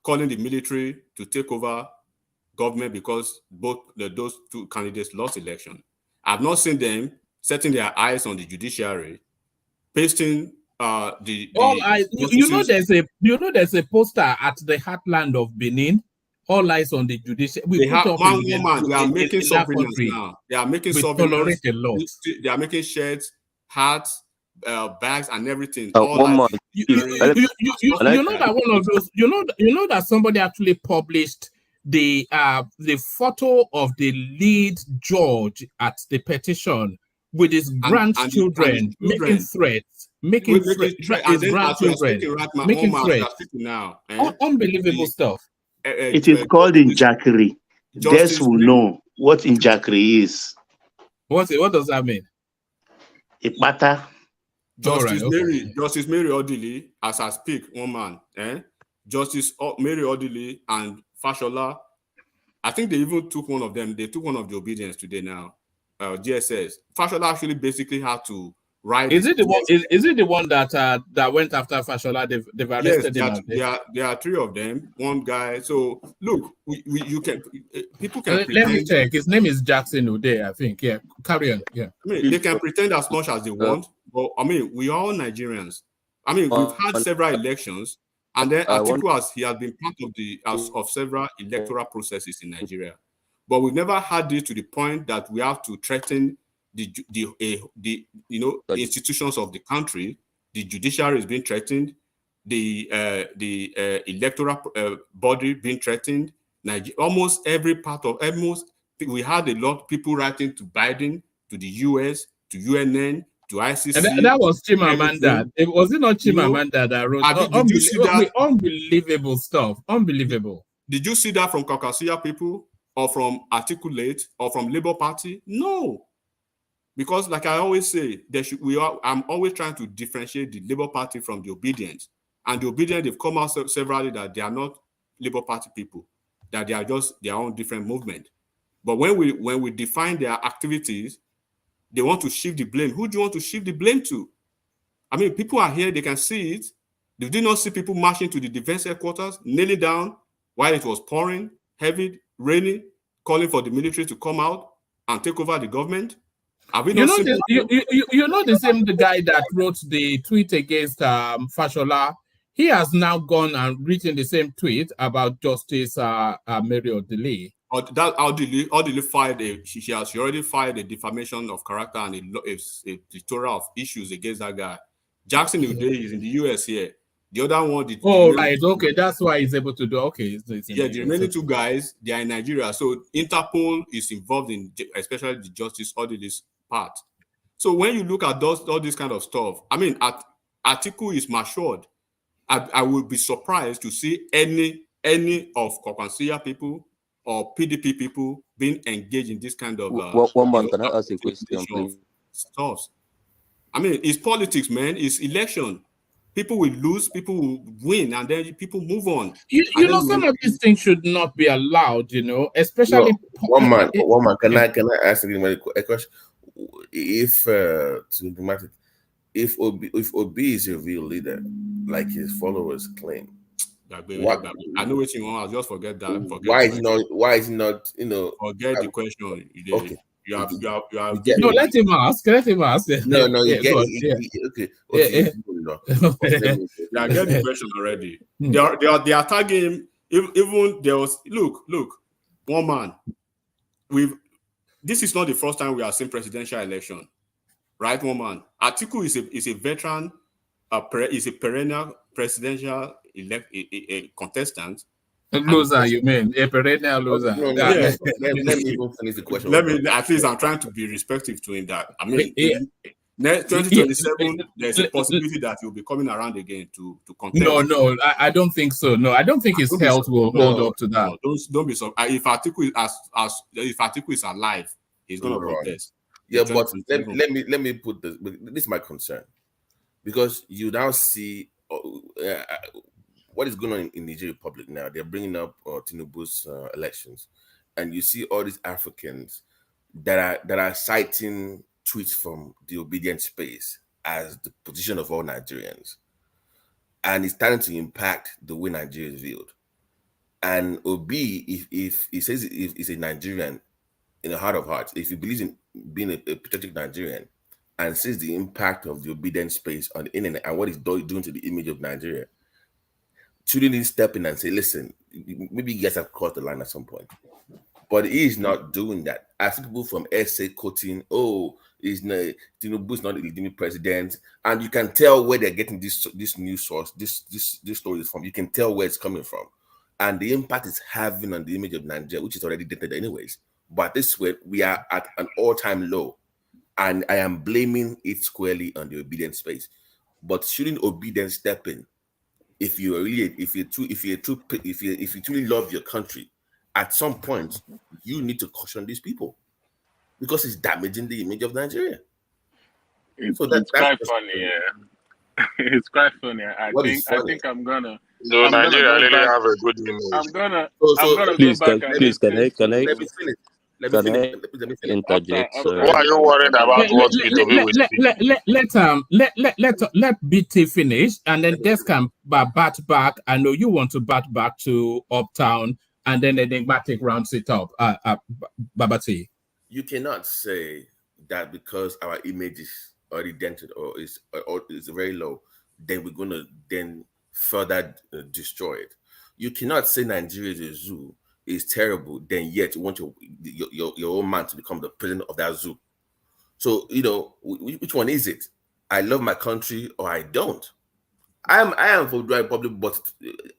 calling the military to take over government because those two candidates lost election. I've not seen them setting their eyes on the judiciary, pasting there's a poster at the heartland of Benin. All eyes on the judiciary. They are making sovereignness now. They are making sovereignness. Tolerate a lot. They are making shirts, hats, bags, and everything. You know that one of those. You know that somebody actually published the photo of the lead judge at the petition with his grandchildren making threats, making threats. Now, unbelievable stuff. It is called injackery. Des will know what injackery is. What does that mean? Ipata. Justice Mary Odili, as I speak, one man, Justice Mary Odili and Fashola, I think they even took one of them. They took one of the obedience today now, GSS. Fashola actually basically had to write. Is it the one? Is it the one that went after Fashola? They've arrested him. There are three of them. One guy. So look, people can. Let me check. His name is Jackson Uday, I think. Yeah, carry on. Yeah. I mean, they can pretend as much as they want, but I mean, we are all Nigerians. I mean, we've had several elections, and then Atiku he has been part of several electoral processes in Nigeria, but we've never had it to the point that we have to threaten the institutions of the country. The judiciary is being threatened, the electoral body being threatened. Almost every part of we had a lot of people writing to Biden, to the US, to UNN, to ICC. And that was Chimamanda. Was it not Chimamanda that wrote? Did you see that? Unbelievable stuff. Unbelievable. Did you see that from Caucasia people or from Articulate or from Labour Party? No. Because, like I always say, I'm always trying to differentiate the Labour Party from the Obedient. And the Obedient, they've come out severally that they are not Labour Party people, that they are just their own different movement. But when we define their activities, they want to shift the blame. Who do you want to shift the blame to? I mean, people are here, they can see it. They did not see people marching to the defense headquarters, kneeling down while it was pouring, heavy, raining, calling for the military to come out and take over the government. You know the same guy that wrote the tweet against Fashola. He has now gone and written the same tweet about Justice Mary Odili. Odili filed she already filed a defamation of character and a plethora of issues against that guy. Jackson Uday is in the US here. The other one, okay, that's why he's able to do. Okay, the remaining two guys, they are in Nigeria. So Interpol is involved in, especially the Justice Odili's part. So when you look at all this kind of stuff, I mean, Atiku is matured. I would be surprised to see any of Kwankwansiya people or PDP people being engaged in this kind of one man, can I ask a question, please? Stuff. I mean, it's politics, man. It's election. People will lose, people will win, and then people move on. You know, some of these things should not be allowed, especially... No, one man, can I ask you a question? If Obi is a real leader, like his followers claim, I know what you want. I'll just forget that. Why is he not? Forget the question. Okay. You have. No, let him ask. No, you get it. Okay. I get the question already. They are tagging. Even there was look. One man. This is not the first time we are seeing presidential election, right? One man. Atiku is a veteran. Is a perennial presidential contestant. Loser, you mean a perennial loser? No, let me even finish the question. At least I'm trying to be respectful to him. That I mean, 2027, there's a possibility that he'll be coming around again to contest. No, I don't think so. No, I don't think his health will hold up to that. Don't be so. If Atiku is alive, he's going to contest. Yeah, but let me put this. This is my concern, because you now see what is going on in Niger Republic now? They're bringing up Tinubu's elections, and you see all these Africans that are citing tweets from the obedient space as the position of all Nigerians, and it's starting to impact the way Nigeria is viewed. And Obi, if he says if he's a Nigerian in the heart of hearts, if he believes in being a patriotic Nigerian and sees the impact of the obedient space on the internet and what it's doing to the image of Nigeria, shouldn't he step in and say, listen, maybe you guys have crossed the line at some point? But he is not doing that. I see people from SA quoting, oh, Tinubu's not a legitimate president. And you can tell where they're getting this news source, this story from. You can tell where it's coming from. And the impact it's having on the image of Nigeria, which is already dated anyways. But this way, we are at an all-time low. And I am blaming it squarely on the obedient space. But shouldn't obedience step in? If you truly love your country, at some point you need to caution these people because it's damaging the image of Nigeria. It's quite funny, yeah. It's quite funny. I think I'm gonna. No, Nigeria really have a good image. I'm gonna Please, go back and can I let me finish. Let me finish. interject? Why are you worried about what P2B will see? Let BT finish, and then Des can bat back. I know you want to bat back to Uptown, and then the Enigmatic rounds it up. Babati. You cannot say that because our image is already dented or is very low, then we're gonna then further destroy it. You cannot say Nigeria is a zoo, is terrible, then yet you want your own man to become the president of that zoo. So, which one is it? I love my country or I don't. I am for the Republic, but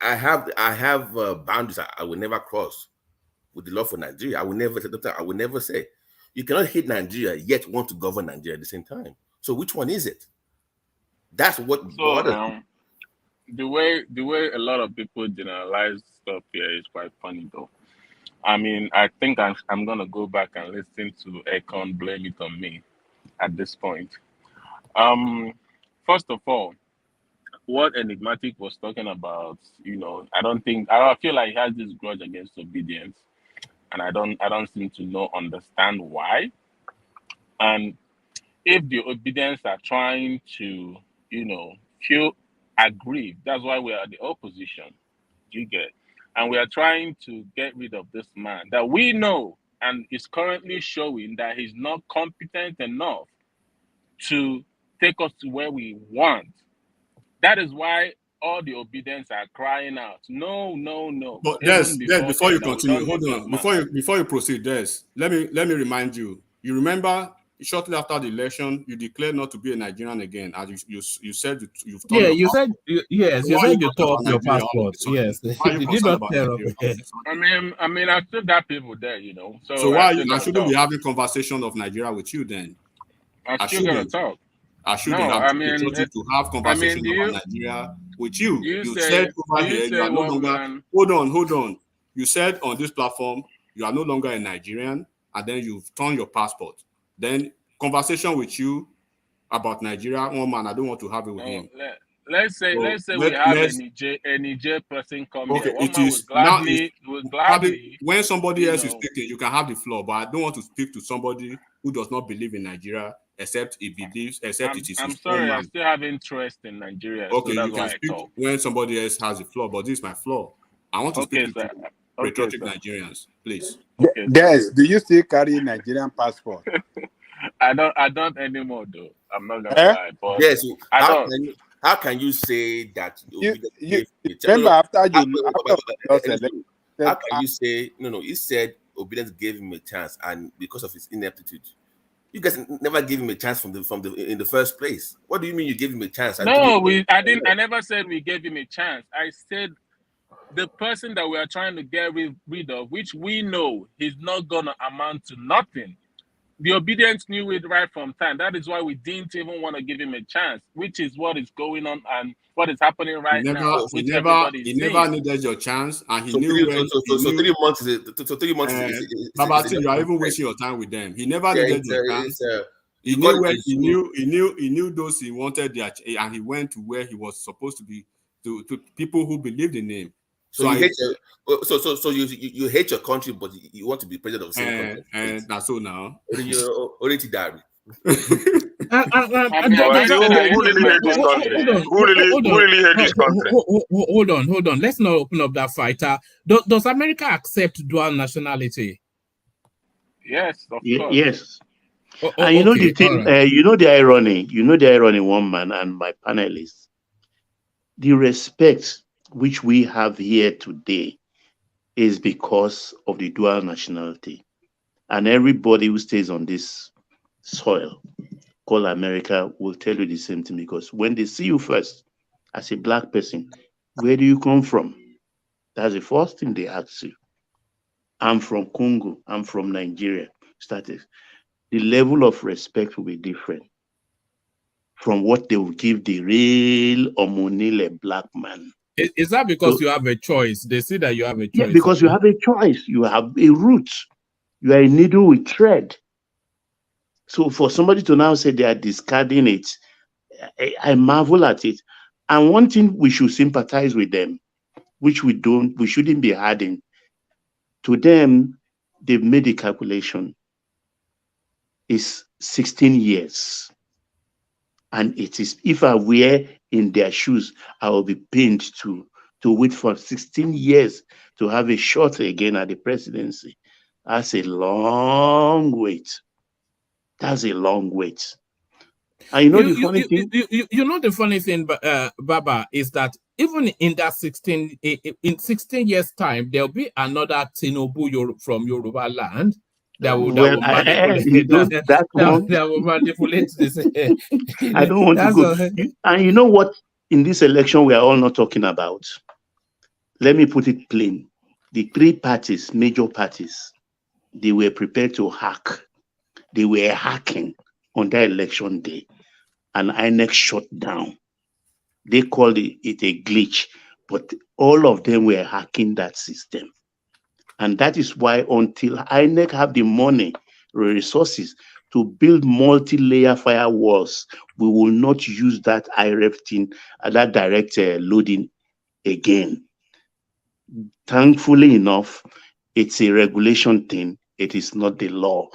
I have boundaries I will never cross with the love for Nigeria. I will never say. You cannot hate Nigeria yet want to govern Nigeria at the same time. So which one is it? That's what bothers me. The way a lot of people generalize stuff here is quite funny, though. I mean, I think I'm gonna go back and listen to Econ blame it on me at this point. First of all, what Enigmatic was talking about, I feel like he has this grudge against obedience, and I don't seem to understand why. And if the obedience are trying to, feel aggrieved, that's why we are the opposition. You get, and we are trying to get rid of this man that we know and is currently showing that he's not competent enough to take us to where we want. That is why all the obedience are crying out, no. But before you continue, hold on. Before you proceed, let me remind you. You remember shortly after the election, you declared not to be a Nigerian again, as you said you've told you said you tore up your passport. Yes, you did not tear up. I mean, I still got people there, So why I shouldn't be having conversation of Nigeria with you then? I still gotta talk. I shouldn't to have conversation about Nigeria with you. You said over here you are no longer. Hold on. You said on this platform you are no longer a Nigerian, and then you've turned your passport. Then conversation with you about Nigeria, one man, I don't want to have it with him. Let's say we have a Niger person come here. Okay, it is gladly. When somebody else is speaking, you can have the floor, but I don't want to speak to somebody who does not believe in Nigeria, except it is his I'm sorry, I still have interest in Nigeria. Okay, so you can speak when somebody else has the floor, but this is my floor. I want to speak to patriotic Nigerians, please. Des, do you still carry Nigerian passport? I don't anymore, though. I'm not gonna lie. But yes, how can you say that? Remember after how can you say no? He said obedience gave him a chance, and because of his ineptitude, you guys never gave him a chance in the first place. What do you mean you gave him a chance? I didn't. I never said we gave him a chance. I said the person that we are trying to get rid of, which we know is not gonna amount to nothing. The obedience knew it right from time. That is why we didn't even want to give him a chance, which is what is going on and what is happening now. He never needed your chance, and he knew when. So 3 months is. Babati, you are even wasting your time with them. He never needed your chance. He knew where he knew those he wanted there, and he went to where he was supposed to be to people who believed in him. So you you hate your country, but you want to be president of the same country. And that's so now. Already died. Hold on. Let's not open up that fight. Does America accept dual nationality? Yes, of course. Yes. And you know the thing, you know the irony, one man and my panelists, the respect which we have here today is because of the dual nationality. And everybody who stays on this soil called America will tell you the same thing, because when they see you first as a black person, where do you come from? That's the first thing they ask you. I'm from Congo, I'm from Nigeria. The level of respect will be different from what they will give the real Omonile black man. Is that because you have a choice? They see that you have a choice. Yeah, because you have a choice. You have a root. You are a needle with thread. So for somebody to now say they are discarding it, I marvel at it. And one thing we should sympathize with them, which we shouldn't be adding. To them, they've made a calculation. It's 16 years. And it is, if I were in their shoes, I will be pained to wait for 16 years to have a shot again at the presidency. That's a long wait. That's a long wait. And you know the funny thing? You know the funny thing, Baba, is that even in that 16 years time, there'll be another Tinubu from Yoruba land that will manipulate this. I don't want to go. And you know what? In this election, we are all not talking about. Let me put it plain. The three parties, major parties, they were prepared to hack. They were hacking on that election day, and INEC shut down. They called it a glitch, but all of them were hacking that system. And that is why until INEC have the money, resources to build multi-layer firewalls, we will not use that IREF thing, that direct loading again. Thankfully enough, it's a regulation thing. It is not the law.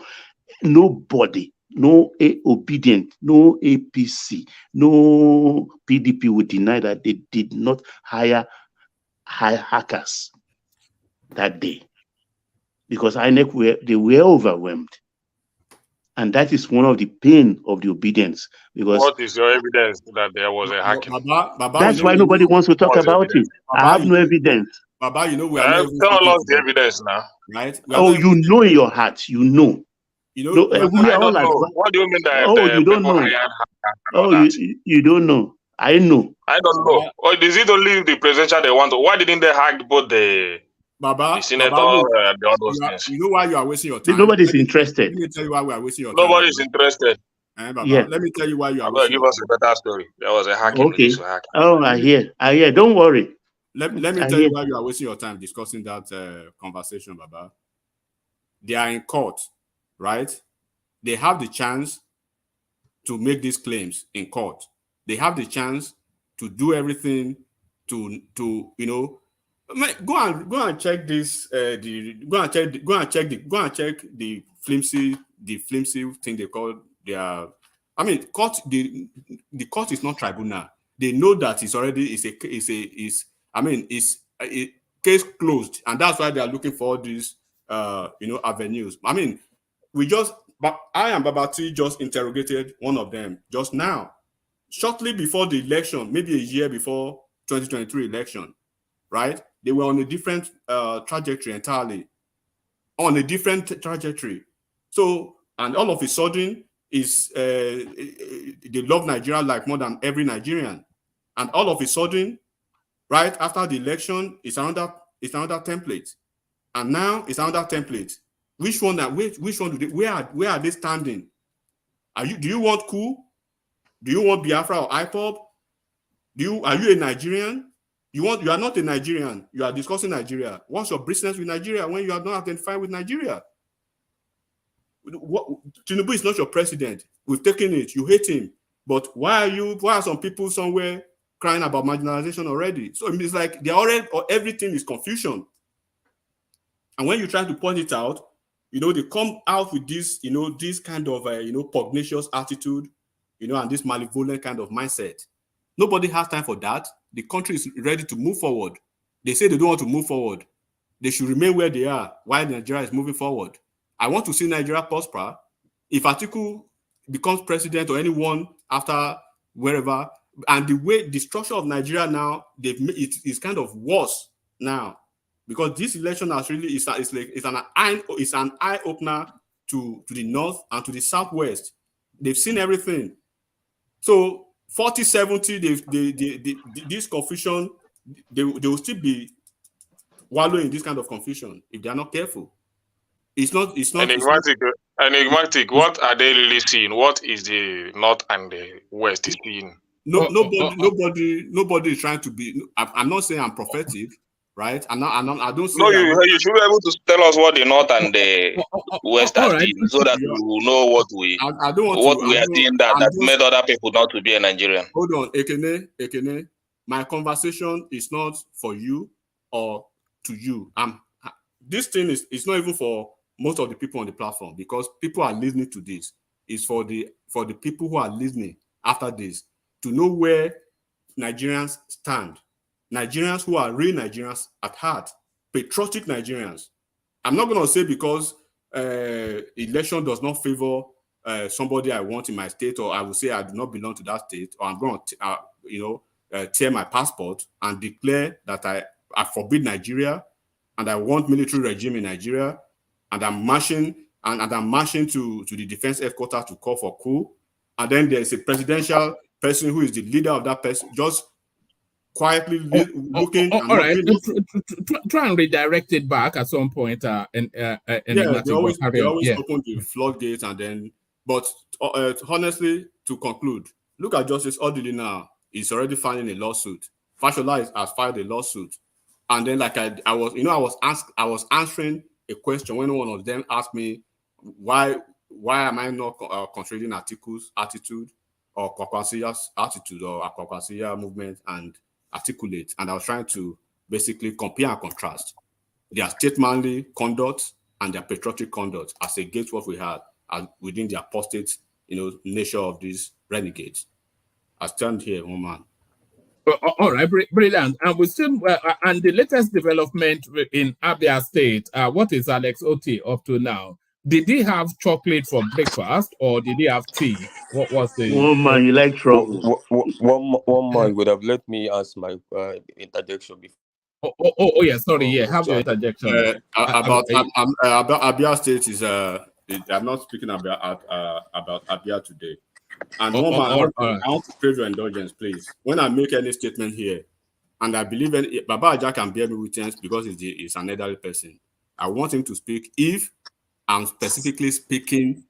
Nobody, no obedient, no APC, no PDP would deny that they did not hire hackers that day, because INEC they were overwhelmed. And that is one of the pain of the obedience. Because what is your evidence that there was a hacking? That's why nobody wants to talk about it. I have no evidence. Baba, you know we are tell us the evidence now. Right? Oh, you know in your heart, you know. You know, we are all like, what do you mean that? Oh, you don't know. Oh, you don't know. I know. I don't know. Or is it only the presidential they want? Why didn't they hack both the senator and the other things? You know why you are wasting your time? Nobody's interested. Let me tell you why we are wasting your time. Nobody's interested. Baba, yeah. Let me tell you why you are wasting give us a better story. There was a hacking. Okay. Oh, I hear. Don't worry. Let me tell you why you are wasting your time discussing that conversation, Baba. They are in court, right? They have the chance to make these claims in court. They have the chance to do everything to you know. Go and check this. Go and check the flimsy thing they call their. I mean, court. The court is not tribunal. They know that it's already a case closed, and that's why they are looking for these avenues. I mean, I and Babati just interrogated one of them just now, shortly before the election, maybe a year before 2023 election, right? They were on a different trajectory entirely, on a different trajectory. So, and all of a sudden, they love Nigeria like more than every Nigerian. And all of a sudden, right after the election, it's another template. And now it's another template. Which one where are they standing? Do you want coup? Do you want Biafra or IPOB? Are you a Nigerian? You are not a Nigerian. You are discussing Nigeria. What's your business with Nigeria when you are not identified with Nigeria? Tinubu is not your president. We've taken it. You hate him. But why are some people somewhere crying about marginalization already? So it's like they already, or everything is confusion. And when you try to point it out, they come out with this, this kind of, pugnacious attitude, and this malevolent kind of mindset. Nobody has time for that. The country is ready to move forward. They say they don't want to move forward. They should remain where they are while Nigeria is moving forward. I want to see Nigeria prosper. If Atiku becomes president or anyone after wherever, and the structure of Nigeria now, it's kind of worse now, because this election has really it's an eye opener to the north and to the southwest. They've seen everything. So 40-70, this confusion, they will still be wallowing in this kind of confusion if they are not careful. It's not enigmatic. What are they really seeing? What is the north and the west is seeing? Nobody is trying to be. I'm not saying I'm prophetic, right? I don't say. No, you should be able to tell us what the north and the west are seeing, so that we will know what we are seeing that made other people not to be a Nigerian. Hold on, Ekene. My conversation is not for you or to you. This thing is not even for most of the people on the platform, because people are listening to this. It's for the people who are listening after this to know where Nigerians stand. Nigerians who are real Nigerians at heart, patriotic Nigerians. I'm not going to say because election does not favor somebody I want in my state, or I will say I do not belong to that state, or I'm going to tear my passport and declare that I forbid Nigeria and I want military regime in Nigeria, and I'm marching to the defense headquarters to call for coup, and then there's a presidential person who is the leader of that person just quietly looking. All right, try and redirect it back at some point. They always open the floodgates, and then. But honestly, to conclude, look at Justice Odili now. He's already filing a lawsuit. Fashola has filed a lawsuit, and then I was answering a question when one of them asked me why am I not considering Atiku's attitude or Kwakwasiya's attitude or Kwakwasiya movement and articulate, and I was trying to basically compare and contrast their statesmanly conduct and their patriotic conduct as against what we had within the apostate, nature of these renegades. I stand here, one man. All right, brilliant. And we still and the latest development in Abia State. What is Alex Oti up to now? Did he have chocolate for breakfast, or did he have tea? What was the one man? You like trouble? One man would have let me ask my interjection before. Oh yeah, sorry. Yeah, have your interjection. About Abia State is I'm not speaking about Abia today. And I want to crave your indulgence, please. When I make any statement here, and I believe Baba Aja can bear me witness because he's an elderly person, I want him to speak if I'm specifically speaking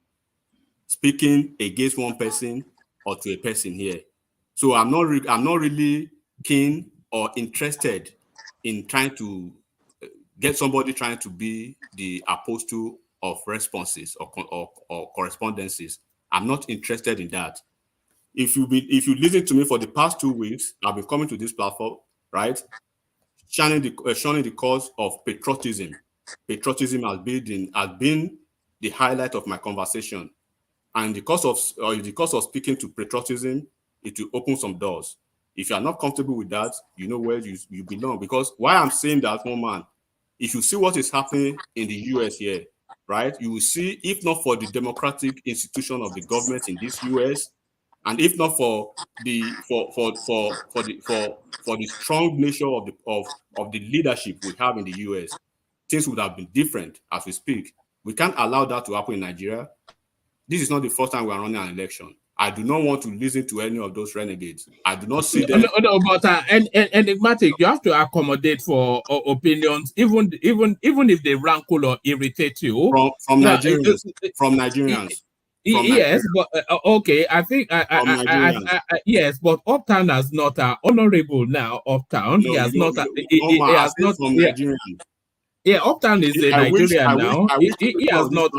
against one person or to a person here. So I'm not really keen or interested in trying to get somebody trying to be the apostle of responses or correspondences. I'm not interested in that. If you listen to me for the past 2 weeks, I've been coming to this platform, right? Shining the cause of patriotism. Patriotism has been the highlight of my conversation. And the course of speaking to patriotism, it will open some doors. If you are not comfortable with that, you know where you belong. Because why I'm saying that, one man, if you see what is happening in the US here, right, you will see, if not for the democratic institution of the government in this US, and if not for the strong nature of the leadership we have in the US, things would have been different as we speak. We can't allow that to happen in Nigeria. This is not the first time we are running an election. I do not want to listen to any of those renegades. I do not see them. No, but enigmatic, you have to accommodate for opinions, even if they rankle or irritate you. From Nigerians. Yes, but okay. I think yes, but Uptown has not honorable now. Uptown, he has not. He has not from Nigerians. Yeah, Uptown is a Nigerian now. He has not.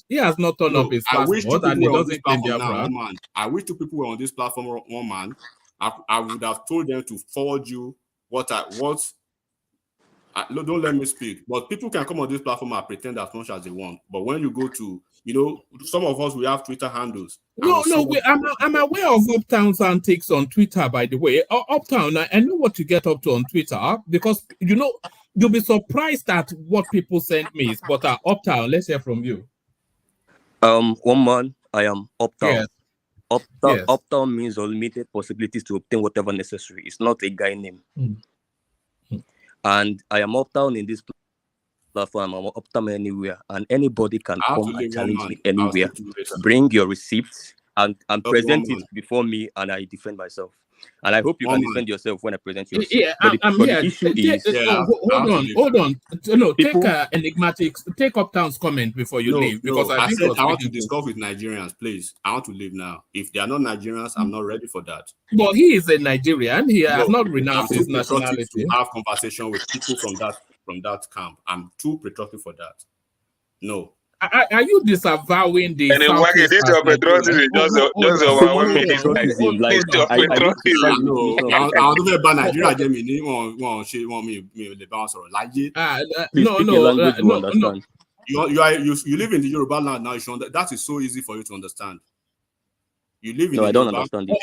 He has not turned up his I wish two passport, and people he were on this doesn't claim platform now, Biafra. one man. I wish 2 people were on this platform, one man. I would have told them to forward you don't let me speak. But people can come on this platform and pretend as much as they want. But when you go to, some of us, we have Twitter handles. No, I'm aware of Uptown's antics on Twitter, by the way. Uptown, I know what you get up to on Twitter because, you'll be surprised at what people send me. But Uptown, let's hear from you. One man, I am Uptown. Yes. Uptown, Yes. Uptown means unlimited possibilities to obtain whatever necessary. It's not a guy name. And I am Uptown in this platform. I'm Uptown anywhere, and anybody can come and challenge me anywhere. Bring your receipts and present it before me, and I defend myself. And I hope you can defend yourself when I present yours. Yeah, but I'm the here. issue is, Hold on. No, people, take Uptown's comment before you leave, because I think I want to discuss with Nigerians, please. I want to leave now. If they are not Nigerians, I'm not ready for that. Well, he is a Nigerian. He has not renounced his nationality. To have conversation with people from that camp. I'm too patriotic for that. No. Are you disavowing the anyway, this is your patriotism, just overwhelming. Patriotism, like you live in the Yoruba land now. That is so easy for you to understand. You live in I don't understand it.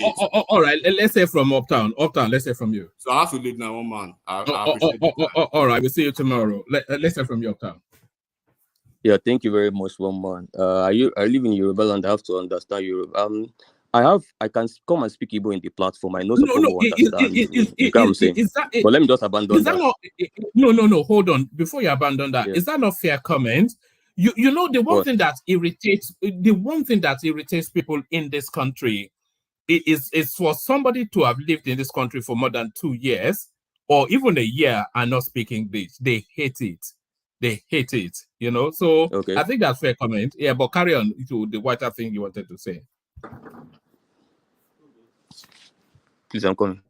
All right, let's say from Uptown. Uptown, let's say from you. So I have to leave now, one man. All right, we'll see you tomorrow. Let's say from you, Uptown. Yeah, thank you very much, one man. I live in Yoruba land. I have to understand Yoruba. I can come and speak Igbo in the platform. I know some people understand. You know what I'm saying? But let me just abandon that. No. Hold on. Before you abandon that, is that not fair comment? You know the one thing that irritates people in this country is for somebody to have lived in this country for more than 2 years or even a year and not speak English. They hate it. So okay. I think that's fair comment. Yeah, but carry on to the wider thing you wanted to say. Please, I'm coming.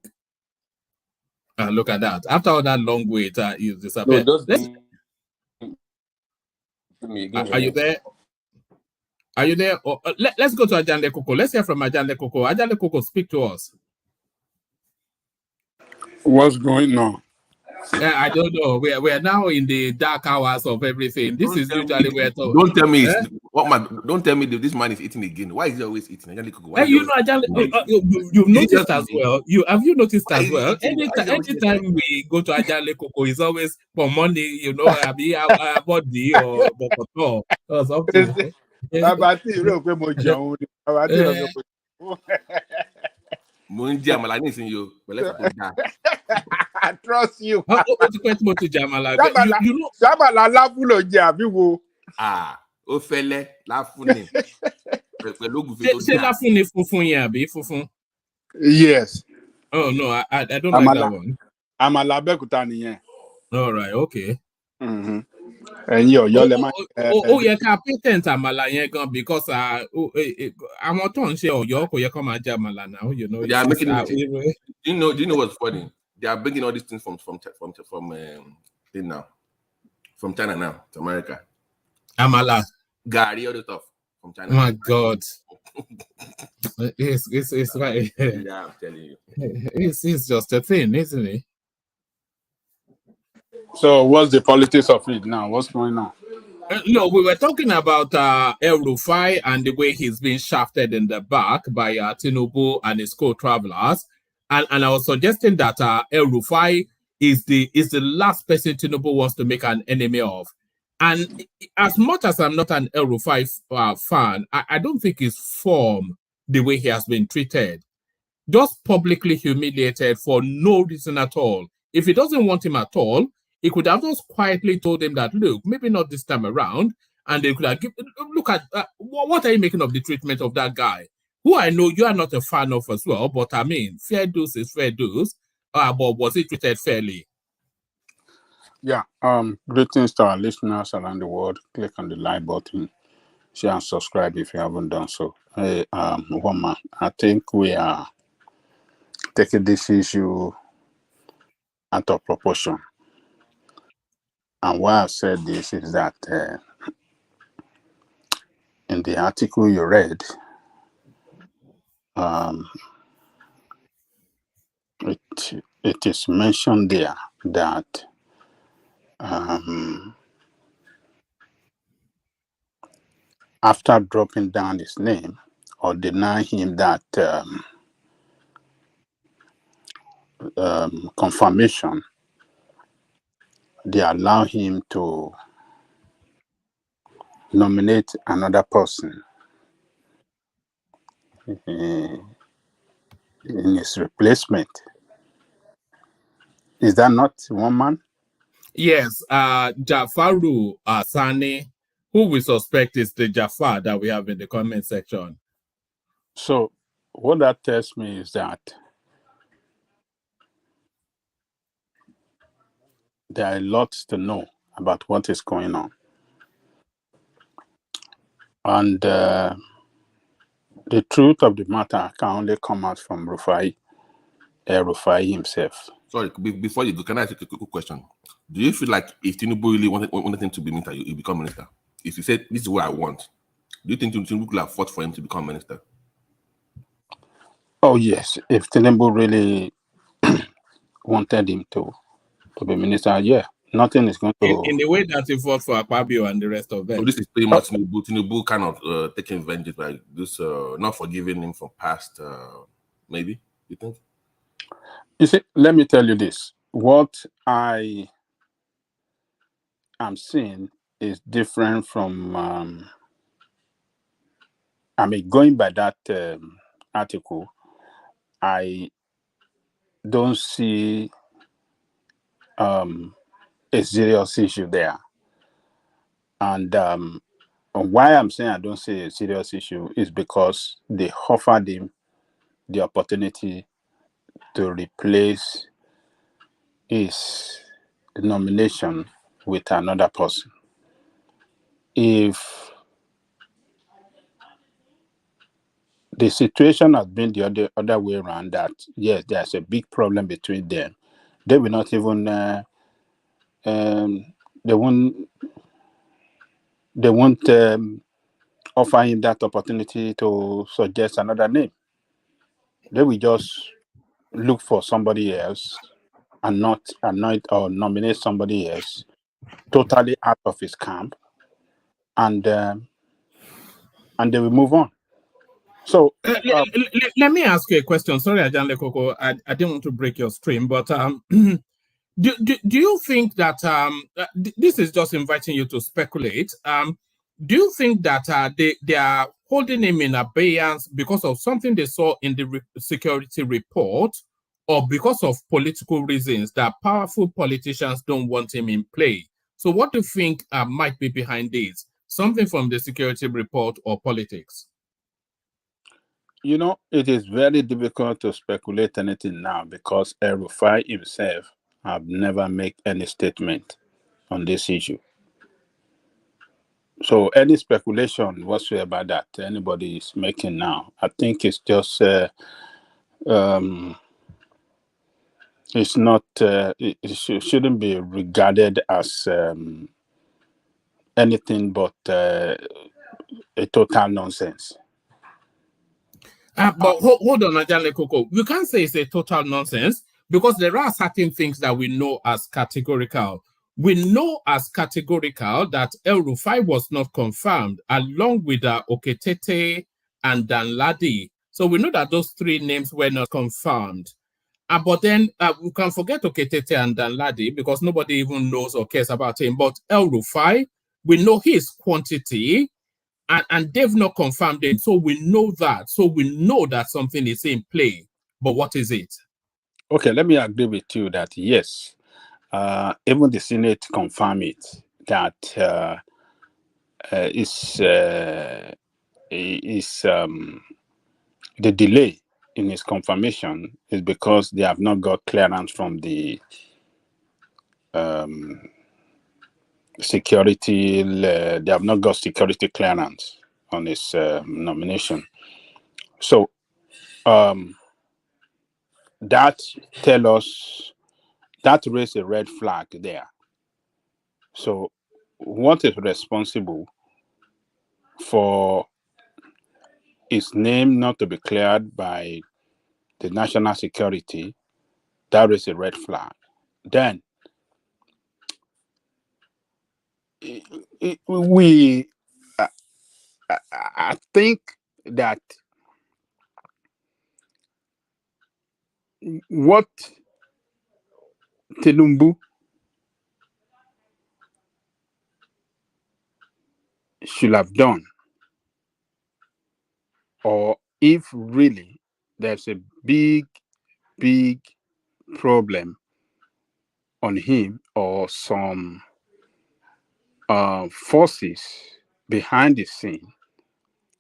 Look at that. After all that long wait, you disappeared. Are you there? Are you there? Let's go to Ajande Koko. Let's hear from Ajande Koko. Ajande Koko, speak to us. What's going on? I don't know. We are now in the dark hours of everything. This is usually where. Don't tell me Don't tell me this man is eating again. Why is he always eating? You've noticed as well. Have you noticed as well? Anytime we go to Ajale Koko, it's always for money. Our body or something. I trust you. Yes. Oh no, I don't like that one. I'm a labekutani. All right, okay. Mm-hmm. And yeah, patent amala yẹn because I'm not on say Oyo ko yẹ kó máa jẹ àmàlà now. They are making it. Do you know what's funny? They are bringing all these things from China now to America. Amala, Gari, all the stuff from China. Oh my God, it's right. Yeah, I'm telling you, it's just a thing, isn't it? So what's the politics of it now? What's going on? No, we were talking about El-Rufai and the way he's being shafted in the back by Tinubu and his co-travelers. And I was suggesting that El-Rufai is the last person Tinubu wants to make an enemy of. And as much as I'm not an El-Rufai fan, I don't think his form, the way he has been treated, just publicly humiliated for no reason at all. If he doesn't want him at all, he could have just quietly told him that, look, maybe not this time around. And they could have given, look at, what are you making of the treatment of that guy? Who I know you are not a fan of as well, but I mean, fair dues is fair dues. But was he treated fairly? Yeah. Greetings to our listeners around the world. Click on the like button, share and subscribe if you haven't done so. Hey, Wama, I think we are taking this issue out of proportion. And why I said this is that in the article you read, it is mentioned there that after dropping down his name or denying him that confirmation, they allow him to nominate another person in his replacement. Is that not one man? Yes, Jafaru Sani, who we suspect is the Jafar that we have in the comment section. So what that tells me is that there are lots to know about what is going on. And the truth of the matter can only come out from El-Rufai himself. Sorry, before you go, can I ask you a quick question? Do you feel like if Tinubu really wanted him to be minister, he become minister? If you said this is what I want, do you think Tinubu could have fought for him to become minister? Oh yes, if Tinubu really wanted him to be minister, yeah, nothing is going to. In the way that he fought for Akpabio and the rest of them. So this is pretty much Tinubu kind of taking vengeance by this, not forgiving him for past, maybe, you think? You see, let me tell you this. What I am seeing is different from, going by that article, I don't see a serious issue there. And why I'm saying I don't see a serious issue is because they offered him the opportunity to replace his nomination with another person. If the situation has been the other way around, that yes, there's a big problem between them, they will not even they won't offer him that opportunity to suggest another name. They will just look for somebody else and not anoint or nominate somebody else totally out of his camp, and they will move on. So let me ask you a question. Sorry, Ajanle Koko, I didn't want to break your stream, but do you think that this is just inviting you to speculate? Do you think that they are holding him in abeyance because of something they saw in the security report, or because of political reasons that powerful politicians don't want him in play? So what do you think might be behind this? Something from the security report or politics? You know, it is very difficult to speculate anything now because El-Rufai himself have never made any statement on this issue. So any speculation whatsoever that anybody is making now, I think it's just it's not it shouldn't be regarded as anything but a total nonsense. But hold on, Ajanle Koko. We can't say it's a total nonsense because there are certain things that we know as categorical. We know as categorical that El-Rufai was not confirmed, along with Oketete and Danladi. So we know that those three names were not confirmed. But then we can forget Oketete and Danladi because nobody even knows or cares about him. But El-Rufai, we know his quantity, and they've not confirmed him. So we know that. So we know that something is in play. But what is it? Okay, let me agree with you that yes, even the Senate confirmed it, that the delay in his confirmation is because they have not got clearance from the security. They have not got security clearance on his nomination. So that tell us, that raised a red flag there. So, what is responsible for his name not to be cleared by the national security? That is a red flag. Then we, I think that what Tinubu should have done, or if really there's a big problem on him or some forces behind the scene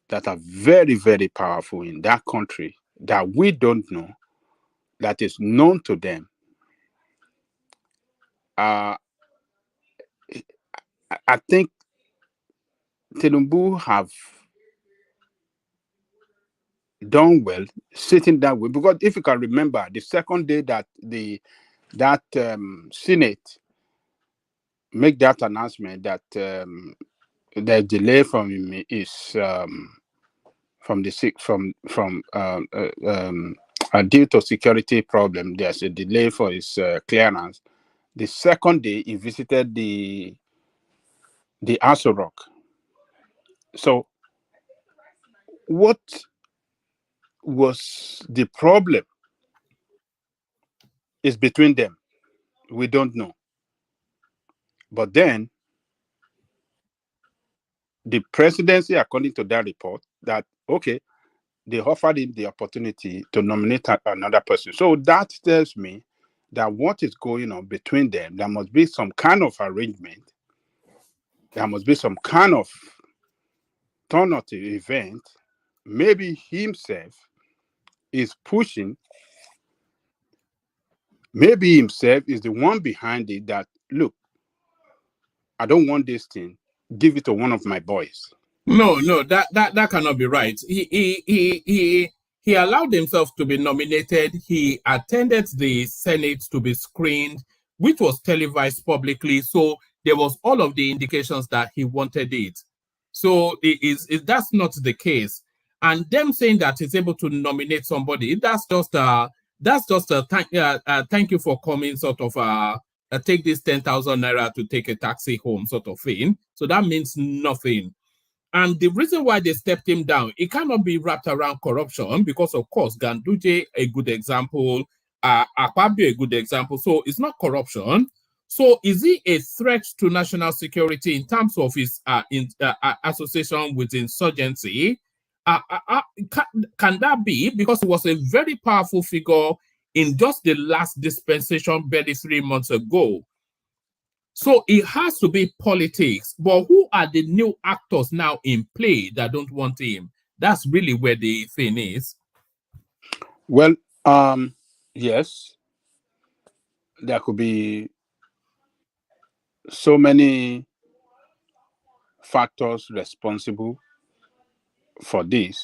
that are very, very powerful in that country that we don't know, that is known to them. I think Tinubu have done well sitting that way, because if you can remember, the second day that that Senate make that announcement that the delay from him is due to security problem. There's a delay for his clearance. The second day he visited the Aso Rock. So what was the problem is between them. We don't know. But then the presidency, according to that report, that okay, they offered him the opportunity to nominate another person. So that tells me that what is going on between them, there must be some kind of arrangement. There must be some kind of alternative event. Maybe himself is pushing. Maybe himself is the one behind it that, look, I don't want this thing. Give it to one of my boys. No, that cannot be right. He allowed himself to be nominated. He attended the Senate to be screened, which was televised publicly. So there was all of the indications that he wanted it. So that's not the case. And them saying that he's able to nominate somebody, that's just a thank you for coming sort of take this 10,000 naira to take a taxi home sort of thing. So that means nothing. And the reason why they stepped him down, it cannot be wrapped around corruption because, of course, Ganduje, a good example, Akpabio, a good example. So it's not corruption. So is he a threat to national security in terms of his association with insurgency? Can that be? Because he was a very powerful figure in just the last dispensation barely 3 months ago. So it has to be politics. But who are the new actors now in play that don't want him? That's really where the thing is. Well, yes, there could be so many factors responsible for this,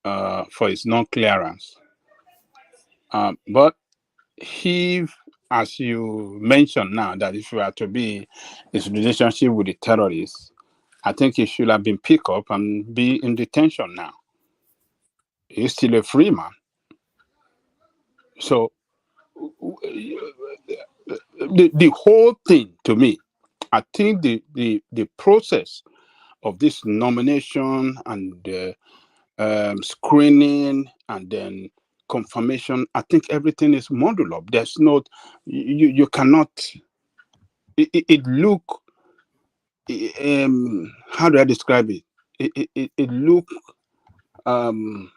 for its non-clearance. But if, as you mentioned now, that if you are to be his relationship with the terrorists, I think he should have been picked up and be in detention now. He's still a free man. So the whole thing, to me, I think the process of this nomination and screening and then confirmation, I think everything is modeled up. There's not, you cannot, it look, how do I describe it? It look, I don't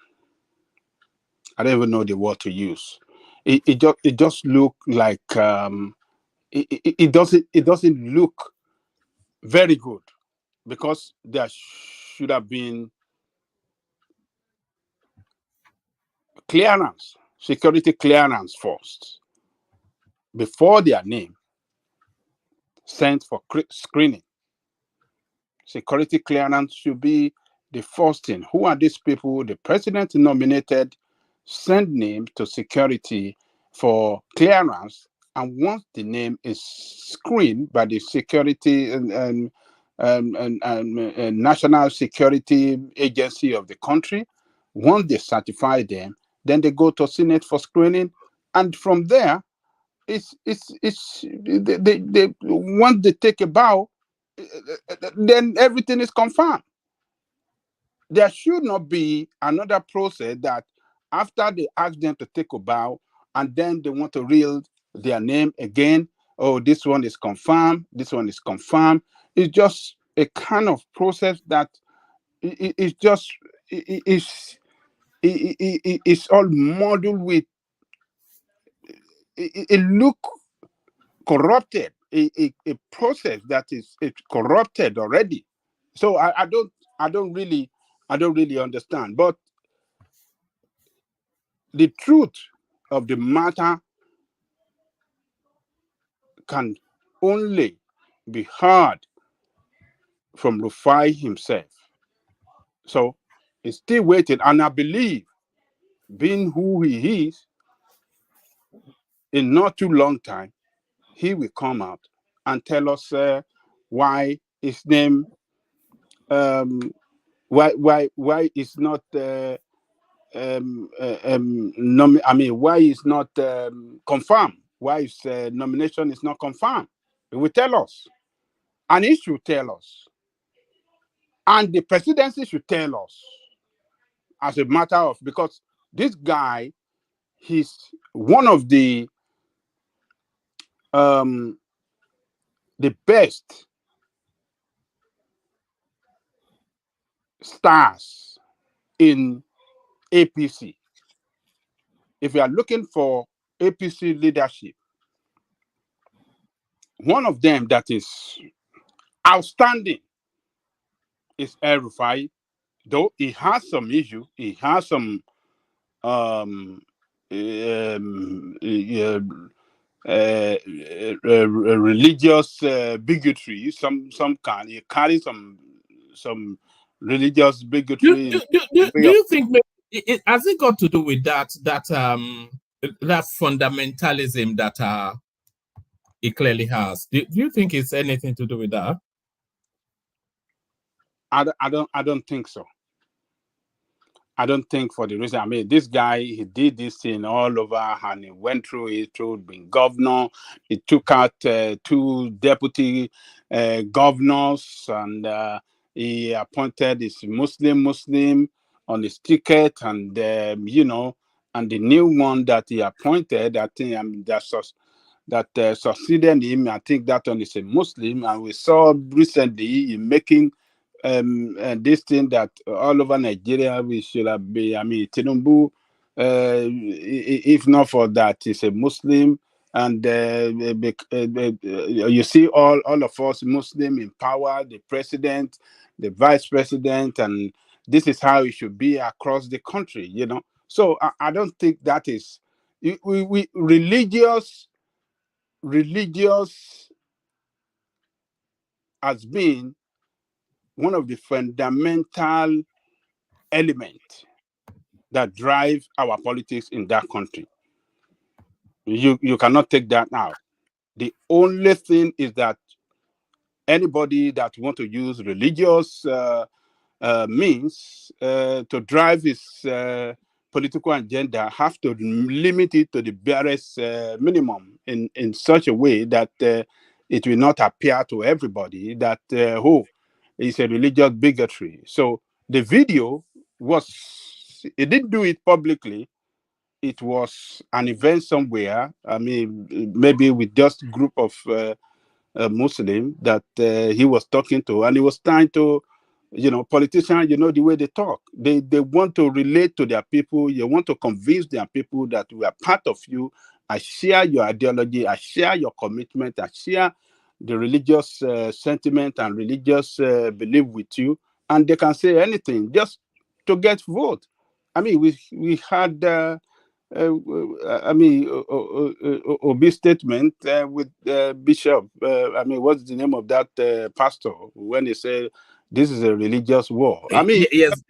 even know the word to use. It just look like, it doesn't look very good, because there should have been clearance, security clearance first, before their name sent for screening. Security clearance should be the first thing. Who are these people? The president nominated, send name to security for clearance, And once the name is screened by the security and national security agency of the country, once they certify them, then they go to Senate for screening, and from there, it's they once they take a bow, then everything is confirmed. There should not be another process that after they ask them to take a bow and then they want to reel their name again. Oh, this one is confirmed. This one is confirmed. It's just a kind of process that it's just it's all modeled with it look corrupted. A process that is corrupted already. So I don't really understand. But the truth of the matter can only be heard from Rufai himself. So he's still waiting, and I believe, being who he is, in not too long time, he will come out and tell us why his name, why it's not. Why it's not confirmed? Why his nomination is not confirmed? He will tell us, and he should tell us, and the presidency should tell us, as a matter of, because this guy, he's one of the best stars in APC. If you are looking for APC leadership, one of them that is outstanding is El-Rufai, though he has some issue, he has some religious bigotry, some kind. He carries some religious bigotry. Do you think maybe has it got to do with that fundamentalism that it clearly has? Do you think it's anything to do with that? I don't think so. I don't think, for the reason, I mean, this guy, he did this thing all over, and he went through it, through being governor. He took out 2 deputy governors, and he appointed his Muslim on his ticket, and and the new one that he appointed, I think that succeeded him, I think that one is a Muslim, and we saw recently in making and this thing that all over Nigeria we should have been. I mean, Tinubu, if not for that, he's a Muslim, and you see all of us Muslim in power, the president, the vice president, and this is how it should be across the country. So I don't think that is we religious has been one of the fundamental elements that drive our politics in that country. You cannot take that out. The only thing is that anybody that want to use religious means to drive his political agenda have to limit it to the barest minimum in such a way that it will not appear to everybody that it's a religious bigotry. So the video it didn't do it publicly. It was an event somewhere. I mean, maybe with just a group of Muslim that he was talking to, and he was trying to, politicians, the way they talk. They want to relate to their people. You want to convince their people that we are part of you. I share your ideology. I share your commitment. I share the religious sentiment and religious belief with you. And they can say anything just to get vote. I mean, we had Obi's statement with Bishop. What's the name of that pastor when he said this is a religious war? I mean, yes,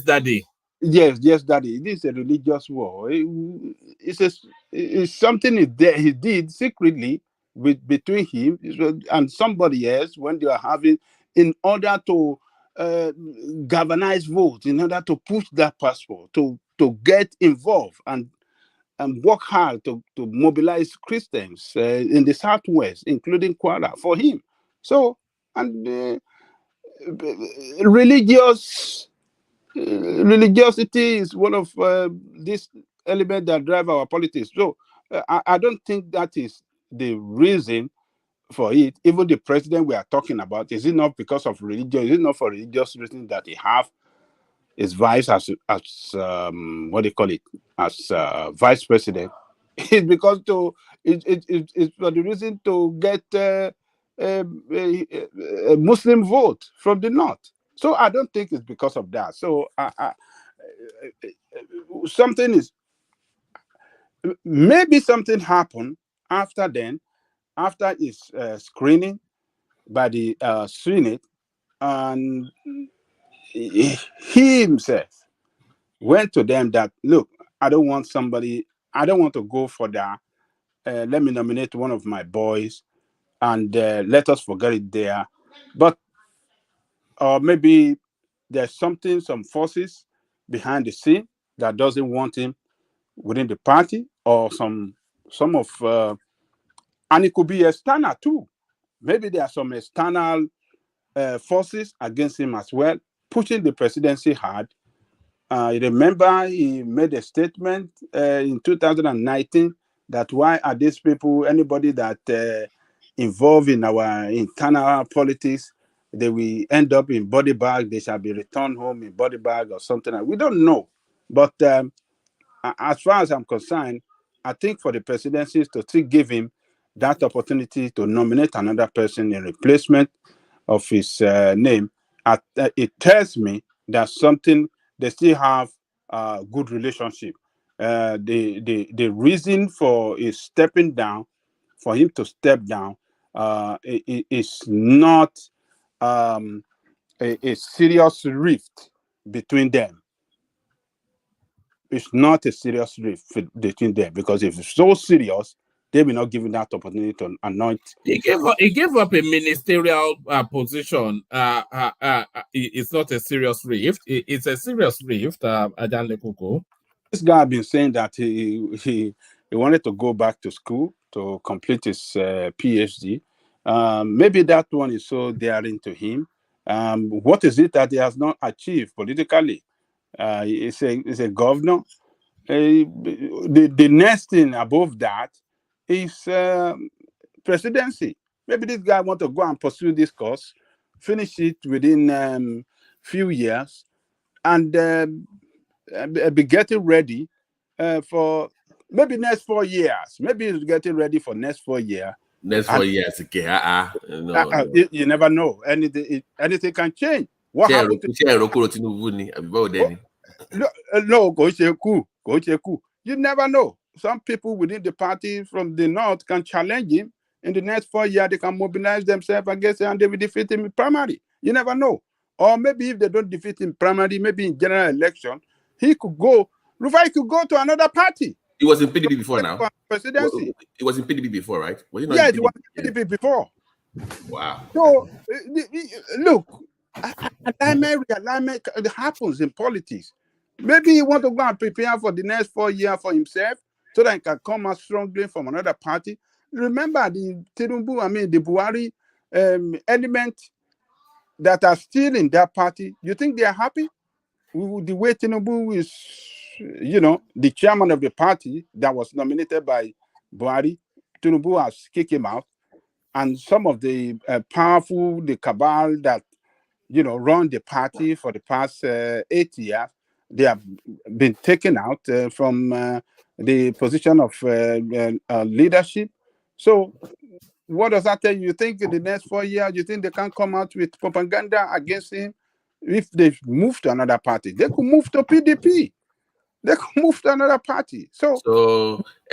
Daddy. Yes, Daddy. This is a religious war. It's it's something he did secretly between him and somebody else when they are having, in order to galvanize votes, in order to push that passport, to get involved and work hard to mobilize Christians in the Southwest, including Kwara, for him. So, and religiosity is one of these elements that drive our politics. So I don't think that is the reason for it. Even the president we are talking about, is it not because of religion? Is it not for religious reasons that he have his vice as what do you call it, as vice president? It's because it's for the reason to get a Muslim vote from the north. So I don't think it's because of that. So something is, maybe something happened after then, after his screening by the Senate, and he himself went to them that, look, I don't want to go for that. Let me nominate one of my boys, and let us forget it there. But maybe there's some forces behind the scene that doesn't want him within the party, or some of and it could be external too. Maybe there are some external forces against him as well, pushing the presidency hard. You remember he made a statement in 2019 that why are these people, anybody that involved in our internal politics, they will end up in body bag, they shall be returned home in body bag or something. We don't know. But as far as I'm concerned, I think for the presidencies to still give him that opportunity to nominate another person in replacement of his name, it tells me that something, they still have a good relationship. The reason for his stepping down, for him to step down, is not a serious rift between them. It's not a serious rift between them, because if it's so serious, they will not give him that opportunity to anoint. He gave up a ministerial position. It's not a serious rift. It's a serious rift. Adan Lekoko. This guy has been saying that he wanted to go back to school to complete his PhD. Maybe that one is so daring to him. What is it that he has not achieved politically? He's a governor. The next thing above that is presidency. Maybe this guy want to go and pursue this course, finish it within few years, and be getting ready for maybe next 4 years. Maybe he's getting ready for next 4 years. Next 4 years, okay. No. You never know. Anything can change. What happened to no, go. You never know. Some people within the party from the north can challenge him. In the next 4 years, they can mobilize themselves against him and they will defeat him in primary. You never know. Or maybe if they don't defeat him primary, maybe in general election, he could go. Rufai could go to another party. He was in PDP before now. Presidency. It was in PDP before, right? Was Yeah, it was in PDP before. Wow. So, look, realignment happens in politics. Maybe he want to go and prepare for the next 4 years for himself, so that he can come out strongly from another party. Remember the Tinubu, the Buhari element that are still in that party. You think they are happy with the way Tinubu is, the chairman of the party that was nominated by Buhari? Tinubu has kicked him out. And some of the powerful, the cabal that, run the party for the past 8 years, they have been taken out from the position of leadership. So what does that tell you? You think in the next 4 years, you think they can come out with propaganda against him? If they move to another party, they could move to PDP. They could move to another party. So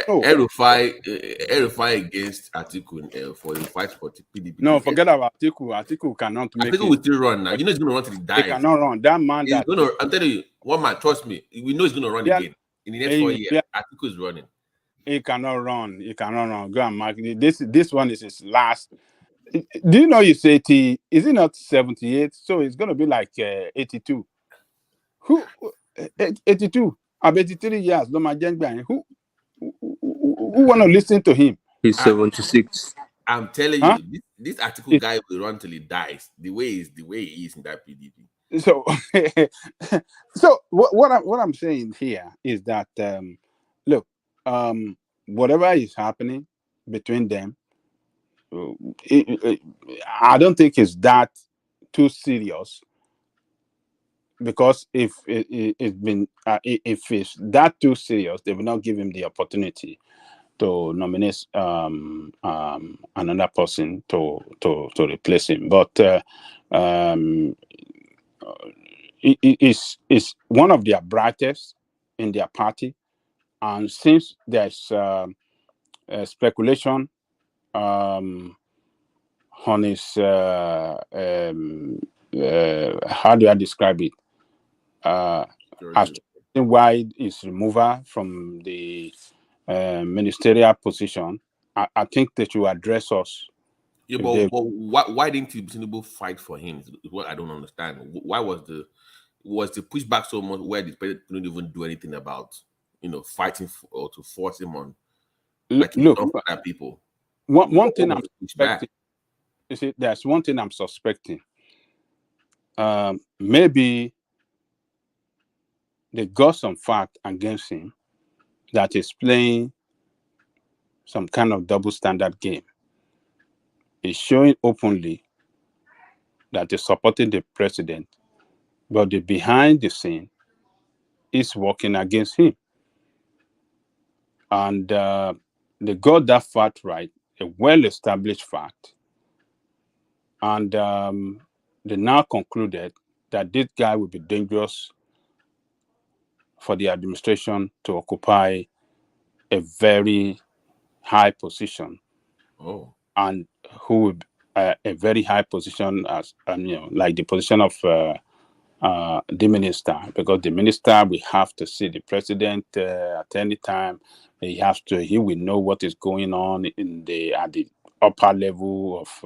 El-Rufai against Atiku for the fight for PDP. No, forget about Atiku. Atiku cannot make it. Atiku will still run now. You know he's going to run to the dive. He cannot run. That man. I'm telling you, one man, trust me. We know he's going to run again in the next 4 years. Atiku is running. He cannot run. He cannot run. Go and mark it. This one is his last. Do you know he's 80? Is he not 78? So it's going to be like 82. Who 82? I'm 83 years. Who want to listen to him? He's 76. I'm telling Huh? you, this article guy will run till he dies. The way he is in that PDP. So, so what I'm saying here is that look, whatever is happening between them, I don't think it's that too serious, because if it's been if it's that too serious, they will not give him the opportunity to nominate another person to replace him. But is one of their brightest in their party, and since there's speculation on his how do I describe it, as to why his removal from the ministerial position, I think that you address us. Yeah, but why didn't Tinubu fight for him? Is what I don't understand. Why was the pushback so much where the president couldn't even do anything about, fighting or to force him on, like look, other people? One thing I'm suspecting. You see, there's one thing I'm suspecting. Maybe they got some fact against him that is playing some kind of double standard game. He's showing openly that they're supporting the president, but the behind the scene is working against him. And they got that fact right, a well-established fact. And they now concluded that this guy will be dangerous for the administration to occupy a very high position. Oh. And who would a very high position as like the position of the minister, because the minister will have to see the president at any time. He will know what is going on at the upper level of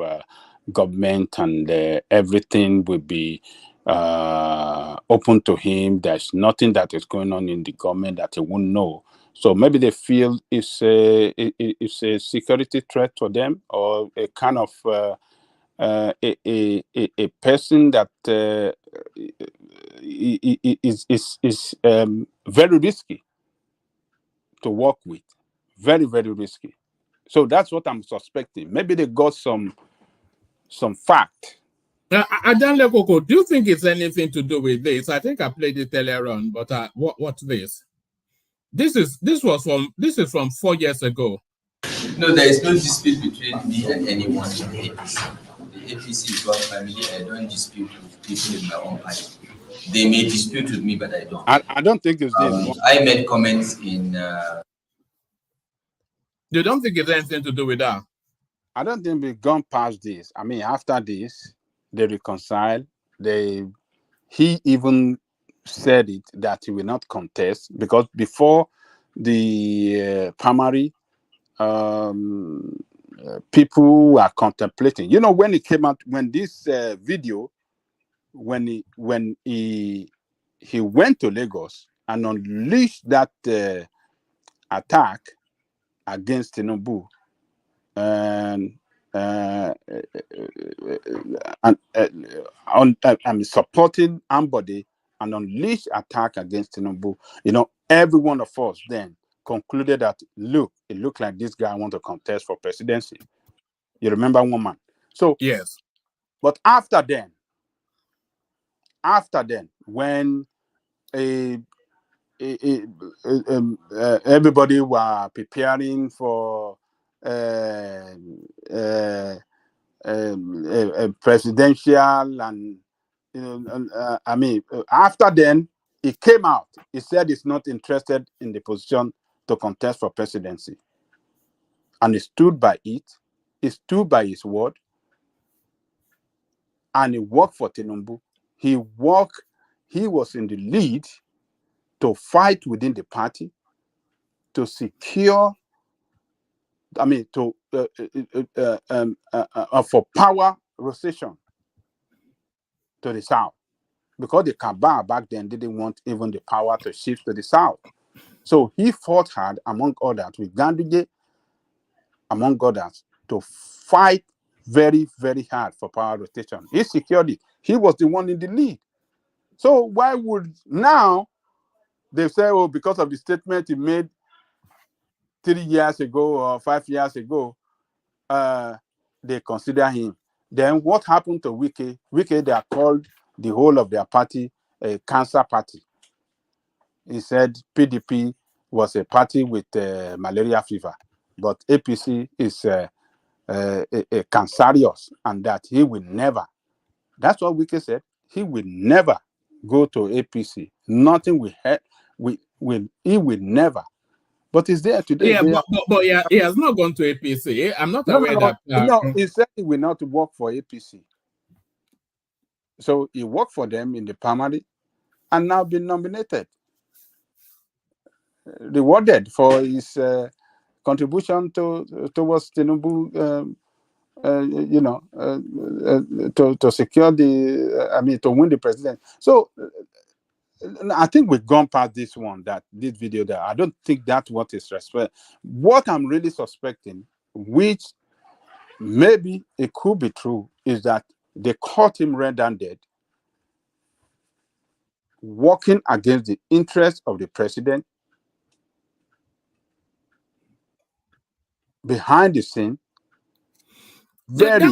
government, and everything will be open to him. There's nothing that is going on in the government that he won't know. So maybe they feel it's a security threat to them, or a kind of a person that is very risky to work with, very, very risky. So that's what I'm suspecting. Maybe they got some fact. Adan Koko, do you think it's anything to do with this? I think I played it earlier on, but what's this? This is from 4 years ago. No, there is no dispute between me and anyone in the APC. The APC is one family. I don't dispute with people in my own party. They may dispute with me, but I don't. I don't think it's this. I made comments in. You don't think it's anything to do with that? I don't think we've gone past this. I mean, after this, they reconcile. He even said it that he will not contest, because before the primary, people are contemplating. When it came out, when this video, when he went to Lagos and unleashed that attack against Tinubu, and supporting Ambode and unleash attack against Tinubu, every one of us then concluded that, look, it looked like this guy want to contest for presidency. You remember one man? So yes. But after then, when everybody were preparing for presidential, and after then, he came out. He said he's not interested in the position to contest for presidency, and he stood by it. He stood by his word, and he worked for Tinubu. He was in the lead to fight within the party to secure I mean, for power rotation to the south, because the Kaaba back then didn't want even the power to shift to the south. So he fought hard, among others, with Ganduje, among others, to fight very, very hard for power rotation. He secured it. He was the one in the lead. So why would now they say, oh, because of the statement he made 3 years ago or 5 years ago, they consider him? Then what happened to Wike? Wike, they are called the whole of their party a cancer party. He said PDP was a party with malaria fever, but APC is a cancerous, and that he will never. That's what Wike said. He will never go to APC. Nothing will he will never. But he's there today. Yeah, but yeah, he has not gone to APC. I'm not aware that. No, he said he will not work for APC. So he worked for them in the primary and now been nominated, rewarded for his contribution towards Tinubu. To secure to win the president. So I think we've gone past this video there. I don't think that's what is respect. What I'm really suspecting, which maybe it could be true, is that they caught him red-handed, working against the interests of the president behind the scene. That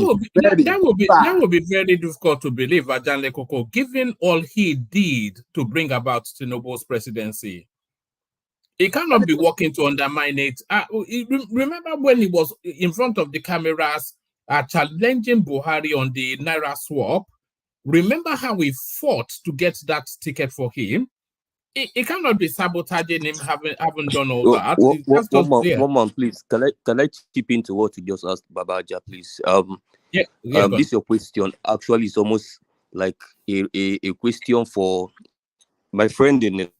would be very difficult to believe, Ajanle Koko, given all he did to bring about Tinubu's presidency. He cannot be working to undermine it. Remember when he was in front of the cameras challenging Buhari on the Naira swap? Remember how he fought to get that ticket for him? He cannot be sabotaging him having done all that. One man, please. Can I chip into what you just asked, Babaja, please? This your question actually is almost like a question for my friend in the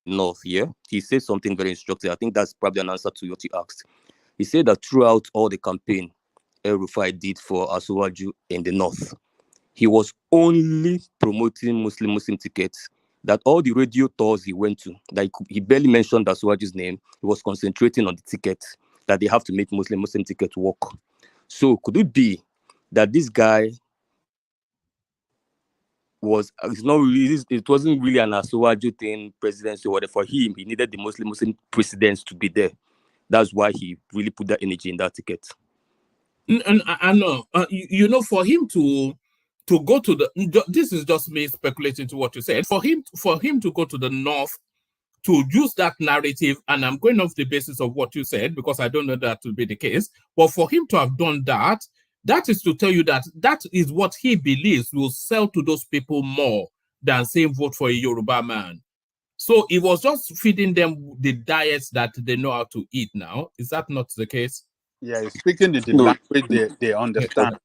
North. Yeah, he said something very instructive. I think that's probably an answer to what you asked. He said that throughout all the campaign El-Rufai did for Asuwaju in the North, he was only promoting Muslim tickets. That all the radio tours he went to, like he barely mentioned Asuwaju's name, he was concentrating on the ticket, that they have to make Muslim tickets work. So could it be that this guy it wasn't really an Asuwaju thing, presidency or whatever. For him, he needed the Muslim presidents to be there. That's why he really put that energy in that ticket. And I know, for him to go to this is just me speculating to what you said. For him to go to the North to use that narrative, and I'm going off the basis of what you said because I don't know that will be the case. But for him to have done that, that is to tell you that is what he believes will sell to those people more than saying vote for a Yoruba man. So it was just feeding them the diets that they know how to eat now. Is that not the case? Yeah, he's speaking the language they understand.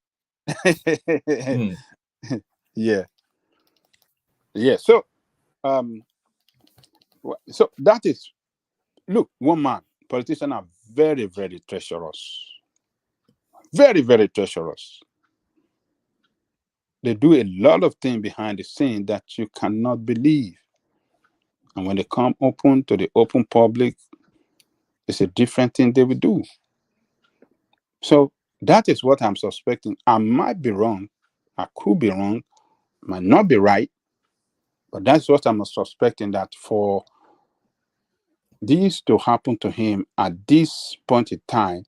Yeah. So, so that is, look, one man, politicians are very, very treacherous. Very, very treacherous. They do a lot of things behind the scene that you cannot believe. And when they come open to the open public, it's a different thing they will do. So that is what I'm suspecting. I might be wrong. I could be wrong. Might not be right. But that's what I'm suspecting, that for this to happen to him at this point in time,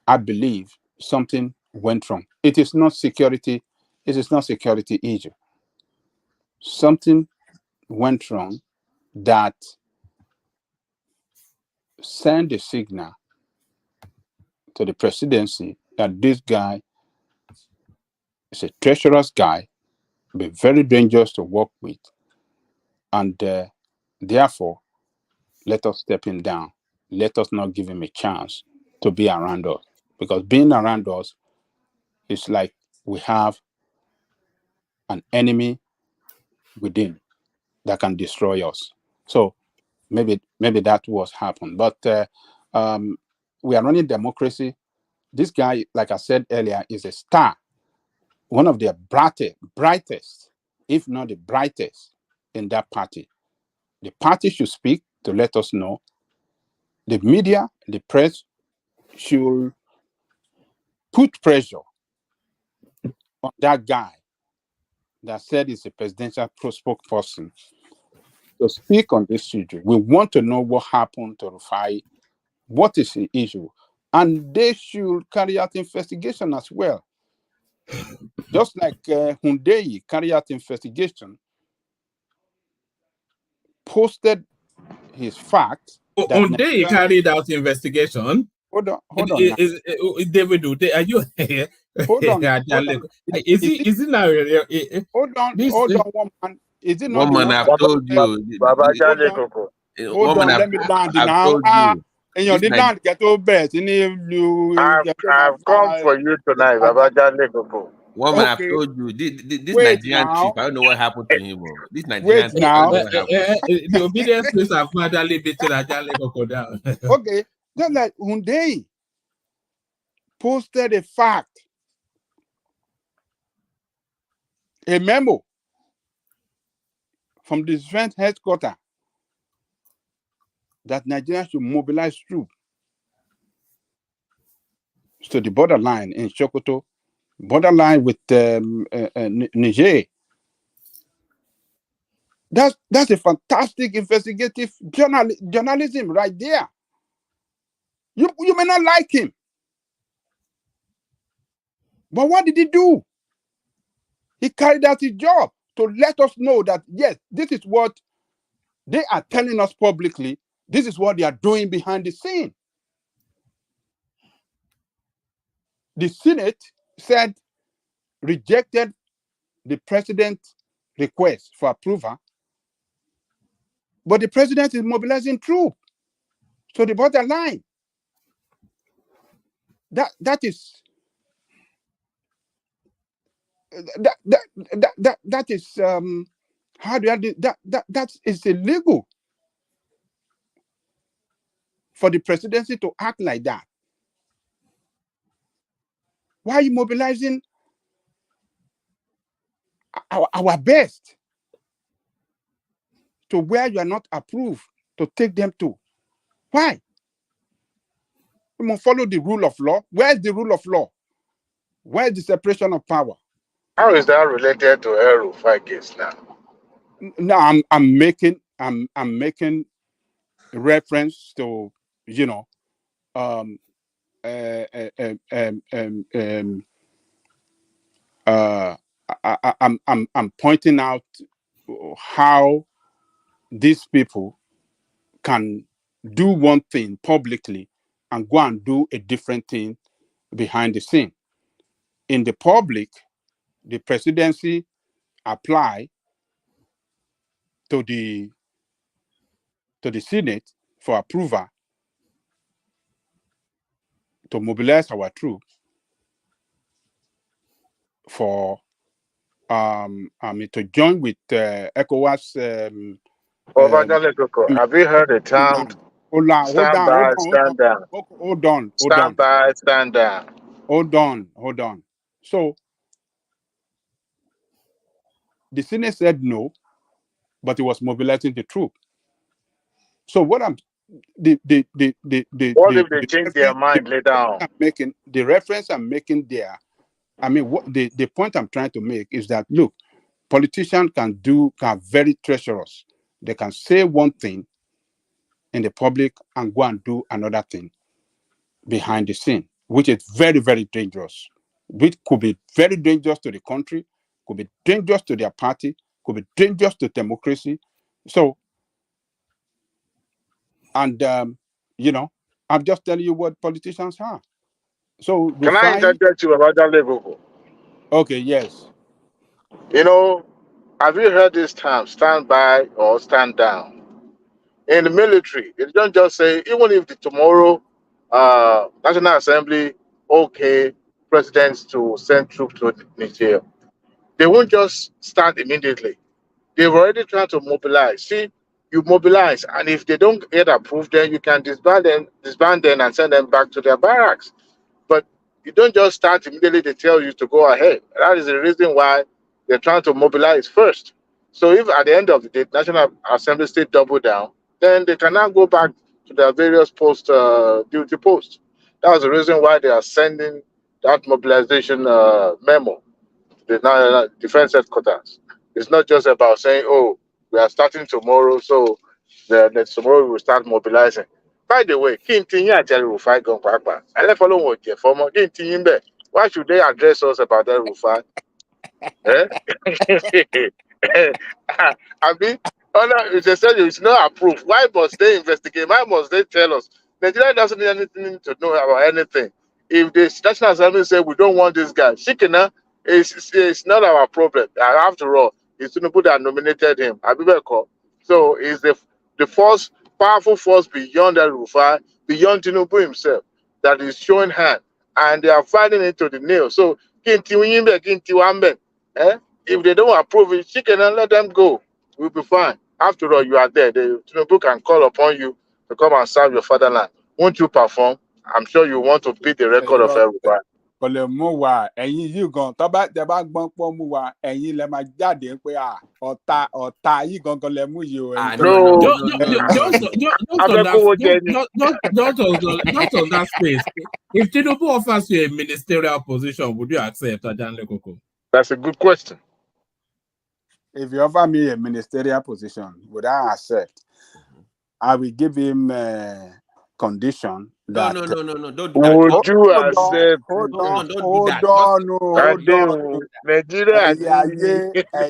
I believe something went wrong. It is not security. It is not security issue. Something went wrong that sent a signal to the presidency that this guy is a treacherous guy, be very dangerous to work with, and therefore, let us step him down. Let us not give him a chance to be around us, because being around us is like we have an enemy within that can destroy us. So maybe that was happened. But we are running democracy. This guy, like I said earlier, is a star, one of the brightest, if not the brightest, in that party. The party should speak to let us know. The media, the press should put pressure on that guy that said he's a presidential spokesperson to speak on this issue. We want to know what happened to Rufai, what is the issue, and they should carry out investigation as well. Just like Hyundai carry out investigation, posted his facts. On day he carried out investigation. Hold on. David, are you here? Hold on. Is it now? Hold on, one man. Is it not Woman, the I've told you. Hold on, let me land now. And you did not get to bed. I've come for you tonight, Baba Jale Koko. Woman, I've told you. This Nigerian chief, I don't know what happened to him. This Nigerian chief, now. The obedience place have finally beaten Ajale Koko down. Okay, just like Hyundai posted a fact, a memo from the defense headquarters that Nigeria should mobilize troops to the borderline in Sokoto, borderline with Niger. That's a fantastic investigative journalism right there. You may not like him, but what did he do? He carried out his job to let us know that, yes, this is what they are telling us publicly. This is what they are doing behind the scene. The Senate rejected the president's request for approval, but the president is mobilizing troops to the borderline. That is how do I do that is illegal for the presidency to act like that. Why are you mobilizing our best to where you are not approved to take them to? Why? We must follow the rule of law. Where's the rule of law? Where's the separation of power? How is that related to El-Rufai case now? No, I'm making reference to, you know, I'm pointing out how these people can do one thing publicly and go and do a different thing behind the scene. In the public, the presidency apply to the Senate for approval to mobilize our troops for to join with ECOWAS. Have you heard the term? Hold on. So the Senate said no, but it was mobilizing the troop. So what I'm what if they change their mind later on? The reference I'm making there, I mean, what the point I'm trying to make is that, look, politicians can very treacherous. They can say one thing in the public and go and do another thing behind the scene, which is very, very dangerous. Which could be very dangerous to the country, could be dangerous to their party, could be dangerous to democracy. So, and you know, I'm just telling you what politicians are. So, can I interject you about that level? Okay, yes. You know, have you heard this term, stand by or stand down? In the military, it don't just say, even if tomorrow National Assembly presidents to send troops to Niger, they won't just stand immediately. They've already tried to mobilize. See, you mobilize, and if they don't get approved, then you can disband them and send them back to their barracks. But you don't just start immediately. They tell you to go ahead. That is the reason why they're trying to mobilize first. So if at the end of the day, National Assembly still double down, then they can now go back to their various duty posts. That was the reason why they are sending that mobilization memo to the defense headquarters. It's not just about saying, "Oh, we are starting tomorrow, so tomorrow we will start mobilizing." By the way, El-Rufai gone papa. I left alone with your former. Why should they address us about El-Rufai? Eh? I mean, they said it's not approved. Why must they investigate? Why must they tell us? Nigeria doesn't need anything to know about anything. If the National Assembly say we don't want this guy, Shikina is not our problem. After all, it's Tinubu that nominated him. Abibeko. So it's the force, powerful force beyond El-Rufai, beyond Tinubu himself, that is showing hand, and they are fighting it to the nail. So if they don't approve it, chicken and let them go. We'll be fine. After all, you are there. The Tinubu can call upon you to come and serve your fatherland. Won't you perform? I'm sure you want to beat the record of everybody. Kò lè mú wa ẹ̀yin yìí gan tó bá tẹ bá gbọ́n pọ́ mú wa ẹ̀yin lẹ máa jáde pé ọ̀tá yìí gangan lẹ mú yìí o. Just on that space, if Tinubu offers you a ministerial position, would you accept, Ajanle Koko? That's a good question. If you offer me a ministerial position, would I accept? I will give him a condition that... No. Don't do that. Would you accept? Hold on. Nigeria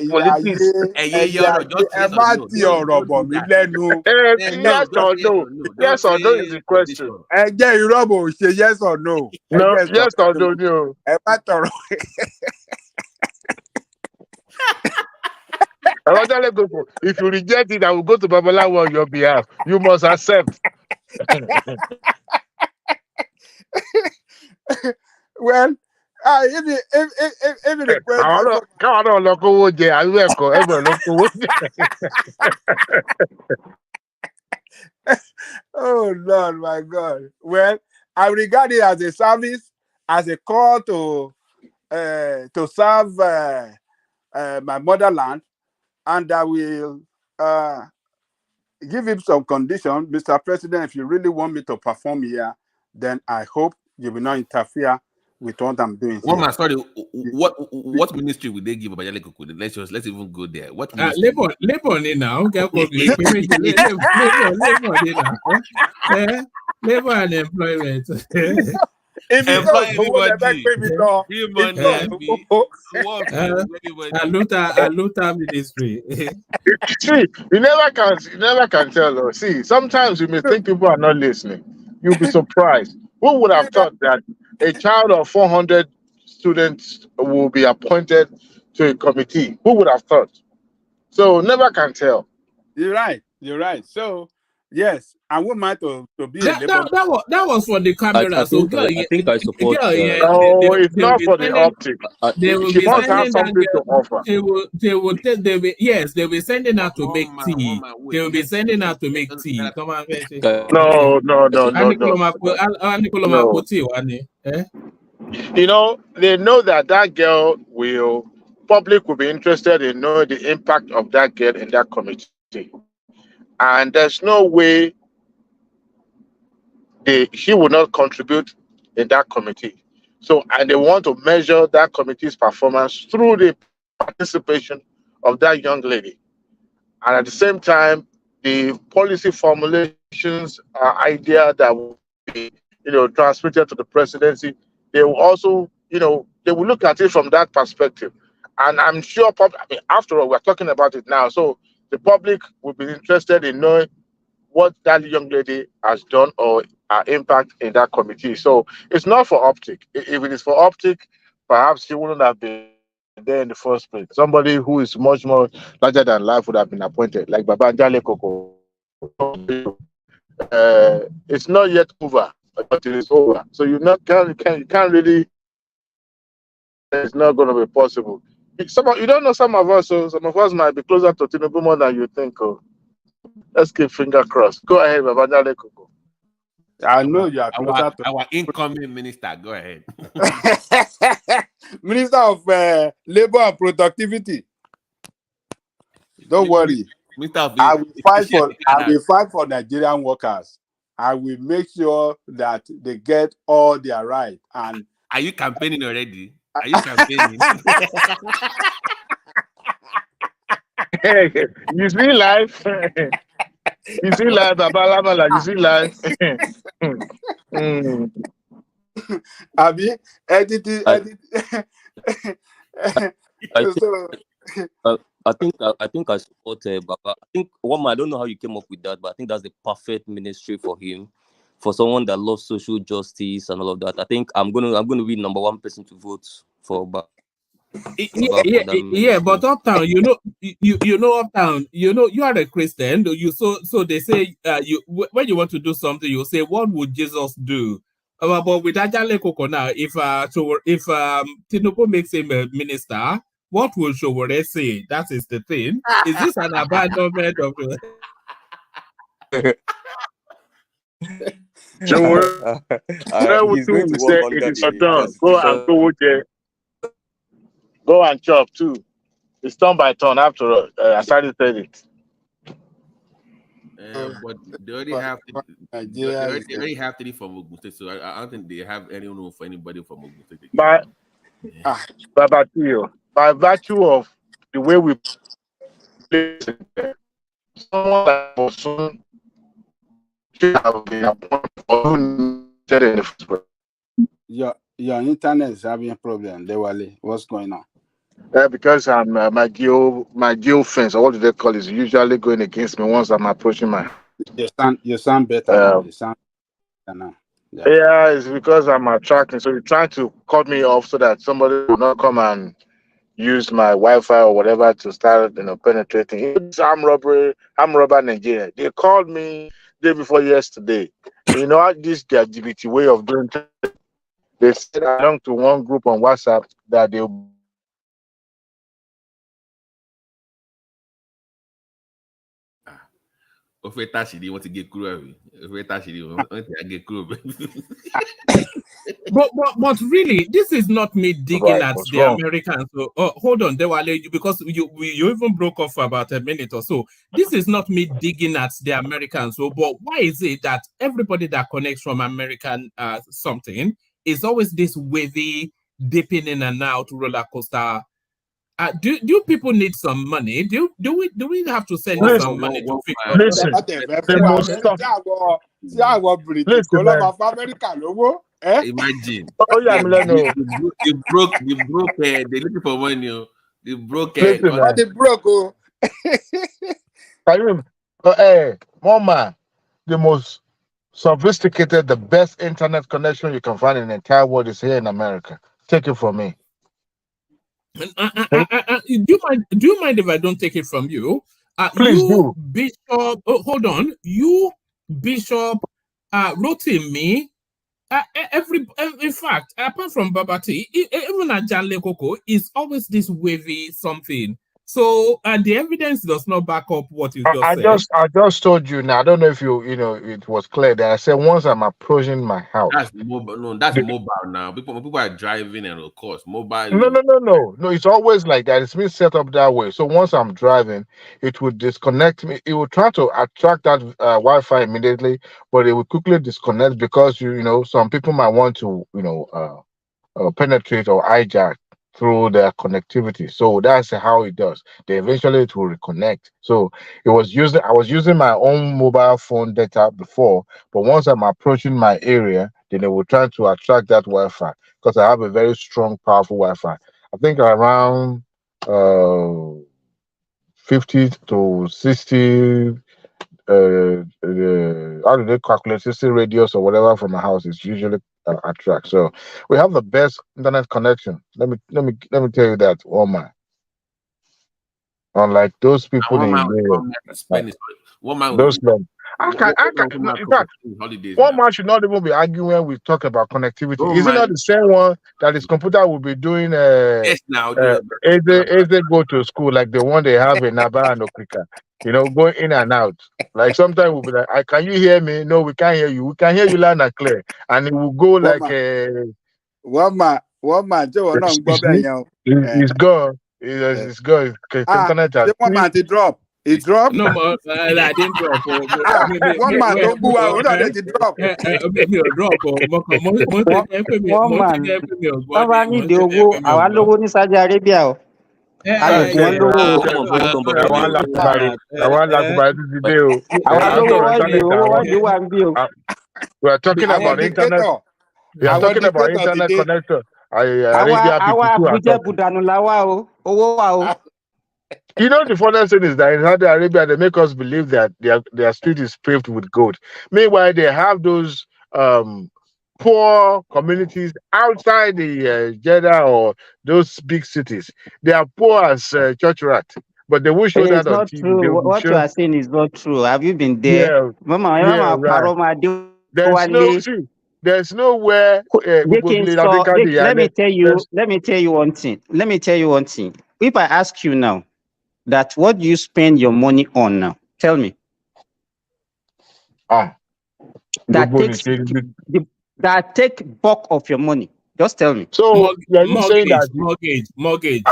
politics. Ẹ má ti ọ̀rọ̀ bọ̀ mí lẹ́nu. Yes or no is the question. Ẹ jẹ́ irọ́ bò ṣe yes or no. No, yes or no. Ẹ má tọrọ. If you reject it, I will go to Babalawo on your behalf. You must accept. Well, if it requires... Oh, Lord, my God. Well, I regard it as a service, as a call to serve my motherland, and I will give him some condition. Mr. President, if you really want me to perform here, then I hope you will not interfere with what I'm doing here. Sorry, what ministry would they give Abayale Koko? Let's even go there. What ministry? Labor now. Labor and employment. If you Aluta ministry. See, you never can tell. See, sometimes you may think people are not listening. You'll be surprised. Who would have thought that a child of 400 students will be appointed to a committee? Who would have thought? So never can tell. You're right. So yes, I would mind to be that was for the camera. I think I support. It's not for the optic. They will be sending something to offer. They will be sending her to make tea. They will be sending her to make tea. Come on, no. You know, they know that girl public will be interested in knowing the impact of that girl in that committee. And there's no way she will not contribute in that committee. So, and they want to measure that committee's performance through the participation of that young lady. And at the same time, the policy formulations idea that will be, transmitted to the presidency, they will also, they will look at it from that perspective. And I'm sure, after all, we're talking about it now. So the public will be interested in knowing what that young lady has done or her impact in that committee. So it's not for optic. If it is for optic, perhaps she wouldn't have been there in the first place. Somebody who is much more larger than life would have been appointed, like Baba Jale Koko. It's not yet over, but it is over. So you can't really. It's not going to be possible. You don't know some of us, so some of us might be closer to Tinubu more than you think. Let's keep finger crossed. Go ahead, Babajale Koko. I know you are closer to our incoming minister. Go ahead. Minister of Labor and Productivity. Don't worry. I will fight for Nigerian workers. I will make sure that they get all their rights. And are you campaigning already? Are you campaigning? You see life. You see life, Babalama, you see life. Abi, editing. I think I support Baba. I think I don't know how you came up with that, but I think that's the perfect ministry for him, for someone that loves social justice and all of that. I think I'm gonna be number one person to vote for Baba. Yeah, but Uptown, you know, Uptown, you are a Christian. So they say when you want to do something, you say, what would Jesus do? But with Ajale Koko now, if Tinubu makes him a minister, what will Showore say? That is the thing. Is this an abandonment of the... Go and chop too. It's turn by turn after all. I started to say it. But they already have they already have three from Ogun State, so I don't think they have anyone for anybody from Ogun State. By virtue of the way we play, someone like Bosun should have been appointed for in the first place. Your internet is having a problem, Dewale. What's going on? Because I'm my geo fence, or what do they call it, is usually going against me once I'm approaching my. You sound better now. You sound better now. Yeah, it's because I'm attracting. So you're trying to cut me off so that somebody will not come and use my Wi-Fi or whatever to start, penetrating. It's armed robber Nigeria. They called me day before yesterday. This their LGBT way of doing things. They said I belong to one group on WhatsApp that they. Want to get crew. But really, this is not me digging at the Americans. So, hold on, Dewale, because you even broke off for about a minute or so. This is not me digging at the Americans. So, but why is it that everybody that connects from American something is always this wavy, dipping in and out roller coaster? Do people need some money? Do we have to send you some money to fix up? Listen, imagine. You broke. They're looking for money. You broke. They broke. Hey, Mama, the most sophisticated, the best internet connection you can find in the entire world is here in America. Take it from me. Do you mind if I don't take it from you? Please do. Bishop. Hold on. You, Bishop, Rotimi. In fact, apart from Babati, even Ajale Koko is always this wavy something. So, the evidence does not back up what you just said. I just told you now. I don't know if it was clear that I said once I'm approaching my house. That's mobile. No, that's mobile now. People are driving, and of course, mobile. No. It's always like that. It's been set up that way. So once I'm driving, it would disconnect me. It would try to attract that Wi-Fi immediately, but it would quickly disconnect because some people might want to penetrate or hijack through their connectivity. So that's how it does. Then eventually it will reconnect. So I was using my own mobile phone data before, but once I'm approaching my area, then it will try to attract that Wi-Fi because I have a very strong, powerful Wi-Fi. I think around 50 to 60 how do they calculate 60 radius or whatever from my house is usually attract. So we have the best internet connection. Let me tell you that, Woman. Unlike those people in those men, I can, no, in fact, holidays one now. man should not even be arguing when we talk about connectivity. Oh, Is it not man. the same one that his computer will be doing Yes, now as they go to school, like the one they have in Naba and Okrika, going in and out. Like sometimes we'll be like, can you hear me? No, we can't hear you. We can hear you loud and clear. And it will go like one man, Joe, no, it's gone. It's gone. Internet has one man to drop. It dropped. No, I didn't drop. One man don't go out. No, they drop. Maybe a drop. One man. Bàbá nídìí owó, àwa lówó ní Saudi Arabia o. A lè fún wọn lówó. Àwọn alágbàá ti dé o. Àwa lówó wọ́ọ̀dì wà ń bí o. We are talking about internet. We are talking about internet connection. Àwa Abuja Budanu la wá o. Owó wà o. The funniest thing is that in Saudi Arabia, they make us believe that their street is paved with gold. Meanwhile, they have those poor communities outside the Jeddah or those big cities. They are poor as church rat, but they will show that on TV. True. What you are saying is not true. Have you been there? Yeah, right. There's nowhere. Let me tell you one thing. If I ask you now, that what do you spend your money on now? Tell me. That take bulk of your money. Just tell me. So you saying that mortgage.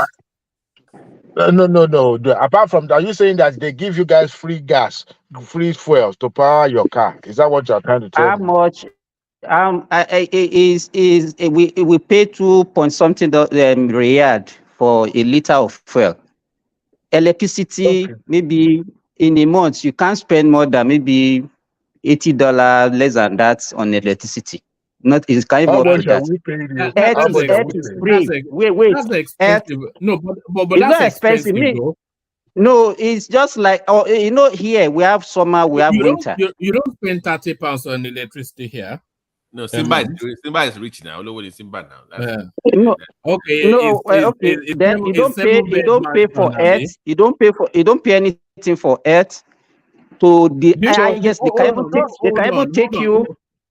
No. Apart from that, are you saying that they give you guys free gas, free fuel to power your car? Is that what you're trying to tell me? How much? We pay 2 point something riyad for a liter of fuel. Electricity, maybe in a month, you can't spend more than maybe $80 less than that on electricity. It's kind of that. Earth is free. Wait. That's expensive. No, but it's that's not expensive. No, it's just like here we have summer, we have winter. You don't spend £30 on electricity here. No, Simba is rich now. Look what is Simba now. Then you don't pay for earth. You don't pay anything for earth. To the highest, they can even take you.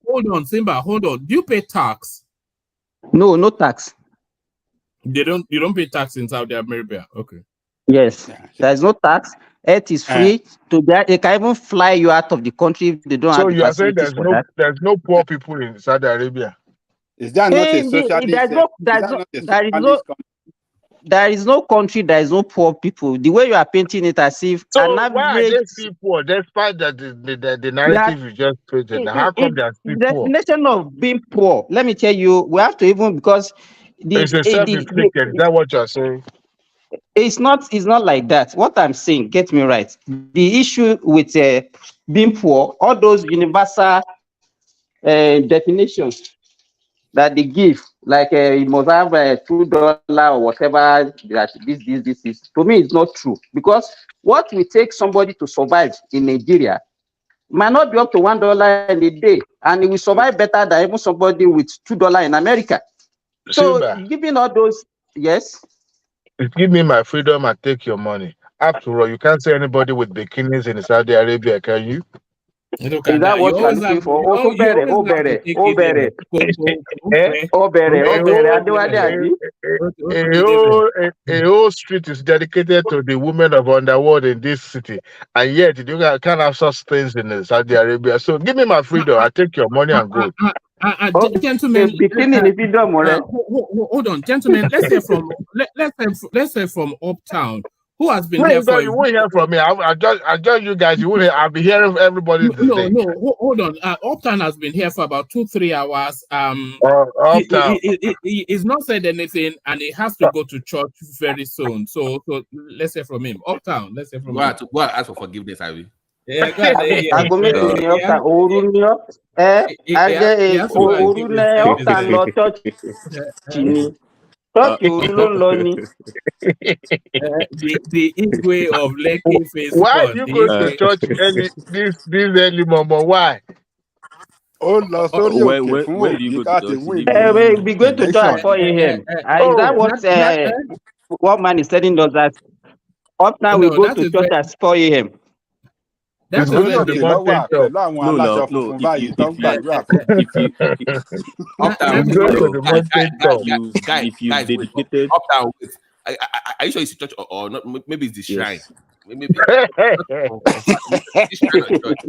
Hold on, Simba. Hold on. Do you pay tax? No tax. You don't pay tax in Saudi Arabia. Okay. Yes, there is no tax. Earth is free. They can even fly you out of the country if they don't have the facilities for that. There's no poor people in Saudi Arabia. Is that not a socialist? There is no country, there is no poor people. The way you are painting it as if an average... why are they still poor despite that the narrative you just painted? How come they are still poor? The definition of being poor, let me tell you, we have to even because it's a self-inflicted. Is that what you're saying? It's not like that. What I'm saying, get me right. The issue with being poor, all those universal definitions that they give, like you must have $2 or whatever that this is. To me, it's not true, because what will take somebody to survive in Nigeria might not be up to $1 in a day, and it will survive better than even somebody with $2 in America. So, giving all those, yes. Give me my freedom and take your money. After all, you can't say anybody with bikinis in Saudi Arabia, can you? Is that what you're looking for? A whole street is dedicated to the women of underworld in this city, and yet you can't have such things in Saudi Arabia. So give me my freedom. I take your money and go. Gentlemen, hold on, gentlemen. Let's say from Uptown. Who has been here for you? Won't hear from me. I judge you guys. You won't. I'll be hearing everybody. Hold on. Uptown has been here for about 2-3 hours. He's not said anything, and he has to go to church very soon. So let's hear from him. Uptown. Let's hear from him. Go and ask for forgiveness, Ivy. Yeah, the Igwe of Lekki face. Why do you go to church this early morning? Why? Oh, no, sorry. Where do you go to church? We going to church for him. Is that what man is telling us that up now we go to church at 4 a.m.? That It's is going when on the the mountain top. àwọn No, aláṣọ now, no. funfun If báyìí you, tó ń if you, gbàdúrà fún. if you, Uptown, It's wait, going wait, on no, the guys, mountain guys, top. if you've guys, wait. dedicated, Uptown, wait. Are you sure it's a church or not? Maybe it's the shrine. yes, Maybe this shrine or church.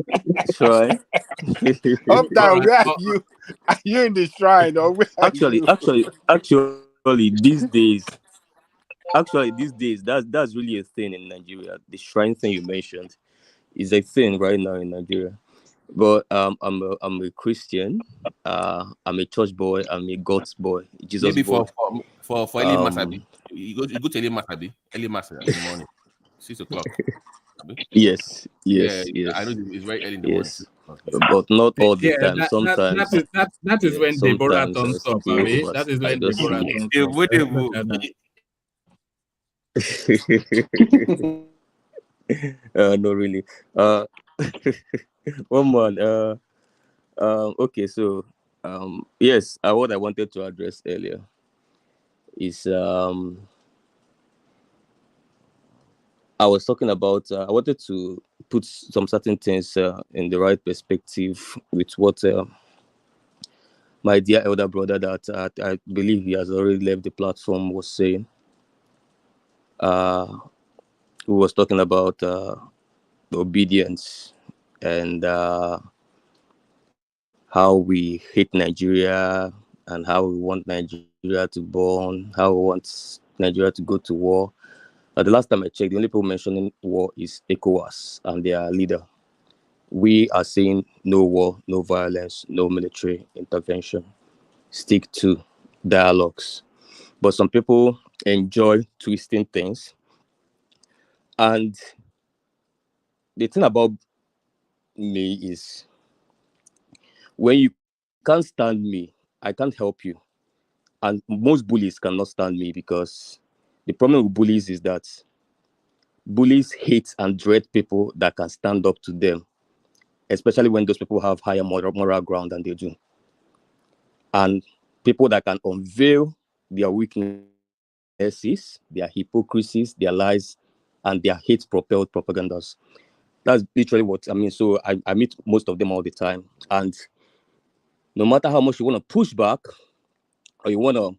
shrine. Uptown, Or, where are or, you? Are you in the shrine or where are actually, you? actually, actually, these days, that's really a thing in Nigeria. The shrine thing you mentioned is a thing right now in Nigeria. But I'm a Christian. I'm a church boy. I'm a God's boy, Jesus maybe boy. for early mass, Um, you go to early mass, early mass in the morning, 6 o'clock. yes, Yeah, yes, I know yes, it's very early in the morning. yes, 6 o'clock, yeah. but not all the yeah, time. Sometimes, that is yeah, when Deborah sometimes I turns up, stay Abi. over. That is I when just Deborah sleep. turns They up. would Let's look at that. No, really. One man. Okay, so yes, what I wanted to address earlier is I was talking about. I wanted to put some certain things in the right perspective with what my dear elder brother that I believe he has already left the platform was saying. Who was talking about obedience and how we hate Nigeria and how we want Nigeria to burn, how we want Nigeria to go to war. The last time I checked, the only people mentioning war is ECOWAS and their leader. We are saying no war, no violence, no military intervention. Stick to dialogues. But some people enjoy twisting things. And the thing about me is when you can't stand me, I can't help you. And most bullies cannot stand me because the problem with bullies is that bullies hate and dread people that can stand up to them, especially when those people have higher moral ground than they do. And people that can unveil their weaknesses, their hypocrisies, their lies, and their hate-propelled propagandas. That's literally what I mean. So I meet most of them all the time. And no matter how much you want to push back or you want to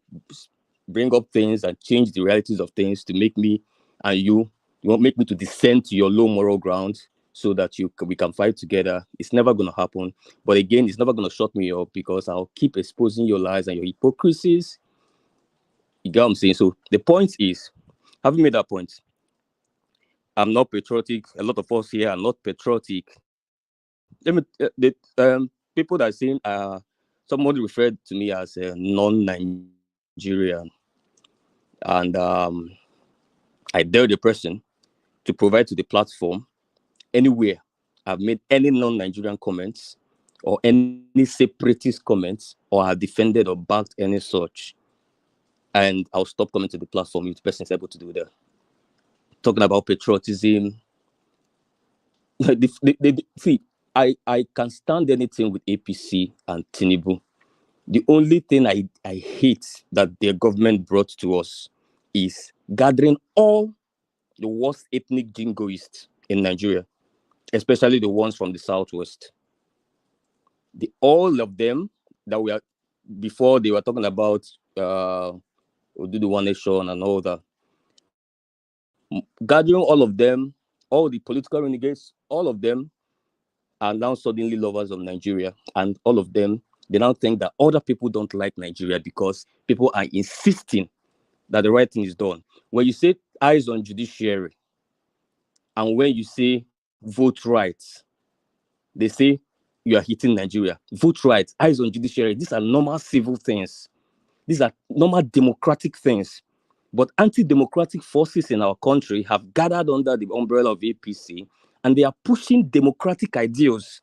bring up things and change the realities of things to make me and you want make me to descend to your low moral ground so that we can fight together. It's never going to happen. But again, it's never going to shut me up because I'll keep exposing your lies and your hypocrisies. You get what I'm saying? So the point is, having made that point, I'm not patriotic. A lot of us here are not patriotic. People that are saying somebody referred to me as a non-Nigerian, and I dare the person to provide to the platform anywhere I've made any non-Nigerian comments or any separatist comments or have defended or backed any such, and I'll stop coming to the platform if the person is able to do that. Talking about patriotism, see, I can stand anything with APC and Tinubu. The only thing I hate that their government brought to us is gathering all the worst ethnic jingoists in Nigeria, especially the ones from the Southwest. All of them that we are, before they were talking about we'll do the One Nation and all that. Gathering all of them, all the political renegades, all of them are now suddenly lovers of Nigeria. And all of them, they now think that other people don't like Nigeria because people are insisting that the right thing is done. When you say eyes on judiciary, and when you say vote rights, they say you are hitting Nigeria. Vote rights, eyes on judiciary, these are normal civil things. These are normal democratic things. But anti-democratic forces in our country have gathered under the umbrella of APC, and they are pushing democratic ideals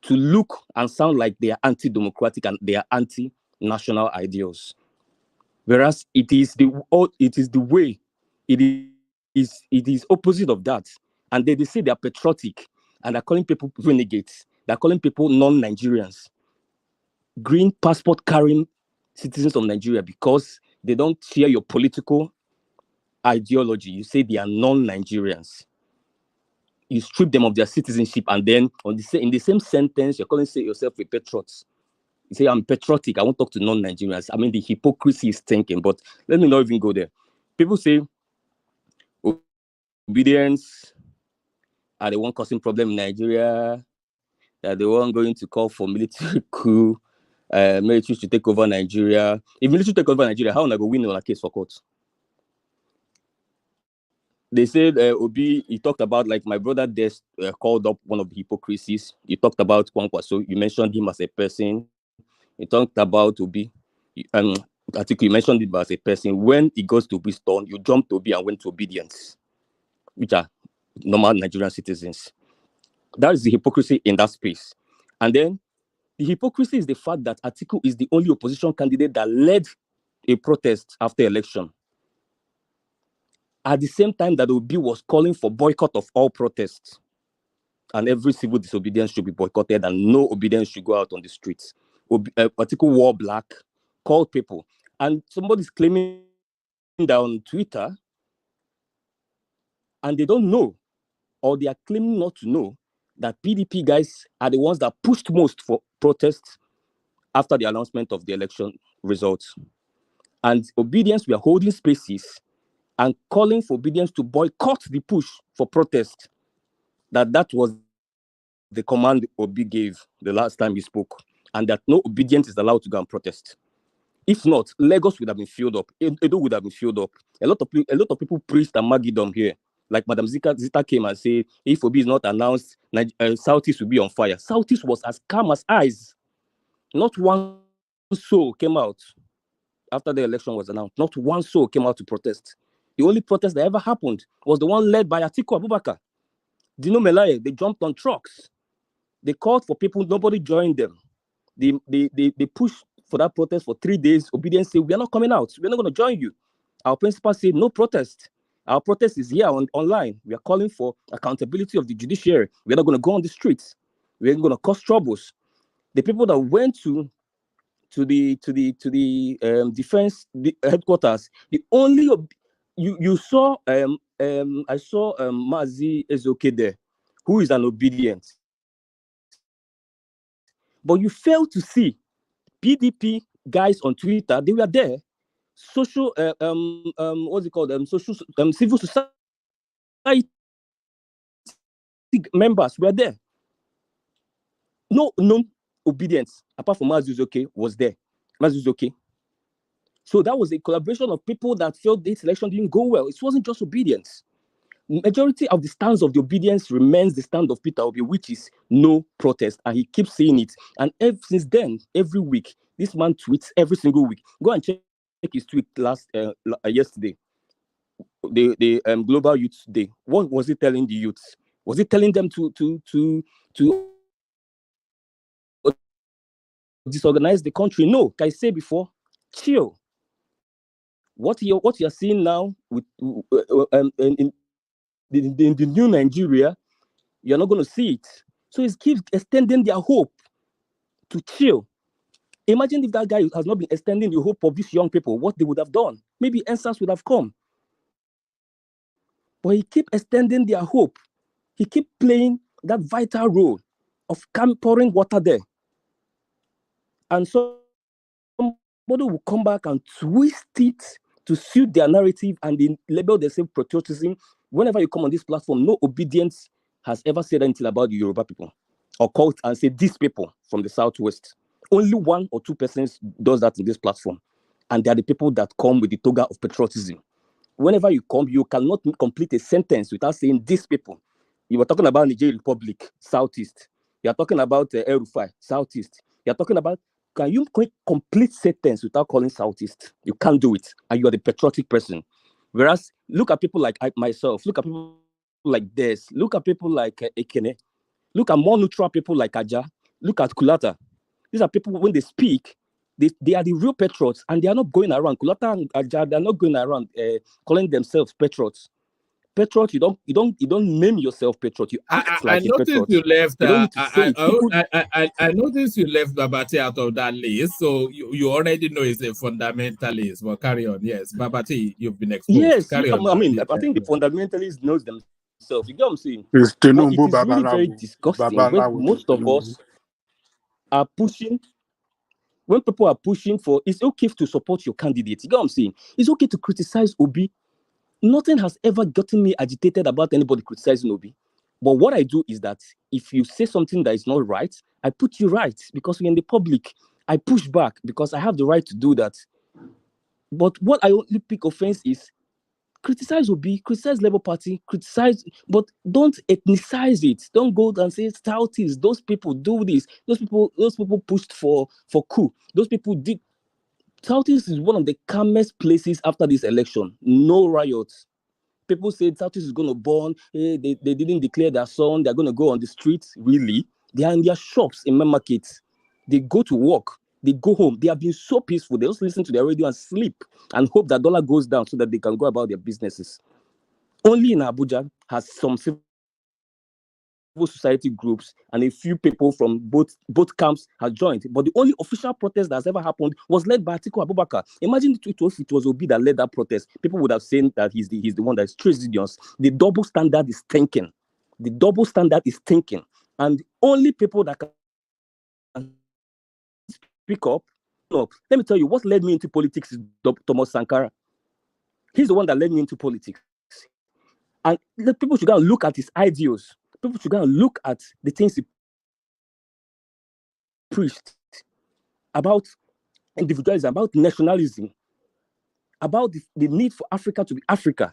to look and sound like they are anti-democratic and they are anti-national ideals. Whereas it is the way, it is opposite of that. And they say they are patriotic and they're calling people renegades. They're calling people non-Nigerians, green passport carrying citizens of Nigeria because they don't share your political ideology. You say they are non-Nigerians. you strip them of their citizenship, and then in the same sentence, you're calling yourself a patriot. You say, I'm patriotic, I won't talk to non-Nigerians. I mean, the hypocrisy is thinking, but let me not even go there. People say obedience are the one causing problem in Nigeria, that the one going to call for military coup, military to take over Nigeria. If military take over Nigeria, how am I going to win on a case for court? They said Obi, he talked about, like, my brother Des called up one of the hypocrisies. You talked about Kwankwaso, you mentioned him as a person. You talked about Obi, I think you mentioned him as a person. When he goes to Obi's turn, you jumped to Obi and went to obedience, which are normal Nigerian citizens. That is the hypocrisy in that space. And then the hypocrisy is the fact that Atiku is the only opposition candidate that led a protest after election. At the same time that Obi was calling for boycott of all protests, and every civil disobedience should be boycotted and no obedience should go out on the streets. Atiku wore black, called people, and somebody's claiming that on Twitter, and they don't know, or they are claiming not to know, that PDP guys are the ones that pushed most for protests after the announcement of the election results. And obedience, we are holding spaces and calling for obedience to boycott the push for protest. That was the command Obi gave the last time he spoke, and that no obedience is allowed to go and protest. If not, Lagos would have been filled up. Edo would have been filled up. A lot of people preached a Magidom here. Like Madam Zita came and said, if Obi is not announced, Southeast will be on fire. Southeast was as calm as ice. Not one soul came out after the election was announced. Not one soul came out to protest. The only protest that ever happened was the one led by Atiku Abubakar. Dino Melaye, they jumped on trucks. They called for people, nobody joined them. They pushed for that protest for 3 days. Obedience said, we are not coming out. We're not going to join you. Our principal said, no protest. Our protest is here online. We are calling for accountability of the judiciary. We're not going to go on the streets. We're going to cause troubles. The people that went to the defense headquarters, the only you saw I saw Mazi Ezoke there, who is an obedient, but you failed to see PDP guys on Twitter. They were there. Social what's it called? Social civil society members were there. No obedience apart from Mazi Ezoke was there. Mazi Ezoke. So that was a collaboration of people that felt this election didn't go well. It wasn't just obedience. Majority of the stance of the obedience remains the stand of Peter Obi, which is no protest, and he keeps saying it. And since then, every week, this man tweets every single week. Go and check his tweet yesterday, the Global Youth Day. What was he telling the youths? Was he telling them to disorganize the country? No, like I said before, chill. What you're seeing now with in the new Nigeria, you're not going to see it. So it keeps extending their hope to chill. Imagine if that guy has not been extending the hope of these young people, what they would have done. Maybe answers would have come. But he keeps extending their hope. He keeps playing that vital role of pouring water there. And so somebody will come back and twist it to suit their narrative, and they label themselves patriotism. Whenever you come on this platform, no obedience has ever said anything about the Yoruba people or called and said these people from the Southwest. Only 1 or 2 persons does that in this platform. And they are the people that come with the toga of patriotism. Whenever you come, you cannot complete a sentence without saying these people. You were talking about Nigerian Republic, Southeast. You are talking about El-Rufai, Southeast. You are talking about, can you complete sentence without calling Southeast? You can't do it. And you are the patriotic person. Whereas, look at people like myself. Look at people like Des. Look at people like Ekene. Look at more neutral people like Aja. Look at Kulata. These are people, when they speak, they are the real patriots, and they are not going around. Kulata and Aja, they are not going around calling themselves patriots. Patriot, you don't name yourself patriot. You act like a patriot. You left. You don't need to say it. I noticed you left Babati out of that list, so you already know he's a fundamentalist. Well, carry on. Yes, Babati, you've been exposed. Yes, carry on. I mean, I think the fundamentalist knows themselves yourself. You get what I'm saying? It's But it Tinubu is really very Babalawo. disgusting when Babalawo to most of Tinubu. us are pushing. When people are pushing for, it's okay to support your candidate. You get what I'm saying? It's okay to criticize Obi. Nothing has ever gotten me agitated about anybody criticizing Obi. But what I do is that if you say something that is not right, I put you right because we're in the public. I push back because I have the right to do that. But what I only pick offense is criticize Obi, criticize Labour Party, criticize, but don't ethnicize it. Don't go and say Southeast. Those people do this. Those people pushed for coup. Those people did. Southeast is one of the calmest places after this election. No riots. People said Southeast is going to burn. Hey, they didn't declare their son. They're going to go on the streets. Really? They are in their shops in main markets. They go to work. They go home. They have been so peaceful. They just listen to their radio and sleep and hope that dollar goes down so that they can go about their businesses. Only in Abuja has some civil society groups and a few people from both camps have joined. But the only official protest that has ever happened was led by Atiku Abubakar. Imagine if it was Obi that led that protest. People would have said that he's the one that is treasonous. The double standard is thinking. The double standard is thinking. And only people that can speak up. Let me tell you, what led me into politics is Thomas Sankara. He's the one that led me into politics. And people should go and look at his ideals. People should go and look at the things he preached about individualism, about nationalism, about the need for Africa to be Africa.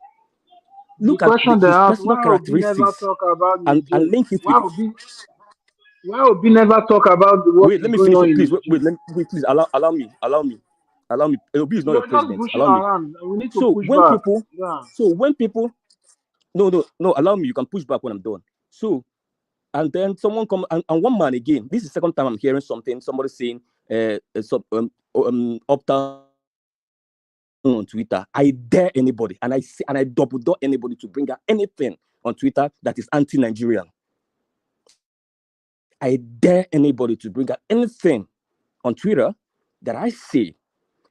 Look at his personal characteristics and link it with. Why would we never talk about what Wait, let me going finish. on? Please, please allow me. Obi is not your president. Pushing Allow me. around. We need to So push when back. people, no, allow me. You can push back when I'm done. So, and then someone come and one man again. This is the second time I'm hearing somebody saying uptown on Twitter. I dare anybody, and I double dare anybody to bring out anything on Twitter that is anti-Nigerian. I dare anybody to bring out anything on Twitter that I say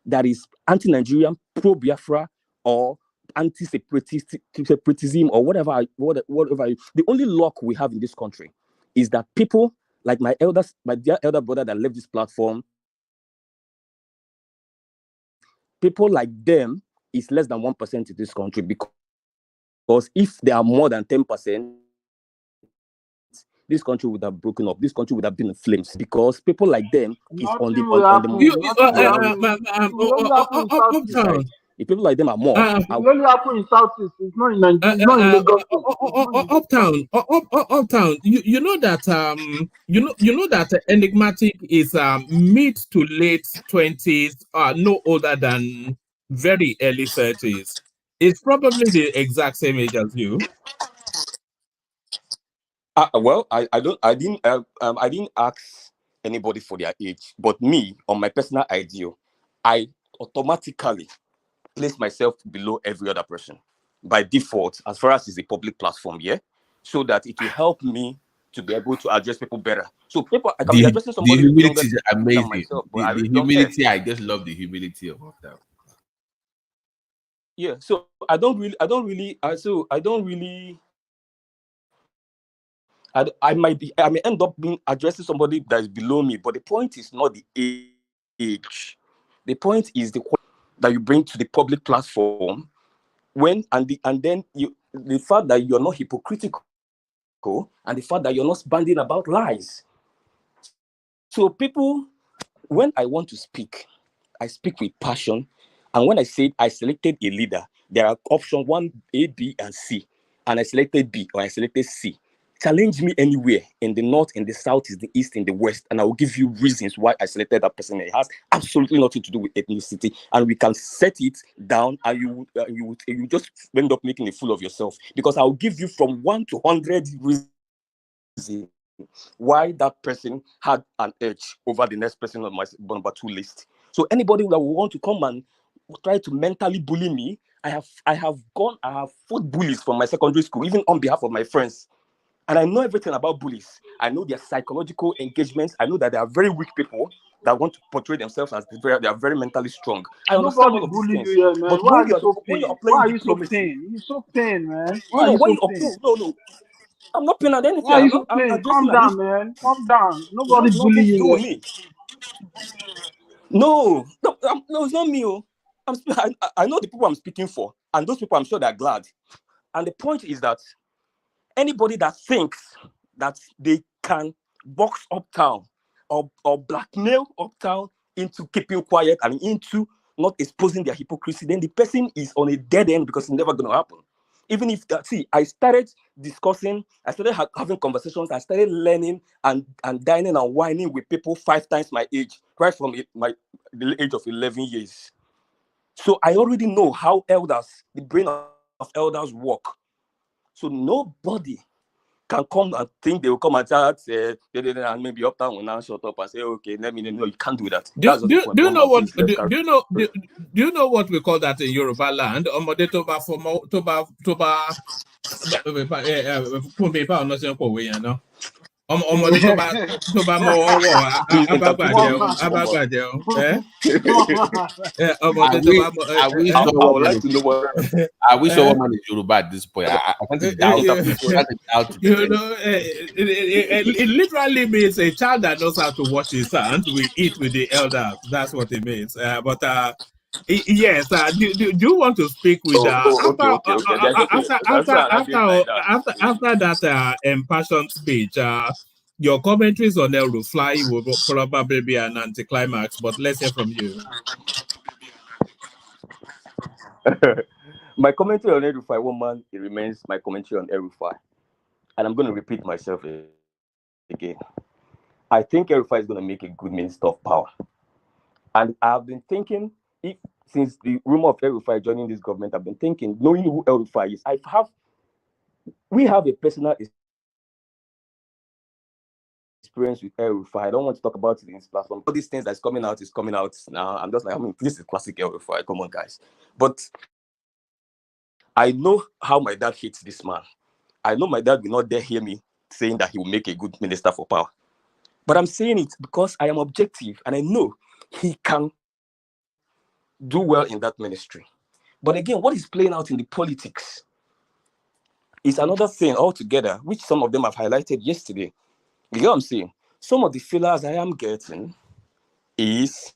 that is anti-Nigerian, pro-Biafra, or anti-separatism, or whatever. The only luck we have in this country is that people like my dear elder brother that left this platform, people like them is less than 1% in this country, because if there are more than 10%, this country would have broken up. This country would have been in flames, because people like them is on the Uptown. If people like them are more, it only happen in Southeast. It's not in Nigeria. It's not in Lagos. Uptown. You know that you know that enigmatic is mid to late 20s, no older than very early 30s. It's probably the exact same age as you. Well, I didn't ask anybody for their age, but me, on my personal ideal, I automatically place myself below every other person by default, as far as it's a public platform, so that it will help me to be able to address people better. So I can be addressing somebody the humility is than amazing. myself, but The I really humility, don't care. I just love the humility of that. Yeah, so I may end up being addressing somebody that is below me, but the point is not the age. The point is the quality that you bring to the public platform, the fact that you're not hypocritical, and the fact that you're not banding about lies. So people, when I want to speak, I speak with passion, and when I say I selected a leader, there are options 1, A, B, and C, and I selected B or I selected C. Challenge me anywhere in the north, in the south, in the east, in the west, and I will give you reasons why I selected that person. It has absolutely nothing to do with ethnicity, and we can set it down, and you just end up making a fool of yourself, because I'll give you from 1 to 100 reasons why that person had an edge over the next person on my number 2 list. So anybody that will want to come and try to mentally bully me, I have fought bullies from my secondary school, even on behalf of my friends. And I know everything about bullies. I know their psychological engagements. I know that they are very weak people that want to portray themselves as they are very mentally strong. I understand Nobody all of these bully things, you here, man. but Why when are you so when you're pain? playing Why are you so diplomacy, pain? You so pain, man. Why no, are no, you when so you pain? no, I'm not paying at anything. Why are you so I'm pain? addressing Calm an down, issue. man. Calm down. It Nobody has bully nothing to you do here. with me. No, no, it's not me. Oh. I know the people I'm speaking for, and those people I'm sure they're glad. And the point is that anybody that thinks that they can box Uptown or blackmail Uptown into keeping quiet and into not exposing their hypocrisy, then the person is on a dead end because it's never going to happen. Even if, see, I started discussing, I started having conversations, I started learning and dining and whining with people 5 times my age, right from the age of 11 years. So I already know how the brain of elders work. So nobody can come and think they will come and start, and maybe Uptown will now shut up and say, okay, let me know. You can't do that. Do That's just the point. you know what? Please, let's carry. Do you know what we call that in Yoruba land? Ọmọdé tó bá fọmọ tó bá ọmọdé tó bá mọ ọwọ́ abágbàjẹ́ ọmọdé tó bá mọ. I wish someone is Yoruba at this point. I can't doubt. You know, it literally means a child that knows how to wash his hands will eat with the elders. That's what it means. Yes, do you want to speak with Okay. after that impassioned speech? Your commentaries on El-Rufai will probably be an anticlimax, but let's hear from you. My commentary on El-Rufai, woman, it remains my commentary on El-Rufai. And I'm going to repeat myself again. I think El-Rufai is going to make a good minister of power. And I've been thinking, since the rumor of El-Rufai joining this government, I've been thinking, knowing who El-Rufai is, we have a personal experience with El-Rufai. I don't want to talk about it in this platform. All these things that's coming out now. I'm just like, this is classic El-Rufai. Come on, guys. But I know how my dad hates this man. I know my dad will not dare hear me saying that he will make a good minister for power. But I'm saying it because I am objective and I know he can do well in that ministry. But again, what is playing out in the politics is another thing altogether, which some of them have highlighted yesterday. You know what I'm saying? Some of the fillers I am getting is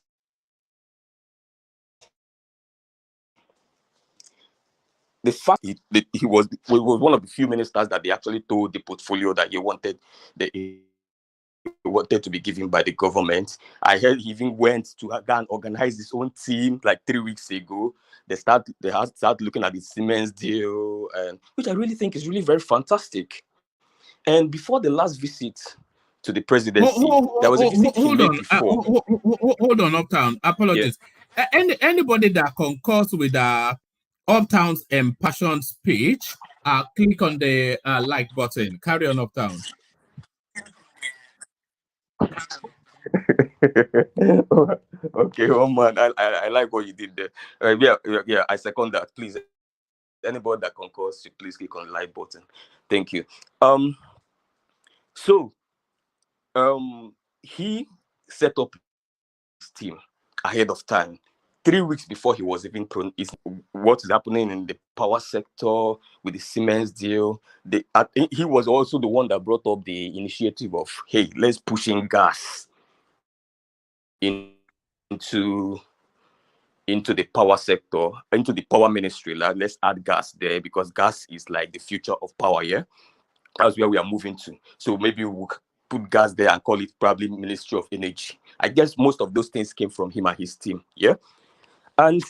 the fact that he was one of the few ministers that they actually told the portfolio that he wanted to be given by the government. I heard he even went to go and organize his own team like 3 weeks ago. They start looking at the Siemens deal, and which I really think is really very fantastic. And before the last visit to the presidency, there was a visit he made before. Hold on, Uptown. Apologies. Yeah. Anybody that concurs with Uptown's impassioned speech, click on the like button. Carry on, Uptown. Okay, oh man, I like what you did there. Yeah, I second that. Please, anybody that concurs, please click on the like button. Thank you. So he set up his team ahead of time. 3 weeks before he was even what is happening in the power sector with the Siemens deal. He was also the one that brought up the initiative of, hey, let's push in gas into the power sector, into the power ministry. Like, let's add gas there because gas is like the future of power. Yeah, that's where we are moving to. So maybe we'll put gas there and call it probably Ministry of Energy. I guess most of those things came from him and his team. Yeah, and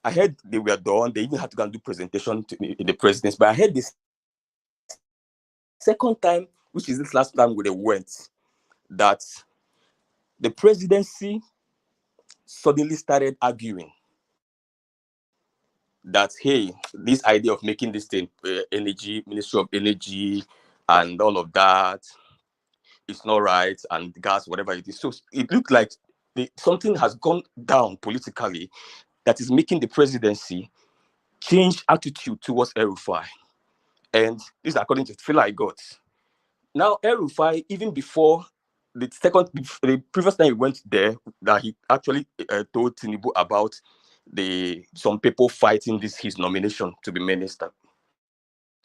I heard they were done. They even had to go and do presentation in the presidency. But I heard this second time, which is this last time where they went, that the presidency suddenly started arguing that, hey, this idea of making this thing energy, Ministry of Energy and all of that, it's not right, and gas, whatever it is. So it looked like something has gone down politically that is making the presidency change attitude towards El-Rufai. And this is according to the feel I got. Now, El-Rufai, even before the previous time he went there, that he actually told Tinubu about some people fighting his nomination to be minister.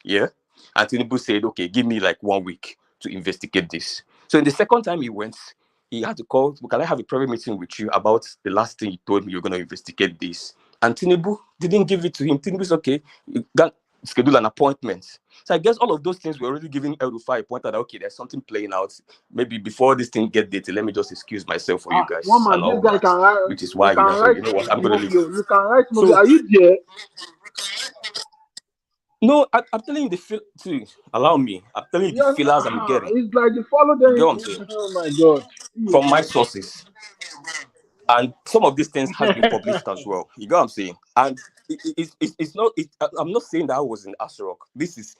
Yeah, and Tinubu said, "Okay, give me like 1 week to investigate this." So in the second time he went, he had to call, "Can I have a private meeting with you about the last thing you told me you're going to investigate this?" And Tinubu didn't give it to him. Tinubu's okay, you can schedule an appointment. So I guess all of those things were already giving El-Rufai a point that, okay, there's something playing out. Maybe before this thing get dated, let me just excuse myself for you guys One and man, this all guy that. can write. Which is He why he can said, write you know what, I'm going to leave. You can write movie. So, Are you there? no, I'm telling you the feel too. Allow me. I'm telling you the Yeah, feelers I'm getting. it's like you follow You get them. what I'm saying? Oh my god! From my sources. And some of these things has been published as well. You get what I'm saying? And it's not. I'm not saying that I was in Asrock. This is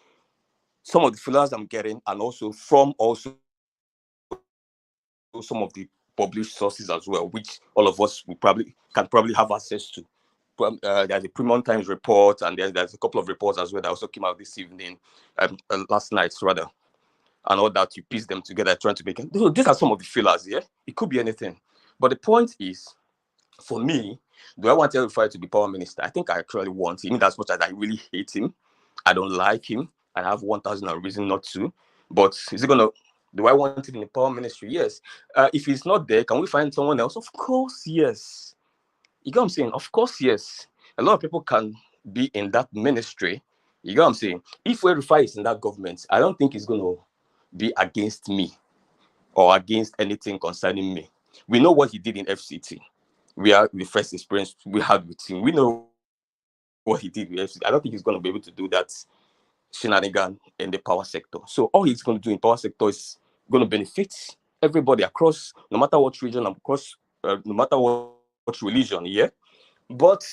some of the feelers I'm getting, and also from some of the published sources as well, which all of us can probably have access to. There's a Premium Times report, and there's a couple of reports as well that also came out this evening, last night rather, and all that. You piece them together, trying to make it. So these are some of the fillers. Yeah, it could be anything, but the point is, for me, do I want El-Rufai to be power minister? I think I actually want him. As much as I really hate him, I don't like him. I have 1,000 reasons not to. But is it gonna? Do I want him in the power ministry? Yes. If he's not there, can we find someone else? Of course, yes. You get what I'm saying? Of course, yes. A lot of people can be in that ministry. You get what I'm saying? If El-Rufai is in that government, I don't think he's gonna be against me or against anything concerning me. We know what he did in FCT. We are the first experience we had with him. We know what he did with FCT. I don't think he's going to be able to do that shenanigan in the power sector. So all he's going to do in power sector is going to benefit everybody across, no matter what region, across, no matter what religion. Yeah, but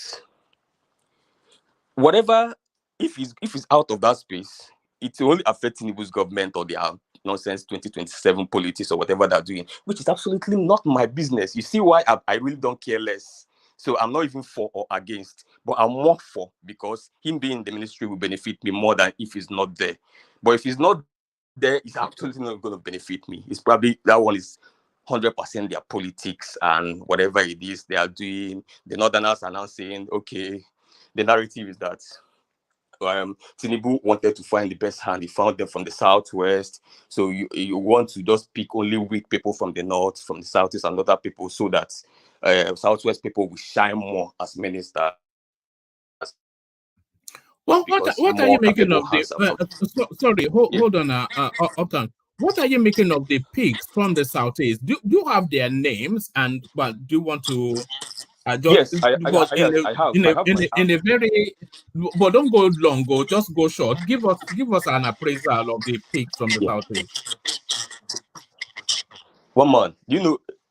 whatever, if he's out of that space, it will only affect Tinubu's government or their nonsense 2027 politics or whatever they're doing, which is absolutely not my business. You see why I really don't care less. So I'm not even for or against, but I'm more for, because him being in the ministry will benefit me more than if he's not there. But if he's not there, it's absolutely not going to benefit me. It's probably, that one is 100% their politics and whatever it is they are doing. The Northerners are now saying, okay, the narrative is that Tinubu wanted to find the best hand. He found them from the southwest. So you want to just pick only weak people from the north, from the southeast, and other people, so that southwest people will shine more as ministers. Well, what are you making of the? Sorry, hold on, Okan. What are you making of the pigs from the southeast? Do you have their names? And but do you want to? Yes, I have. In a very, but don't go long. Go just go short. Give us an appraisal of the pigs from the southeast. One man,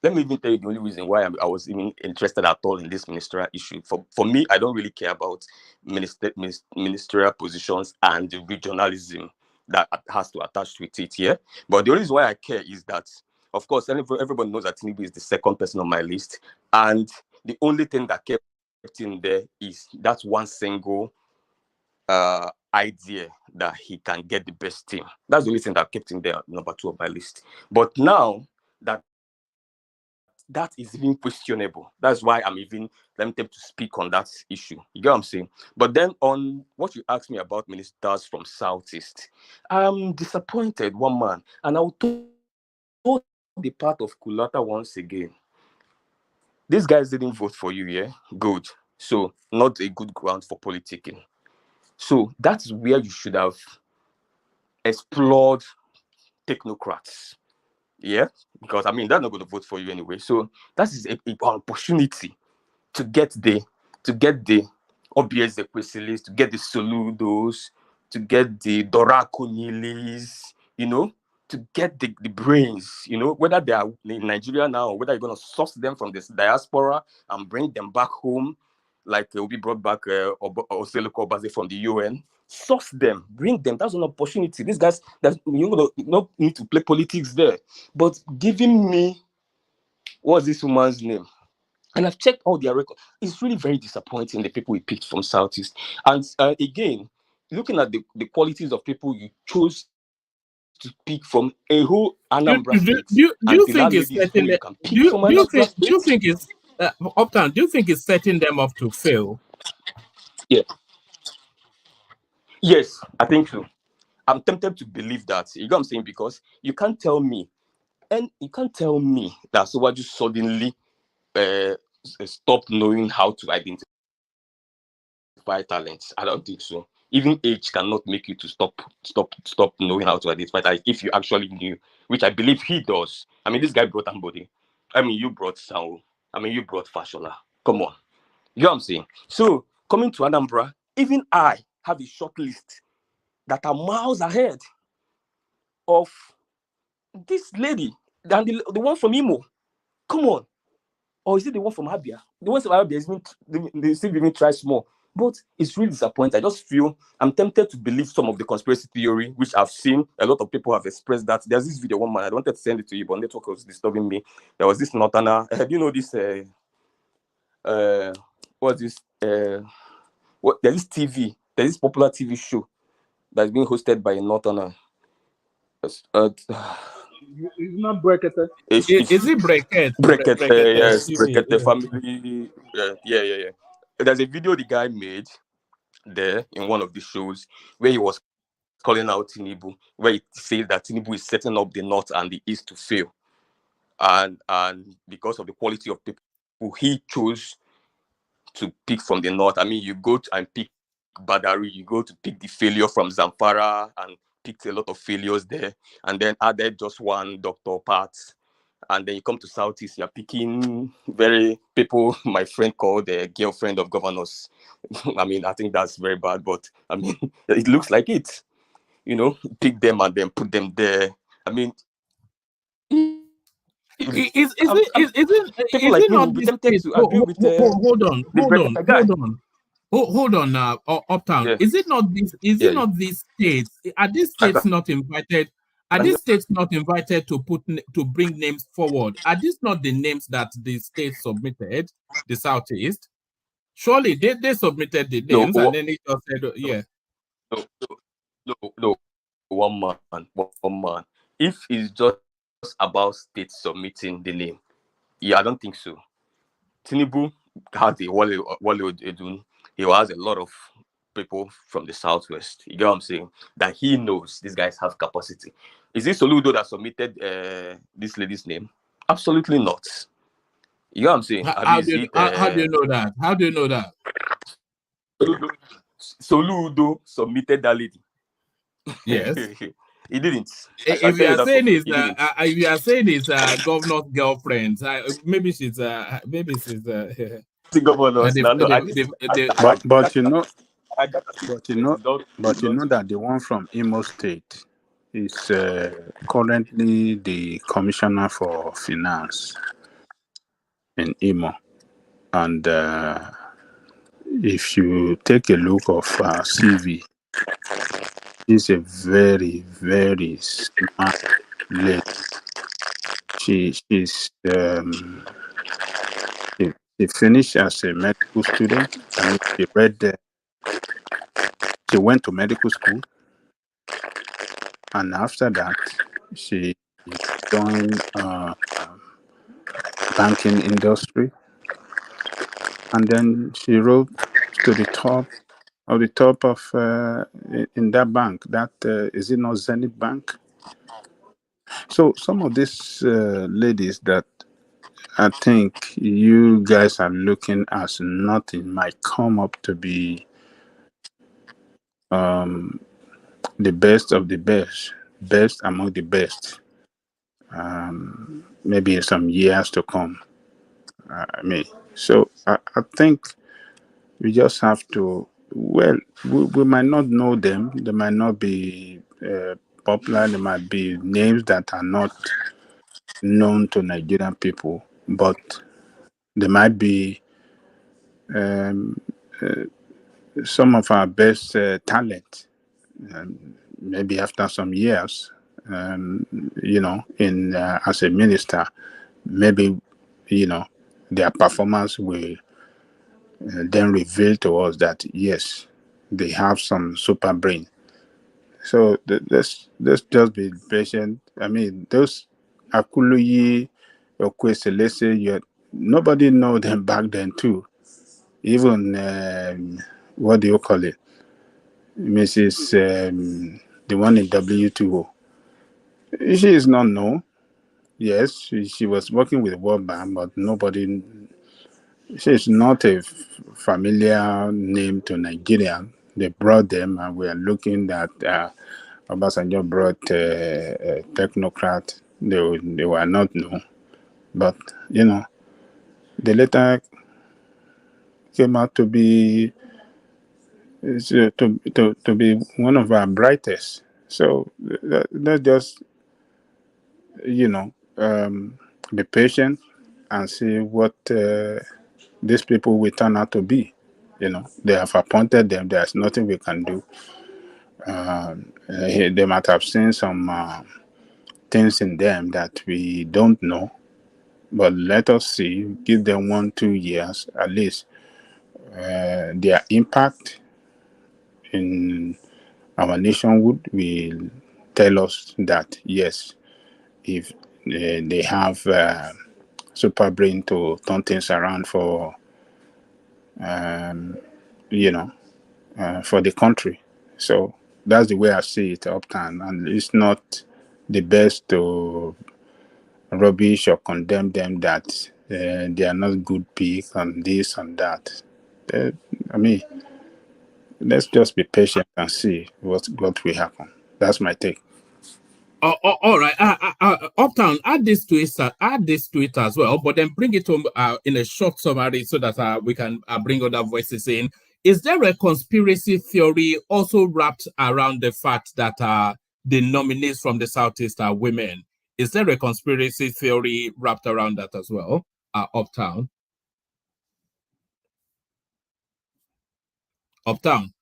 let me even tell you the only reason why I was even interested at all in this ministerial issue. For me, I don't really care about ministerial positions and the regionalism that has to attach with it here. But the only reason why I care is that, of course, everybody knows that Tinubu is the second person on my list. And the only thing that kept him there is that one single idea that he can get the best team. That's the only thing that kept him there, number 2 on my list. But now that is even questionable. That's why I'm even tempted to speak on that issue. You get what I'm saying? But then on what you asked me about ministers from Southeast, I'm disappointed, one man. And I'll told the part of Kulata once again. These guys didn't vote for you, yeah? Good. So not a good ground for politicking. So that's where you should have explored technocrats. Yeah, because they're not going to vote for you anyway. So that is an opportunity to get the obvious Equisilis, to get the Soludos, to get the Dorakonilis, to get the brains, whether they are in Nigeria now or whether you're going to source them from this diaspora and bring them back home, like will be brought back Oseloko Obaze from the UN. Source them, bring them. That's an opportunity. These guys, you don't need to play politics there. But giving me, what's this woman's name? And I've checked all their records. It's really very disappointing, the people we picked from Southeast. And again, looking at the qualities of people you chose to pick from a whole Anambra do state, you and the think it's landlady is who setting you it? can pick from Do Anambra state. you think it's Uptown? Do you think it's setting them up to fail? Yeah. Yes, I think so. I'm tempted to believe that. You know what I'm saying? Because you can't tell me, and you can't tell me that so what you suddenly stop knowing how to identify talents. I don't think so. Even age cannot make you to stop knowing how to identify talent if you actually knew, which I believe he does. I mean, this guy brought somebody. I mean, you brought Sao. I mean, you brought Fashola. Come on. You know what I'm saying? So, coming to Anambra, even I have a short list that are miles ahead of this lady than the one from Imo. Come on. Or is it the one from Abia? The one from Abia is even, they still even try small. But it's really disappointing. I just feel I'm tempted to believe some of the conspiracy theory, which I've seen. A lot of people have expressed that. There's this video, one man, I wanted to send it to you, but network was disturbing me. There was this Northerner. Do you know this? What's this? There's this TV. There's this popular TV show that's being hosted by a Northerner. It's not bracketed. Is it bracket? Yes, TV, the family. Yeah. There's a video the guy made there in one of the shows where he was calling out Tinubu, where he says that Tinubu is setting up the North and the East to fail. And because of the quality of people he chose to pick from the North. I mean, you go and pick Badari, you go to pick the failure from Zamfara and picked a lot of failures there, and then added just one Dr. Pat. And then you come to Southeast, you're picking people my friend called the girlfriend of governors. I mean, I think that's very bad, but I mean, it looks like it. You know, pick them and then put them there. I mean, Is people like it me will not be this tempted state? to agree with Hold on. the guy. Hold on now, Uptown. Yeah. Is it not this? Is Yeah. it not these states? Are these states not invited? Are these states not invited to bring names forward? Are these not the names that the states submitted? The Southeast, surely they submitted the names, and then it just said, yeah. No. One man. If it's just about states submitting the name, yeah, I don't think so. Tinubu has a Wale Edun. He has a lot of people from the Southwest. You get what I'm saying? That he knows these guys have capacity. Is it Soludo that submitted this lady's name? Absolutely not. You know what I'm saying? How do you know that? How do you know that? Soludo submitted that lady. Yes. He didn't. If you are saying it's governor's girlfriend, maybe she's the governors. But you know that the one from Imo State is currently the commissioner for finance in Imo, and if you take a look of CV, she's a very, very smart lady. She finished as a medical student. I mean, she went to medical school, and after that, she joined banking industry, and then she rose to the top of in that bank. That is it not Zenith Bank? So some of these ladies that I think you guys are looking as nothing might come up to be the best of the best among the best. Maybe in some years to come. So I think we just have to. Well, we might not know them. They might not be popular. They might be names that are not known to Nigerian people, but they might be some of our best talent. Maybe after some years, in as a minister, maybe their performance will then reveal to us that yes, they have some super brain. So let's just be patient. I mean, those Akuluyi, Okweselese, nobody know them back then too. Even what do you call it, Mrs. The one in W2O. She is not known. Yes, she was working with World Bank, but nobody. She is not a familiar name to Nigerian. They brought them, and we are looking at. Obasanjo brought a technocrat. They were not known, but they later came out to be to be one of our brightest. So let's just be patient and see what these people will turn out to be. They have appointed them. There's nothing we can do. They might have seen some things in them that we don't know, but let us see. Give them 1-2 years at least. Their impact in our nationhood will tell us that yes, if they have super brain to turn things around for for the country. So that's the way I see it, Uptown, and it's not the best to rubbish or condemn them that they are not good pick and this and that. I mean, let's just be patient and see what will happen. That's my take. All right, Uptown, add this to it as well, but then bring it home in a short summary so that we can bring other voices in. Is there a conspiracy theory also wrapped around the fact that the nominees from the Southeast are women? Is there a conspiracy theory wrapped around that as well, Uptown? Uptown,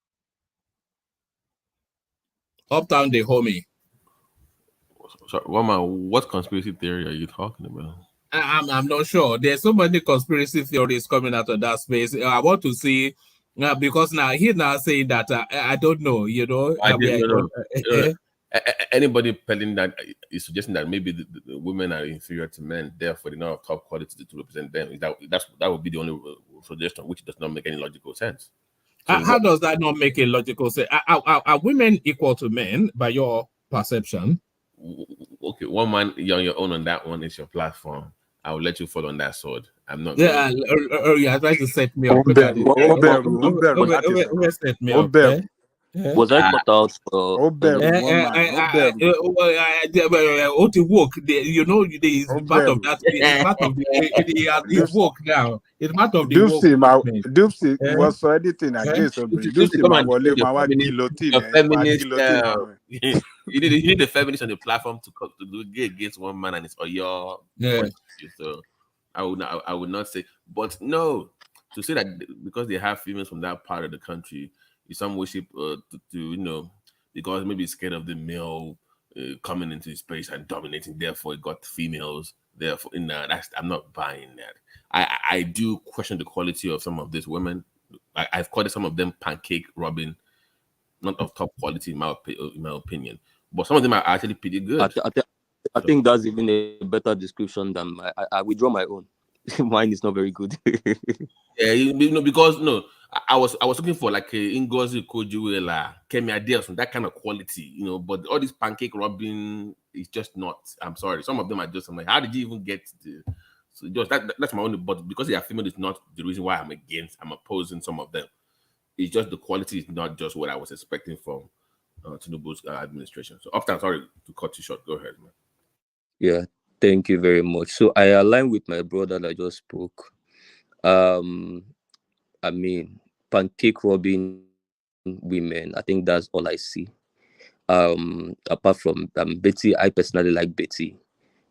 the homie. So, Wama, what conspiracy theory are you talking about? I'm not sure. There's so many conspiracy theories coming out of that space. I want to see because now he's now saying that I don't know. Anybody telling that is suggesting that maybe the women are inferior to men, therefore they don't have top quality to represent them. That would be the only suggestion, which does not make any logical sense. So how does that not make a logical sense? Are women equal to men by your perception? Okay, one man, you're on your own on that one. It's your platform. I will let you fall on that sword. I'm not. Yeah, you're trying to set me up. Set me up. Was I cut out? To work, it's part of that. It's part of his work now. It's part of the work. Dupsy was so editing against Dupsy guillotine. You need the feminists on the platform to do against one man, and it's your point. So I would not say, but no, to say that because they have females from that part of the country, is some worship because maybe scared of the male coming into space and dominating. Therefore, it got females. Therefore, I'm not buying that. I do question the quality of some of these women. I've called some of them pancake robbing, not of top quality in my opinion. But some of them are actually pretty good. I think that's even a better description than I withdraw my own. Mine is not very good. Because I was looking for like a Ngozi Kojuela, Kemi Adeosun, that kind of quality, but all this pancake robbing is just not. I'm sorry. Some of them are just, I'm like, how did you even get to? So just that's my only, but because they are female is not the reason why I'm opposing some of them. It's just the quality is not just what I was expecting from Tinubu's administration. So Uptown, sorry to cut you short. Go ahead, man. Yeah, thank you very much. So I align with my brother that just spoke. I mean, pancake robbing women, I think that's all I see. Apart from Betty, I personally like Betty.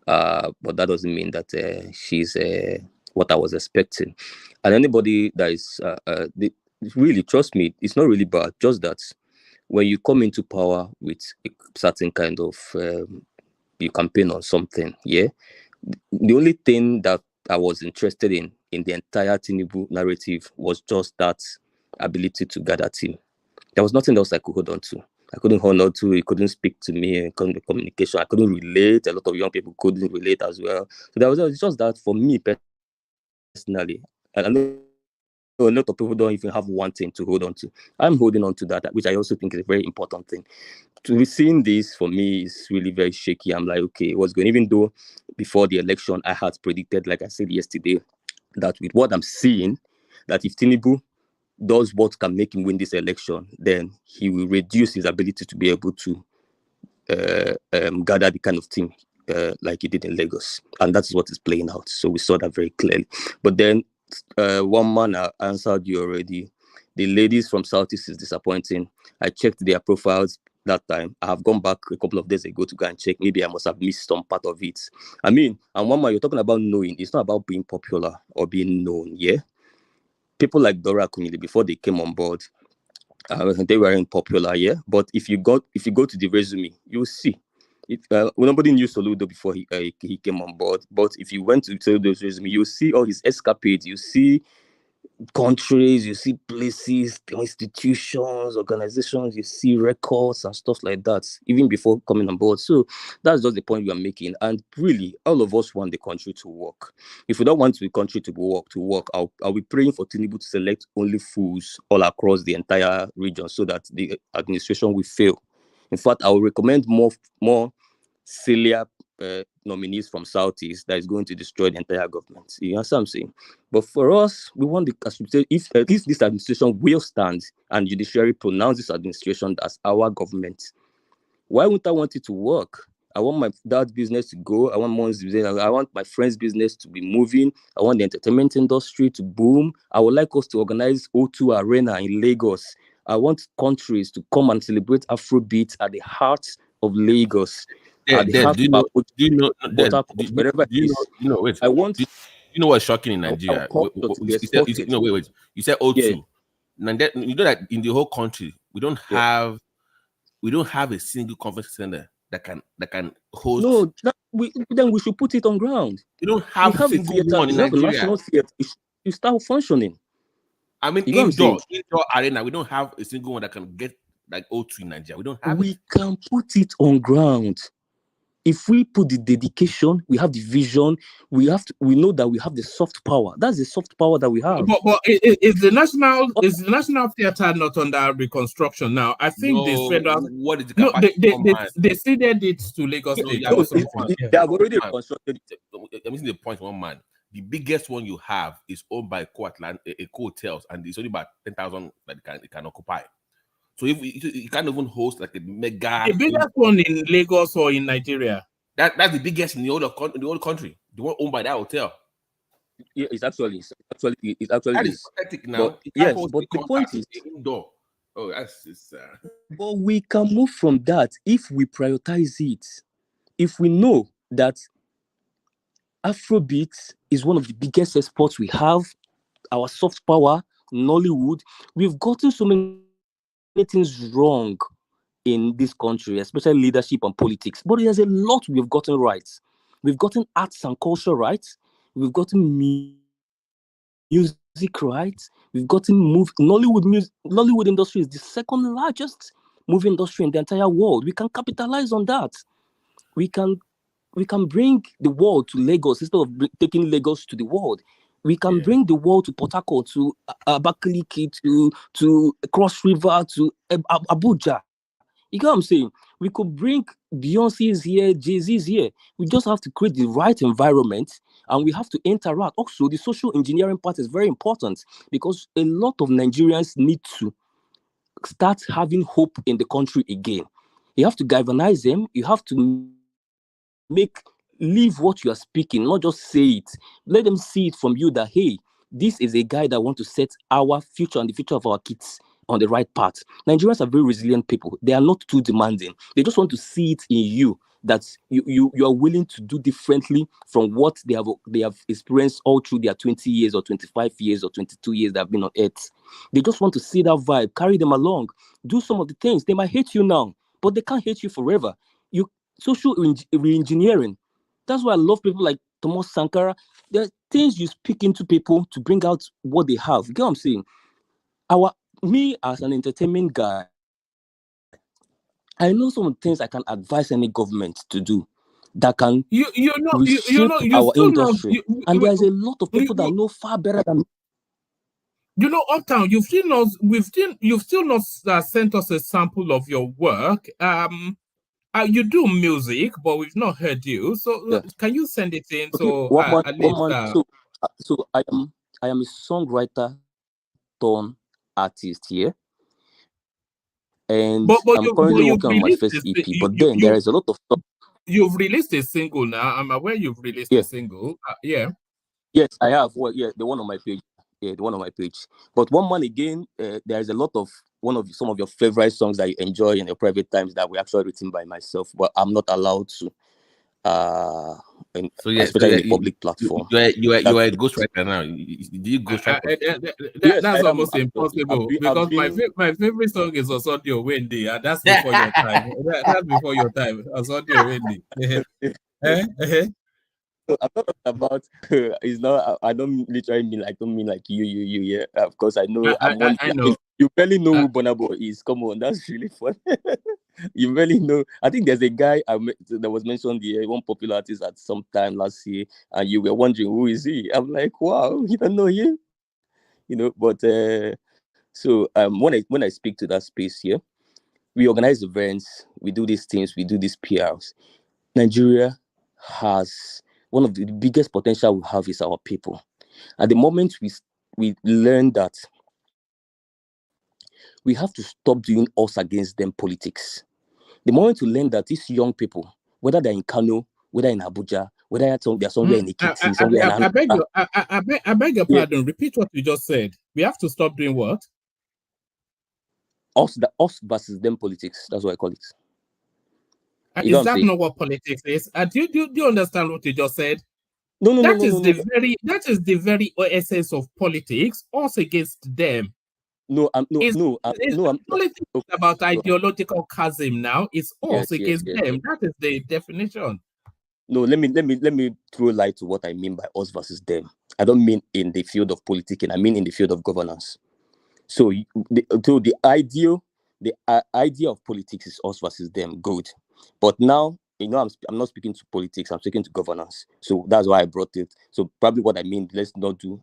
But that doesn't mean that she's what I was expecting. And anybody that is really, trust me, it's not really bad. Just that when you come into power with a certain kind of you campaign on something, the only thing that I was interested in the entire Tinubu narrative was just that ability to gather team. There was nothing else I could hold on to. I couldn't honor to. He couldn't speak to me in communication. I couldn't relate. A lot of young people couldn't relate as well. So there was just that for me personally. And I know a lot of people don't even have one thing to hold on to. I'm holding on to that, which I also think is a very important thing. To be seeing this for me is really very shaky. I'm like, okay, what's going? Even though before the election, I had predicted, like I said yesterday, that with what I'm seeing, that if Tinubu does what can make him win this election, then he will reduce his ability to be able to gather the kind of team like he did in Lagos. And that's what is playing out. So we saw that very clearly. But then one man answered you already. The ladies from Southeast is disappointing. I checked their profiles that time. I have gone back a couple of days ago to go and check. Maybe I must have missed some part of it. I mean, and one man, you're talking about knowing. It's not about being popular or being known, yeah? People like Dora Akunyili, before they came on board, they weren't popular, yeah? But if you go to the resume, you'll see. Nobody knew Soludo before he came on board. But if you went to Soludo's resume, you'll see all his escapades. You see countries, you see places, institutions, organizations, you see records and stuff like that, even before coming on board. So that's just the point we are making. And really, all of us want the country to work. If we don't want the country to work, I'll be praying for Tinubu to select only fools all across the entire region so that the administration will fail. In fact, I will recommend more salient nominees from Southeast that is going to destroy the entire government. You understand what I'm saying? But for us, we want if at least this administration will stand and judiciary pronounce this administration as our government. Why wouldn't I want it to work? I want my dad's business to go. I want mom's business. I want my friend's business to be moving. I want the entertainment industry to boom. I would like us to organize O2 Arena in Lagos. I want countries to come and celebrate Afrobeat at the heart of Lagos. Do you know what's shocking in Nigeria? Wait. You said O2. Yeah. You know that in the whole country, we don't have a single conference center that can host. No, then we should put it on ground. We don't have a single one in Nigeria. We have a national theater. You start functioning. I mean, indoor arena, we don't have a single one that can get like O2 in Nigeria. We don't have. We can put it on ground. If we put the dedication, we have the vision, we know that we have the soft power. That's the soft power that we have. But is the national theater not under reconstruction now? I think the federal. What is the capacity? They ceded it to Lagos State. They have already reconstructed it. I'm missing the point. One man, the biggest one you have is owned by hotels, and it's only about 10,000 that it can occupy. So if you can't even host like a mega, the biggest one in Lagos or in Nigeria, that's the biggest in the whole country. The one owned by that hotel. Yeah, it's actually that is pathetic now. But, yes, but the point is indoor. Oh, that's just. But we can move from that if we prioritize it. If we know that Afrobeat is one of the biggest exports we have, our soft power, Nollywood, we've gotten so many things wrong in this country, especially leadership and politics. But there's a lot we've gotten right. We've gotten arts and culture right. We've gotten music right. We've gotten Nollywood industry is the second largest movie industry in the entire world. We can capitalize on that. We can bring the world to Lagos instead of taking Lagos to the world. We can bring the world to Port Harcourt, to Abakaliki, to Cross River, to Abuja. You get what I'm saying? We could bring Beyonce's here, Jay-Z's here. We just have to create the right environment and we have to interact. Also, the social engineering part is very important because a lot of Nigerians need to start having hope in the country again. You have to galvanize them. You have to live what you are speaking, not just say it. Let them see it from you that, hey, this is a guy that wants to set our future and the future of our kids on the right path. Nigerians are very resilient people. They are not too demanding. They just want to see it in you that you are willing to do differently from what they have experienced all through their 20 years or 25 years or 22 years that have been on earth. They just want to see that vibe, carry them along, do some of the things. They might hate you now, but they can't hate you forever. Social re-engineering. That's why I love people like Thomas Sankara. There are things you speak into people to bring out what they have. You get what I'm saying? Me as an entertainment guy, I know some things I can advise any government to do that can reshape our industry. And there's a lot of people that know far better than me. You know, Uptown, you've still not sent us a sample of your work. You do music, but we've not heard you. So can you send it in? Okay, So at least. So I am a songwriter turned artist here. And I'm currently working on my first EP, but then there is a lot of stuff. You've released a single now. I'm aware you've released a single. Yes, I have. Well, yeah, the one on my page. Yeah, the one on my page. But one man again, there is a lot of some of your favorite songs that you enjoy in your private times that were actually written by myself, but I'm not allowed to. Especially in a public platform. You are a ghostwriter now. Do you ghostwrite? Yes, that's almost impossible because my favorite song is Osodio Wendy, and that's before your time. That's before your time. Osodio Wendy. So I'm not talking about it's not. I don't literally mean like you. Yeah, of course I know. I know. You barely know who Burna Boy is. Come on, that's really fun. You really know. I think there's a guy that was mentioned here, one popular artist at some time last year, and you were wondering who is he. I'm like, wow, you don't know him, you know. But so when I speak to that space here, we organize events, we do these things, we do these PRs. Nigeria has one of the biggest potential we have is our people. At the moment we learn that we have to stop doing us against them politics. The moment we learn that these young people, whether they're in Kano, whether in Abuja, whether they're somewhere in Ikiti, somewhere in I beg your pardon. Repeat what you just said. We have to stop doing what? Us versus them politics. That's what I call it. Is that not what politics is? Do you understand what you just said? No. That is the very essence of politics. Us against them. Politics is about ideological chasm now. It's us against them. That is the definition. No, let me throw light to what I mean by us versus them. I don't mean in the field of politics, I mean in the field of governance. So the idea of politics is us versus them. Good, but now I'm not speaking to politics. I'm speaking to governance. So that's why I brought it. So probably what I mean, let's not do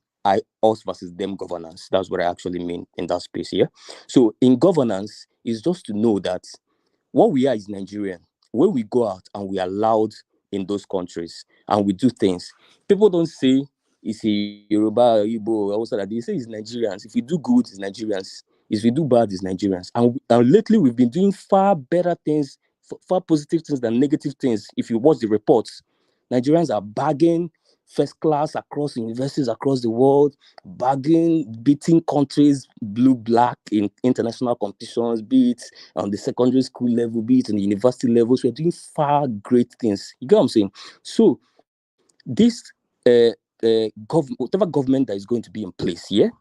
us versus them governance. That's what I actually mean in that space here. So in governance is just to know that what we are is Nigerian. When we go out and we are loud in those countries and we do things, people don't say it's a Yoruba, Igbo, also that they say it's Nigerians. If we do good, it's Nigerians. If we do bad, it's Nigerians. And lately we've been doing far better things, far positive things than negative things. If you watch the reports, Nigerians are bagging first class across universities across the world, beating countries blue black in international competitions, be it on the secondary school level, be it on the university levels. We're doing far great things. You get what I'm saying? So this whatever government that is going to be in place here,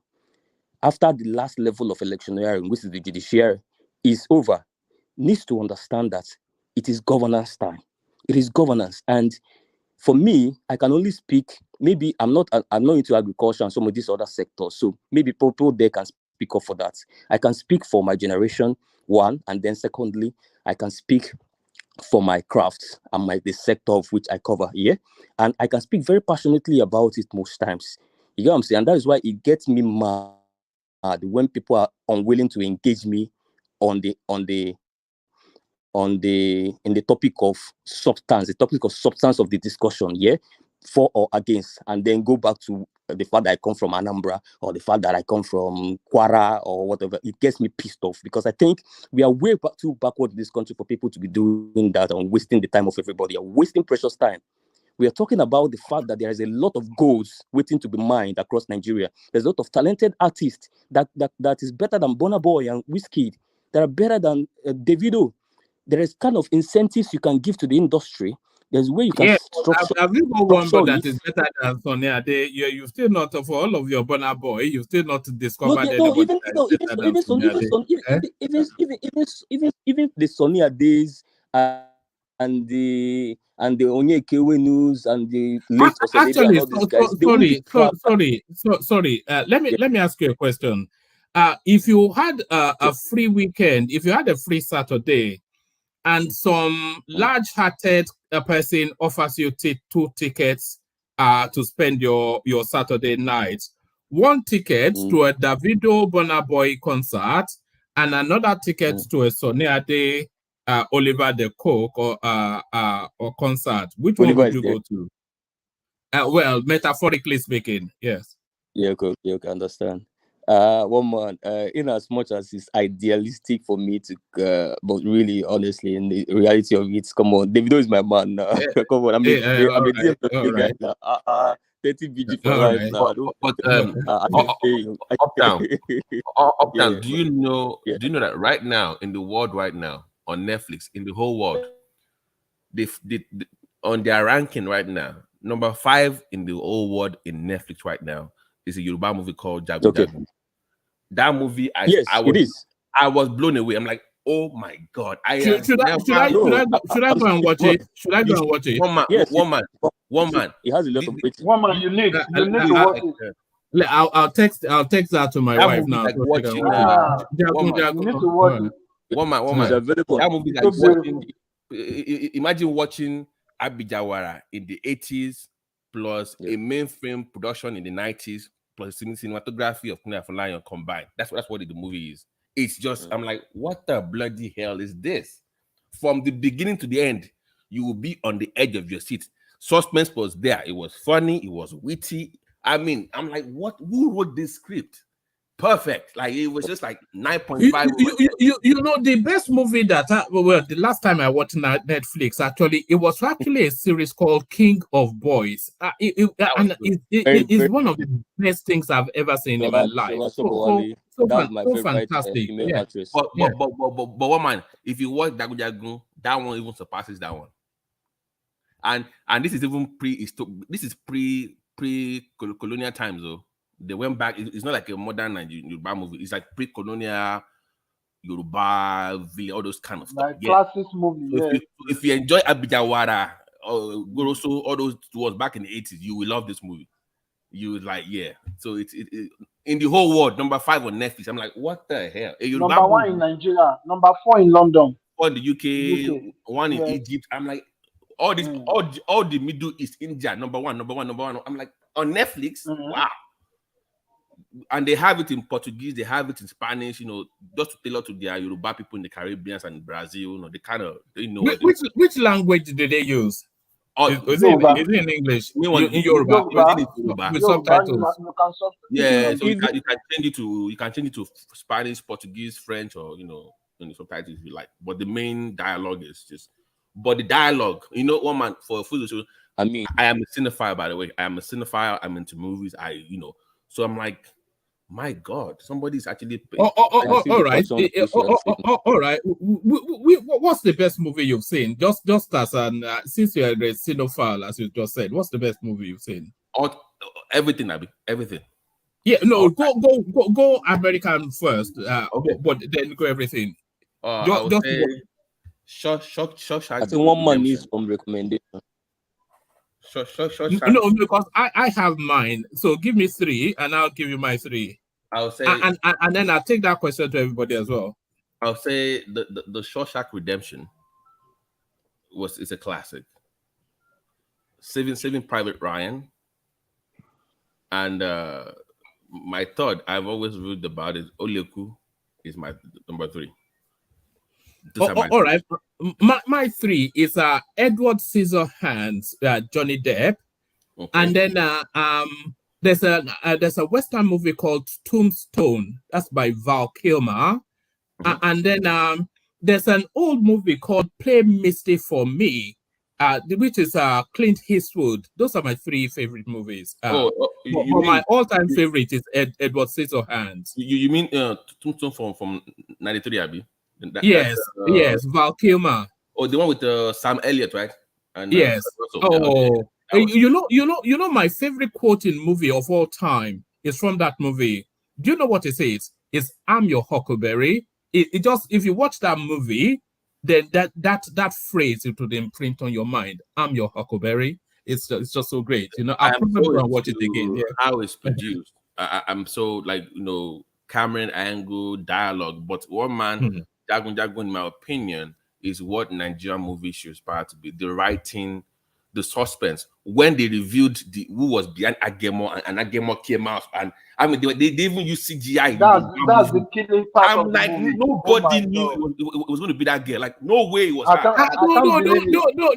after the last level of electioneering, which is the judiciary, is over, needs to understand that it is governance time. It is governance. And for me, I can only speak, maybe I'm not into agriculture and some of these other sectors. So maybe people there can speak up for that. I can speak for my generation, one, and then secondly, I can speak for my crafts and the sector of which I cover here. And I can speak very passionately about it most times. You get what I'm saying? And that is why it gets me mad when people are unwilling to engage me in the topic of substance, of the discussion, for or against, and then go back to the fact that I come from Anambra or the fact that I come from Kwara or whatever. It gets me pissed off because I think we are way too backward in this country for people to be doing that and wasting the time of everybody, or wasting precious time. We are talking about the fact that there is a lot of goals waiting to be mined across Nigeria. There's a lot of talented artists that is better than Burna Boy and Wizkid, that are better than Davido. There is kind of incentives you can give to the industry. There's a way you can structure. Have you got one but that is better than Sonny Ade? You still not, for all of your Burna Boy, you still not discovered anybody even the Sonny Ades and the Onyeka News and the late actually, and all these guys. Sorry. Let me ask you a question. If you had a free weekend, if you had a free Saturday, and some large-hearted person offers you 2 tickets to spend your Saturday night. 1 ticket to a Davido Burna Boy concert, and another ticket to a Sonny Ade Oliver the Coke or concert. Which one would you go to? Well, metaphorically speaking, yes. Yeah, okay, understand. One man, in as much as it's idealistic for me to, but really, honestly, in the reality of it, come on, Davido is my man now. Come on, I'm a DMW guy now. 30 BG for right now. Uptown, do you know that right now in the world, right now on Netflix, in the whole world, they on their ranking right now, number 5 in the whole world in Netflix right now is a Yoruba movie called Jagun Jagun. That movie, I was blown away. I'm like, oh my god! Should I go and watch it? Should I go and watch it? One man. He has a lot of weight. One man, you need to watch it. I'll text that to my wife now. Like watching, you need to watch it. One man. That movie like watching. Imagine watching Abijawara in the 80s plus a mainframe production in the 90s plus cinematography of Kuna Lion combined. That's what the movie is. It's just I'm like, what the bloody hell is this? From the beginning to the end, you will be on the edge of your seat. Suspense was there. It was funny. It was witty. I mean, I'm like, what? Who wrote this script? Perfect. Like it was just like 9.5. You know, the best movie that the last time I watched Netflix, actually, it was actually a series called King of Boys. It's one of the best things I've ever seen in my life. So fantastic. But one man, if you watch Jagun Jagun, that one even surpasses that one. And this is even pre-colonial times though. They went back. It's not like a modern Yoruba movie. It's like pre-colonial Yoruba, all those kind of stuff. Like classic movie. So if you enjoy Abijawara or Goroso, all those towards back in the 80s, you will love this movie. You would like, yeah. So it's in the whole world, number 5 on Netflix. I'm like, what the hell? Number 1 in Nigeria, number 4 in London, 4 in the UK. 1 in Egypt. I'm like, all this, all the Middle East, India, number one. I'm like, on Netflix, wow. And they have it in Portuguese, they have it in Spanish, you know, just to tailor to their Yoruba people in the Caribbean and Brazil. You know, they know. Which language did they use? Is it in English? In Yoruba. With subtitles. Yeah, so you can change it to Spanish, Portuguese, French, or you know, subtitles if you like. But the main dialogue is just. But the dialogue, you know, one man for food show. I mean, I am a cinephile, by the way. I am a cinephile. I'm into movies. So I'm like, my God, somebody's actually. All right. All right. What's the best movie you've seen? Just as since you're a cinephile, as you just said, what's the best movie you've seen? Everything, Abby. Everything. Yeah, no, go American first. But then go everything. I think one man needs some recommendation. No, because I have mine. So give me 3, and I'll give you my 3. I'll say, and then I'll take that question to everybody as well. I'll say the Shawshank Redemption is a classic. Saving Private Ryan, and my third I've always read about is Oleku is my number 3. All right. My 3 is Edward Scissorhands, Johnny Depp, and then there's a Western movie called Tombstone. That's by Val Kilmer, and then there's an old movie called Play Misty for Me, which is Clint Eastwood. Those are my 3 favorite movies. My all-time favorite is Edward Scissorhands. You mean Tombstone from 93, Abby? Yes, Val Kilmer. Oh, the one with Sam Elliott, right? And, yes. You know, my favorite quote in movie of all time is from that movie. Do you know what it says? It's "I'm your Huckleberry." It just, if you watch that movie, then that phrase, it would imprint on your mind. "I'm your Huckleberry." It's just so great. You know, I'll probably go and watch it again. Yeah. How it's produced. I'm so Cameron angle dialogue, but one man. Jagun, in my opinion, is what Nigerian movies should aspire to be. The writing, the suspense. When they revealed who was behind Agemo, and Agemo came out, and I mean, they even use CGI. That's the killing part I'm of the like, movie. nobody knew it was going to be that girl. Like, no way it was her.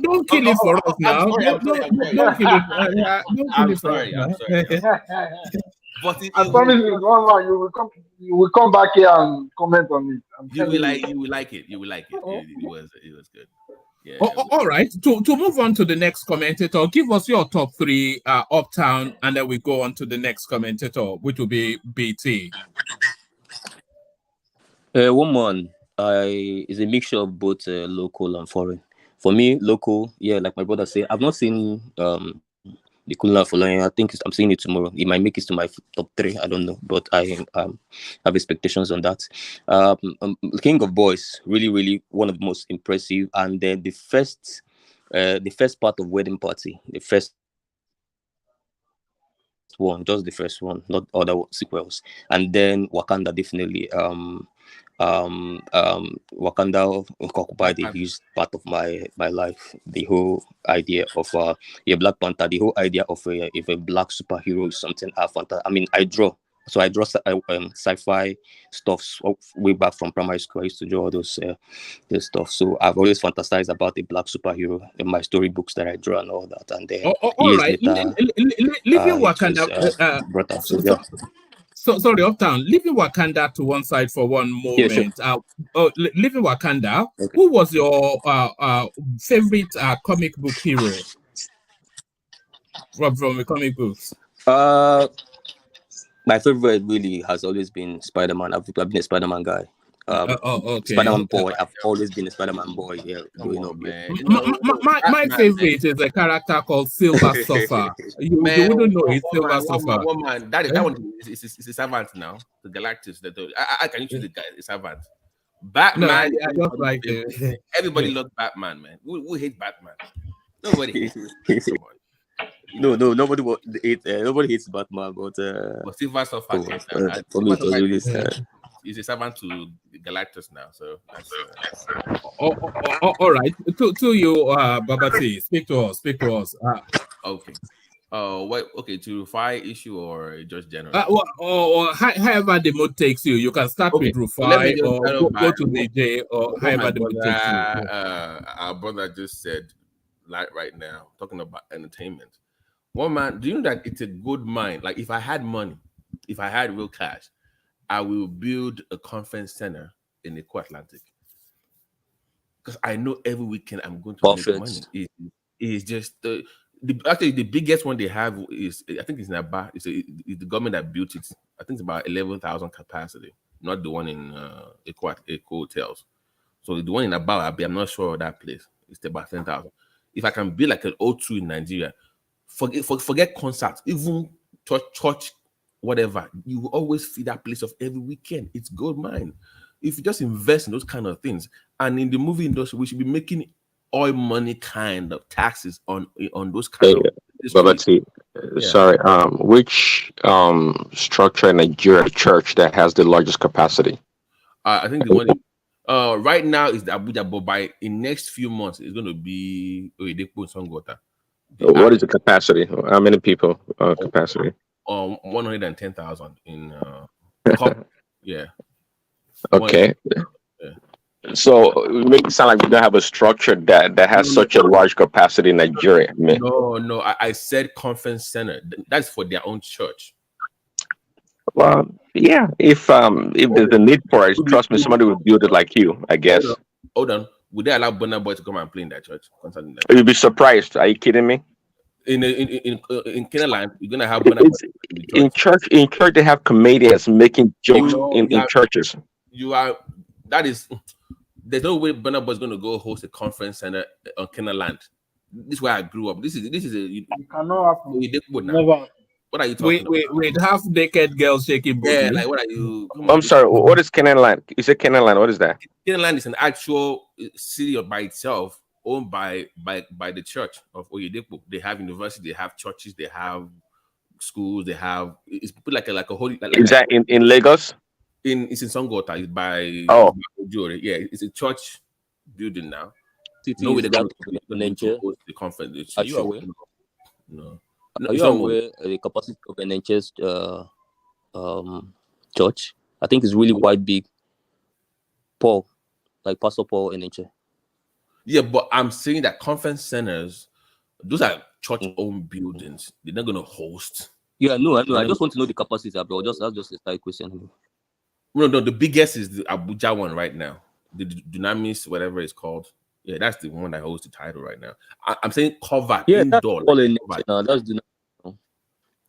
Don't kill it for us now. Don't kill it. Don't kill it for us now. I'm sorry. But I promise you, one line, you will come back here and comment on it. You will like it. You will like it. It was good. Yeah. All right. To move on to the next commentator, give us your top 3 uptown, and then we go on to the next commentator, which will be BT. Woman, is a mixture of both local and foreign. For me, local, like my brother said, I've not seen the Kulina for long. I think I'm seeing it tomorrow. It might make it to my top 3. I don't know, but I have expectations on that. King of Boys, really, really one of the most impressive. And then the first part of Wedding Party, the first one, just the first one, not other sequels. And then Wakanda, definitely. Wakanda occupied a huge part of my life. The whole idea of Black Panther, the whole idea of if a black superhero is something I mean, I draw sci-fi stuff way back from primary school. I used to draw all those stuff. So I've always fantasized about a black superhero in my storybooks that I draw and all that. And then all right, leaving Wakanda. So sorry, Uptown. Leaving Wakanda to one side for one moment. Yeah, sure. Leaving Wakanda, okay. Who was your favorite comic book hero from the comic books? My favorite really has always been Spider-Man. I've been a Spider-Man guy. Okay. Spider-Man boy. I've always been a Spider-Man boy. Yeah, growing up. My favorite is a character called Silver Surfer. You wouldn't know it's Silver Surfer. That one is a servant now. The Galactus. I can choose the guy. A servant. Batman. No, just like everybody loves Batman, man. Who hates Batman? Nobody. No, nobody hates Batman, but Silver Surfer. For me, it was really sad. He's a servant to Galactus now, so that's all right. To you, Babati, speak to us. Okay. To Rufai issue or just general? Or however the mood takes you. You can start with Rufai or go to Niger or however the mood takes you. Our brother just said, like right now, talking about entertainment. One man, do you know that it's a good mind? Like if I had money, if I had real cash, I will build a conference center in the Atlantic. Because I know every weekend I'm going to make money. It's just actually the biggest one they have is, I think it's in Aba. It's the government that built it. I think it's about 11,000 capacity, not the one in Eco Hotels. So the one in Aba, I'm not sure of that place. It's about 10,000. If I can build like an O2 in Nigeria, forget concerts, even church, whatever, you will always see that place of every weekend. It's gold mine. If you just invest in those kind of things, and in the movie industry, we should be making oil money kind of taxes on those kind of. Babati, sorry. Which structure in Nigeria church that has the largest capacity? I think the one right now is the Abuja, but in next few months it's going to be Oyedepo Songota. What is the capacity? How many people capacity? 110,000 in yeah. Okay. Yeah. So it makes it sound like we don't have a structure that has such a large capacity in Nigeria. No, I said conference center. That's for their own church. Well, yeah. If there's a need for it, trust me, somebody will build it like you, I guess. Hold on. Would they allow Burna Boy to come and play in that church? Concerning that? You'd be surprised. Are you kidding me? In Kenaland, you're gonna have Burna Boy in church. In church, they have comedians making jokes in churches. There's no way Burna Boy is gonna go host a conference center on Kenaland. This is where I grew up. This is it cannot happen. Never. What are you talking about? With half-naked girls shaking booty. Yeah, like what are you? I'm sorry. What is Kenaland? You said Kenaland. What is that? Kenaland is an actual city by itself, owned by the church of Oyedepo. They have university, they have churches, they have schools, they have it's like a holy. Is that in Lagos? It's in Songota. It's by Ojore. Yeah, it's a church building now. City No way is they're that going of to Niger. host the conference. It's Are you aware? No, Are it's you almost. aware the capacity of NHS church? I think it's really quite big. Paul, like Pastor Paul NHS. Yeah, but I'm saying that conference centers, those are church-owned buildings. They're not going to host. Yeah, no, I know. I just want to know the capacity, bro. That's just a side question. No, the biggest is the Abuja one right now. The Dunamis, whatever it's called. Yeah, that's the one that holds the title right now. I'm saying covered indoor. That's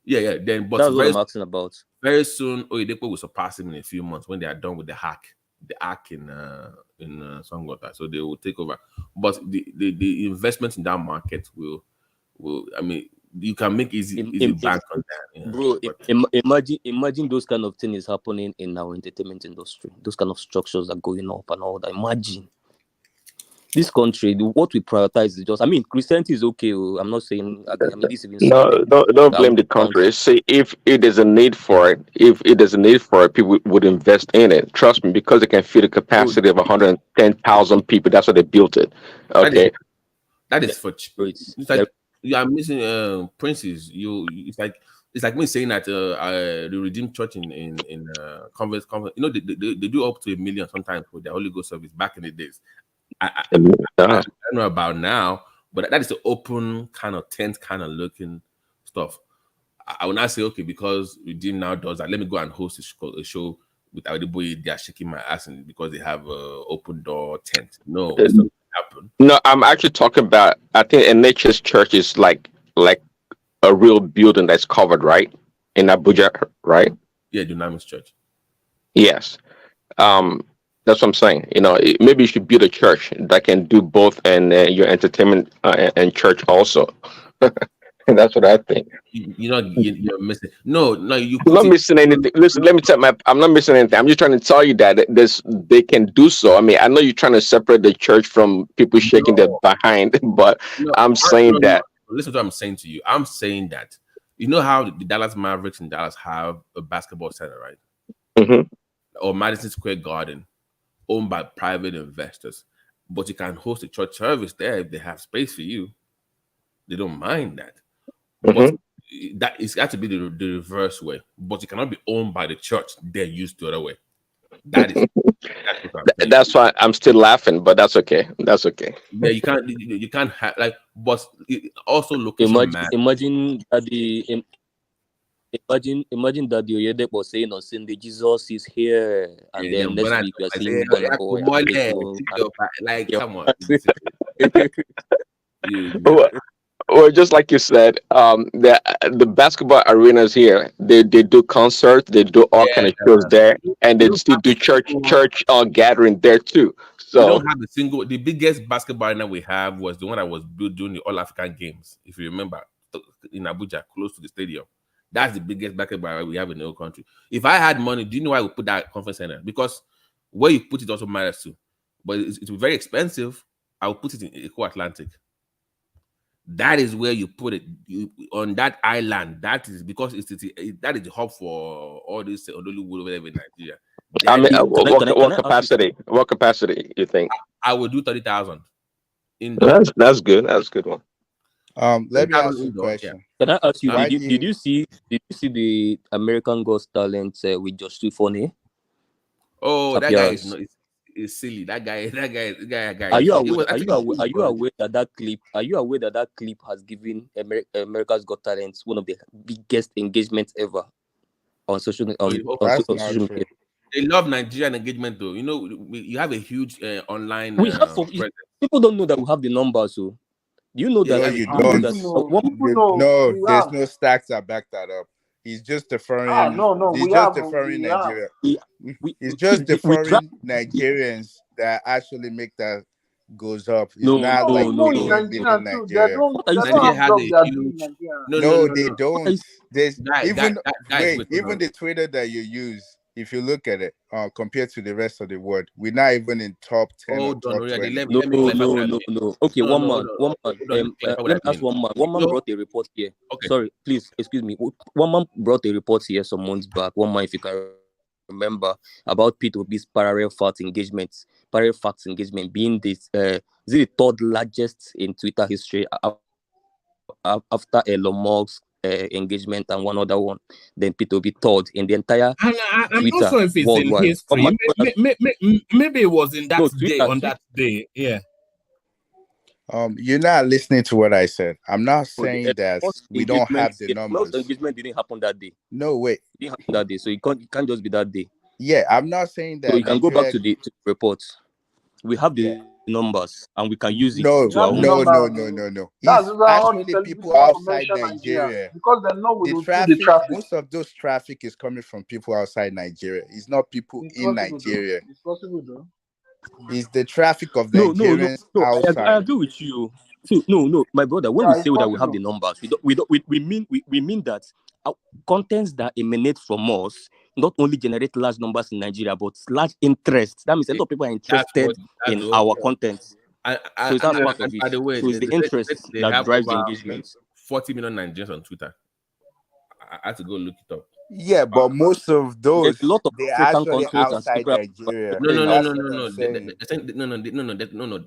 Yeah. Then, but that's what I'm asking about. Very soon, Oyedepo will surpass him in a few months when they are done with the hack in Songota. So they will take over. But the investment in that market will I mean, you can make easy bank on that. Yeah. Bro, imagine those kind of things happening in our entertainment industry. Those kind of structures are going up and all that. Imagine this country, what we prioritize is just, I mean, Christianity is okay. I'm not saying, this even No, don't blame the country. See, if it is a need for it, people would invest in it. Trust me, because it can fit a capacity of 110,000 people. That's why they built it. Okay. That is for it's like you are missing princes. It's like me saying that the Redeemed Church in conference, you know, they do up to 1 million sometimes for their Holy Ghost service back in the days. I don't know about now, but that is the open kind of tent kind of looking stuff. I will not say, okay, because Redeem now does that, let me go and host a show with Audiboy. They are shaking my ass because they have a open door tent. No, it's not happen. No, I'm actually talking about, I think NHS church is like a real building that's covered, right? In Abuja, right? Yeah, Dunamis Church. Yes. That's what I'm saying. You know, maybe you should build a church that can do both, and your entertainment and church also. That's what I think. You're missing. No, you. I'm not missing anything. Listen, let me tell I'm not missing anything. I'm just trying to tell you that they can do so. I mean, I know you're trying to separate the church from people shaking their behind, but I'm saying that. Listen to what I'm saying to you. I'm saying that you know how the Dallas Mavericks in Dallas have a basketball center, right? Mm-hmm. Or Madison Square Garden, owned by private investors, but you can host a church service there if they have space for you. They don't mind that. But that it's got to be the reverse way. But it cannot be owned by the church. They're used the other way. That's why I'm still laughing, but that's okay. That's okay. Yeah, you can't have like, but also location. Imagine that the Oyedepo was saying on Sunday, Jesus is here, and then next week we are seeing like, come on. Well, just like you said, the basketball arenas here, they do concerts, they do all kind of shows there, and they still do church gathering there too. So we don't have the biggest basketball arena we have was the one that was built during the All African Games, if you remember, in Abuja, close to the stadium. That's the biggest basketball we have in the whole country. If I had money, do you know why I would put that conference center? Because where you put it also matters too. But it's very expensive. I would put it in Eco Atlantic. That is where you put it on that island. That is because that is the hub for all this Hollywood over there in Nigeria. I mean, what capacity? What capacity you think? I would do 30,000. That's good. That's a good one. Let me ask you a question. Can I ask you? Did you see the American Got Talent with Josh Funny? Oh, that guy is silly. That guy. Are you aware that clip? Are you aware that clip has given America's Got Talent one of the biggest engagements ever on social media? They love Nigerian engagement, though. You know, you have a huge online. People don't know that we have the numbers, so. Do you know that? No, you don't. No, there's no stats that back that up. He's just deferring. He's just deferring Nigeria. He's just deferring Nigerians that actually make that goes up. It's not like Nigeria. No, they don't. There's even the Twitter that you use. If you look at it, compared to the rest of the world, we're not even in top 10 or top 20. No. Okay, one man. Let me ask one man. One man brought a report here. Okay. Sorry, please, excuse me. One man brought a report here some months back. One man, if you can remember about P2B's parallel fact engagement being this is the third largest in Twitter history after Elon Musk's engagement and one other one. Then P2B third in the entire And I'm not Twitter sure if it's in worldwide. history. Maybe it was in that day, on Twitter, that day. Yeah. You're not listening to what I said. I'm not the saying that we don't have the Most numbers. engagement didn't happen that day. No, wait. It didn't happen that day, so it can't just be that day. Yeah, I'm not saying that. So you can go back Nigeria, to the report. We have the yeah. numbers and we can use it No, to our own. no. That's It's why all the actually television people want to outside mention Nigeria Nigeria. because they know we The will do the traffic. most of those traffic is coming from people outside Nigeria. It's not people in Nigeria. It's possible though. It's the traffic of No. Nigerians I outside. agree with you. So, no, my brother. When we say that we have the numbers, we mean that contents that emanate from us not only generate large numbers in Nigeria, but large interest. That means a lot of people are interested in our content. So it's part of it. By the way, so it's the interest they that have drives the over engagement. 40 million Nigerians on Twitter. I had to go look it up. Yeah, but most of those There's a lot of they're African actually countries outside Nigeria. No.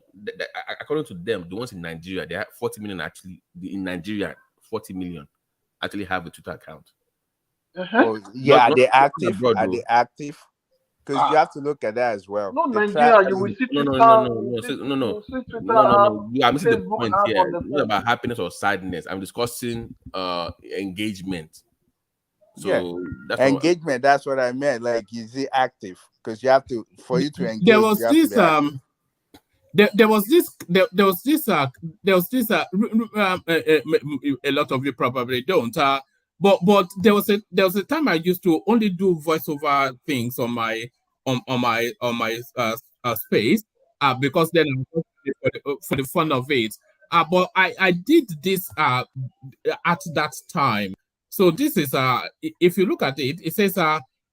According to them, the ones in Nigeria, they have 40 million actually. In Nigeria, 40 million actually have a Twitter account. Oh, yeah, are they active? Are they active? Because you have to look at that as well. No, Nigeria, you will see Twitter. No. You are missing the point here. It's not about happiness or sadness. I'm discussing engagement. So yeah, that's engagement. That's what I meant. Like, is it active? Because you have to, for you to engage. There was this there was a lot of you probably don't. But there was a time I used to only do voiceover things on my space because then for the fun of it. But I did this at that time. So this is if you look at it, it says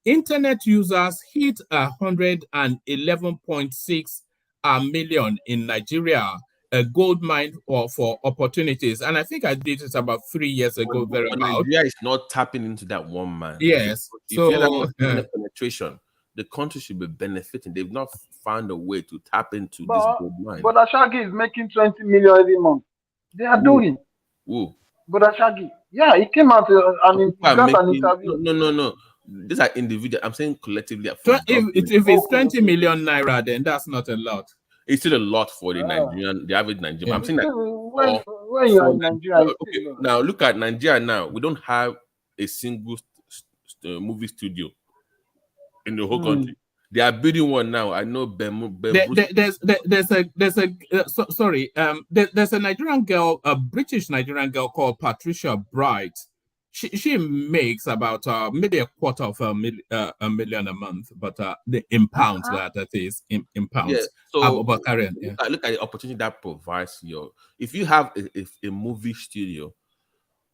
internet users hit 111.6 million in Nigeria, a gold mine for opportunities. And I think I did it about 3 years ago. Nigeria is not tapping into that one man. Yes. If you have penetration, the country should be benefiting. They've not found a way to tap into this gold mine. But Ashagi is making 20 million every month. They are doing. Who? But Ashagi, yeah, he came out and he got an interview. No. These are individual. I'm saying collectively. If it's 20 million naira, then that's not a lot. It's still a lot for the Nigerian, the average Nigerian. Yeah. I'm saying that when you're in Nigeria. Okay, now look at Nigeria now. We don't have a single movie studio in the whole country. They are building one now. I know there's a Nigerian girl, a British Nigerian girl called Patricia Bright. She makes about maybe a quarter of a million a month, but in pounds that is in pounds. Yeah. So but Karen, yeah. Look at the opportunity that provides you. If you have a movie studio,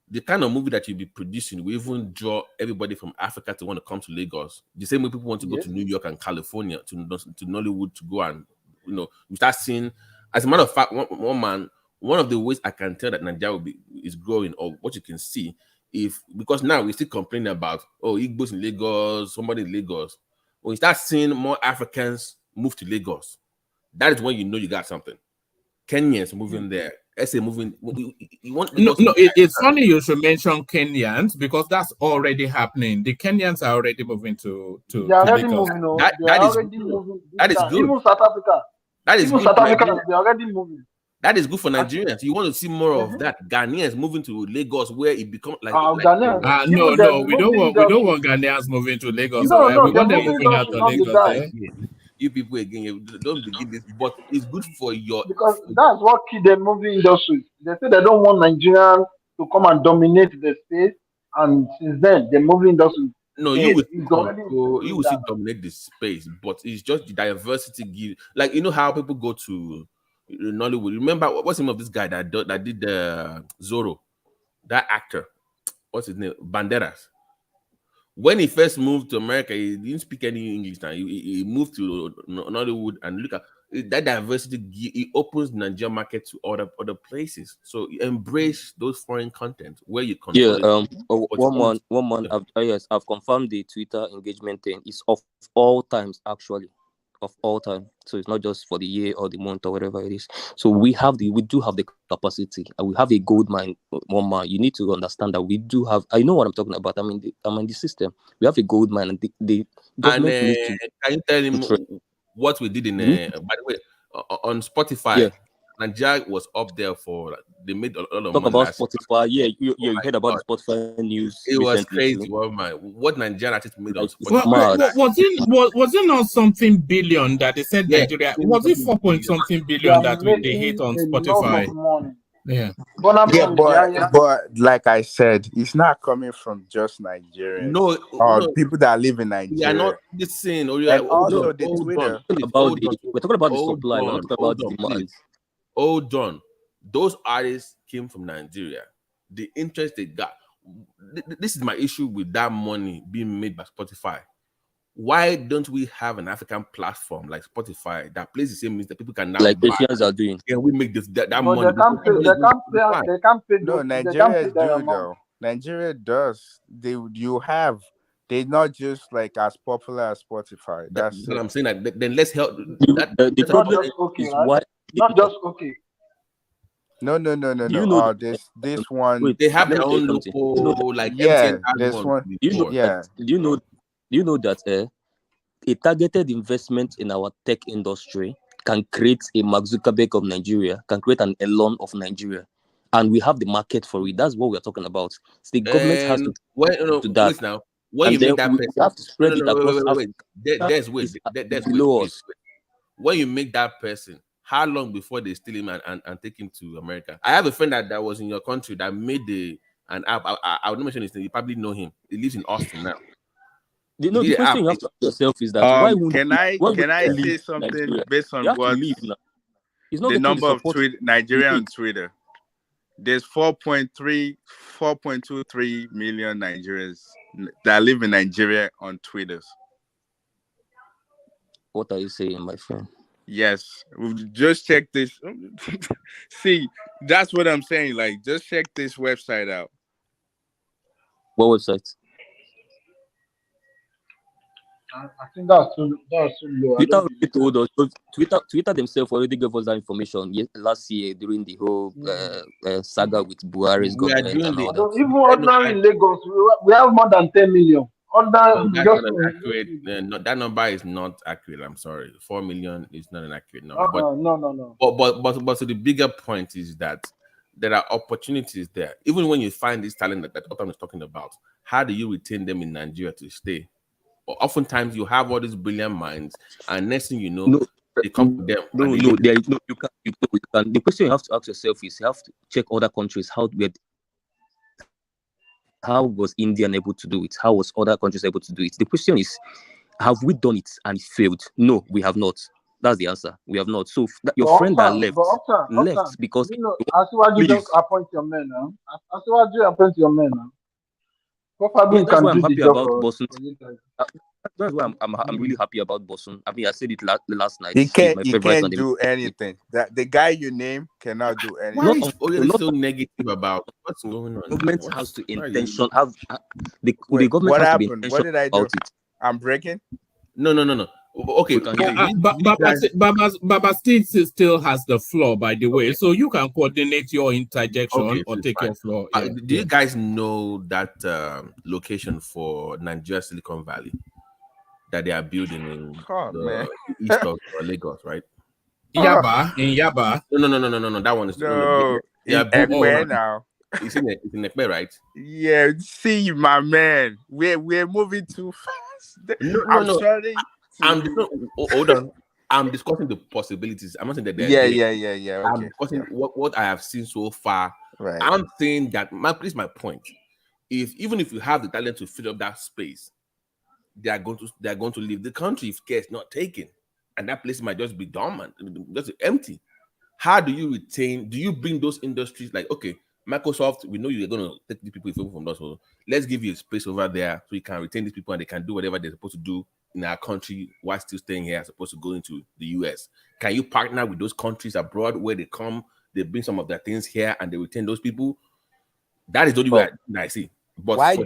the kind of movie that you'll be producing will even draw everybody from Africa to want to come to Lagos. The same way people want to go to New York and California to Nollywood to go and you start seeing. As a matter of fact, one of the ways I can tell that Nigeria is growing, or what you can see, because now we still complaining about Igbos in Lagos, somebody in Lagos. When you start seeing more Africans move to Lagos, that is when you know you got something. Kenyans moving there. SA moving. It's funny you should mention Kenyans because that's already happening. The Kenyans are already moving to They're already Lagos. moving. That is good. Even South Africa. That is even good. South Africa, they're already moving. That is good for Nigerians. You want to see more of that. Ghanaians moving to Lagos, where it becomes like. No, we don't want Ghanaians moving to Lagos. No, we want them moving out to Lagos. You people again, don't begin this, but it's good for your because that's what killed the movie industry. They say they don't want Nigerians to come and dominate the space, and since then the movie industry. No, you will still dominate the space, but it's just the diversity like how people go to Nollywood. Remember what's the name of this guy that did the Zorro, that actor? What's his name? Banderas. When he first moved to America, he didn't speak any English. Now he moved to Nollywood, and look at that diversity. It opens Nigerian market to other places. So embrace those foreign content where you control it. One month. Yes, I've confirmed the Twitter engagement thing. It's of all times, actually, of all time. So it's not just for the year or the month or whatever it is. So we do have the capacity, and we have a gold mine. One man, you need to understand that we do have. I know what I'm talking about. I'm in the system. We have a gold mine, and the government needs to. Can you tell him what we did in? By the way, on Spotify, Yeah. Nigeria was up there for. They made a lot of Talk money about last Spotify. year. Yeah, you heard about the Spotify news. It was recently crazy. too. What Nigeria artists made on It's Spotify? mad. Was it not something billion that they said Yeah, Nigeria? Was it 4 point something They billion are that they hit making on a lot Spotify? of money. Yeah. Yeah, but like I said, it's not coming from just Nigerians No, or people that live in we are Nigeria. not listening. And also the Twitter. We're talking about the supply. We're not talking about the demand. Please. Hold on. Those artists came from Nigeria. The interest they got. This is my issue with that money being made by Spotify. Why don't we have an African platform like Spotify that plays the same music that people can now Like buy? Asians are doing. Can we make that But money? they can't pay No, those, Nigeria they can't pay that do amount. though. Nigeria does. They're not just like as popular as Spotify. That's what it. I'm saying. That then let's help. The problem is why not just okay. No. Do you know This one. Wait, they have let their me tell own you something. local, like yeah, MTN has this one. one. Do you know that a targeted investment in our tech industry can create a Mark Zuckerberg of Nigeria, can create an Elon of Nigeria, and we have the market for it. That's what we're talking about. So the government has to do that. Wait now. When and you make that we person, have to spread it across wait. There's below us. When you make that person, how long before they steal him and take him to America? I have a friend that was in your country that made an app. I would not mention his name. You probably know him. He lives in Austin now. The question you have to ask yourself is that why would can I say something Nigeria? based on You have to what leave now. He's not the getting number of support Nigeria he on needs. Twitter? There's 4.23 million Nigerians that live in Nigeria on Twitter. What are you saying, my friend? Yes, we've just checked this. See, that's what I'm saying. Like, just check this website out. What website? I think that's too low. Twitter told us. Twitter themselves already gave us that information last year during the whole saga with Buhari's government and all that. Even ordinary in Lagos, we have more than 10 million. That number is not accurate. I'm sorry. 4 million is not an accurate number. No. But so the bigger point is that there are opportunities there. Even when you find this talent that Otam is talking about, how do you retain them in Nigeria to stay? Oftentimes you have all these brilliant minds, and next thing you know, they come to them. You can. The question you have to ask yourself is: you have to check other countries. How was India able to do it? How was other countries able to do it? The question is, have we done it and it failed? No, we have not. That's the answer. We have not. So your friend that left because Asiwaju just appoint your men now. Asiwaju appoint your men now. That's why I'm happy about Bosun. That's why I'm really happy about Bosun. I mean, I said it last night. He can't do anything. That the guy you name cannot do anything. Why is Oyo so negative about what's going on? Government has to intention. The government what has happened? to be What did I do? about it. I'm breaking. No. Okay. Baba still has the floor, by the way, so you can coordinate your interjection or take your floor. Do you guys know that location for Nigeria Silicon Valley that they are building in the east of Lagos, right? Yaba. No. That one is no. In Ekpe now. It's in Ekpe, right? Yeah. See, my man, we're moving too fast. No. Sorry. Hold on. I'm discussing the possibilities. I'm not saying that they're yeah. Okay. I'm discussing what I have seen so far. Right. I'm saying that my point. Even if you have the talent to fill up that space, they are going to leave the country if care is not taken, and that place might just be dormant, just empty. How do you retain? Do you bring those industries like, okay, Microsoft, we know you're going to take the people from us. So let's give you a space over there so you can retain these people and they can do whatever they're supposed to do in our country while still staying here, as opposed to going to the US. Can you partner with those countries abroad where they come, they bring some of their things here and they retain those people? That is the only way I see. But why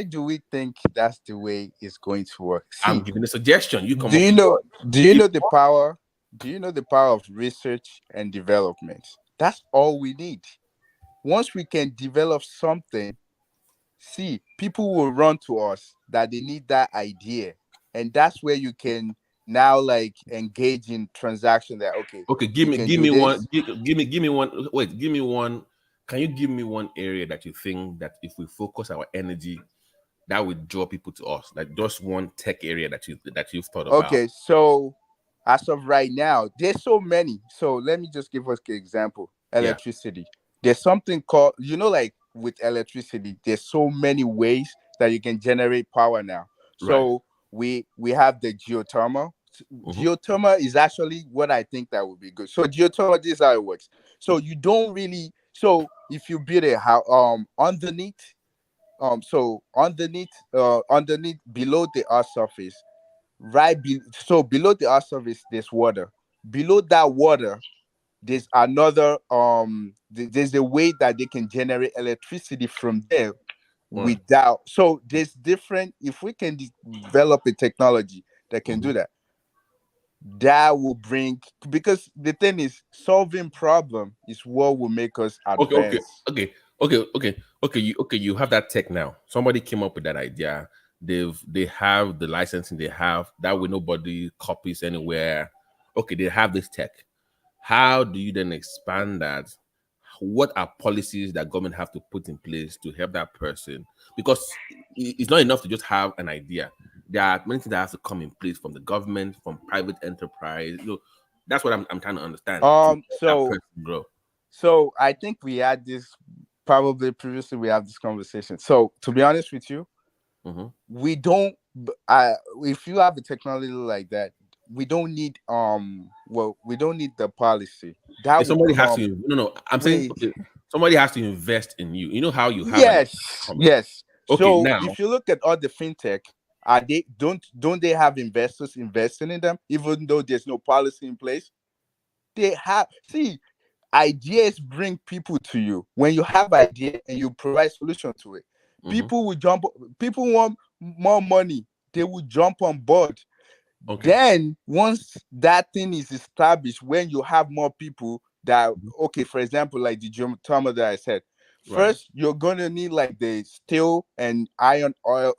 do we think that's the way it's going to work? See, I'm giving a suggestion. You come do up you know? with Do you know the power? Do you know the power of research and development? That's all we need. Once we can develop something, see, people will run to us that they need that idea, and that's where you can now like engage in transaction. That okay, give me one. Give me one. Wait, give me one. Can you give me one area that you think that if we focus our energy, that would draw people to us? Like just one tech area that you've thought about. Okay, so as of right now, there's so many. So let me just give us an example. Electricity. There's something called, like with electricity, there's so many ways that you can generate power now. So we have the geothermal. Geothermal is actually what I think that would be good. So geothermal, this is how it works. So you don't really, so if you build a house underneath below the earth surface, so below the earth surface there's water. Below that water there's another there's a way that they can generate electricity from there without. So there's different, if we can develop a technology that can do that, that will bring, because the thing is, solving problem is what will make us advance. Okay. You have that tech now. Somebody came up with that idea. They have the licensing. They have that way. Nobody copies anywhere. Okay, they have this tech. How do you then expand that? What are policies that government have to put in place to help that person? Because it's not enough to just have an idea. There are many things that have to come in place from the government, from private enterprise. That's what I'm trying to understand. So I think we had this probably previously. We have this conversation. So to be honest with you, we don't. If you have a technology like that, we don't need we don't need the policy. That somebody has to. I'm saying somebody has to invest in you. You know how you have. Yes. Okay, so now if you look at all the fintech, don't they have investors investing in them, even though there's no policy in place? They have. See, ideas bring people to you. When you have idea and you provide solution to it, people will jump. People want more money. They will jump on board. Then once that thing is established, when you have more people that, for example, like the geothermal that I said, first you're gonna need like the steel and iron oil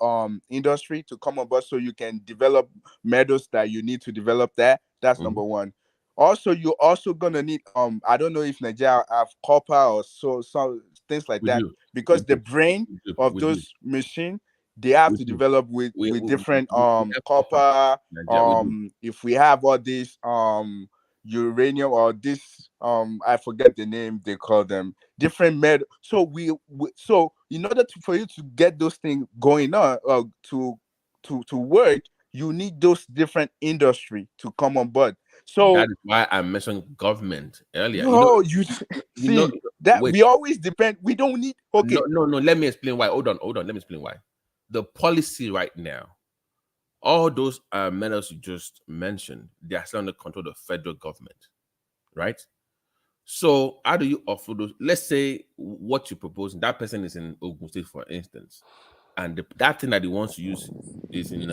industry to come on board, so you can develop metals that you need to develop that. That's number one. Also, you're also gonna need I don't know if Nigeria have copper or some things like that, because the brain of those machines, they have to develop with different copper. If we have all this uranium or this I forget the name they call them, different metal. So so in order for you to get those things going on to work, you need those different industry to come on board. So that is why I mentioned government earlier. We always depend. We don't need. Okay. No. Let me explain why. Hold on. Let me explain why. The policy right now, all those metals you just mentioned, they are still under control of the federal government, right? So how do you offer those? Let's say what you're proposing, that person is in Ogun State, for instance, and that thing that he wants to use is in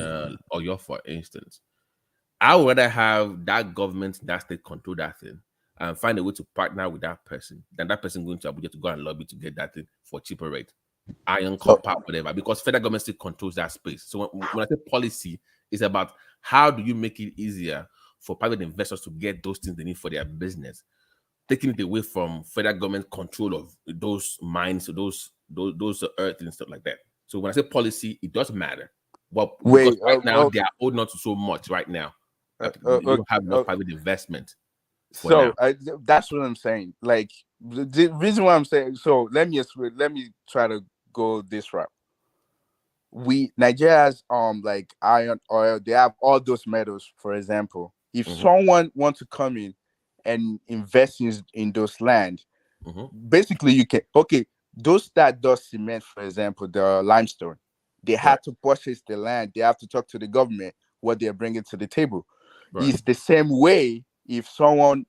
Oyo, for instance. I would rather have that government, that state control that thing and find a way to partner with that person than that person going to Abuja to go and lobby to get that thing for cheaper rate. Iron, copper, whatever, because federal government still controls that space. So when I say policy, it's about how do you make it easier for private investors to get those things they need for their business, taking it away from federal government control of those mines, those earth and stuff like that. So when I say policy, it does matter. But because right now they are holding on to so much right now. You don't have no private investment. So that's what I'm saying. Like the reason why I'm saying. So let me try to go this route. Nigeria has like iron, oil. They have all those metals. For example, if someone wants to come in and invest in those land, Basically, you can those that does cement, for example, the limestone, they had to purchase the land. They have to talk to the government what they're bringing to the table. It's the same way if someone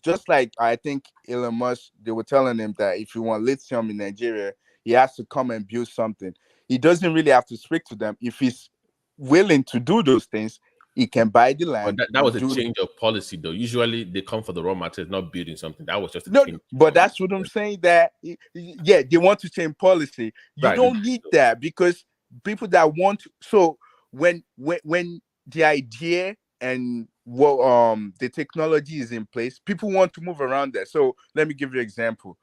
just like I think Elon Musk, they were telling him that if you want lithium in Nigeria, he has to come and build something. He doesn't really have to speak to them. If he's willing to do those things, he can buy the land. But that was a change of policy, though. Usually they come for the raw materials, not building something. That was just a change. But that's what I'm saying. That they want to change policy. You don't need that because people that want so when the idea and the technology is in place, people want to move around there. So let me give you an example.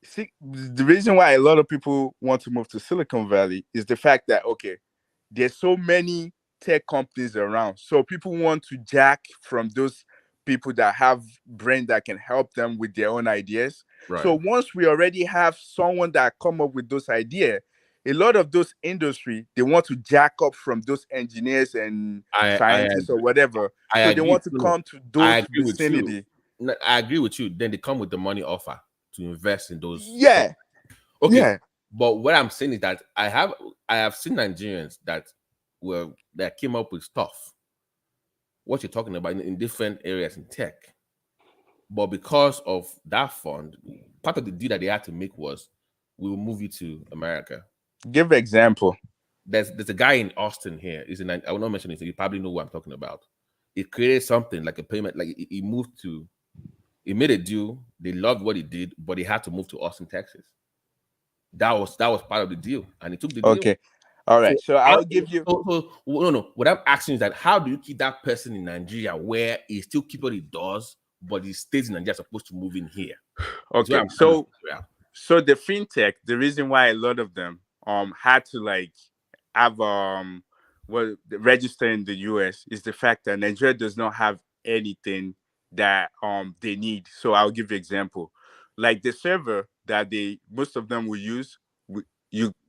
See, the reason why a lot of people want to move to Silicon Valley is the fact that there's so many tech companies around, so people want to jack from those people that have brain that can help them with their own ideas. So once we already have someone that come up with those ideas, a lot of those industry, they want to jack up from those engineers and scientists or whatever. So they want to come to those vicinity. I agree with you. Then they come with the money offer to invest in those. But what I'm saying is that I have seen Nigerians that came up with stuff. What you're talking about in different areas in tech. But because of that fund, part of the deal that they had to make was we will move you to America. Give an example. There's a guy in Austin here. I will not mention it, so you probably know what I'm talking about. He created something like a payment, like he made a deal. They loved what he did, but he had to move to Austin, Texas. That was part of the deal, and he took the deal. Okay, all right. So I'll give you. No. What I'm asking is that how do you keep that person in Nigeria where he still keeps what he does, but he stays in Nigeria supposed to move in here? Okay, so the fintech, the reason why a lot of them had to have register in the US is the fact that Nigeria does not have anything that they need. So I'll give you an example. Like the server that most of them will use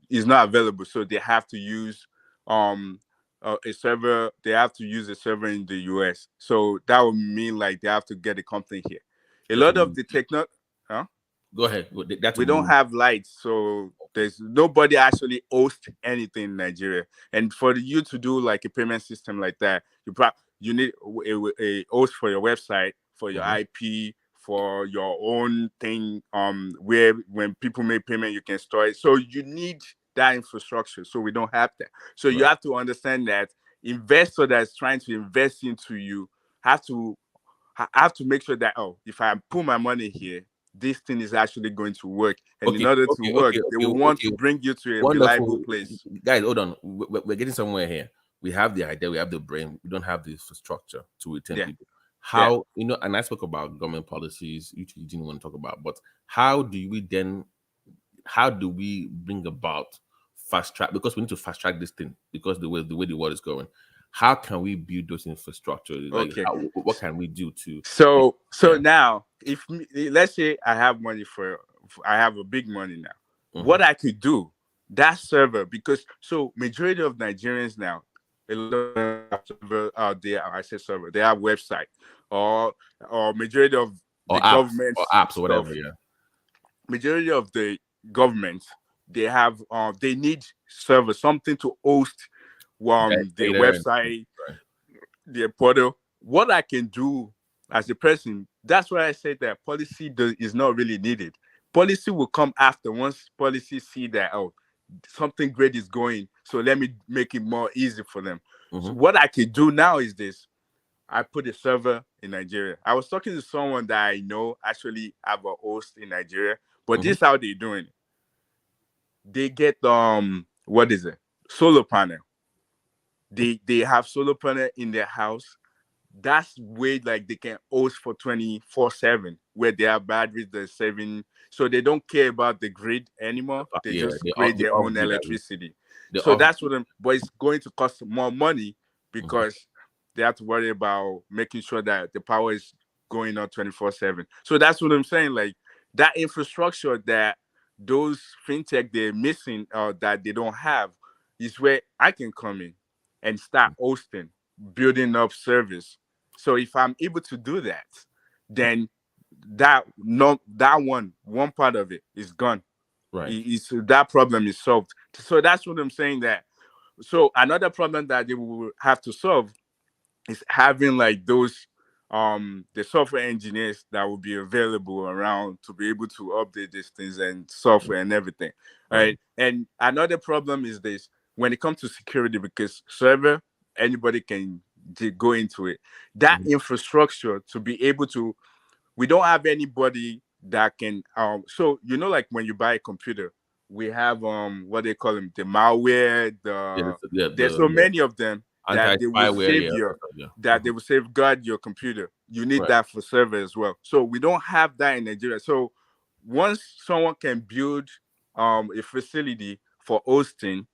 is not available, so they have to use a server. They have to use a server in the US. So that would mean they have to get a company here. A lot of the Go ahead. We don't have lights, so there's nobody actually hosts anything in Nigeria. And for you to do a payment system like that, you need a host for your website, for your IP, for your own thing, where when people make payment, you can store it. So you need that infrastructure. So we don't have that. So you have to understand that investor that's trying to invest into you have to make sure that if I put my money here, this thing is actually going to work. And in order to work, they will want to bring you to a reliable place. Guys, hold on. We're getting somewhere here. We have the idea, we have the brain, we don't have the infrastructure to retain people. How, and I spoke about government policies, which you didn't want to talk about, but how do we bring about fast track? Because we need to fast track this thing, because the way the world is going. How can we build those infrastructure? What can we do to? So now, let's say I have money I have a big money now. What I could do, that server, because majority of Nigerians now, a lot of them have server out there. I say server, they have website or majority of the government or apps or whatever. Majority of the governments, they have they need server, something to host the website, the portal. What I can do as a person, that's why I said that policy is not really needed. Policy will come after, once policy see that something great is going, so let me make it more easy for them. So what I can do now is this: I put a server in Nigeria. I was talking to someone that I know actually have a host in Nigeria, but this is how they're doing it. They get solar panel. They have solar panel in their house. That's way they can host for 24/7, where they have batteries they're saving, so they don't care about the grid anymore. They just create their own electricity. So that's but it's going to cost more money because they have to worry about making sure that the power is going on 24/7. So that's what I'm saying. That infrastructure that those fintech they're missing that they don't have is where I can come in and start hosting, building up service. So if I'm able to do that, then that one part of it is gone. Right. That problem is solved. So that's what I'm saying. So another problem that they will have to solve is having like those the software engineers that will be available around to be able to update these things and software and everything. Right. And another problem is this when it comes to security, because server, anybody can go into it. That infrastructure to be able to, we don't have anybody that can so like when you buy a computer, we have what they call them, the malware, there's so many of them that they will save they will safeguard your computer. You need that for server as well. So we don't have that in Nigeria. So once someone can build a facility for hosting,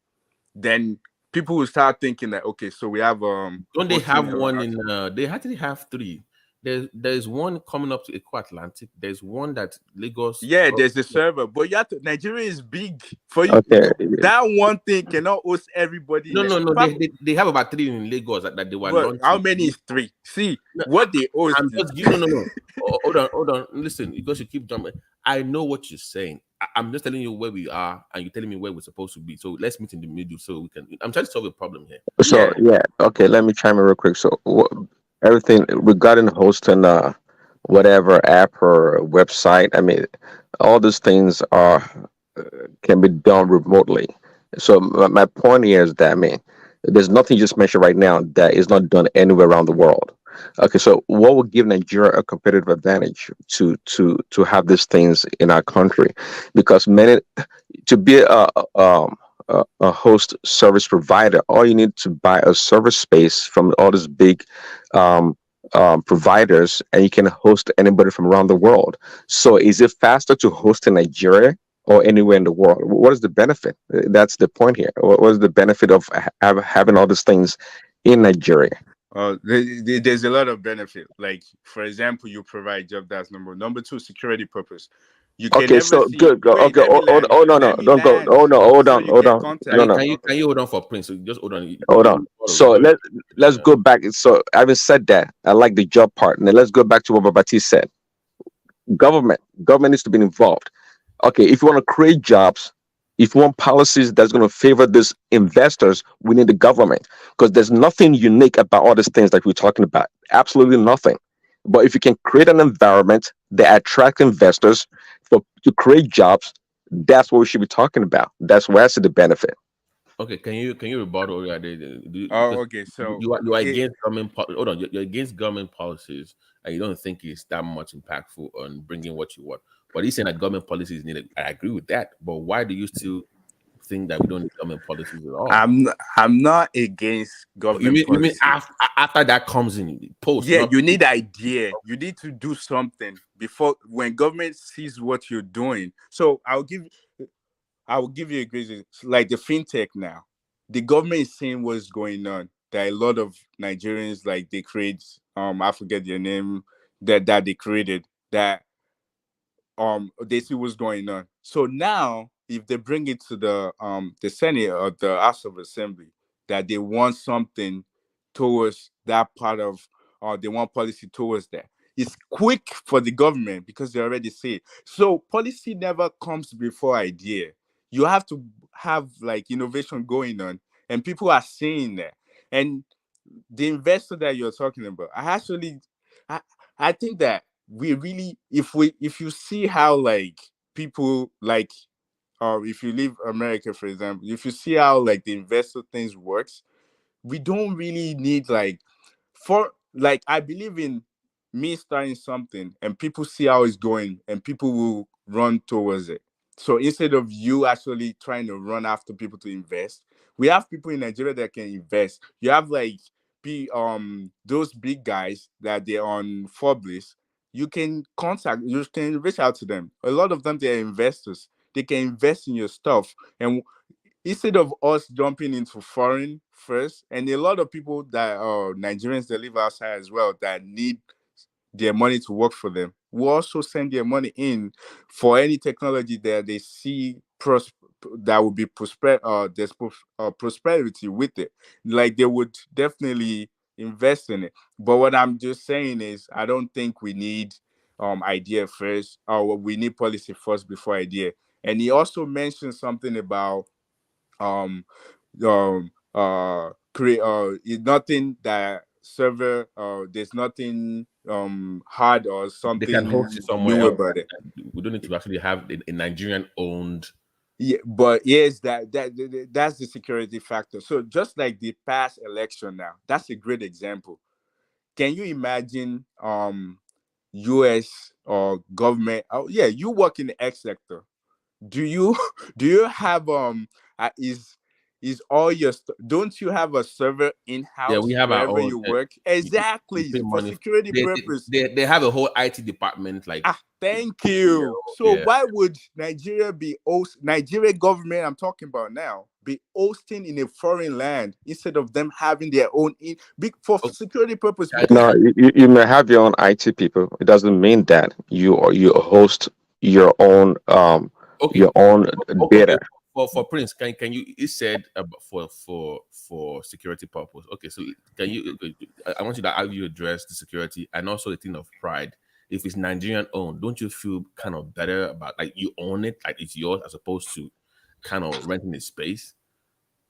then people will start thinking that okay, so we have don't they have one in they actually have three. There's one coming up to Eco Atlantic. There's one that Lagos. Yeah, there's a server, but you have to. Nigeria is big for you. Okay. That one thing cannot host everybody. No. They have about 3 in Lagos that they were launching. How many is 3? See what they host. No. Hold on. Listen, because you keep jumping. I know what you're saying. I'm just telling you where we are, and you're telling me where we're supposed to be. So let's meet in the middle, so we can. I'm trying to solve a problem here. So okay, let me chime in real quick. So everything regarding hosting whatever app or website, I mean, all these things can be done remotely. So my point here is that, I mean, there's nothing you just mentioned right now that is not done anywhere around the world. Okay, so what would give Nigeria a competitive advantage to have these things in our country? Because to be a host service provider, all you need to buy a server space from all these big providers, and you can host anybody from around the world. So is it faster to host in Nigeria or anywhere in the world? What is the benefit? That's the point here. What is the benefit of having all these things in Nigeria? There's a lot of benefit. Like, for example, you provide job. That's number 2, security purpose. You can never see. Good. Wait, Okay. Oh no, don't go. Oh no, hold on. Can you hold on for Prince? Just hold on. Hold on. So let's go back. So having said that, I like the job part. Now let's go back to what Babati said. Government needs to be involved. Okay, if you want to create jobs, if you want policies that's going to favor these investors, we need the government, because there's nothing unique about all these things that we're talking about. Absolutely nothing. But if you can create an environment that attracts investors to create jobs, that's what we should be talking about. That's where I see the benefit. Okay, can you rebuttal? Okay, so you are against government. Hold on, you're against government policies, and you don't think it's that much impactful on bringing what you want. But he's saying that government policies is needed. I agree with that. But why do you still think that we don't need government policies at all? I'm not against government policies. You mean after that comes in post? Yeah, you need idea. You need to do something before, when government sees what you're doing. So I will give you a great example. Like the fintech now. The government is seeing what's going on. There are a lot of Nigerians, like, they create I forget their name, that they created, that they see what's going on. So now if they bring it to the Senate or the House of Assembly, that they want something towards that part of, they want policy towards that, it's quick for the government because they already say it. So policy never comes before idea. You have to have like innovation going on, and people are seeing that. And the investor that you're talking about, I think that we really, if you see how, like, people, like, if you leave America, for example, if you see how, like, the investor things works, we don't really need, like, I believe in me starting something and people see how it's going and people will run towards it. So instead of you actually trying to run after people to invest, we have people in Nigeria that can invest. You have, like, those big guys that they're on Forbes. You can reach out to them. A lot of them, they're investors. They can invest in your stuff. And instead of us jumping into foreign first, and a lot of people that are Nigerians that live outside as well that need their money to work for them, will also send their money in for any technology that they see that would be there's prosperity with it. Like, they would definitely invest in it. But what I'm just saying is, I don't think we need idea first, or we need policy first before idea. And he also mentioned something about create nothing that server there's nothing hard or They can something host it somewhere new else. about it. We don't need to actually have a Nigerian owned. Yeah, but yes, that's the security factor. So just like the past election now, that's a great example. Can you imagine US or government? Oh yeah, you work in the X sector. Do you have is all your don't you have a server in Yeah, we house have our wherever own. you work? We Exactly, pay for money. security purpose. They have a whole IT department. Like, thank you. So why would Nigeria Nigeria government, I'm talking about now, be hosting in a foreign land instead of them having their own for security purpose? No, you may have your own IT people. It doesn't mean that you host your own data. For Prince, can you? He said for security purpose. Okay, so can you? I want you to how you address the security and also the thing of pride. If it's Nigerian owned, don't you feel kind of better about like you own it, like it's yours, as opposed to kind of renting the space?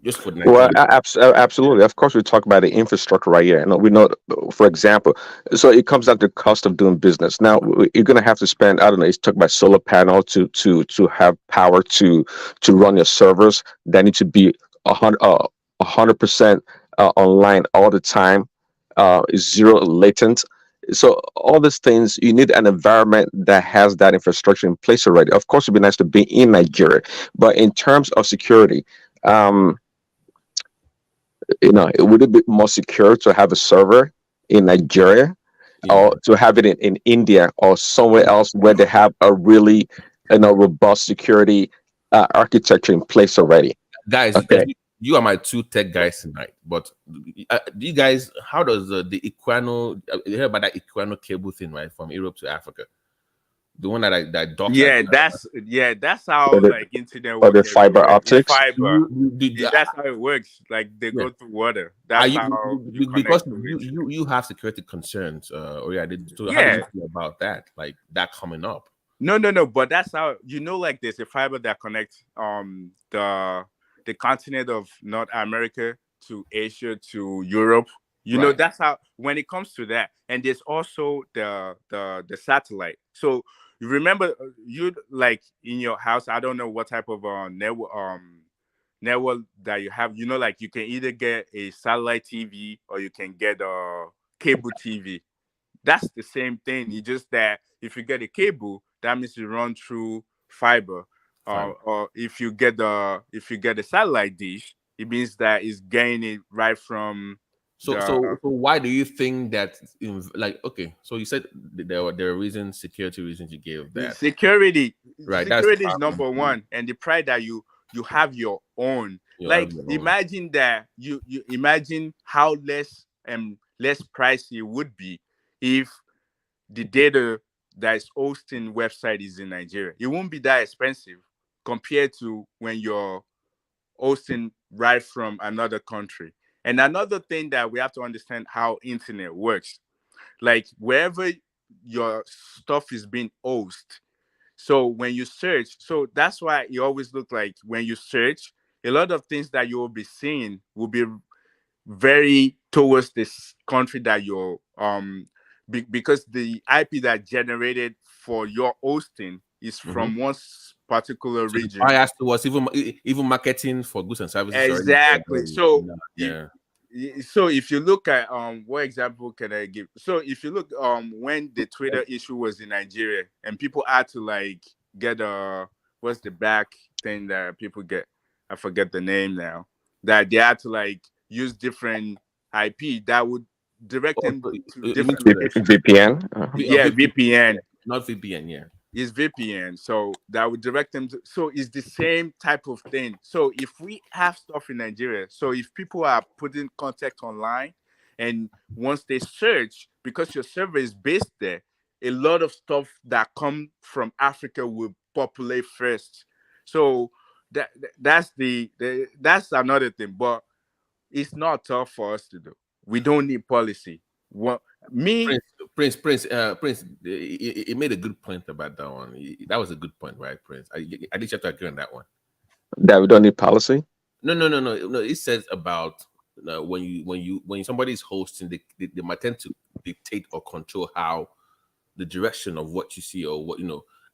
Just for Well, Nigerian. absolutely. Of course, we talk about the infrastructure right here. And we know, for example, so it comes down to the cost of doing business. Now, you're going to have to spend, I don't know, you talk about solar panel to have power to run your servers that need to be 100% online all the time, zero latent. So all these things, you need an environment that has that infrastructure in place already. Of course, it'd be nice to be in Nigeria, but in terms of security, it would it be more secure to have a server in Nigeria or to have it in India or somewhere else where they have a really robust security architecture in place already? Guys, okay. You are my two tech guys tonight. But do you guys, how does the Equano, you heard about that Equano cable thing, right, from Europe to Africa? The one that docks. That's how like internet or the works. fiber optics. Fiber. That's how it works. Like they go through water. That's how you because connect you have security concerns. So how do you feel about that? Like that coming up? No. But that's how like there's a fiber that connects the continent of North America to Asia to Europe. Know, that's how when it comes to that. And there's also the satellite. So you remember you like in your house, I don't know what type of network that you have. Like you can either get a satellite TV or you can get a cable TV. That's the same thing. It's just that if you get a cable, that means you run through fiber. Or if you get a satellite dish, it means that it's getting it right from. So why do you think that? So you said there were reasons, security reasons you gave that. Security is number one, and the pride that you have your own. Imagine that you imagine how less pricey it would be if the data that is hosting website is in Nigeria. It won't be that expensive compared to when you're hosting right from another country. And another thing that we have to understand how internet works, like wherever your stuff is being hosted. So when you search, so that's why you always look like when you search, a lot of things that you will be seeing will be very towards this country that you're because the IP that generated for your hosting is from one particular region. Bias towards even marketing for goods and services. Exactly. So so if you look at what example can I give? So if you look when the Twitter issue was in Nigeria and people had to like get what's the back thing that people get? I forget the name now. That they had to like use different IP that would direct them to different VPN. VPN. Not VPN, yeah. It's VPN, so that would direct them to. So it's the same type of thing. So if we have stuff in Nigeria, so if people are putting content online, and once they search, because your server is based there, a lot of stuff that come from Africa will populate first. So that's that's another thing, but it's not tough for us to do. We don't need policy. Prince, Prince, he made a good point about that one. That was a good point, right, Prince? I think you have to agree on that one. That we don't need policy? No. It says about when somebody is hosting, they might tend to dictate or control how the direction of what you see or what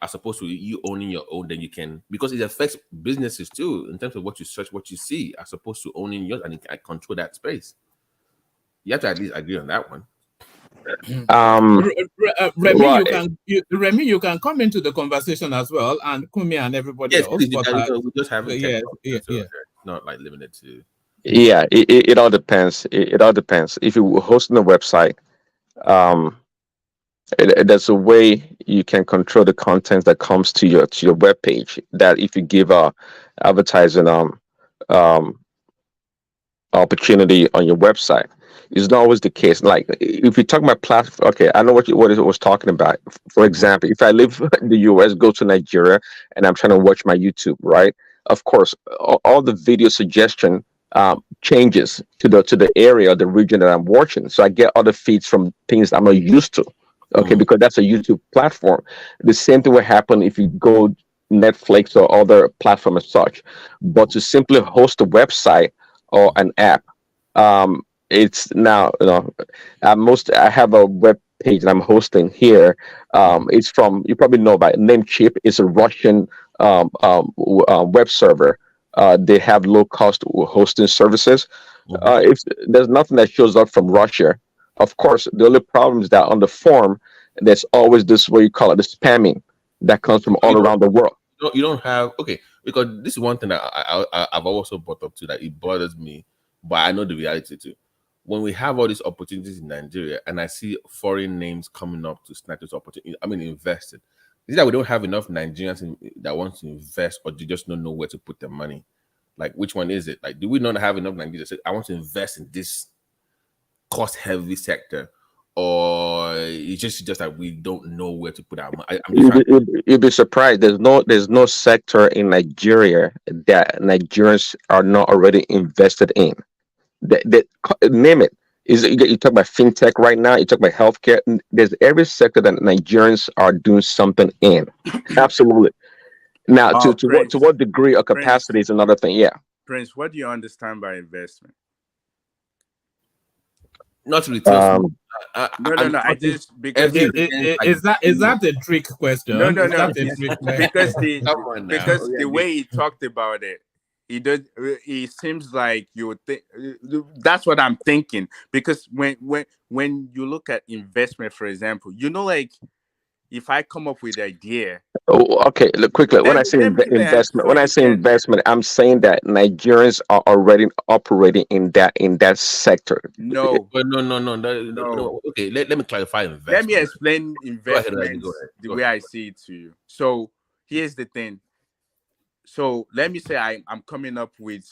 as opposed to you owning your own. Then you can, because it affects businesses too in terms of what you search, what you see, as opposed to owning yours, and you can control that space. You have to at least agree on that one. Remy, you can come into the conversation as well, and Kumi and everybody else. Please, we just haven't. Yeah. Not like limited to. Yeah, it all depends. It all depends. If you're hosting a website, there's a way you can control the content that comes to your web page. That if you give advertising opportunity on your website, it's not always the case. Like if you talk about platform, okay, I know what it was talking about. For example, if I live in the US, go to Nigeria, and I'm trying to watch my YouTube, right? Of course, all the video suggestion changes to the area or the region that I'm watching, so I get other feeds from things I'm not used to. Okay, because that's a YouTube platform. The same thing will happen if you go Netflix or other platform as such. But to simply host a website or an app, it's now I have a web page that I'm hosting here. It's from, you probably know about it, Namecheap. It's a Russian web server. They have low cost hosting services. If there's nothing that shows up from Russia, of course, the only problem is that on the form, there's always this, what you call it, the spamming that comes from all around the world. You don't have, okay, because this is one thing that I've also brought up too, that it bothers me, but I know the reality too. When we have all these opportunities in Nigeria and I see foreign names coming up to snatch this opportunity, invested. Is that we don't have enough Nigerians that want to invest, or do you just don't know where to put their money? Like, which one is it? Like, do we not have enough Nigerians that say, I want to invest in this cost-heavy sector, or it's just that we don't know where to put our money? You'd be surprised. There's no sector in Nigeria that Nigerians are not already invested in. Name it. You talk about fintech right now. You talk about healthcare. There's every sector that Nigerians are doing something in. Absolutely. Now, to what degree or capacity is another thing. Yeah. Prince, what do you understand by investment? Not really. No. I just, because is that a trick question? No. Because the way he talked about it, it seems like you would think. That's what I'm thinking. Because when you look at investment, for example, like, if I come up with the idea. Oh, okay. Look, quickly. When I say investment, I'm saying that Nigerians are already operating in that sector. No. Okay, let me clarify investment. Let me explain investment the way I see it to you. So here's the thing. So let me say I'm coming up with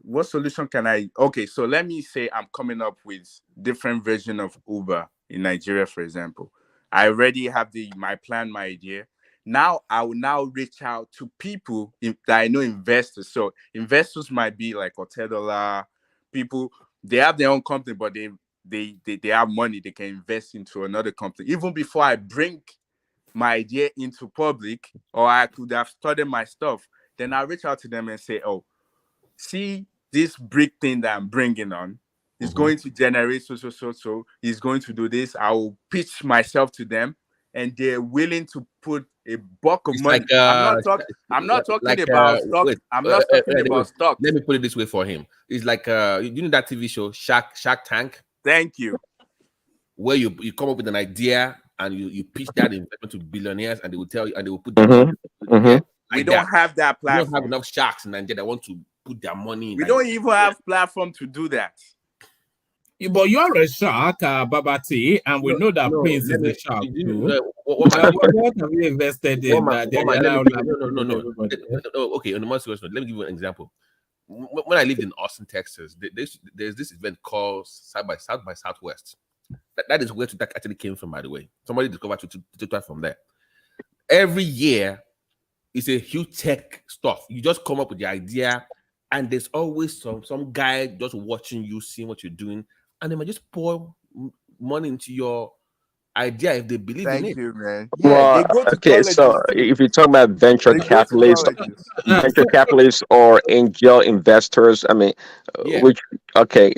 what solution can I? Okay, so let me say I'm coming up with different version of Uber in Nigeria, for example. I already have my plan, my idea. Now I will now reach out to people that I know, investors. So investors might be like Otedola, people. They have their own company, but they have money they can invest into another company. Even before I bring my idea into public, or I could have studied my stuff, then I reach out to them and say, oh, see this brick thing that I'm bringing on is going to generate so he's going to do this. I will pitch myself to them, and they're willing to put a bulk of money. Like, I'm not talking about stock. I'm not talking about stock. Let me put it this way for him. It's like you know that TV show Shark Tank? Thank you. Where you come up with an idea and you pitch that investment to billionaires, and they will tell you, and they will put the money. We don't have that platform. We don't have enough sharks in Nigeria that want to put their money in. We don't even have platform to do that. But you're a shark, Babati, and we know that Prince is a shark too. What have you invested in? Okay, on the more serious note, let me give you an example. When I lived in Austin, Texas, there's this event called South by Southwest. That is where that actually came from, by the way. Somebody discovered to from there. Every year, it's a huge tech stuff. You just come up with the idea, and there's always some guy just watching you, seeing what you're doing, and they might just pour money into your idea if they believe in it. Thank you, man. Yeah, Well, they go to okay, colleges so too. if you talk about venture They go to capitalists, colleges. or angel investors, I mean, Yeah. which okay,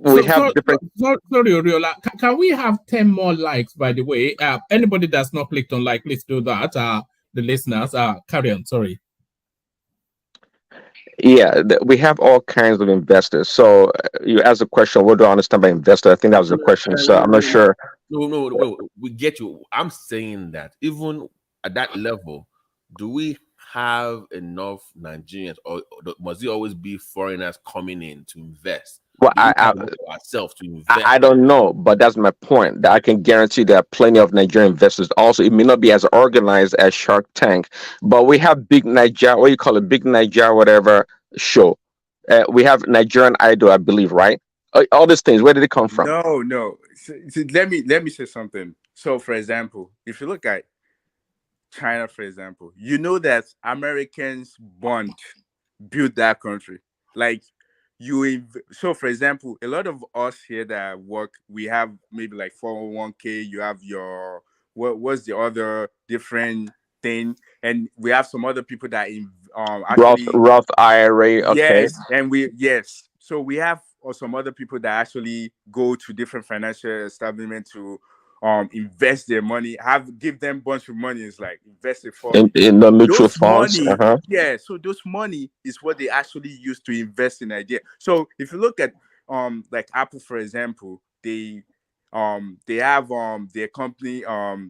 we have different. Sorry, Oriola. Can we have 10 more likes, by the way? Anybody that's not clicked on like, please do that. The listeners, carry on. Sorry. Yeah, we have all kinds of investors. So you asked a question, what do I understand by investor? I think that was the question. So I'm not sure. No, we get you. I'm saying that even at that level, do we have enough Nigerians, or must it always be foreigners coming in to invest? Well, Do we have ourselves to invest? I don't know, but that's my point. That I can guarantee there are plenty of Nigerian investors. Also, it may not be as organized as Shark Tank, but we have big Niger, what you call it, big Niger, whatever show. We have Nigerian Idol, I believe, right? All these things. Where did it come from? No. So let me say something. So, for example, if you look at China, for example, you know that Americans built that country. Like so for example, a lot of us here that work, we have maybe like 401k, you have your what's the other different thing, and we have some other people that actually Roth IRA, okay. Yes, so we have some other people that actually go to different financial establishments to invest their money, give them a bunch of money. It's like invest it for in the mutual those funds. money. Yeah, so those money is what they actually use to invest in idea. So if you look at like Apple, for example, they have their company,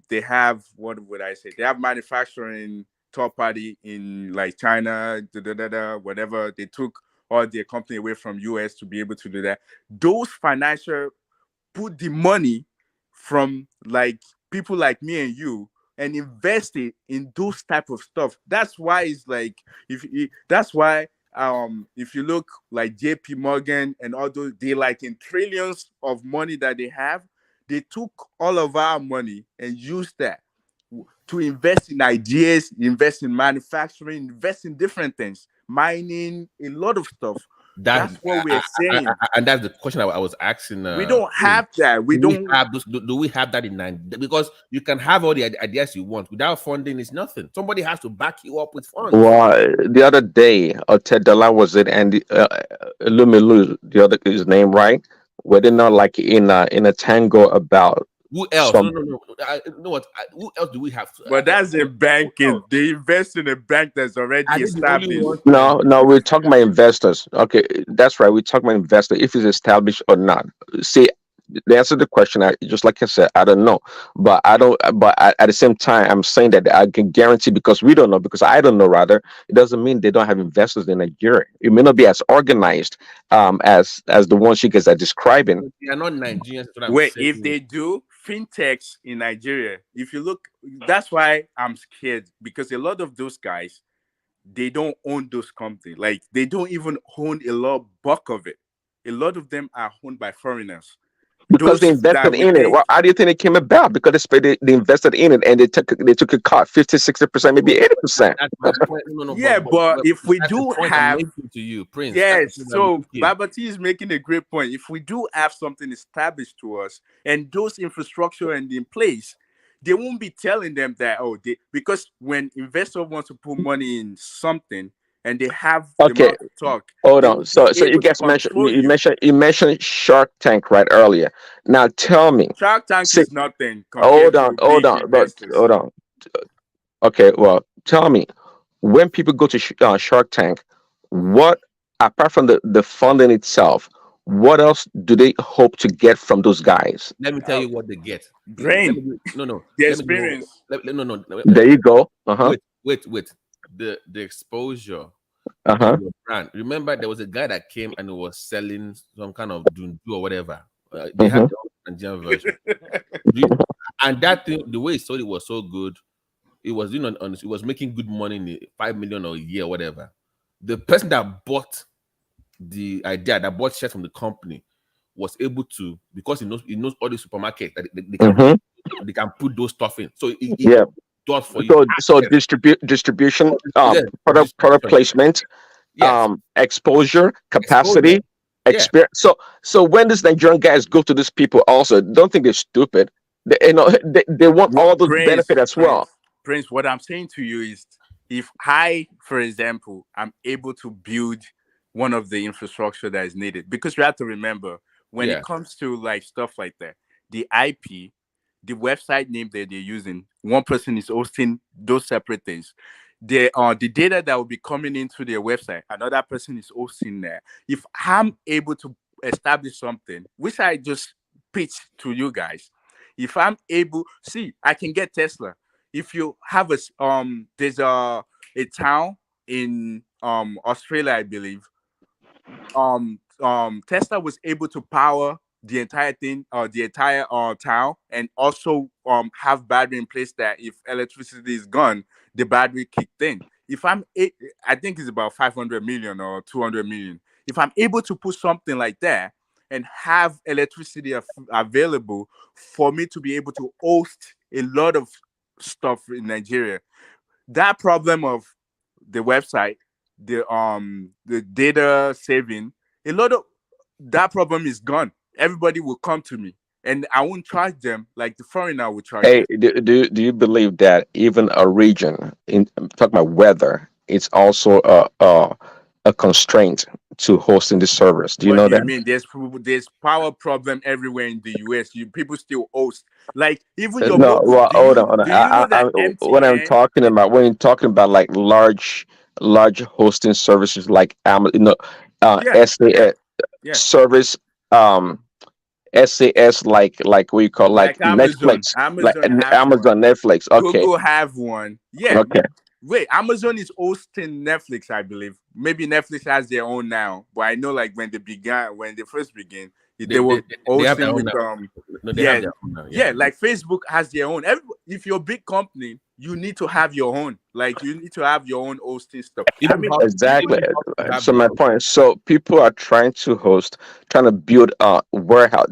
they have, what would I say, they have manufacturing third party in like China, whatever. They took all their company away from US to be able to do that. Those financial put the money from like people like me and you and invest it in those type of stuff. That's why it's like that's why if you look like JP Morgan and all those, they like in trillions of money that they have, they took all of our money and used that to invest in ideas, invest in manufacturing, invest in different things, mining, a lot of stuff. That's what we're saying. And that's the question I was asking. We don't have that. We don't have those. Do we have that in Nigeria? Because you can have all the ideas you want without funding. It's nothing. Somebody has to back you up with funds. Well, the other day, Ted Dala was it, and Lumilu, the other his name, right? Were they not like in a tango about who else? some? No. You know what? Who else do we have? But that's a banking. They invest in a bank that's already established. No, we're talking about investors. Okay, that's right. We're talking about investors. If it's established or not. See, the answer to the question, just like I said, I don't know. But I don't. But at the same time, I'm saying that I can guarantee, because we don't know, because I don't know. Rather, it doesn't mean they don't have investors in Nigeria. It may not be as organized as the ones you guys are describing. They are not Nigerians. Wait, if they do fintechs in Nigeria, if you look, that's why I'm scared, because a lot of those guys, they don't own those companies. Like they don't even own a lot bulk of it. A lot of them are owned by foreigners. Because they invested in it. Well, how do you think it came about? Because they invested in it and they took a cut, 50, 60%, maybe 80%. Yeah, but if we do have to you, Prince. Yes, so Babati is making a great point. If we do have something established to us and those infrastructure and in place, they won't be telling them that because when investor wants to put money in something and they have the mouth to talk. Hold on. So you guys mentioned Shark Tank right earlier. Now tell me, Shark Tank is nothing. Hold on. Okay, well, tell me, when people go to Shark Tank, what, apart from the funding itself, what else do they hope to get from those guys? Let me tell you what they get. Brain. No. The experience. No. There you go. Wait. The exposure. Brand. Remember, there was a guy that came and was selling some kind of dundu or whatever. They had the Nigerian version, and that thing, the way he sold it was so good. It was it was making good money in 5 million a year, or whatever. The person that bought the idea, that bought shares from the company, was able to, because he knows all the supermarkets that they can put those stuff in. So it does for you. So distribution, product placement, exposure, capacity. experience. So when these Nigerian guys go to these people, also don't think they're stupid. They want all those benefits as well. Prince, what I'm saying to you is, if I, for example, am able to build one of the infrastructure that is needed, because you have to remember, when it comes to like stuff like that, the IP, the website name that they're using, one person is hosting those separate things. The data that will be coming into their website, another person is hosting there. If I'm able to establish something, which I just pitched to you guys, if I'm able, see, I can get Tesla. If you have there's a town in Australia, I believe. Tesla was able to power the entire thing, the entire town, and also have battery in place that if electricity is gone, the battery kicked in. If I think it's about 500 million or 200 million. If I'm able to put something like that and have electricity available for me to be able to host a lot of stuff in Nigeria, that problem of the website, the data saving, a lot of that problem is gone. Everybody will come to me, and I won't charge them like the foreigner will charge them. Do you believe that even a region, in talking about weather, it's also a constraint to hosting the servers? Do you know What do you that? mean? There's power problem everywhere in the US. People still host. Like even your No, mobile. well, hold on, hold on. Do you know that What I'm MTN? talking about, when you're talking about like large hosting services like Amazon, SAS Yeah. service, SAS, like what you call like Like Amazon. Netflix, like Amazon have one. Amazon, Netflix. Okay, Google have one. Yeah. okay. Wait, Amazon is hosting Netflix, I believe. Maybe Netflix has their own now, but I know like when they first began, they were They have their hosting own with now. No, they have their own now. yeah, like Facebook has their own. If you're a big company, you need to have your own. Like you need to have your own hosting stuff. I mean, Exactly. So my point. So people are trying to build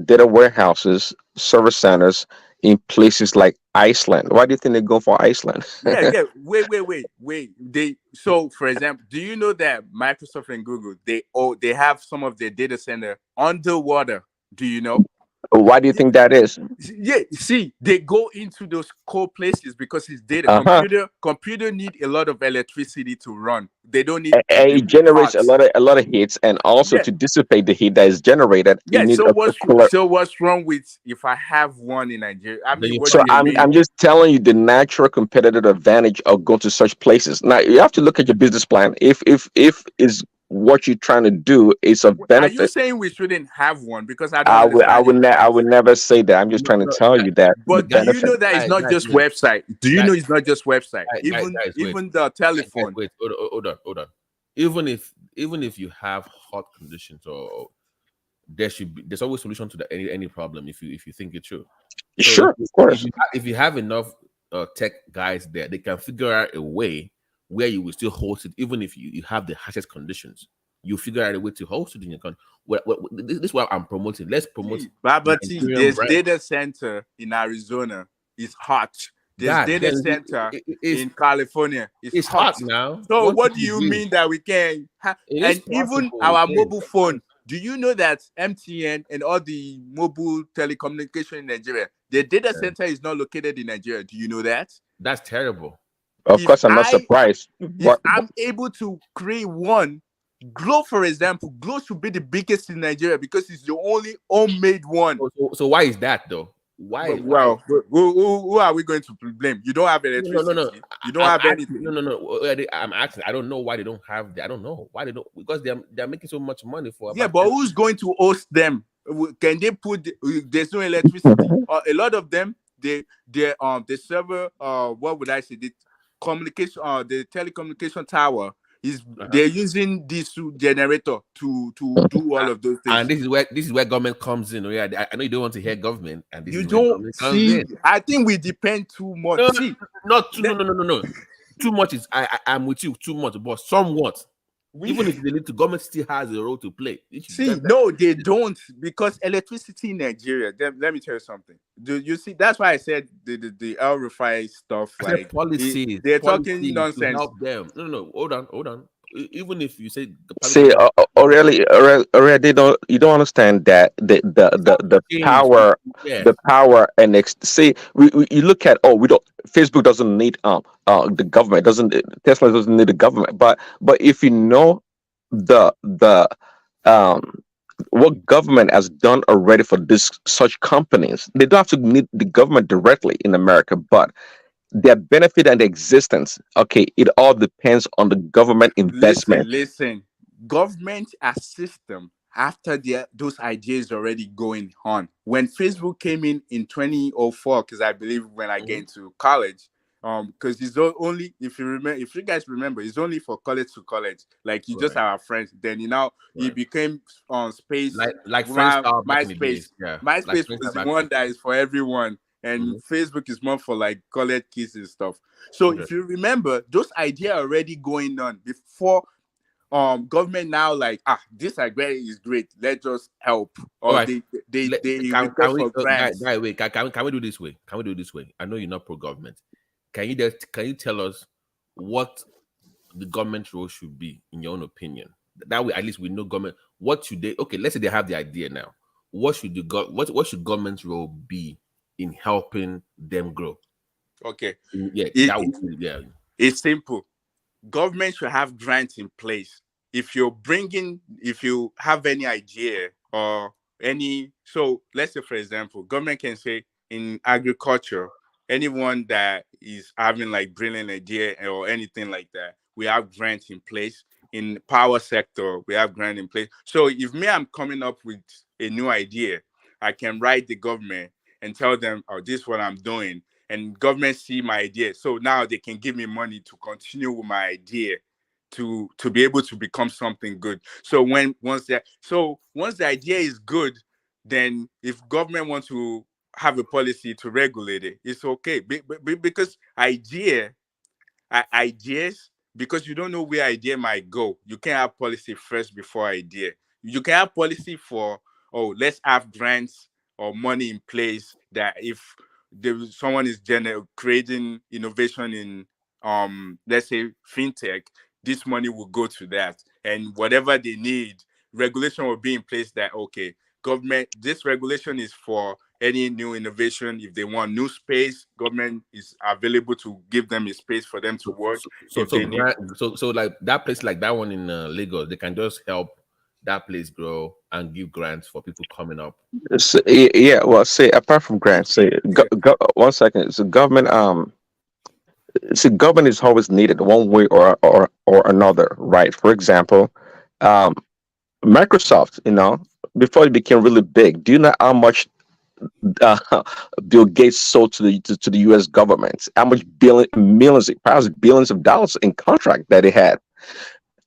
data warehouses, service centers in places like Iceland. Why do you think they go for Iceland? yeah. Wait. So for example, do you know that Microsoft and Google they have some of their data center underwater? Do you know? Why do you think that is? Yeah, see, they go into those cold places because it's data. Computer need a lot of electricity to run. They don't need It generates a lot of heat, and also Yeah. to dissipate the heat that is generated, you Yeah. need So a cooler. what's wrong with if I have one in Nigeria? I mean, what So do you mean? I'm just telling you the natural competitive advantage of going to such places. Now you have to look at your business plan. If is what you're trying to do is of Are you benefit, saying we shouldn't have one? Because I don't understand. I would never say that. I'm just trying to tell you that the But do you benefit. know that it's not just website? Do you know it's not just website? Even the telephone. Wait, hold on. Even if you have hot conditions, or there's always solution to any problem if you think it through. So Sure, of course. if you have enough tech guys there, they can figure out a way where you will still host it, even if you have the harshest conditions. You figure out a way to host it in your country. This is what I'm promoting. Let's promote. Babati, Nigerian there's brand. data center in Arizona. It's hot. There's God, data then center it's in California. It's hot now. So what do you mean that we can? It And is even possible. our It is. mobile phone. Do you know that MTN and all the mobile telecommunication in Nigeria, their data center is not located in Nigeria? Do you know that? That's terrible. Of course, I'm not surprised. If I'm able to create one, Glow, for example, Glow should be the biggest in Nigeria because it's the only homemade one. So why is that though? Why? Well, who are we going to blame? You don't have electricity. No. You don't have anything. No. I'm asking. I don't know why they don't have. I don't know why they don't, because they're making so much money for. Yeah, but who's going to host them? Can they put? There's no electricity. A lot of them, the server. What would I say? The communication. The telecommunication tower is they're using this generator to do all of those things. And this is where government comes in. Oh, yeah, I know you don't want to hear government, and this You is where don't government comes see. in. I think we depend too much. No. Too much is I'm with you. Too much, but somewhat. Even if they need to, government still has a role to play. No, they don't, because electricity in Nigeria. Let me tell you something. Do you see? That's why I said the El-Rufai stuff. Like policies. they're policies talking nonsense. to help them. No. Hold on. even if you say the See, Aurelia, you don't understand that the change, power, yeah, the power, and see, you look at, we don't, Facebook doesn't need the government, doesn't Tesla doesn't need the government, but if you know the what government has done already for this such companies, they don't have to need the government directly in America, but their benefit and existence, okay, it all depends on the government investment. Listen. Government as system after those ideas already going on. When Facebook came in 2004, because I believe when I get into college, because it's only, if you guys remember, it's only for college to college. Like you just have our friends. Then it became on space, like Friendster back in the MySpace. days, yeah. MySpace Like was the back one that is for everyone, and Facebook is more for like college kids and stuff. So if you remember, those ideas already going on before government now like this idea is great, let's just help, or right. they Can request we, for grants. wait, can we do this way? Can we do it this way? I know you're not pro-government. Can you tell us what the government role should be in your own opinion? That way, at least we know government. What should they? Okay, let's say they have the idea now. What should what should government's role be in helping them grow? Okay, it's simple. Government should have grants in place. If you have any idea or so let's say, for example, government can say in agriculture, anyone that is having like brilliant idea or anything like that, we have grants in place. In power sector, we have grant in place. So if I'm coming up with a new idea, I can write the government and tell them, this is what I'm doing. And government see my idea. So now they can give me money to continue with my idea to be able to become something good. So once the idea is good, then if government wants to have a policy to regulate it, it's okay. Because ideas, because you don't know where idea might go, you can have policy first before idea. You can have policy for, let's have grants or money in place that if someone is creating innovation in let's say fintech, this money will go to that, and whatever they need, regulation will be in place that, okay, government, this regulation is for any new innovation. If they want new space, government is available to give them a space for them to work. So like that place, like that one in Lagos, they can just help that place grow and give grants for people coming up. So, yeah, well, say apart from grants, say 1 second. So government government is always needed one way or another, right? For example, Microsoft, before it became really big, do you know how much Bill Gates sold to the U.S. government? How much millions, perhaps billions of dollars in contract that they had?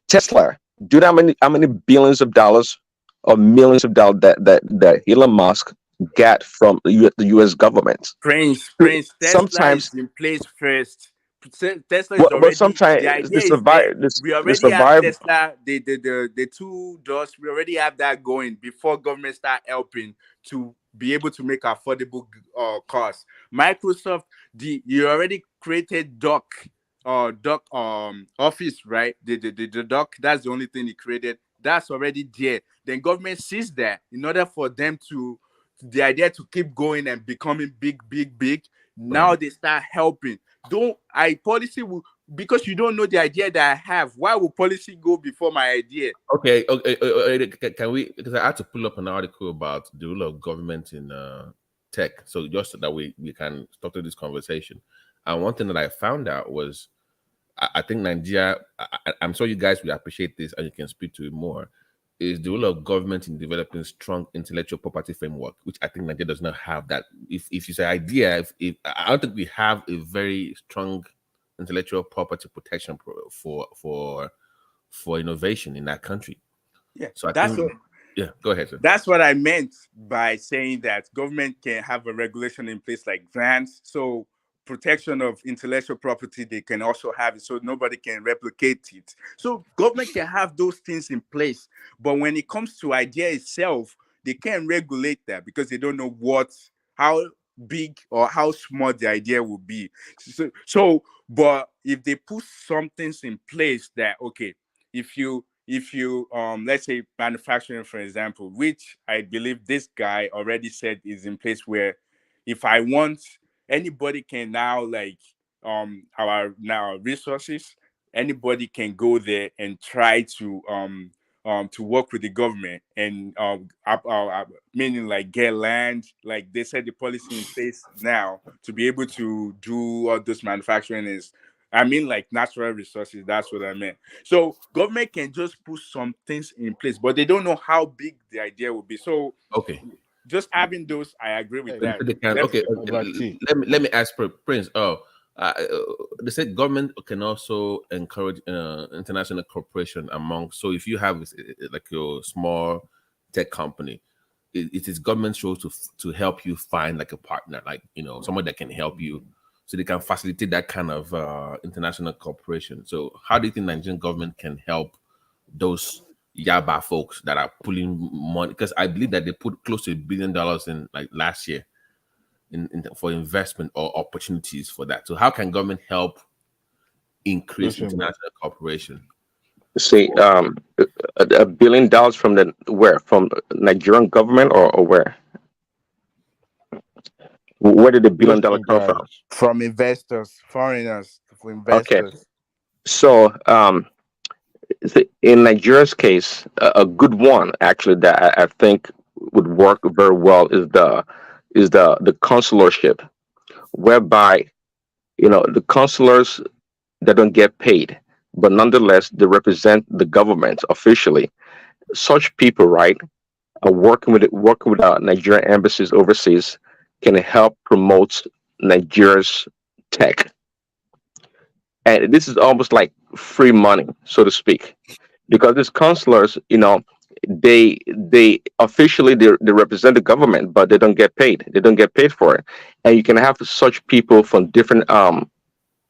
Tesla, do you know how many billions of dollars or millions of dollars that Elon Musk got from the U.S. government? Prince, Tesla sometimes is in place first. Tesla is already, sometimes the idea is there. We already have Tesla, the 2 doors, we already have that going before government start helping to be able to make affordable cars. Microsoft, you already created Doc Office, right? The Doc, that's the only thing he created. That's already there. Then government sees that in order for them the idea to keep going and becoming big. Now they start helping. Policy will, because you don't know the idea that I have. Why will policy go before my idea? Okay. Can we? Because I had to pull up an article about the role of government in tech, so just so that we can start to this conversation. And one thing that I found out was, I think Nigeria. I'm sure you guys will appreciate this, and you can speak to it more. Is the role of government in developing strong intellectual property framework, which I think Nigeria does not have that. If you say idea, if I don't think we have a very strong intellectual property protection for innovation in that country. Yeah, so go ahead, sir. That's what I meant by saying that government can have a regulation in place like grants. So protection of intellectual property, they can also have it so nobody can replicate it. So government can have those things in place, but when it comes to idea itself, they can't regulate that because they don't know how big or how small the idea will be. So but if they put some things in place that, okay, if you let's say manufacturing, for example, which I believe this guy already said is in place, where if I want, anybody can now, like our now resources, anybody can go there and try to work with the government and meaning like get land. Like they said, the policy in place now to be able to do all this manufacturing is, I mean, like natural resources. That's what I meant. So government can just put some things in place, but they don't know how big the idea will be. So okay, just having those, I agree with that. they can, okay, let me ask Prince. They said government can also encourage international cooperation among. So if you have like your small tech company, it is government's role to help you find like a partner, like someone that can help you, so they can facilitate that kind of international cooperation. So how do you think Nigerian government can help those Yaba folks that are pulling money? Because I believe that they put close to $1 billion in like last year for investment or opportunities for that. So how can government help increase international cooperation? See, $1 billion from from Nigerian government or where? Where did the $1 billion come from? From investors, foreigners, for Okay, investors. so in Nigeria's case, a good one actually that I think would work very well is the consularship, whereby the consulars, they don't get paid, but nonetheless they represent the government officially. Such people, right, are working with Nigerian embassies overseas, can help promote Nigeria's tech, and this is almost like free money, so to speak, because these consulars, they officially they represent the government, but they don't get paid. They don't get paid for it, and you can have such people from different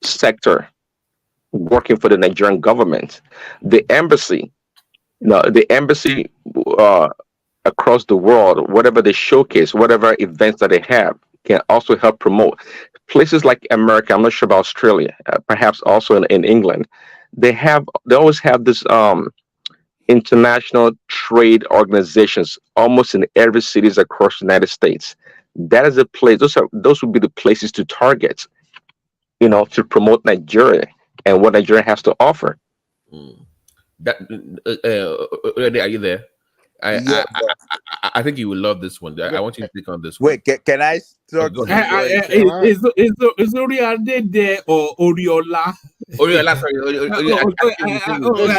sector working for the Nigerian government. The embassy, the embassy across the world, whatever they showcase, whatever events that they have, can also help promote. Places like America, I'm not sure about Australia, perhaps also in England, they always have this international trade organizations almost in every cities across the United States. That is a place. Those would be the places to target, to promote Nigeria and what Nigeria has to offer. That are you there? I think you will love this one. I want you to click on this one. Wait, can I talk? Is Oriade there or Oriola? Oriola, sorry.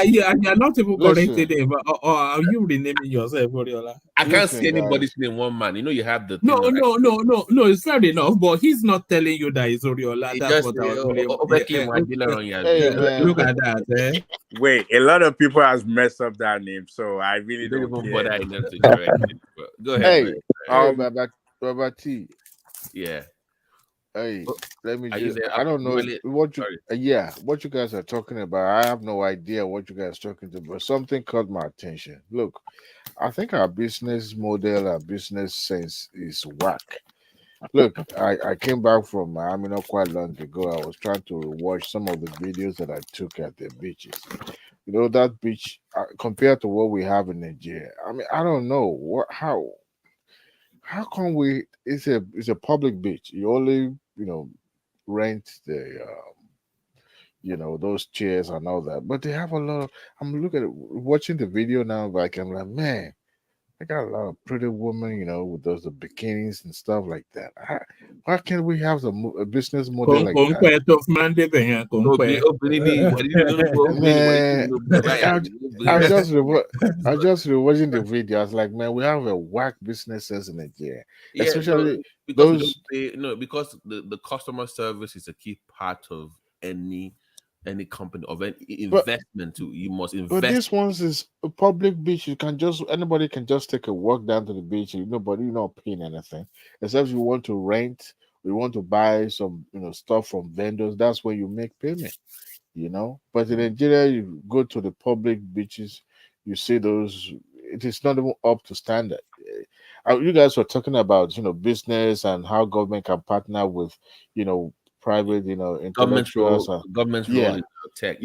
You're not even corrected there, but are you renaming yourself Oriola? I can't see anybody's name one man. You have the no. It's fair enough, but he's not telling you that it's Oriola. That's what I was look at that. Wait, a lot of people has messed up that name, so I really don't care. Go ahead. Baba T. Yeah. Hey, let me just. I don't know what you. What you guys are talking about. I have no idea what you guys are talking about. But something caught my attention. Look, I think our business model, our business sense is whack. Look, I came back from Miami not quite long ago. I was trying to watch some of the videos that I took at the beaches. That beach compared to what we have in Nigeria. I mean, I don't know how come it's a public beach. You only rent the those chairs and all that, but they have a lot of. I'm watching the video now, like I'm like, man, I got a lot of pretty women, with those bikinis and stuff like that. Why can't we have a business model like that? I just watching the video. I was like, man, we have a whack businesses in Nigeria, especially because because the customer service is a key part of any company of any investment too. You must invest. But this one is a public beach. Anybody can just take a walk down to the beach. Nobody, you're not paying anything, except you want to rent. You want to buy some, stuff from vendors. That's where you make payment. But in Nigeria, you go to the public beaches, you see those. It is not even up to standard. You guys were talking about, business and how government can partner with, private, intellectuals. Government's role in tech.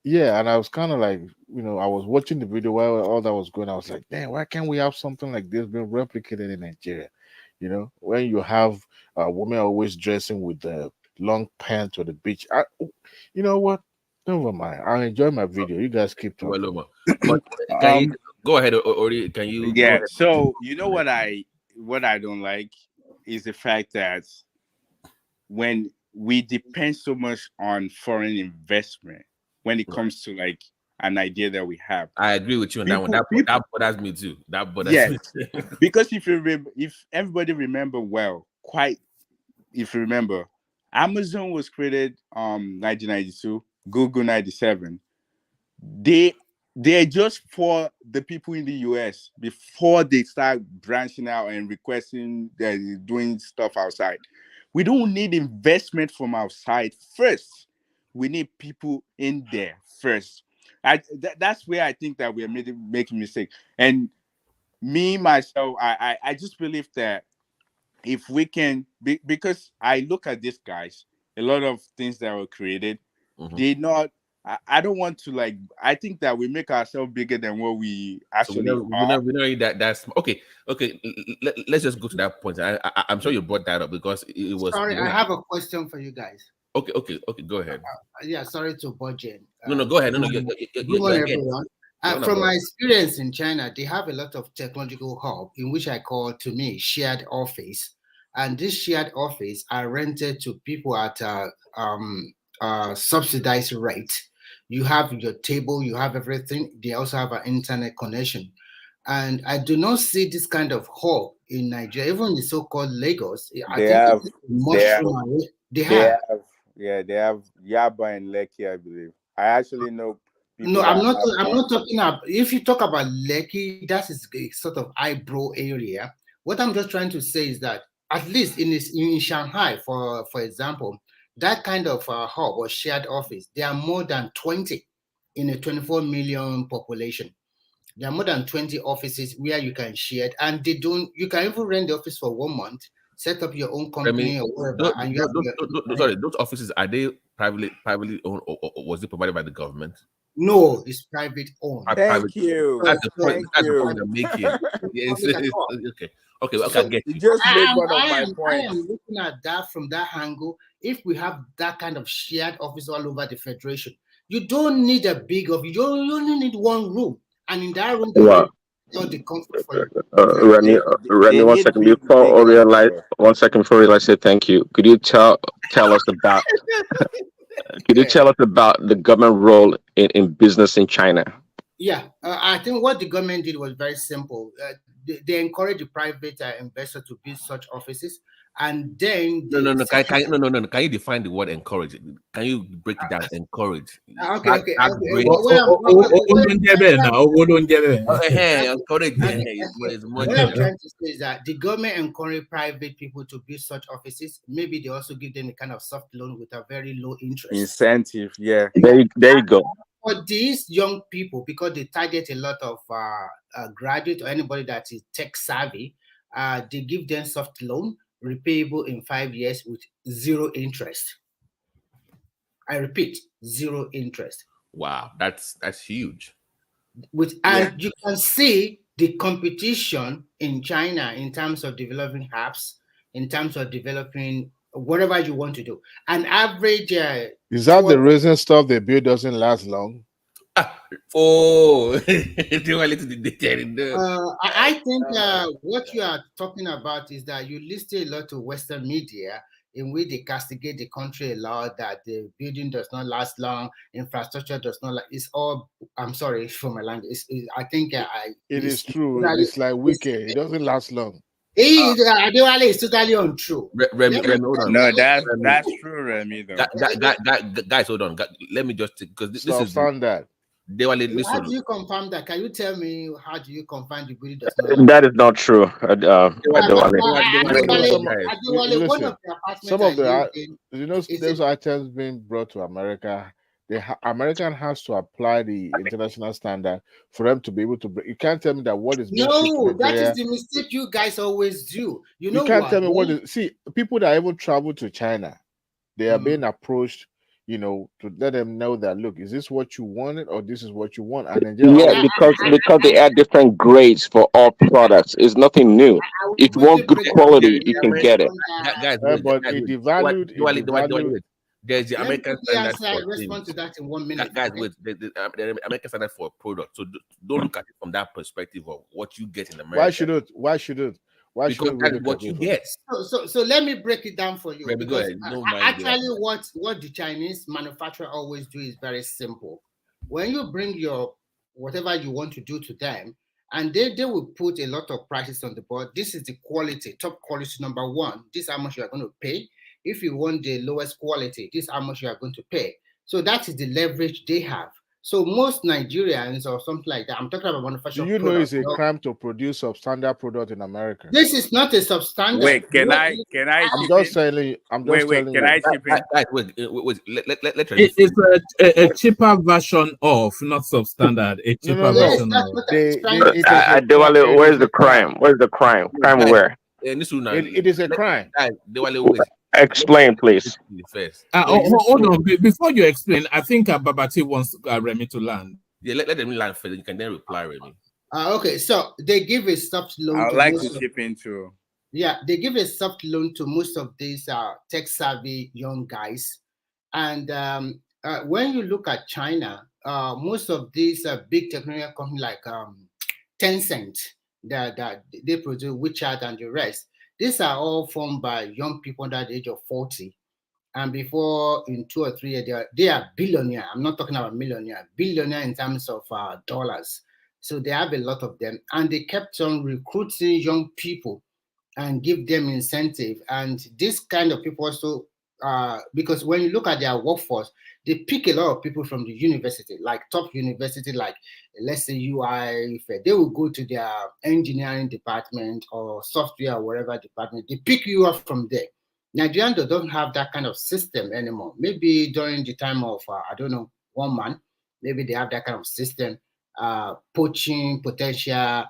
Yeah, and I was kind of like, I was watching the video while all that was going. I was like, damn, why can't we have something like this being replicated in Nigeria? When you have women always dressing with the long pants or the beach. You know what? Never mind. I enjoy my video. You guys keep talking. Well, but can you go ahead, or can you? Yeah. Go ahead? So what I don't like is the fact that when we depend so much on foreign investment when it comes to like an idea that we have. I agree with you on that one. That bothers me too. That bothers me too. Because if everybody remember well, if you remember, Amazon was created 1992, Google 97. They're just for the people in the US before they start branching out and requesting doing stuff outside. We don't need investment from outside first. We need people in there first. That's where I think that we're making mistakes. And me myself, I just believe that if we can, because I look at these guys, a lot of things that were created, they not. I don't want to I think that we make ourselves bigger than what we actually are. We don't need that. That's okay. Let's just go to that point. I'm sure you brought that up because it was. Sorry, I have a question for you guys. Okay. Go ahead. Yeah, sorry to budge in. No, go ahead. No, good morning, everyone. From my experience in China, they have a lot of technological hub in which I call, to me, shared office. And this shared office are rented to people at subsidized rate. You have your table, you have everything. They also have an internet connection. And I do not see this kind of hub in Nigeria, even the so-called Lagos. They have Yaba and Lekki, I believe. I actually know people. No, I'm not talking about. If you talk about Lekki, that is a sort of eyebrow area. What I'm just trying to say is that at least in Shanghai, for example, that kind of hub or shared office, there are more than 20 in a 24 million population. There are more than 20 offices where you can share it, and you can even rent the office for 1 month, set up your own company or whatever. Those offices, are they privately owned, or was it provided by the government? No, it's private owned. Thank you. That's the point I'm making. Okay, I get you. You just made one of my points. I am looking at that from that angle. If we have that kind of shared office all over the federation, you don't need a big office. You only need one room, and in that room, all the comfort for you. Remy, 1 second before we realize. 1 second before we say thank you. Could you tell us about? Could you tell us about the government role in business in China? Yeah, I think what the government did was very simple. They encourage the private investor to build such offices, and then no. Can you define the word encourage? Can you break it down? Encourage. Okay. What I'm trying to say is that the government encourage private people to build such offices. Maybe they also give them a kind of soft loan with a very low interest incentive. Yeah, there you go. For these young people, because they target a lot of graduate or anybody that is tech savvy, they give them soft loan, repayable in 5 years with 0 interest. I repeat, 0 interest. Wow, that's huge. And you can see the competition in China in terms of developing apps, in terms of developing whatever you want to do. An average is that the reason stuff they build doesn't last long? I think what you are talking about is that you listed a lot of Western media in which they castigate the country a lot, that the building does not last long, infrastructure does not last. It's all, I'm sorry for my language. I think it is true. It's like wicked. It doesn't last long. It's totally untrue. Remy, hold on. No, that's true, Remy. Guys, hold on. Let me just, because this is found that. How do you confirm that? Can you tell me how do you confirm the building does not? That is not true. Some of the those items being brought to America, American has to apply the international standard for them to be able to. You can't tell me that what is. No, that is the mistake you guys always do. You can't tell me what is. See, people that even travel to China, they are being approached. you know, to let them know that, look, is this what you wanted or this is what you want? And Nigeria Yeah, because they add different grades for all products. It's nothing new. If you want good quality, you can get it. Guys, but guys, it wait. devalued. There's the Let me American quickly standard for respond things. to that in 1 minute. Guys, wait. The American standard for a product. So don't look at it from that perspective of what you get in America. Why shouldn't we Because look that is at what you it? get. So let me break it down for you. Baby, go Because ahead. No mind actually, what the Chinese manufacturer always do is very simple. When you bring your whatever you want to do to them, and they will put a lot of prices on the board. This is the quality, top quality number one. This is how much you are going to pay. If you want the lowest quality, this is how much you are going to pay. So that is the leverage they have. So most Nigerians or something like that, I'm talking about manufacturing. Do you know it's a crime to produce substandard product in America? This is not a substandard. Wait, can I? I'm just telling you. Can I chip in? Wait. Let It's a cheaper version of, not substandard. A cheaper version of. Adewale, where's the crime? Where's the crime? Crime where? It is a crime. Explain, please. Hold on. Before you explain, I think Babati wants Remy to land. Yeah, let them land first. You can then reply, Remy. Okay, so they give a soft loan. I would like to chip in too. Yeah, they give a soft loan to most of these tech-savvy young guys. And when you look at China, most of these big technology companies like Tencent, that they produce WeChat and the rest, these are all formed by young people under the age of 40. And before, in 2 or 3 years, they are billionaire. I'm not talking about millionaire, billionaire in terms of dollars. So they have a lot of them. And they kept on recruiting young people and give them incentive. And this kind of people also, because when you look at their workforce, they pick a lot of people from the university, like top university, like let's say UI. They will go to their engineering department or software or whatever department. They pick you up from there. Nigerians don't have that kind of system anymore. Maybe during the time of, I don't know, one man, maybe they have that kind of system, poaching potential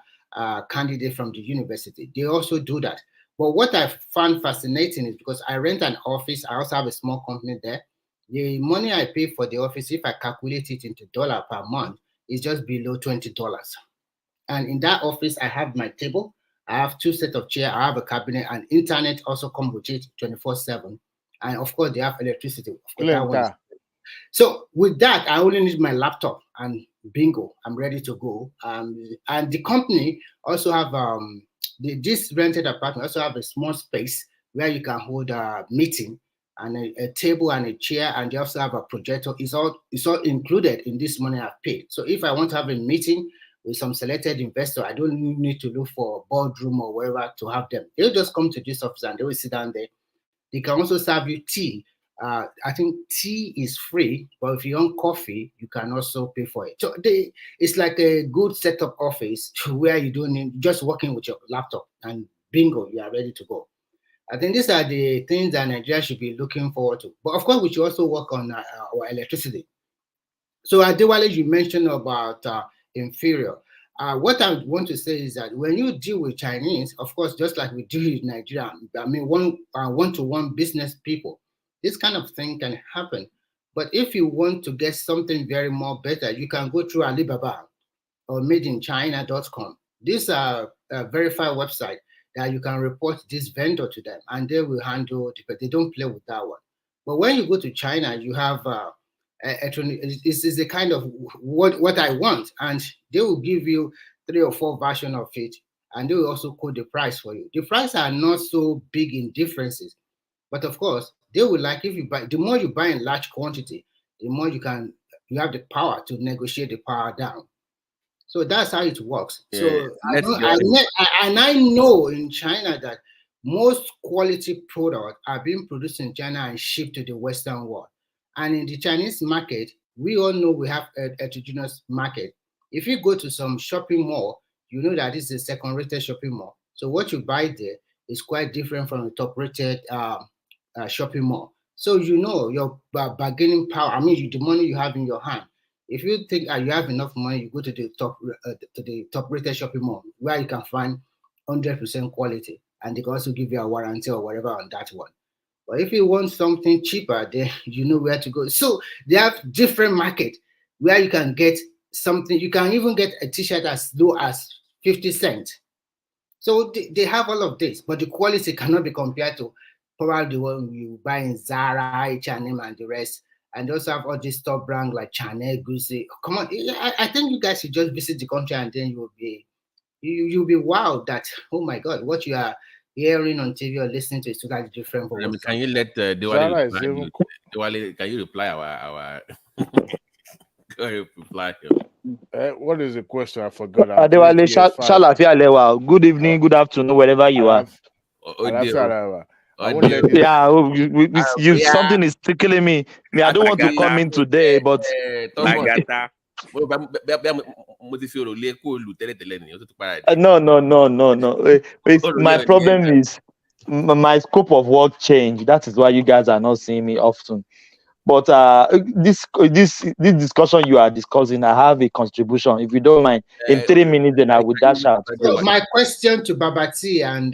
candidate from the university. They also do that. But what I found fascinating is because I rent an office, I also have a small company there. The money I pay for the office, if I calculate it into dollar per month, is just below $20. And in that office, I have my table, I have 2 sets of chairs, I have a cabinet, and internet also comes with it 24/7. And of course, they have electricity. Of course, so with that, I only need my laptop and bingo, I'm ready to go. And the company also have this rented apartment also have a small space where you can hold a meeting and a table and a chair, and they also have a projector. It's all included in this money I've paid. So if I want to have a meeting with some selected investor, I don't need to look for a boardroom or wherever to have them. They'll just come to this office and they will sit down there. They can also serve you tea. I think tea is free, but if you want coffee, you can also pay for it. So it's like a good setup office where you don't need, just working with your laptop and bingo, you are ready to go. I think these are the things that Nigeria should be looking forward to. But of course, we should also work on our electricity. So Adewale, you mentioned about inferior. What I want to say is that when you deal with Chinese, of course, just like we deal with Nigeria, I mean, one-to-one business people, this kind of thing can happen. But if you want to get something very more better, you can go through Alibaba or madeinchina.com. These are a verified website that you can report this vendor to them and they will handle it, but they don't play with that one. But when you go to China, you have this is a kind of what I want, and they will give you 3 or 4 versions of it, and they will also quote the price for you. The prices are not so big in differences, but of course they will like if you buy. The more you buy in large quantity, the more you have the power to negotiate the power down. So that's how it works. Yeah, so I know in China that most quality products are being produced in China and shipped to the Western world. And in the Chinese market, we all know we have a heterogeneous market. If you go to some shopping mall, you know that this is a second-rated shopping mall. So what you buy there is quite different from the top-rated shopping mall. So you know your bargaining power. I mean, the money you have in your hand. If you think you have enough money, you go to the top-rated shopping mall where you can find 100% quality, and they can also give you a warranty or whatever on that one. But if you want something cheaper, then you know where to go. So they have different market where you can get something. You can even get a t-shirt as low as 50 cents. So they have all of this, but the quality cannot be compared to probably the one you buy in Zara, H&M, and the rest. And they also have all these top brands like Chanel, Gucci. Come on, I think you guys should just visit the country, and then you'll be wowed that, oh my God, what you are hearing on TV or listening to is totally different from what. Can you let Diwali reply? Diwali, can you reply our reply him? What is the question? I forgot. Adewale, Shalafia Lewa. Good evening, good afternoon, wherever you are. Yeah, something is tickling me. I don't want to come in today, but no. My problem is my scope of work changed. That is why you guys are not seeing me often. But this discussion you are discussing, I have a contribution. If you don't mind, in 3 minutes, then I will dash out. So my question to Babati and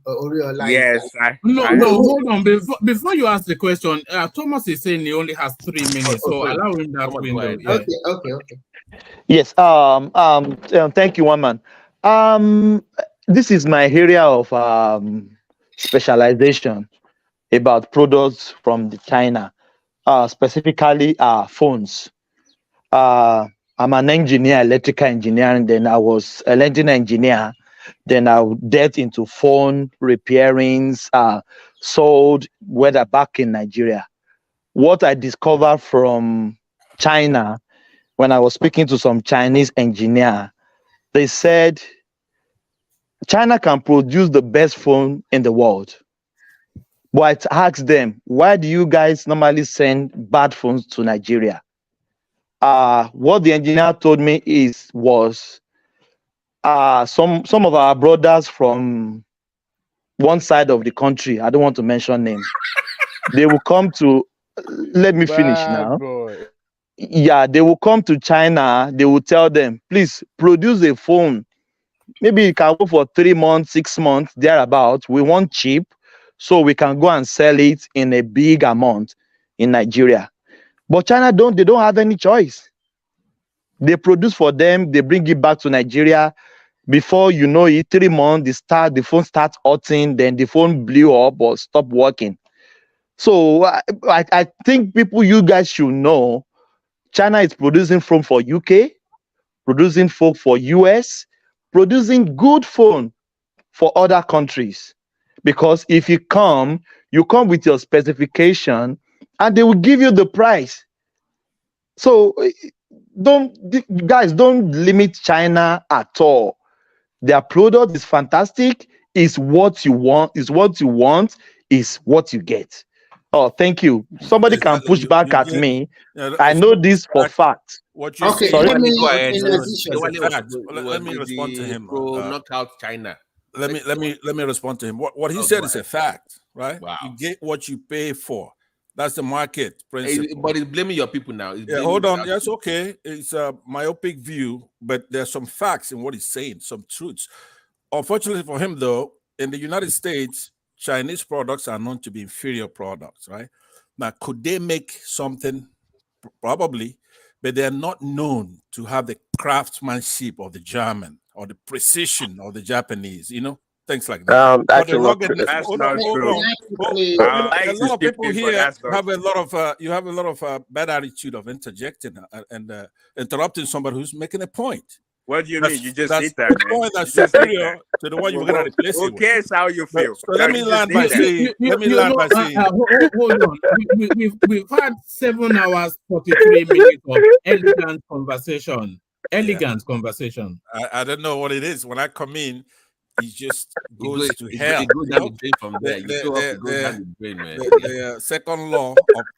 Oriola. Yes, hold on. Before you ask the question, Thomas is saying he only has 3 minutes, so allow him that window. Yeah. Okay. Yes. Thank you, one man. This is my area of specialization about products from China, specifically phones. I'm an engineer, electrical engineer, and then I was an engineer. Then I delved into phone repairings, sold, whether back in Nigeria. What I discovered from China, when I was speaking to some Chinese engineer, they said China can produce the best phone in the world. But I asked them, why do you guys normally send bad phones to Nigeria? What the engineer told me was some of our brothers from one side of the country, I don't want to mention names, they will come to, let me finish now. Yeah, they will come to China, they will tell them, please produce a phone. Maybe you can go for 3 months, 6 months, thereabout. We want cheap, so we can go and sell it in a big amount in Nigeria. But China they don't have any choice. They produce for them, they bring it back to Nigeria. Before you know it, 3 months, the phone starts hurting, then the phone blew up or stopped working. So I think you guys should know, China is producing phone for UK, producing phone for US, producing good phone for other countries. Because if you come with your specification and they will give you the price. So don't limit China at all. Their product is fantastic. Is what you want, is what you get. Oh, thank you. Somebody can push back at me. I know this for fact. What you Okay, say? let me Let me respond to him. Knockout China. Let me respond to him. What he said is a fact, right? Wow. You get what you pay for. That's the market principle. But he's blaming your people now. Hold on. Yes, okay. It's a myopic view, but there's some facts in what he's saying, some truths. Unfortunately for him, though, in the United States, Chinese products are known to be inferior products, right? Now, could they make something? Probably, but they're not known to have the craftsmanship of the German or the precision of the Japanese, things like that. That's not true. A lot of people here have a lot of bad attitude of interjecting and interrupting somebody who's making a point. What do you mean? You just hit that, man. Point that's superior to the one you're going to replace it with. Who cares how you feel? So let me land by saying. Hold on. We've had 7 hours, 43 minutes of elegant conversation. Conversation. I don't know what it is. When I come in, it just goes to hell. It goes down the drain from there. The second law of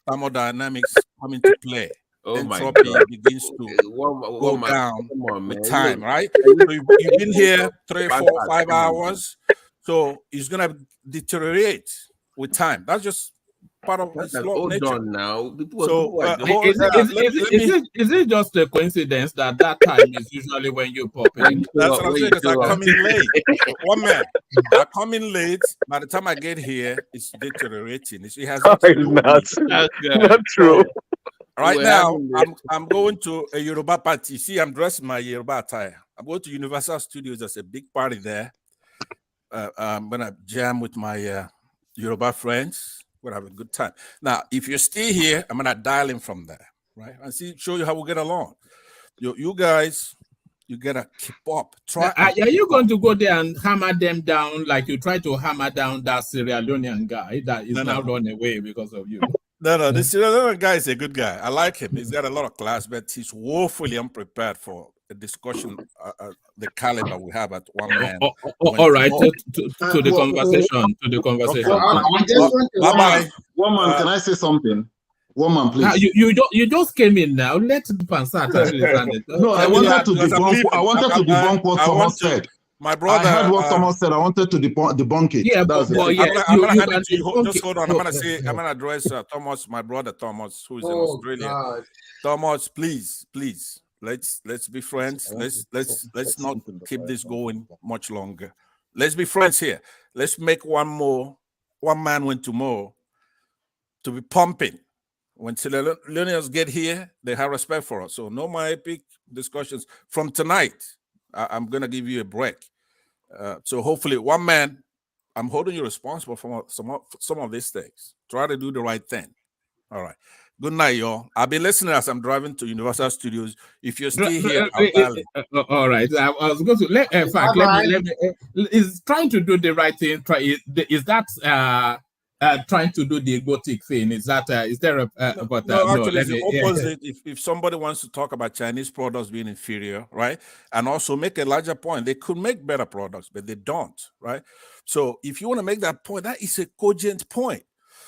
thermodynamics come into play. Entropy begins to go down with time, right? So you've been here 3, 4, 5 hours, so it's gonna deteriorate with time. That's just part of his law Hold nature. on now. Is it just a coincidence that time is usually when you pop in? That's what I'm saying, because I come in late. One man, I come in late. By the time I get here, it's deteriorating. It has Not true. So, right now, I'm going to a Yoruba party. See, I'm dressed in my Yoruba attire. I'm going to Universal Studios. There's a big party there. I'm gonna jam with my Yoruba friends. We'll have a good time. Now, if you're still here, I'm gonna dial in from there, right? And show you how we get along. You guys, you gotta keep up. Are you going to go there and hammer them down like you tried to hammer down that Sierra Leonean guy that is now run away because of you? No, the Sierra Leone guy is a good guy. I like him. He's got a lot of class, but he's woefully unprepared for a discussion, the caliber we have at one man. All right, to the conversation. To the conversation. Bye-bye. Woman, can I say something? Woman, please. You just came in now. Let the Pansat. No, I wanted to debunk what Thomas said. My brother, I heard what Thomas said. I wanted to debunk it. Yeah, just hold on. I'm gonna address Thomas, my brother Thomas, who is in Australia. God. Thomas, please, let's be friends. Let's not keep this going much longer. Let's be friends here. Let's make one man win tomorrow to be pumping. When Sierra Leoneans get here, they have respect for us. So no more epic discussions from tonight. I'm gonna give you a break. So hopefully, one man, I'm holding you responsible for some of these things. Try to do the right thing. All right. Good night, y'all. I'll be listening as I'm driving to Universal Studios. If you're still here, I'll dial in. All right. I was going to let me is trying to do the right thing. Is that trying to do the egotic thing? Is that is there a actually it's the opposite. If somebody wants to talk about Chinese products being inferior, right, and also make a larger point, they could make better products, but they don't, right? So if you want to make that point, that is a cogent point.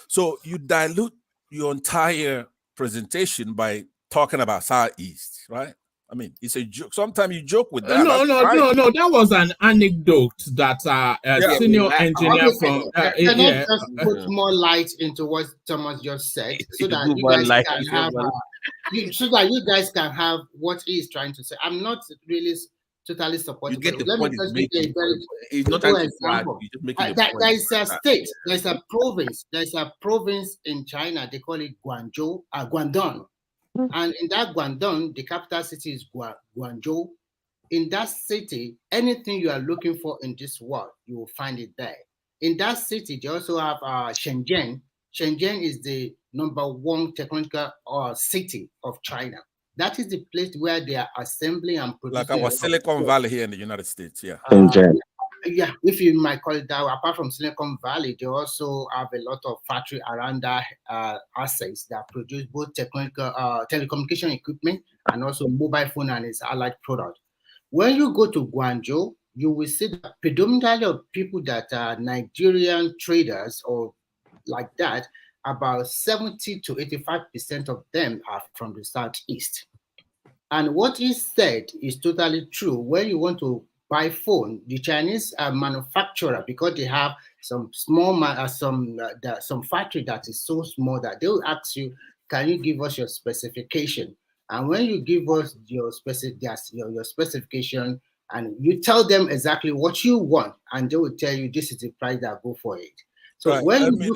So you dilute your entire presentation by talking about Southeast, right? I mean, it's a joke. Sometimes you joke with that. No. That was an anecdote that senior engineer from. Can I just put more light into what Thomas just said, so that you guys can have what he is trying to say. I'm not really totally supporting. You get the point he's making. It's not example. There is a state. There's a province. There's a province in China. They call it Guangdong. And in that Guangdong, the capital city is Guangzhou. In that city, anything you are looking for in this world, you will find it there. In that city, they also have Shenzhen. Shenzhen is the #1 technological city of China. That is the place where they are assembling and producing. Like our Silicon Valley here in the United States, yeah. Yeah, if you might call it that. Apart from Silicon Valley, they also have a lot of factory around that assets that produce both telecommunication equipment and also mobile phone and its allied product. When you go to Guangzhou, you will see that predominantly of people that are Nigerian traders or like that, about 70 to 85% of them are from the Southeast. And what is said is totally true. When you want to buy phone, the Chinese manufacturer, because they have some small some factory that is so small that they will ask you, can you give us your specification? And when you give us your specification, and you tell them exactly what you want, and they will tell you this is the price that go for it. So right. when Let me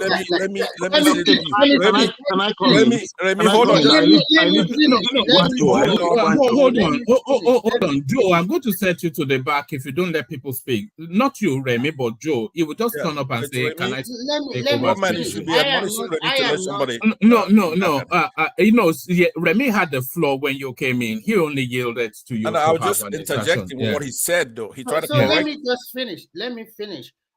hold on, Joe. I'm going to set you to the back if you don't let people speak. Not you, Remy, but Joe. He will just turn up and say, Remy, "Can I?" No. Remy had the floor when you came in. He only yielded to you. And I was just interjecting with what he said, though. He tried to correct. Let me just finish.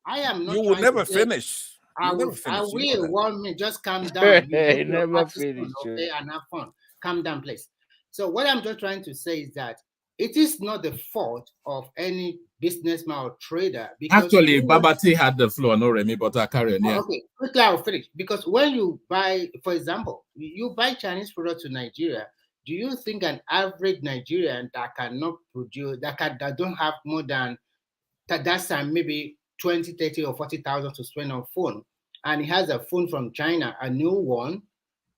I am not. You will never finish. I will. 1 minute. Just calm down. Never finish. Okay, and have fun. Calm down, please. So what I'm just trying to say is that it is not the fault of any businessman or trader. Actually, Babati had the floor, no Remy, but I carry on. Yeah. Okay, quickly I'll finish. Because when you buy, for example, you buy Chinese products to Nigeria, do you think an average Nigerian that cannot produce, that don't have more than that's maybe 20, 30, or 40,000 to spend on phone, and he has a phone from China, a new one,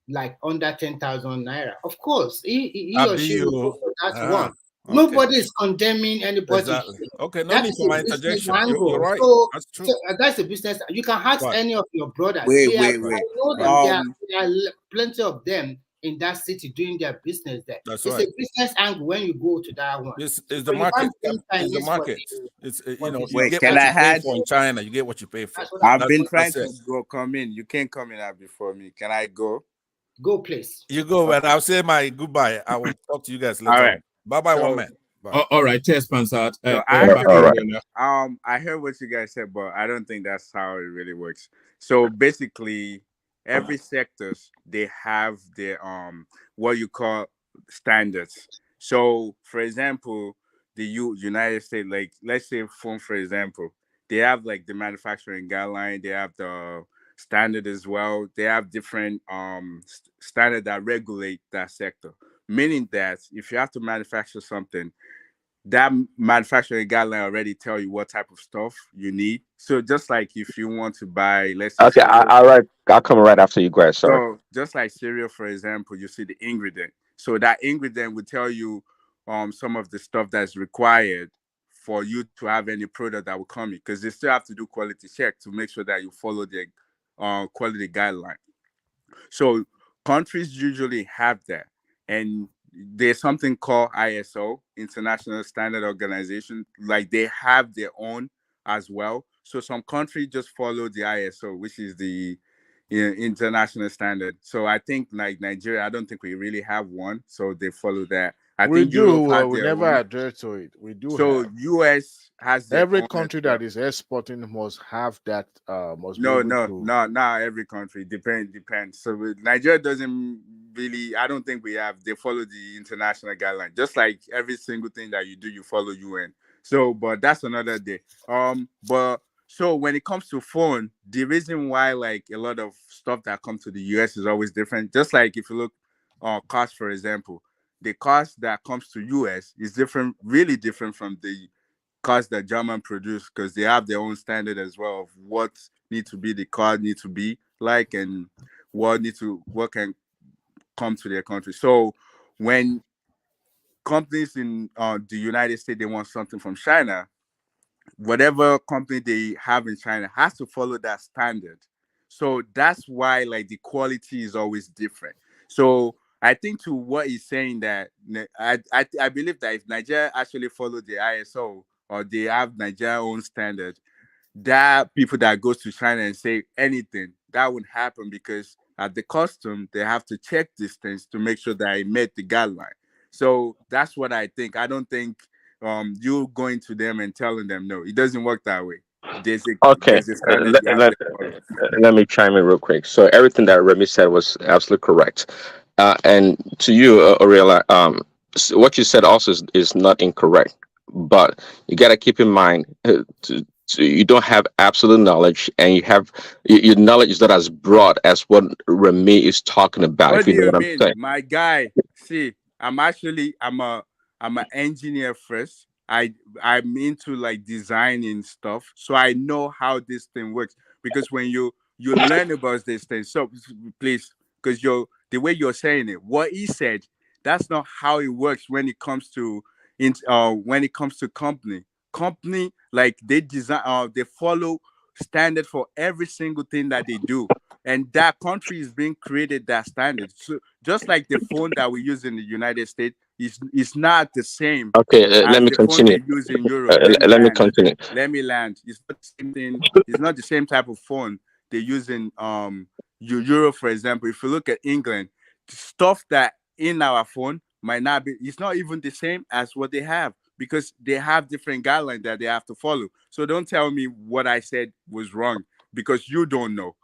like under 10,000 naira. Of course, he or she will go for that one. Okay. Nobody is condemning anybody. Exactly. Okay, no That need is for a my business interjection. angle. You're right. So, That's true. so that's a business. You can ask Right. any of your brothers. Wait. I know them. There are plenty of them in that city doing their business there. That's It's right. a business angle when you go to that one. It's So the you market. can't blame It's the Chinese for market. It's you know, you Wait, get can what I you pay add? for in China. You get what you pay for. I've been That's what I trying said. to come in. You can't come in before me. Can I go? Go, please. You go, and I'll say my goodbye. I will talk to you guys later. All right. Bye bye, So- one man. Bye. All right, cheers, Pansat. So I heard what you guys said, but I don't think that's how it really works. So basically, every sectors they have their what you call standards. So for example, the United States, like let's say phone, for example, they have like the manufacturing guideline, they have the standard as well. They have different standard that regulate that sector. Meaning that if you have to manufacture something, that manufacturing guideline already tell you what type of stuff you need. So just like if you want to buy, let's say, Okay, I'll come right after you guys. Sorry. so just like cereal, for example, you see the ingredient. So that ingredient will tell you some of the stuff that's required for you to have any product that will come in, because they still have to do quality check to make sure that you follow the quality guideline. So countries usually have that, and there's something called ISO, International Standard Organization. Like they have their own as well. So some countries just follow the ISO, which is the international standard. So I think like Nigeria, I don't think we really have one. So they follow that. I We think Europe do. has We their never own. adhere to it. We do So have. US has their Every own as country well. that is exporting must have that. Must be No, able no, to. no, not every country. Depends. So Nigeria doesn't really. I don't think we have. They follow the international guideline, just like every single thing that you do, you follow UN. So, but that's another day. But so when it comes to phone, the reason why like a lot of stuff that come to the US is always different. Just like if you look, cost, for example, the cost that comes to US is different, really different from the cars that German produce, because they have their own standard as well of what need to be the car need to be like, and what can come to their country. So when companies in the United States, they want something from China, whatever company they have in China has to follow that standard. So that's why like the quality is always different. So I think to what he's saying, that I believe that if Nigeria actually follow the ISO, or they have Nigeria own standard, that people that goes to China and say anything, that would happen, because at the custom they have to check these things to make sure that it met the guideline. So that's what I think. I don't think you going to them and telling them no. It doesn't work that way. There's Okay, a standard you have to follow. let me chime in real quick. So everything that Remy said was absolutely correct. And to you, Aurelia, what you said also is not incorrect. But you got to keep in mind, you don't have absolute knowledge, and you have your knowledge is not as broad as what Remy is talking about. What If do you know you what I'm mean, saying. my guy? See, I'm an engineer first. I'm into like designing stuff, so I know how this thing works. Because when you learn about this thing, so please, because the way you're saying it, what he said, that's not how it works when it comes to company. Like they design, they follow standard for every single thing that they do, and that country is being created that standard. So just like the phone that we use in the United States is not the same Okay, let as me the phone continue. they use in Europe. Let me continue. Let me land. It's not the same thing. It's not the same type of phone they use in Europe, for example. If you look at England, stuff that in our phone might not be. It's not even the same as what they have, because they have different guidelines that they have to follow. So don't tell me what I said was wrong, because you don't know.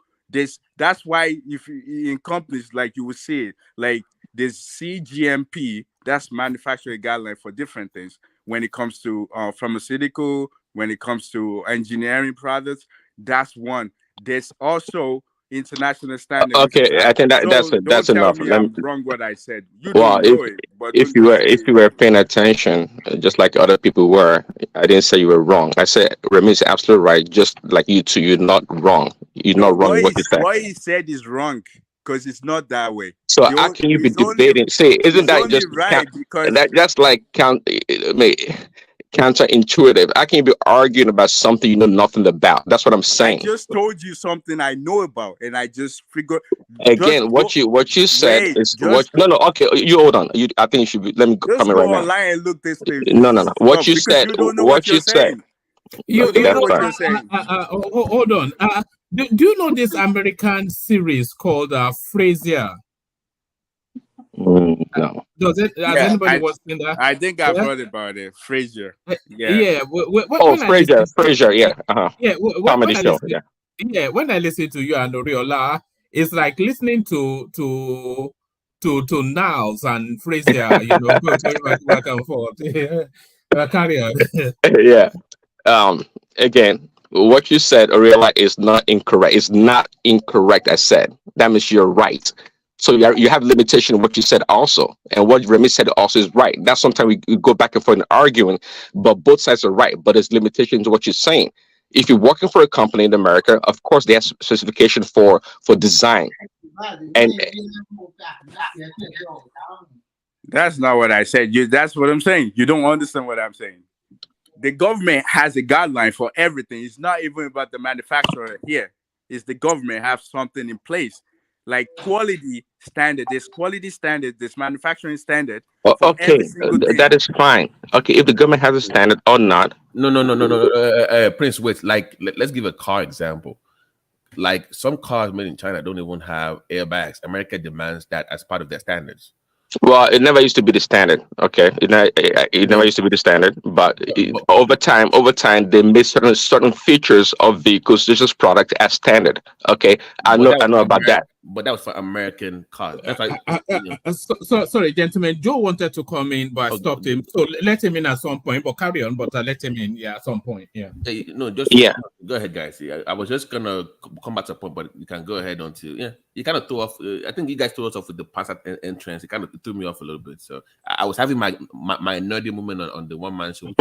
That's why if in companies, like you will see it, like there's CGMP, that's manufacturing guideline for different things. When it comes to pharmaceutical, when it comes to engineering products, that's one. There's also international standard, which is Okay, I that. think So that's don't tell enough. me I'm wrong what I said. You Well, don't know it, but don't just say if it. you were paying attention, just like other people were, I didn't say you were wrong. I said Remy is absolutely right, just like you two. You're not wrong. You're not wrong in what you said. What he said is wrong because it's not that way. So how can you be debating? Say, isn't that just right? Because that's like counterintuitive? How can you be arguing about something you know nothing about? That's what I'm saying. I just told you something I know about, and I just figured. Again, what you said is what. No, okay. You hold on. I think you should be. Let me just come in go right now. online and look this thing. No. What you said. You don't know what you're saying. You know what you're saying. Hold on. Do you know this American series called Frasier? No. Has anybody watched that? I think I've heard about it. Frasier. Yeah. Frasier. Yeah. Yeah. Comedy show. Yeah. When I listen to you and Oriola, it's like listening to Niles and Frasier. Going back and forth. Carry on. Yeah. Again, what you said, Oriola, is not incorrect. It's not incorrect. I said that means you're right. So you have limitation in what you said also, and what Remy said also is right. That's sometimes we go back and forth and arguing, but both sides are right. But there's limitations to what you're saying. If you're working for a company in America, of course they have specification for design. And that's not what I said. That's what I'm saying. You don't understand what I'm saying. The government has a guideline for everything. It's not even about the manufacturer here. It's the government have something in place. Like quality standard, there's quality standard, there's manufacturing standard. Okay, that is fine. Okay, if the government has a standard or not. No. Prince, wait. Like, let's give a car example. Like some cars made in China don't even have airbags. America demands that as part of their standards. Well, it never used to be the standard. Okay, it never used to be the standard. But over time, they made certain features of vehicles, just product as standard. Okay, I know about that. But that was for American cars. That's like, sorry, gentlemen. Joe wanted to come in, but I stopped him. So let him in at some point. But carry on. But let him in. Yeah, at some point. Yeah. Go ahead, guys. I was just gonna come back to a point, but you can go ahead until you kind of threw off. I think you guys threw us off with the pass entrance. It kind of threw me off a little bit. So I was having my nerdy moment on the one man show, which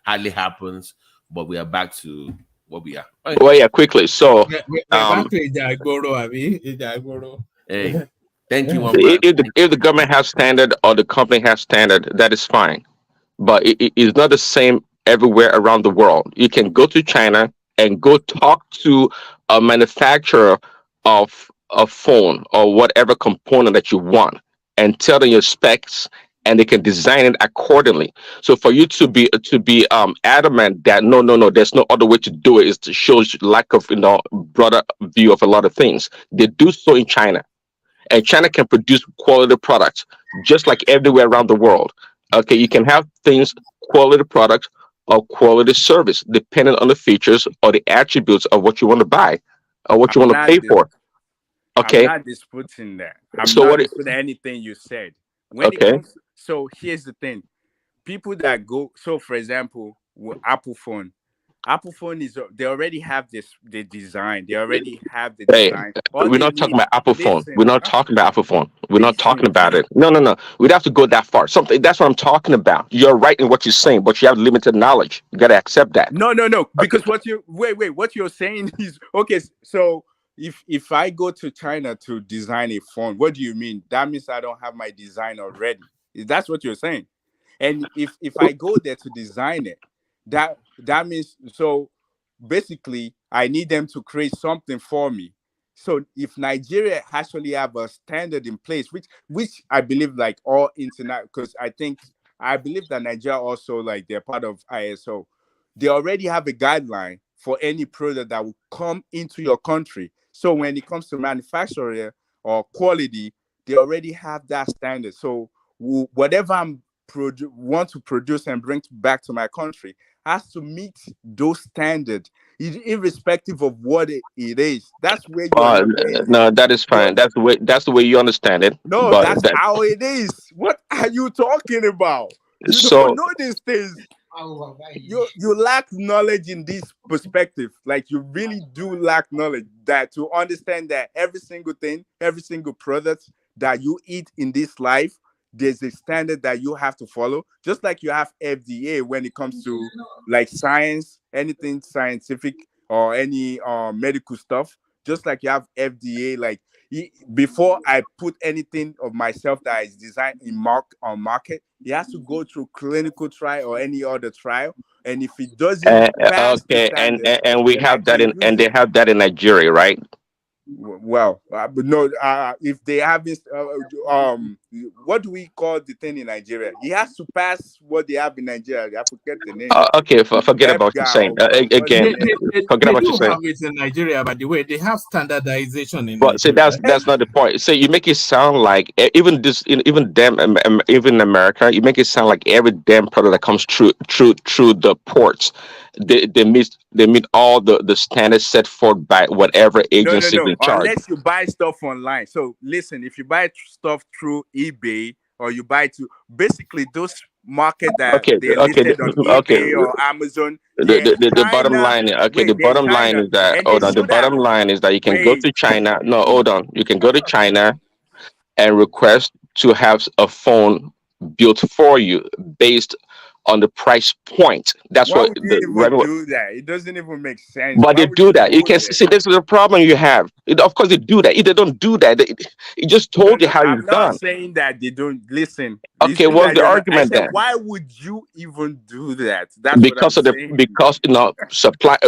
hardly happens. But we are back to what we are. Okay. Well, yeah, quickly. So, hey, thank you. If the government has standard or the company has standard, that is fine. But it is not the same everywhere around the world. You can go to China and go talk to a manufacturer of a phone or whatever component that you want and tell them your specs, and they can design it accordingly. So for you to be adamant that no, there's no other way to do it, is to show lack of broader view of a lot of things. They do so in China, and China can produce quality products just like everywhere around the world. Okay, you can have things, quality products or quality service, depending on the features or the attributes of what you want to buy or what you want to pay for. Okay, I'm not disputing that. I'm not disputing anything you said. When it comes, so here's the thing: people that go. So, for example, with Apple phone is they already have the design. They already have the design. We're not talking about Apple phone. We're not talking about Apple phone. We're not talking about it. No. We'd have to go that far. That's what I'm talking about. You're right in what you're saying, but you have limited knowledge. You gotta accept that. No. Because what you're saying is okay. So if I go to China to design a phone, what do you mean? That means I don't have my design already. That's what you're saying. And if I go there to design it, that means, so basically I need them to create something for me. So if Nigeria actually have a standard in place, which I believe like all internet, because I believe that Nigeria also, like, they're part of ISO, they already have a guideline for any product that will come into your country. So when it comes to manufacturing or quality, they already have that standard. So whatever I'm want to produce and bring back to my country has to meet those standards, irrespective of what it is. That's where you no, that is fine. That's the way you understand it. No, that's how it is. What are you talking about? You don't know these things. You lack knowledge in this perspective. Like, you really do lack knowledge that to understand that every single thing, every single product that you eat in this life, there's a standard that you have to follow. Just like you have FDA when it comes to like science, anything scientific or any medical stuff, just like you have FDA. Like before I put anything of myself that is designed in market, it has to go through clinical trial or any other trial. And if it doesn't pass the Okay, standard, and we then I have that can in, and use they it. have that in Nigeria, right? Well, but no, if they have this, what do we call the thing in Nigeria? He has to pass what they have in Nigeria. I forget the name. Okay, forget about what you're saying. Again, forget They about what do you're saying. have it in Nigeria, by the way. They have standardization in But see, Nigeria. that's not the point. So you make it sound like even this, even them, even America, you make it sound like every damn product that comes through the ports, they meet all the standards set forth by whatever agency is in charge. Unless you buy stuff online. So listen, if you buy stuff through eBay or you buy to basically those market that they listed on eBay or Amazon. The bottom line, the bottom line is that the bottom line is that you can go to China. No, hold on. You can go to China and request to have a phone built for you based on the price point. That's Why what would you even do that? It doesn't even make sense. But they do that. You can see this is a problem you have. Of course, they do that. If they don't do that, it just told you how I'm it's not done. saying that they don't listen. Okay, what's the argument I said, then? why would you even do that? That's Because what I'm saying. because supply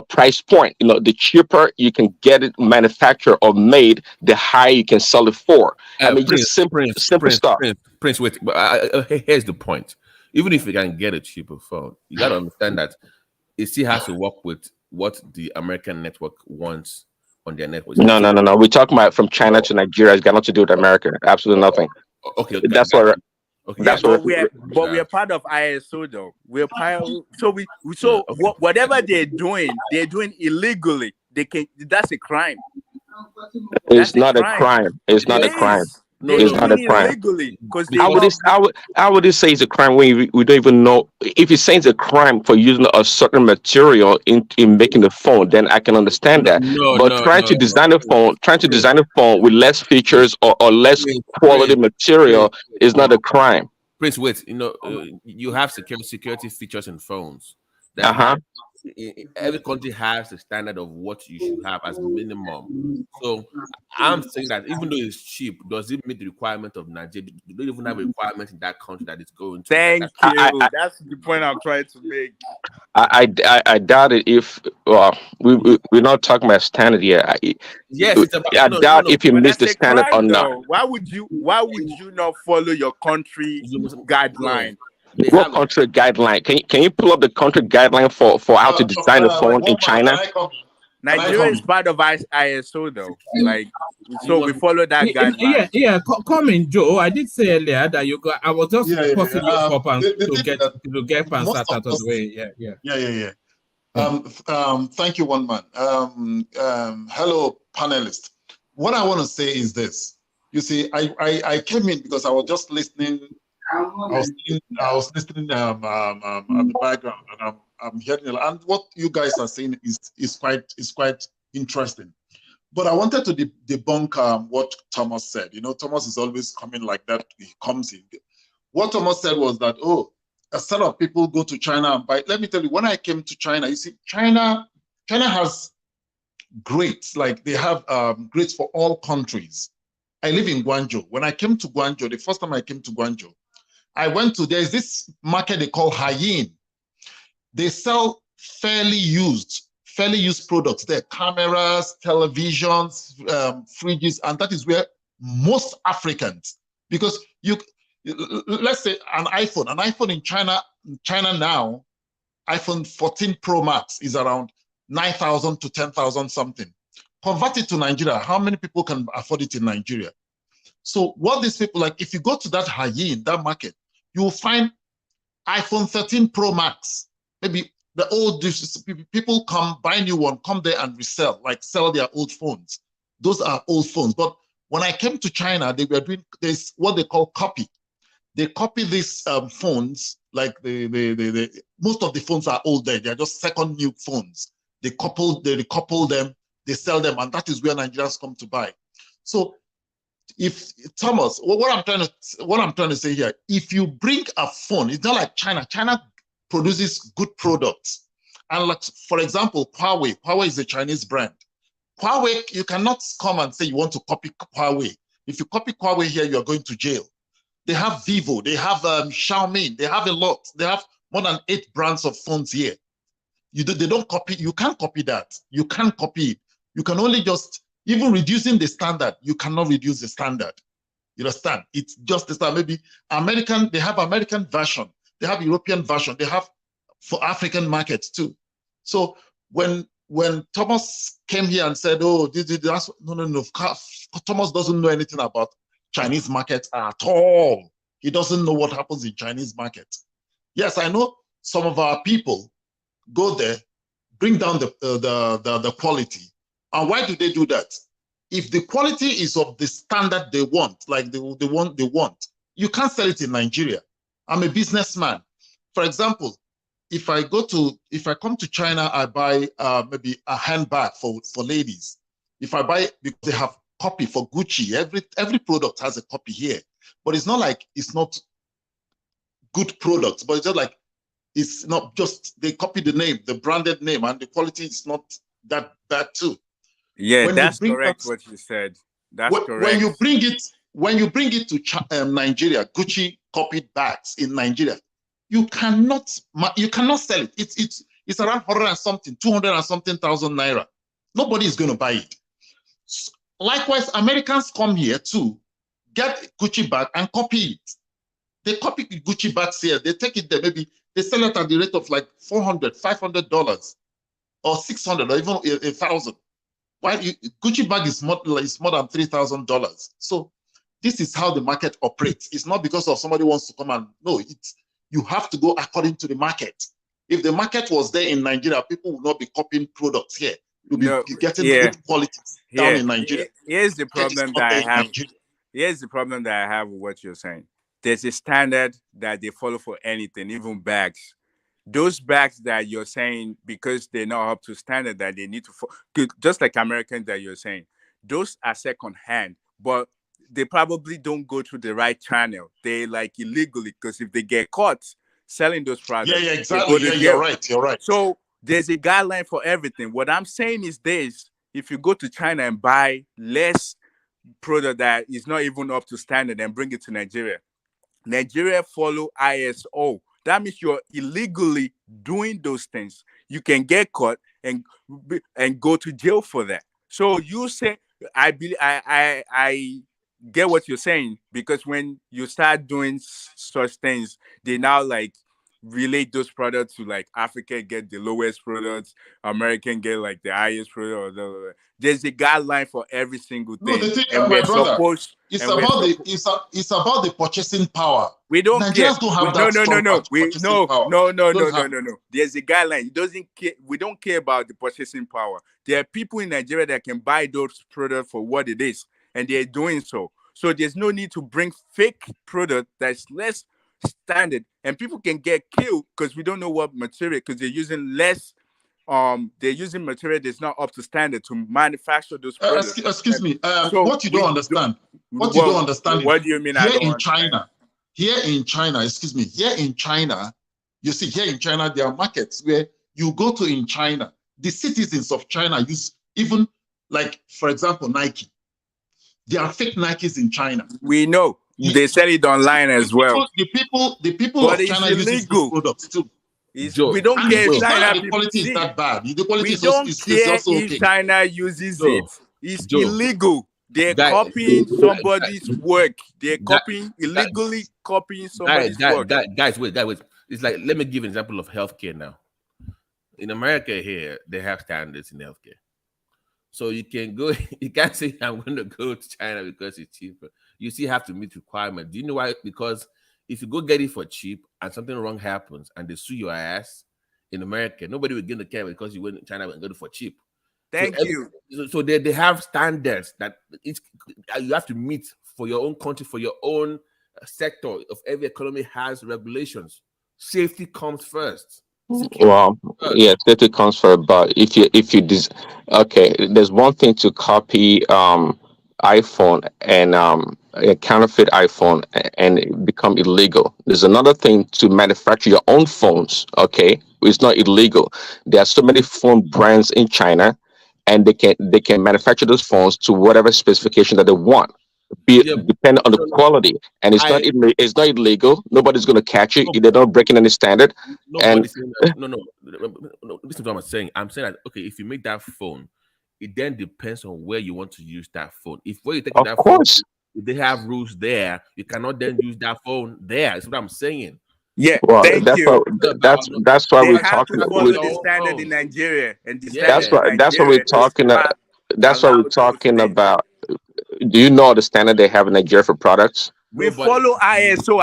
price point. The cheaper you can get it manufactured or made, the higher you can sell it for. I mean, just simple stuff. Prince, wait, but here's the point. Even if you can get a cheaper phone, you got to understand that it still has to work with what the American network wants on their network. No. We're talking about from China to Nigeria. It's got nothing to do with America. Absolutely nothing. Okay, that's what. Okay, that's but what. we're part of ISO though. We're part. Whatever they're doing illegally. That's a crime. It's not a crime. It's not a crime. It's not a crime. Illegally, because I would say it's a crime when we don't even know if you're saying it's a crime for using a certain material in making the phone. Then I can understand that. But trying to design a phone with less features or less quality material is not a crime. Prince, wait. You have security features in phones. Every country has the standard of what you should have as minimum. So I'm saying that even though it's cheap, does it meet the requirement of Nigeria? You don't even have a requirement in that country that it's going to. Thank you. That's the point I'm trying to make. I doubt it. If we're not talking about standard here. Yes, it's about. I doubt if you miss the standard or not. Why would you not follow your country guideline? What country guideline? Can you pull up the country guideline for how to design a phone in China? Nigeria is part of ISO though. So we follow that guideline. Yeah. Come in, Joe. I did say earlier that you got. I was just posting you up and to get Pansat out of the way. Yeah. Thank you, one man. Hello, panelists. What I want to say is this. You see, I came in because I was just listening. I was listening at the background, and I'm hearing, and what you guys are saying is quite interesting. But I wanted to debunk what Thomas said. Thomas is always coming like that. He comes in. What Thomas said was that a set of people go to China and buy. Let me tell you, when I came to China, you see, China has grades. Like they have grades for all countries. I live in Guangzhou. When I came to Guangzhou, the first time I came to Guangzhou, there's this market they call Haiyin. They sell fairly used products there, cameras, televisions, fridges, and that is where most Africans, because let's say an iPhone in China now, iPhone 14 Pro Max is around 9,000 to 10,000 something. Convert it to Nigeria, how many people can afford it in Nigeria? So what these people, like, if you go to that Haiyin, that market, you will find iPhone 13 Pro Max. Maybe the old people come, buy new one, come there and resell, like sell their old phones. Those are old phones. But when I came to China, they were doing this, what they call copy. They copy these phones, like most of the phones are old there. They're just second new phones. They recouple them, they sell them, and that is where Nigerians come to buy. So if Thomas, what I'm trying to say here, if you bring a phone, it's not like China. China produces good products. And like, for example, Huawei is a Chinese brand. Huawei, you cannot come and say you want to copy Huawei. If you copy Huawei here, you are going to jail. They have Vivo, they have Xiaomi, they have a lot. They have more than 8 brands of phones here. They don't copy. You can't copy that. You can't copy it. You can only just, even reducing the standard, you cannot reduce the standard. You understand? It's just the standard. Maybe American, they have American version. They have European version. They have for African markets too. So when Thomas came here and said, oh, that's, no, Thomas doesn't know anything about Chinese market at all. He doesn't know what happens in Chinese market. Yes, I know some of our people go there, bring down the quality. And why do they do that? If the quality is of the standard they want, like they want, you can't sell it in Nigeria. I'm a businessman. For example, if I come to China, I buy maybe a handbag for ladies. If I buy, because they have copy for Gucci, every product has a copy here. But it's not like it's not good products, but it's just like, it's not just, they copy the name, the branded name, and the quality is not that bad too. Yeah, that's correct what you said. That's correct. When you bring it to Nigeria, Gucci copied bags in Nigeria, you cannot sell it. It's around 100 and something, 200 and something thousand naira. Nobody is going to buy it. Likewise, Americans come here to get Gucci bag and copy it. They copy Gucci bags here. They take it there. Maybe they sell it at the rate of like $400, $500, or $600, or even $1,000. While Gucci bag is more than $3,000. So this is how the market operates. It's not because of somebody wants to come and no. You have to go according to the market. If the market was there in Nigeria, people would not be copying products here. You'll be getting good quality down in Nigeria. Here's the problem that I have. Here's the problem that I have with what you're saying. There's a standard that they follow for anything, even bags. Those bags that you're saying, because they're not up to standard, that they need to, just like Americans that you're saying, those are second hand, but they probably don't go through the right channel. They like illegally, because if they get caught selling those products, yeah, exactly. Yeah, you're right. So there's a guideline for everything. What I'm saying is this: if you go to China and buy less product that is not even up to standard and bring it to Nigeria follow ISO. That means you're illegally doing those things. You can get caught and go to jail for that. So you say, I get what you're saying, because when you start doing such things, they now like relate those products to like Africa get the lowest products, American get like the highest product. There's a guideline for every single thing. No, the thing, and my brother, it's about the purchasing power. We don't care. Nigerians don't have that. No. There's a guideline. It doesn't care. We don't care about the purchasing power. There are people in Nigeria that can buy those products for what it is, and they're doing so. So there's no need to bring fake product that's less standard, and people can get killed because we don't know what material, because they're using less. They're using material that's not up to standard to manufacture those products. Excuse me. What you don't understand? What you don't understand? What do you mean? Here in China, you see, here in China, there are markets where you go to in China. The citizens of China use, even like, for example, Nike. There are fake Nikes in China. We know. They sell it online as well. The people of China use these products too. We don't care if China the quality is that bad. The quality we don't care also if okay. China uses it. It's illegal. They're copying somebody's work. They're illegally copying somebody's work. Guys, wait. It's like, let me give an example of healthcare now. In America here, they have standards in healthcare. So you can't say I'm going to go to China because it's cheaper. You still have to meet requirements. Do you know why? Because if you go get it for cheap and something wrong happens and they sue your ass in America, nobody will give the care because you went to China and got it for cheap. Thank you. So they have standards that you have to meet for your own country, for your own sector of every economy has regulations. Safety comes first. Well, yeah, safety comes first. But there's one thing to copy iPhone and a counterfeit iPhone and become illegal. There's another thing to manufacture your own phones. Okay, it's not illegal. There are so many phone brands in China, and they can manufacture those phones to whatever specification that they want, be depending on the quality. And it's not illegal. Nobody's going to catch you. They're not breaking any standard. Nobody's saying that. No. Listen to what I'm saying. I'm saying that, okay, if you make that phone, it then depends on where you want to use that phone. If where you're taking that phone, if they have rules there, you cannot then use that phone there. That's what I'm saying. Yeah, well, thank that's you. that's why They we're have talking. to follow the standard in Nigeria, and the That's standard in what we're Nigeria talking. does not That's what allow we're those talking things. about. Do you know the standard they have in Nigeria for products? We follow ISO.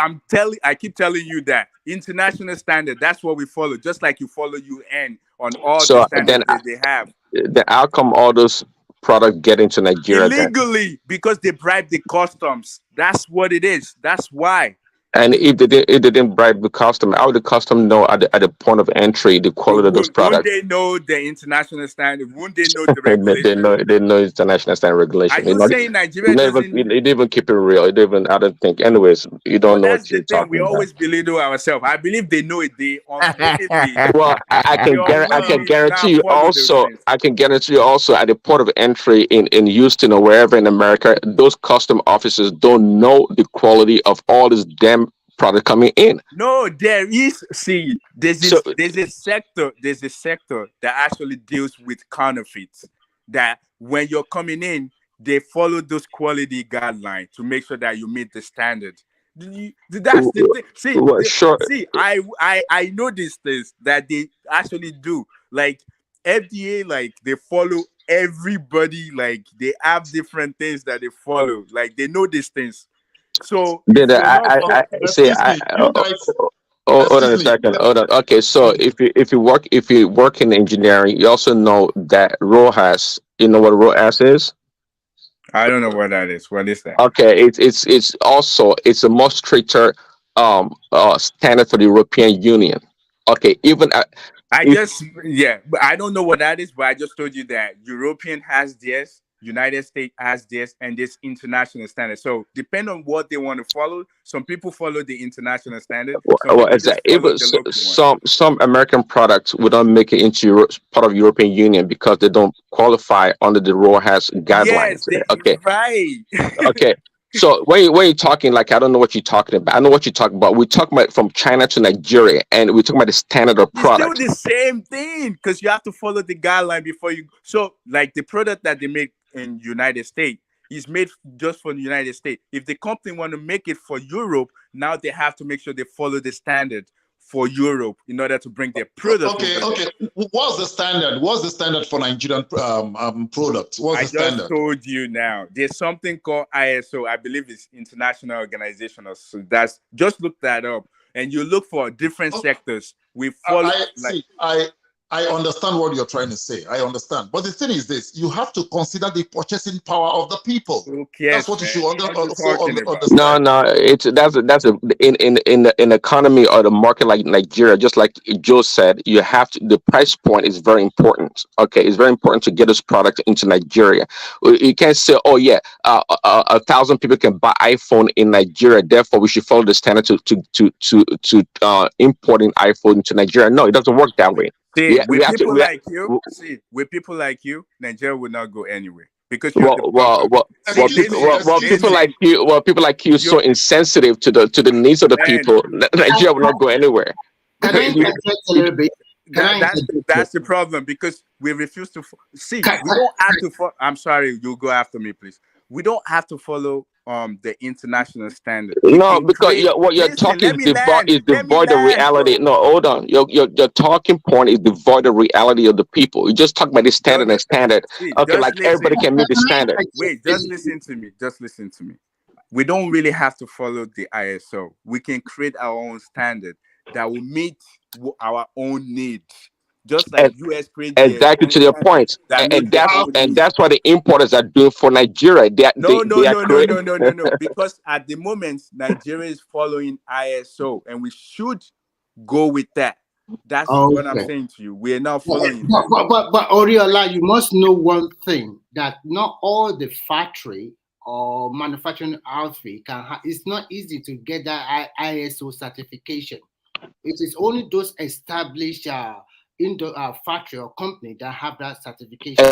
I keep telling you that international standard. That's what we follow. Just like you follow UN on all the So standards that they have. the outcome, all those products get into Nigeria then. Illegally, because they bribe the customs. That's what it is. That's why. And if they didn't bribe the custom, how would the custom know at the point of entry the quality of those Won't products? they know the international standard? Won't they know the regulation? they know international standard regulation. Are you saying Nigeria doesn't? You didn't even keep it real. You didn't even, I don't think. Anyways, you don't know That's what you're the thing. talking We about. always belittle ourselves. I believe they know it. They unwittingly. Well, I can guarantee you also. I can guarantee you also at the port of entry in Houston or wherever in America, those custom officers don't know the quality of all this damn product coming in. No, there is. See, there's a sector that actually deals with counterfeits. That when you're coming in, they follow those quality guidelines to make sure that you meet the standard. That's the thing. See, I know these things that they actually do. Like FDA, like they follow everybody. Like they have different things that they follow. Like they know these things. So Then hold on a second. Hold on. Okay, so if you work in engineering, you also know that ROHAS. You know what ROHAS is? I don't know what that is. What is that? Okay, it's a much stricter standard for the European Union. Okay, even but I don't know what that is, but I just told you that European has this, United States has this, and this international standard. So depend on what they want to follow. Some people follow the international standard. Some American products would not make it into part of European Union because they don't qualify under the ROHAS guidelines. Yes, right. Okay. So when you're talking, like, I don't know what you're talking about. I know what you're talking about. We're talking about from China to Nigeria, and we're talking about the standard of product. It's still the same thing because you have to follow the guideline before you. So, like the product that they make in United States is made just for the United States. If the company want to make it for Europe, now they have to make sure they follow the standard for Europe in order to bring their product. Okay. What's the standard? What's the standard for Nigerian products? What's the standard? I just told you now. There's something called ISO. I believe it's International Organization. So that's just look that up, and you look for different sectors. We follow. I understand what you're trying to say. I understand, but the thing is this: you have to consider the purchasing power of the people. That's what you should understand. That's in an economy or the market like Nigeria, just like Joe said, you have to. The price point is very important. Okay, it's very important to get this product into Nigeria. You can't say, oh yeah, 1,000 people can buy iPhone in Nigeria, therefore we should follow the standard to importing iPhone into Nigeria. No, it doesn't work that way. With people like you, Nigeria will not go anywhere because people like you so insensitive to the needs of the people. Nigeria will not go anywhere. Can I interject a little bit? That's the problem because we refuse to see. We don't have to. I'm sorry, you go after me, please. We don't have to follow the international standard. No, because what you're talking is devoid of reality. No, hold on. Your talking point is devoid of reality of the people. You just talk about the standard and standard. Okay, like everybody can meet the standard. Wait, just listen to me. Just listen to me. We don't really have to follow the ISO. We can create our own standard that will meet our own needs. Just like US created exactly to your point, and that's what the importers are doing for Nigeria. No. Because at the moment, Nigeria is following ISO, and we should go with that. That's what I'm saying to you. We are not following. But Oriola, you must know one thing: that not all the factory or manufacturing outfit can. It's not easy to get that ISO certification. It is only those established factory or company that have that certification.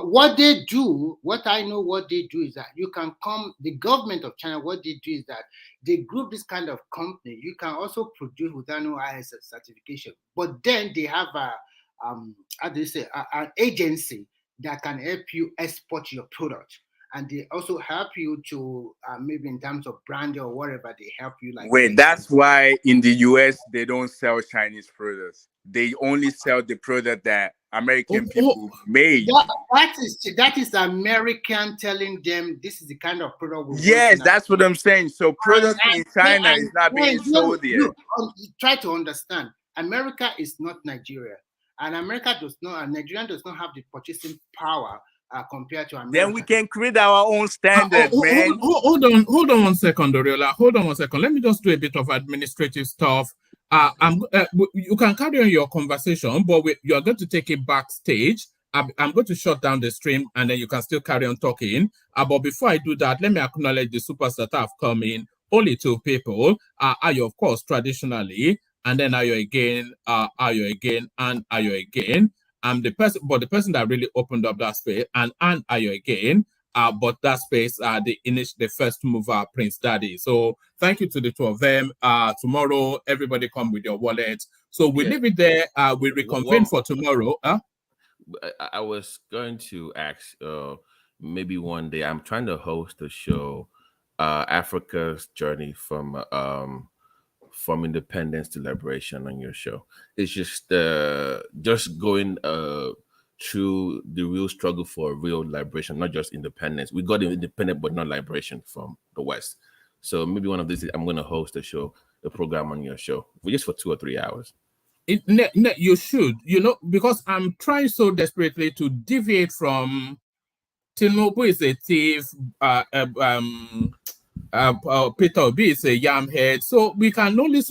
what they do, what I know, what they do is that you can come. The government of China, what they do is that they group this kind of company. You can also produce without no ISO certification, but then they have a how do you say, an agency that can help you export your product. And they also help you to maybe in terms of branding or whatever, they help you like. Wait, that's why in the US they don't sell Chinese products. They only sell the product that American people made. That is American telling them this is the kind of product we Yes, that's what I'm saying. So product in China is not being sold here. Try to understand. America is not Nigeria, and America does not, and Nigeria does not have the purchasing power compared to America. Then we can create our own standard, man. Hold on 1 second, Doriola. Hold on 1 second. Let me just do a bit of administrative stuff. You can carry on your conversation, but you are going to take it backstage. I'm going to shut down the stream, and then you can still carry on talking. But before I do that, let me acknowledge the supers that have come in. Only 2 people. Ayo, of course, traditionally, and then Ayo again, Ayo again, and Ayo again. The person that really opened up that space, and Ayo again. But that space, the first mover, Prince Daddy. So thank you to the 2 of them. Tomorrow, everybody come with your wallet. So we leave it there. We reconvene for tomorrow. I was going to ask, maybe one day, I'm trying to host a show, Africa's Journey from independence to liberation on your show. It's just going through the real struggle for real liberation, not just independence. We got independent, but not liberation from the West. So maybe one of these, I'm going to host a program on your show, just for 2 or 3 hours. You should, because I'm trying so desperately to deviate from Tinubu is a thief, Peter Obi is a yam head. So we can only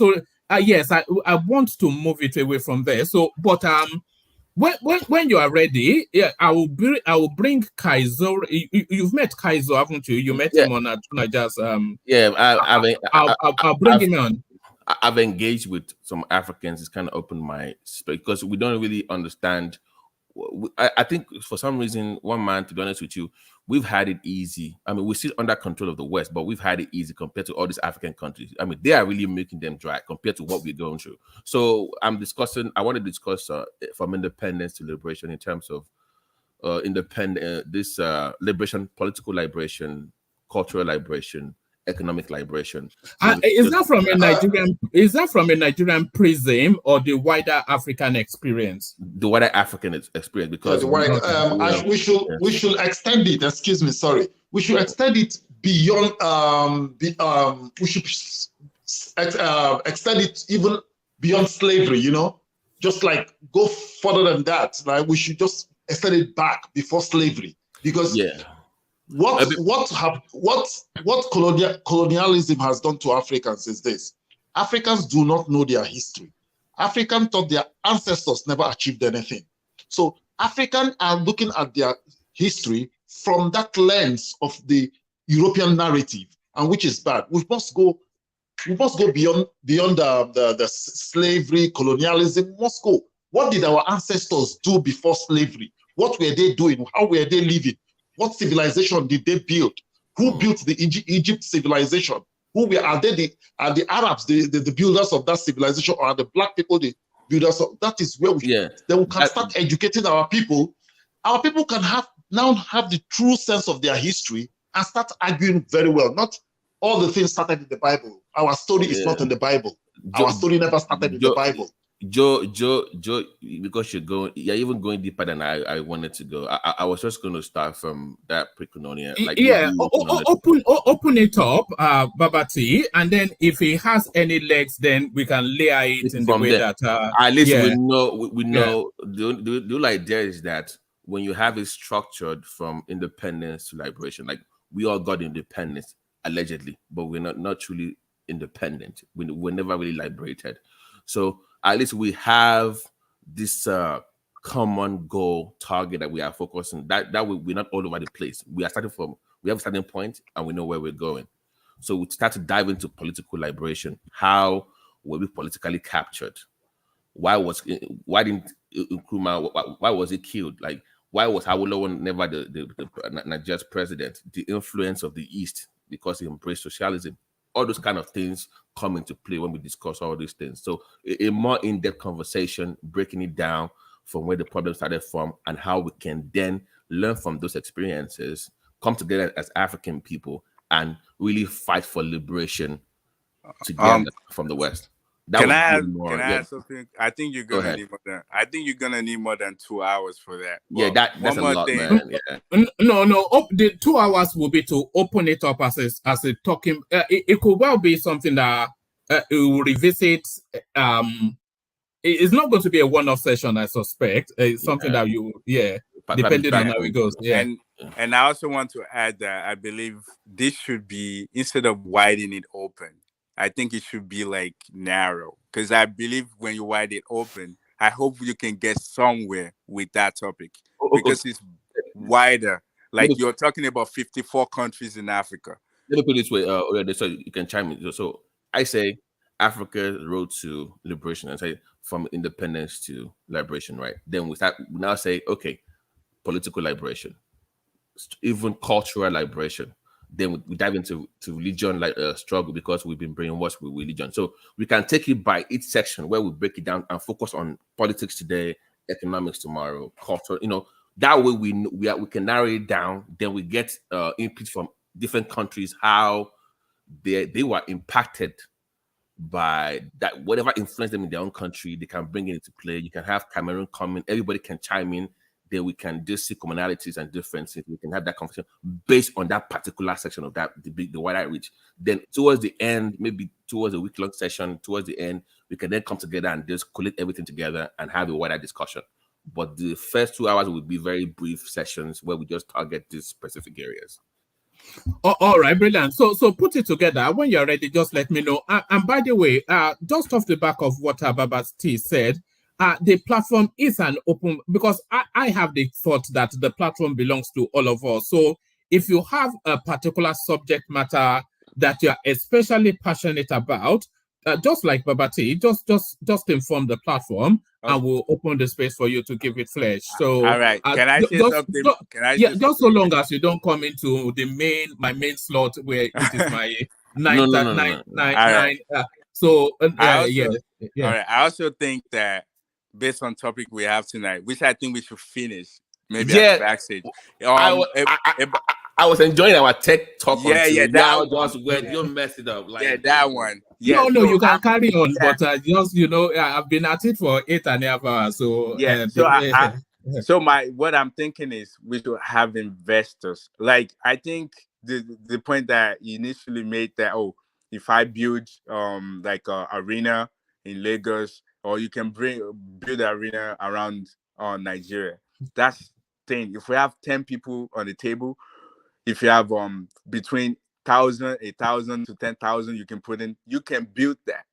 yes, I want to move it away from there. So, but when you are ready, I will bring Kaizo. You've met Kaizo, haven't you? You met him on Niger's. I'll bring him on. I've engaged with some Africans. It's kind of opened my space because we don't really understand. I think for some reason, one man, to be honest with you, we've had it easy. I mean, we're still under control of the West, but we've had it easy compared to all these African countries. I mean, they are really making them dry compared to what we're going through. So I want to discuss from independence to liberation in terms of liberation, political liberation, cultural liberation, economic liberation. Is that from a Nigerian? Is that from a Nigerian prism or the wider African experience? The wider African experience, because we should extend it. Excuse me, sorry. We should extend it beyond. We should extend it even beyond slavery. Just like go further than that. Like we should just extend it back before slavery, because What colonialism has done to Africans is this: Africans do not know their history. Africans thought their ancestors never achieved anything. So Africans are looking at their history from that lens of the European narrative, and which is bad. We must go beyond the slavery, colonialism. We must go. What did our ancestors do before slavery? What were they doing? How were they living? What civilization did they build? Who built the Egypt civilization? Are the Arabs, the builders of that civilization, or are the black people the builders of? That is where then we can start educating our people. Our people can now have the true sense of their history and start arguing very well. Not all the things started in the Bible. Our story is not in the Bible. Our story never started in the Bible. Joe, because you're even going deeper than I wanted to go. I was just going to start from that pre-colonial. Open it up, Babati, and then if it has any legs, then we can layer it in the way that at least we know. The whole idea is that when you have it structured from independence to liberation, like we all got independence allegedly, but we're not truly independent. We're never really liberated. So at least we have this common goal target that we are focusing. That we're not all over the place. We have a starting point and we know where we're going. So we start to dive into political liberation. How were we politically captured? Why didn't Nkrumah? Why was he killed? Like, why was Awolowo never the Nigeria's president? The influence of the East, because he embraced socialism. All those kind of things come into play when we discuss all these things. So a more in-depth conversation, breaking it down from where the problem started from and how we can then learn from those experiences, come together as African people and really fight for liberation together from the West. Can I add something? I think you're Go gonna ahead. need more than. I think you're gonna need more than 2 hours for that. Yeah, But that's one a more lot, thing. man. Yeah. No. The 2 hours will be to open it up as a talking. It could well be something that it will revisit. It's not going to be a one-off session, I suspect. It's something that depending on how it goes. Yeah. And I also want to add that I believe this should be, instead of widening it open, I think it should be like narrow. Because I believe when you wide it open, I hope you can get somewhere with that topic. Because it's wider. Like you're talking about 54 countries in Africa. Let me put it this way, so you can chime in. So I say Africa's road to liberation, and say from independence to liberation, right? Then we now say, okay, political liberation, even cultural liberation. Then we dive into religion struggle, because we've been brainwashed with religion. So we can take it by each section where we break it down and focus on politics today, economics tomorrow, culture. That way we can narrow it down. Then we get input from different countries, how they were impacted by that, whatever influenced them in their own country, they can bring it into play. You can have Cameroon come in, everybody can chime in. Then we can just see commonalities and differences. We can have that conversation based on that particular section of the wider reach. Then towards the end, maybe towards a week-long session, towards the end, we can then come together and just collect everything together and have a wider discussion. But the first 2 hours will be very brief sessions where we just target these specific areas. All right, brilliant. So put it together. When you're ready, just let me know. And by the way, just off the back of what Baba's T said, the platform is an open, because I have the thought that the platform belongs to all of us. So if you have a particular subject matter that you're especially passionate about, just like Babati, just inform the platform, and we'll open the space for you to give it flesh. So, all right. Can I say something? Just so long as you don't come into my main slot where it is my nine. So all right. I also think that based on topic we have tonight, which I think we should finish maybe at the backstage. I was enjoying our tech talk. You messed it up. That one. Yeah, no, you can carry on, but I've been at it for 8.5 hours. So so what I'm thinking is we should have investors. Like I think the point that you initially made that if I build like a arena in Lagos, or you can build an arena around Nigeria. That's thing. If we have 10 people on the table, if you have between 8,000 to 10,000, you can build that.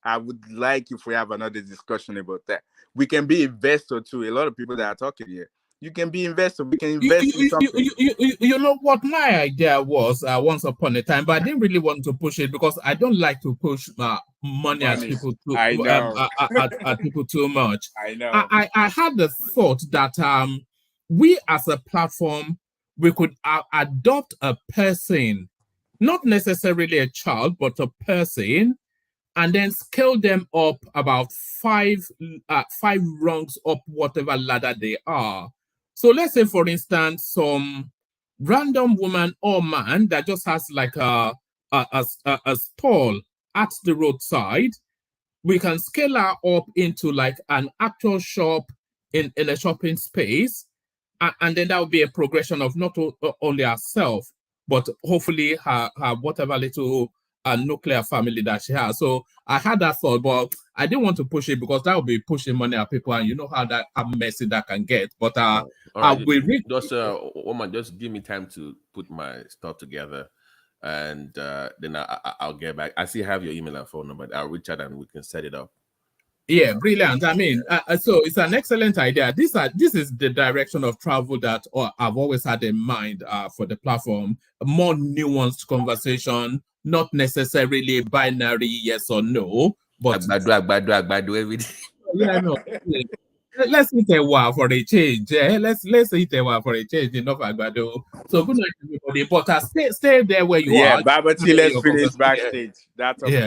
I would like if we have another discussion about that. We can be investor too. A lot of people that are talking here, you can be investor. We can invest in something. You know what my idea was once upon a time, but I didn't really want to push it because I don't like to push money at people too. I know. At people too much. I know. I had the thought that we as a platform, we could adopt a person, not necessarily a child, but a person, and then scale them up about five rungs up whatever ladder they are. So let's say, for instance, some random woman or man that just has like a stall at the roadside, we can scale her up into like an actual shop in a shopping space. And then that would be a progression of not only herself, but hopefully her whatever little nuclear family that she has. So I had that thought, but I didn't want to push it because that would be pushing money at people, and you know how messy that can get. But just give me time to put my stuff together, and then I'll get back. I still have your email and phone number. I'll reach out and we can set it up. Yeah, brilliant. I mean, so it's an excellent idea. This is the direction of travel that I've always had in mind for the platform. A more nuanced conversation, not necessarily binary yes or no, but I do every day. Yeah, no. let's hit a while for a change. Let's hit a while for a change. Enough Agbado. So good night, everybody. But stay there where you are. Baba T, let's finish backstage. That's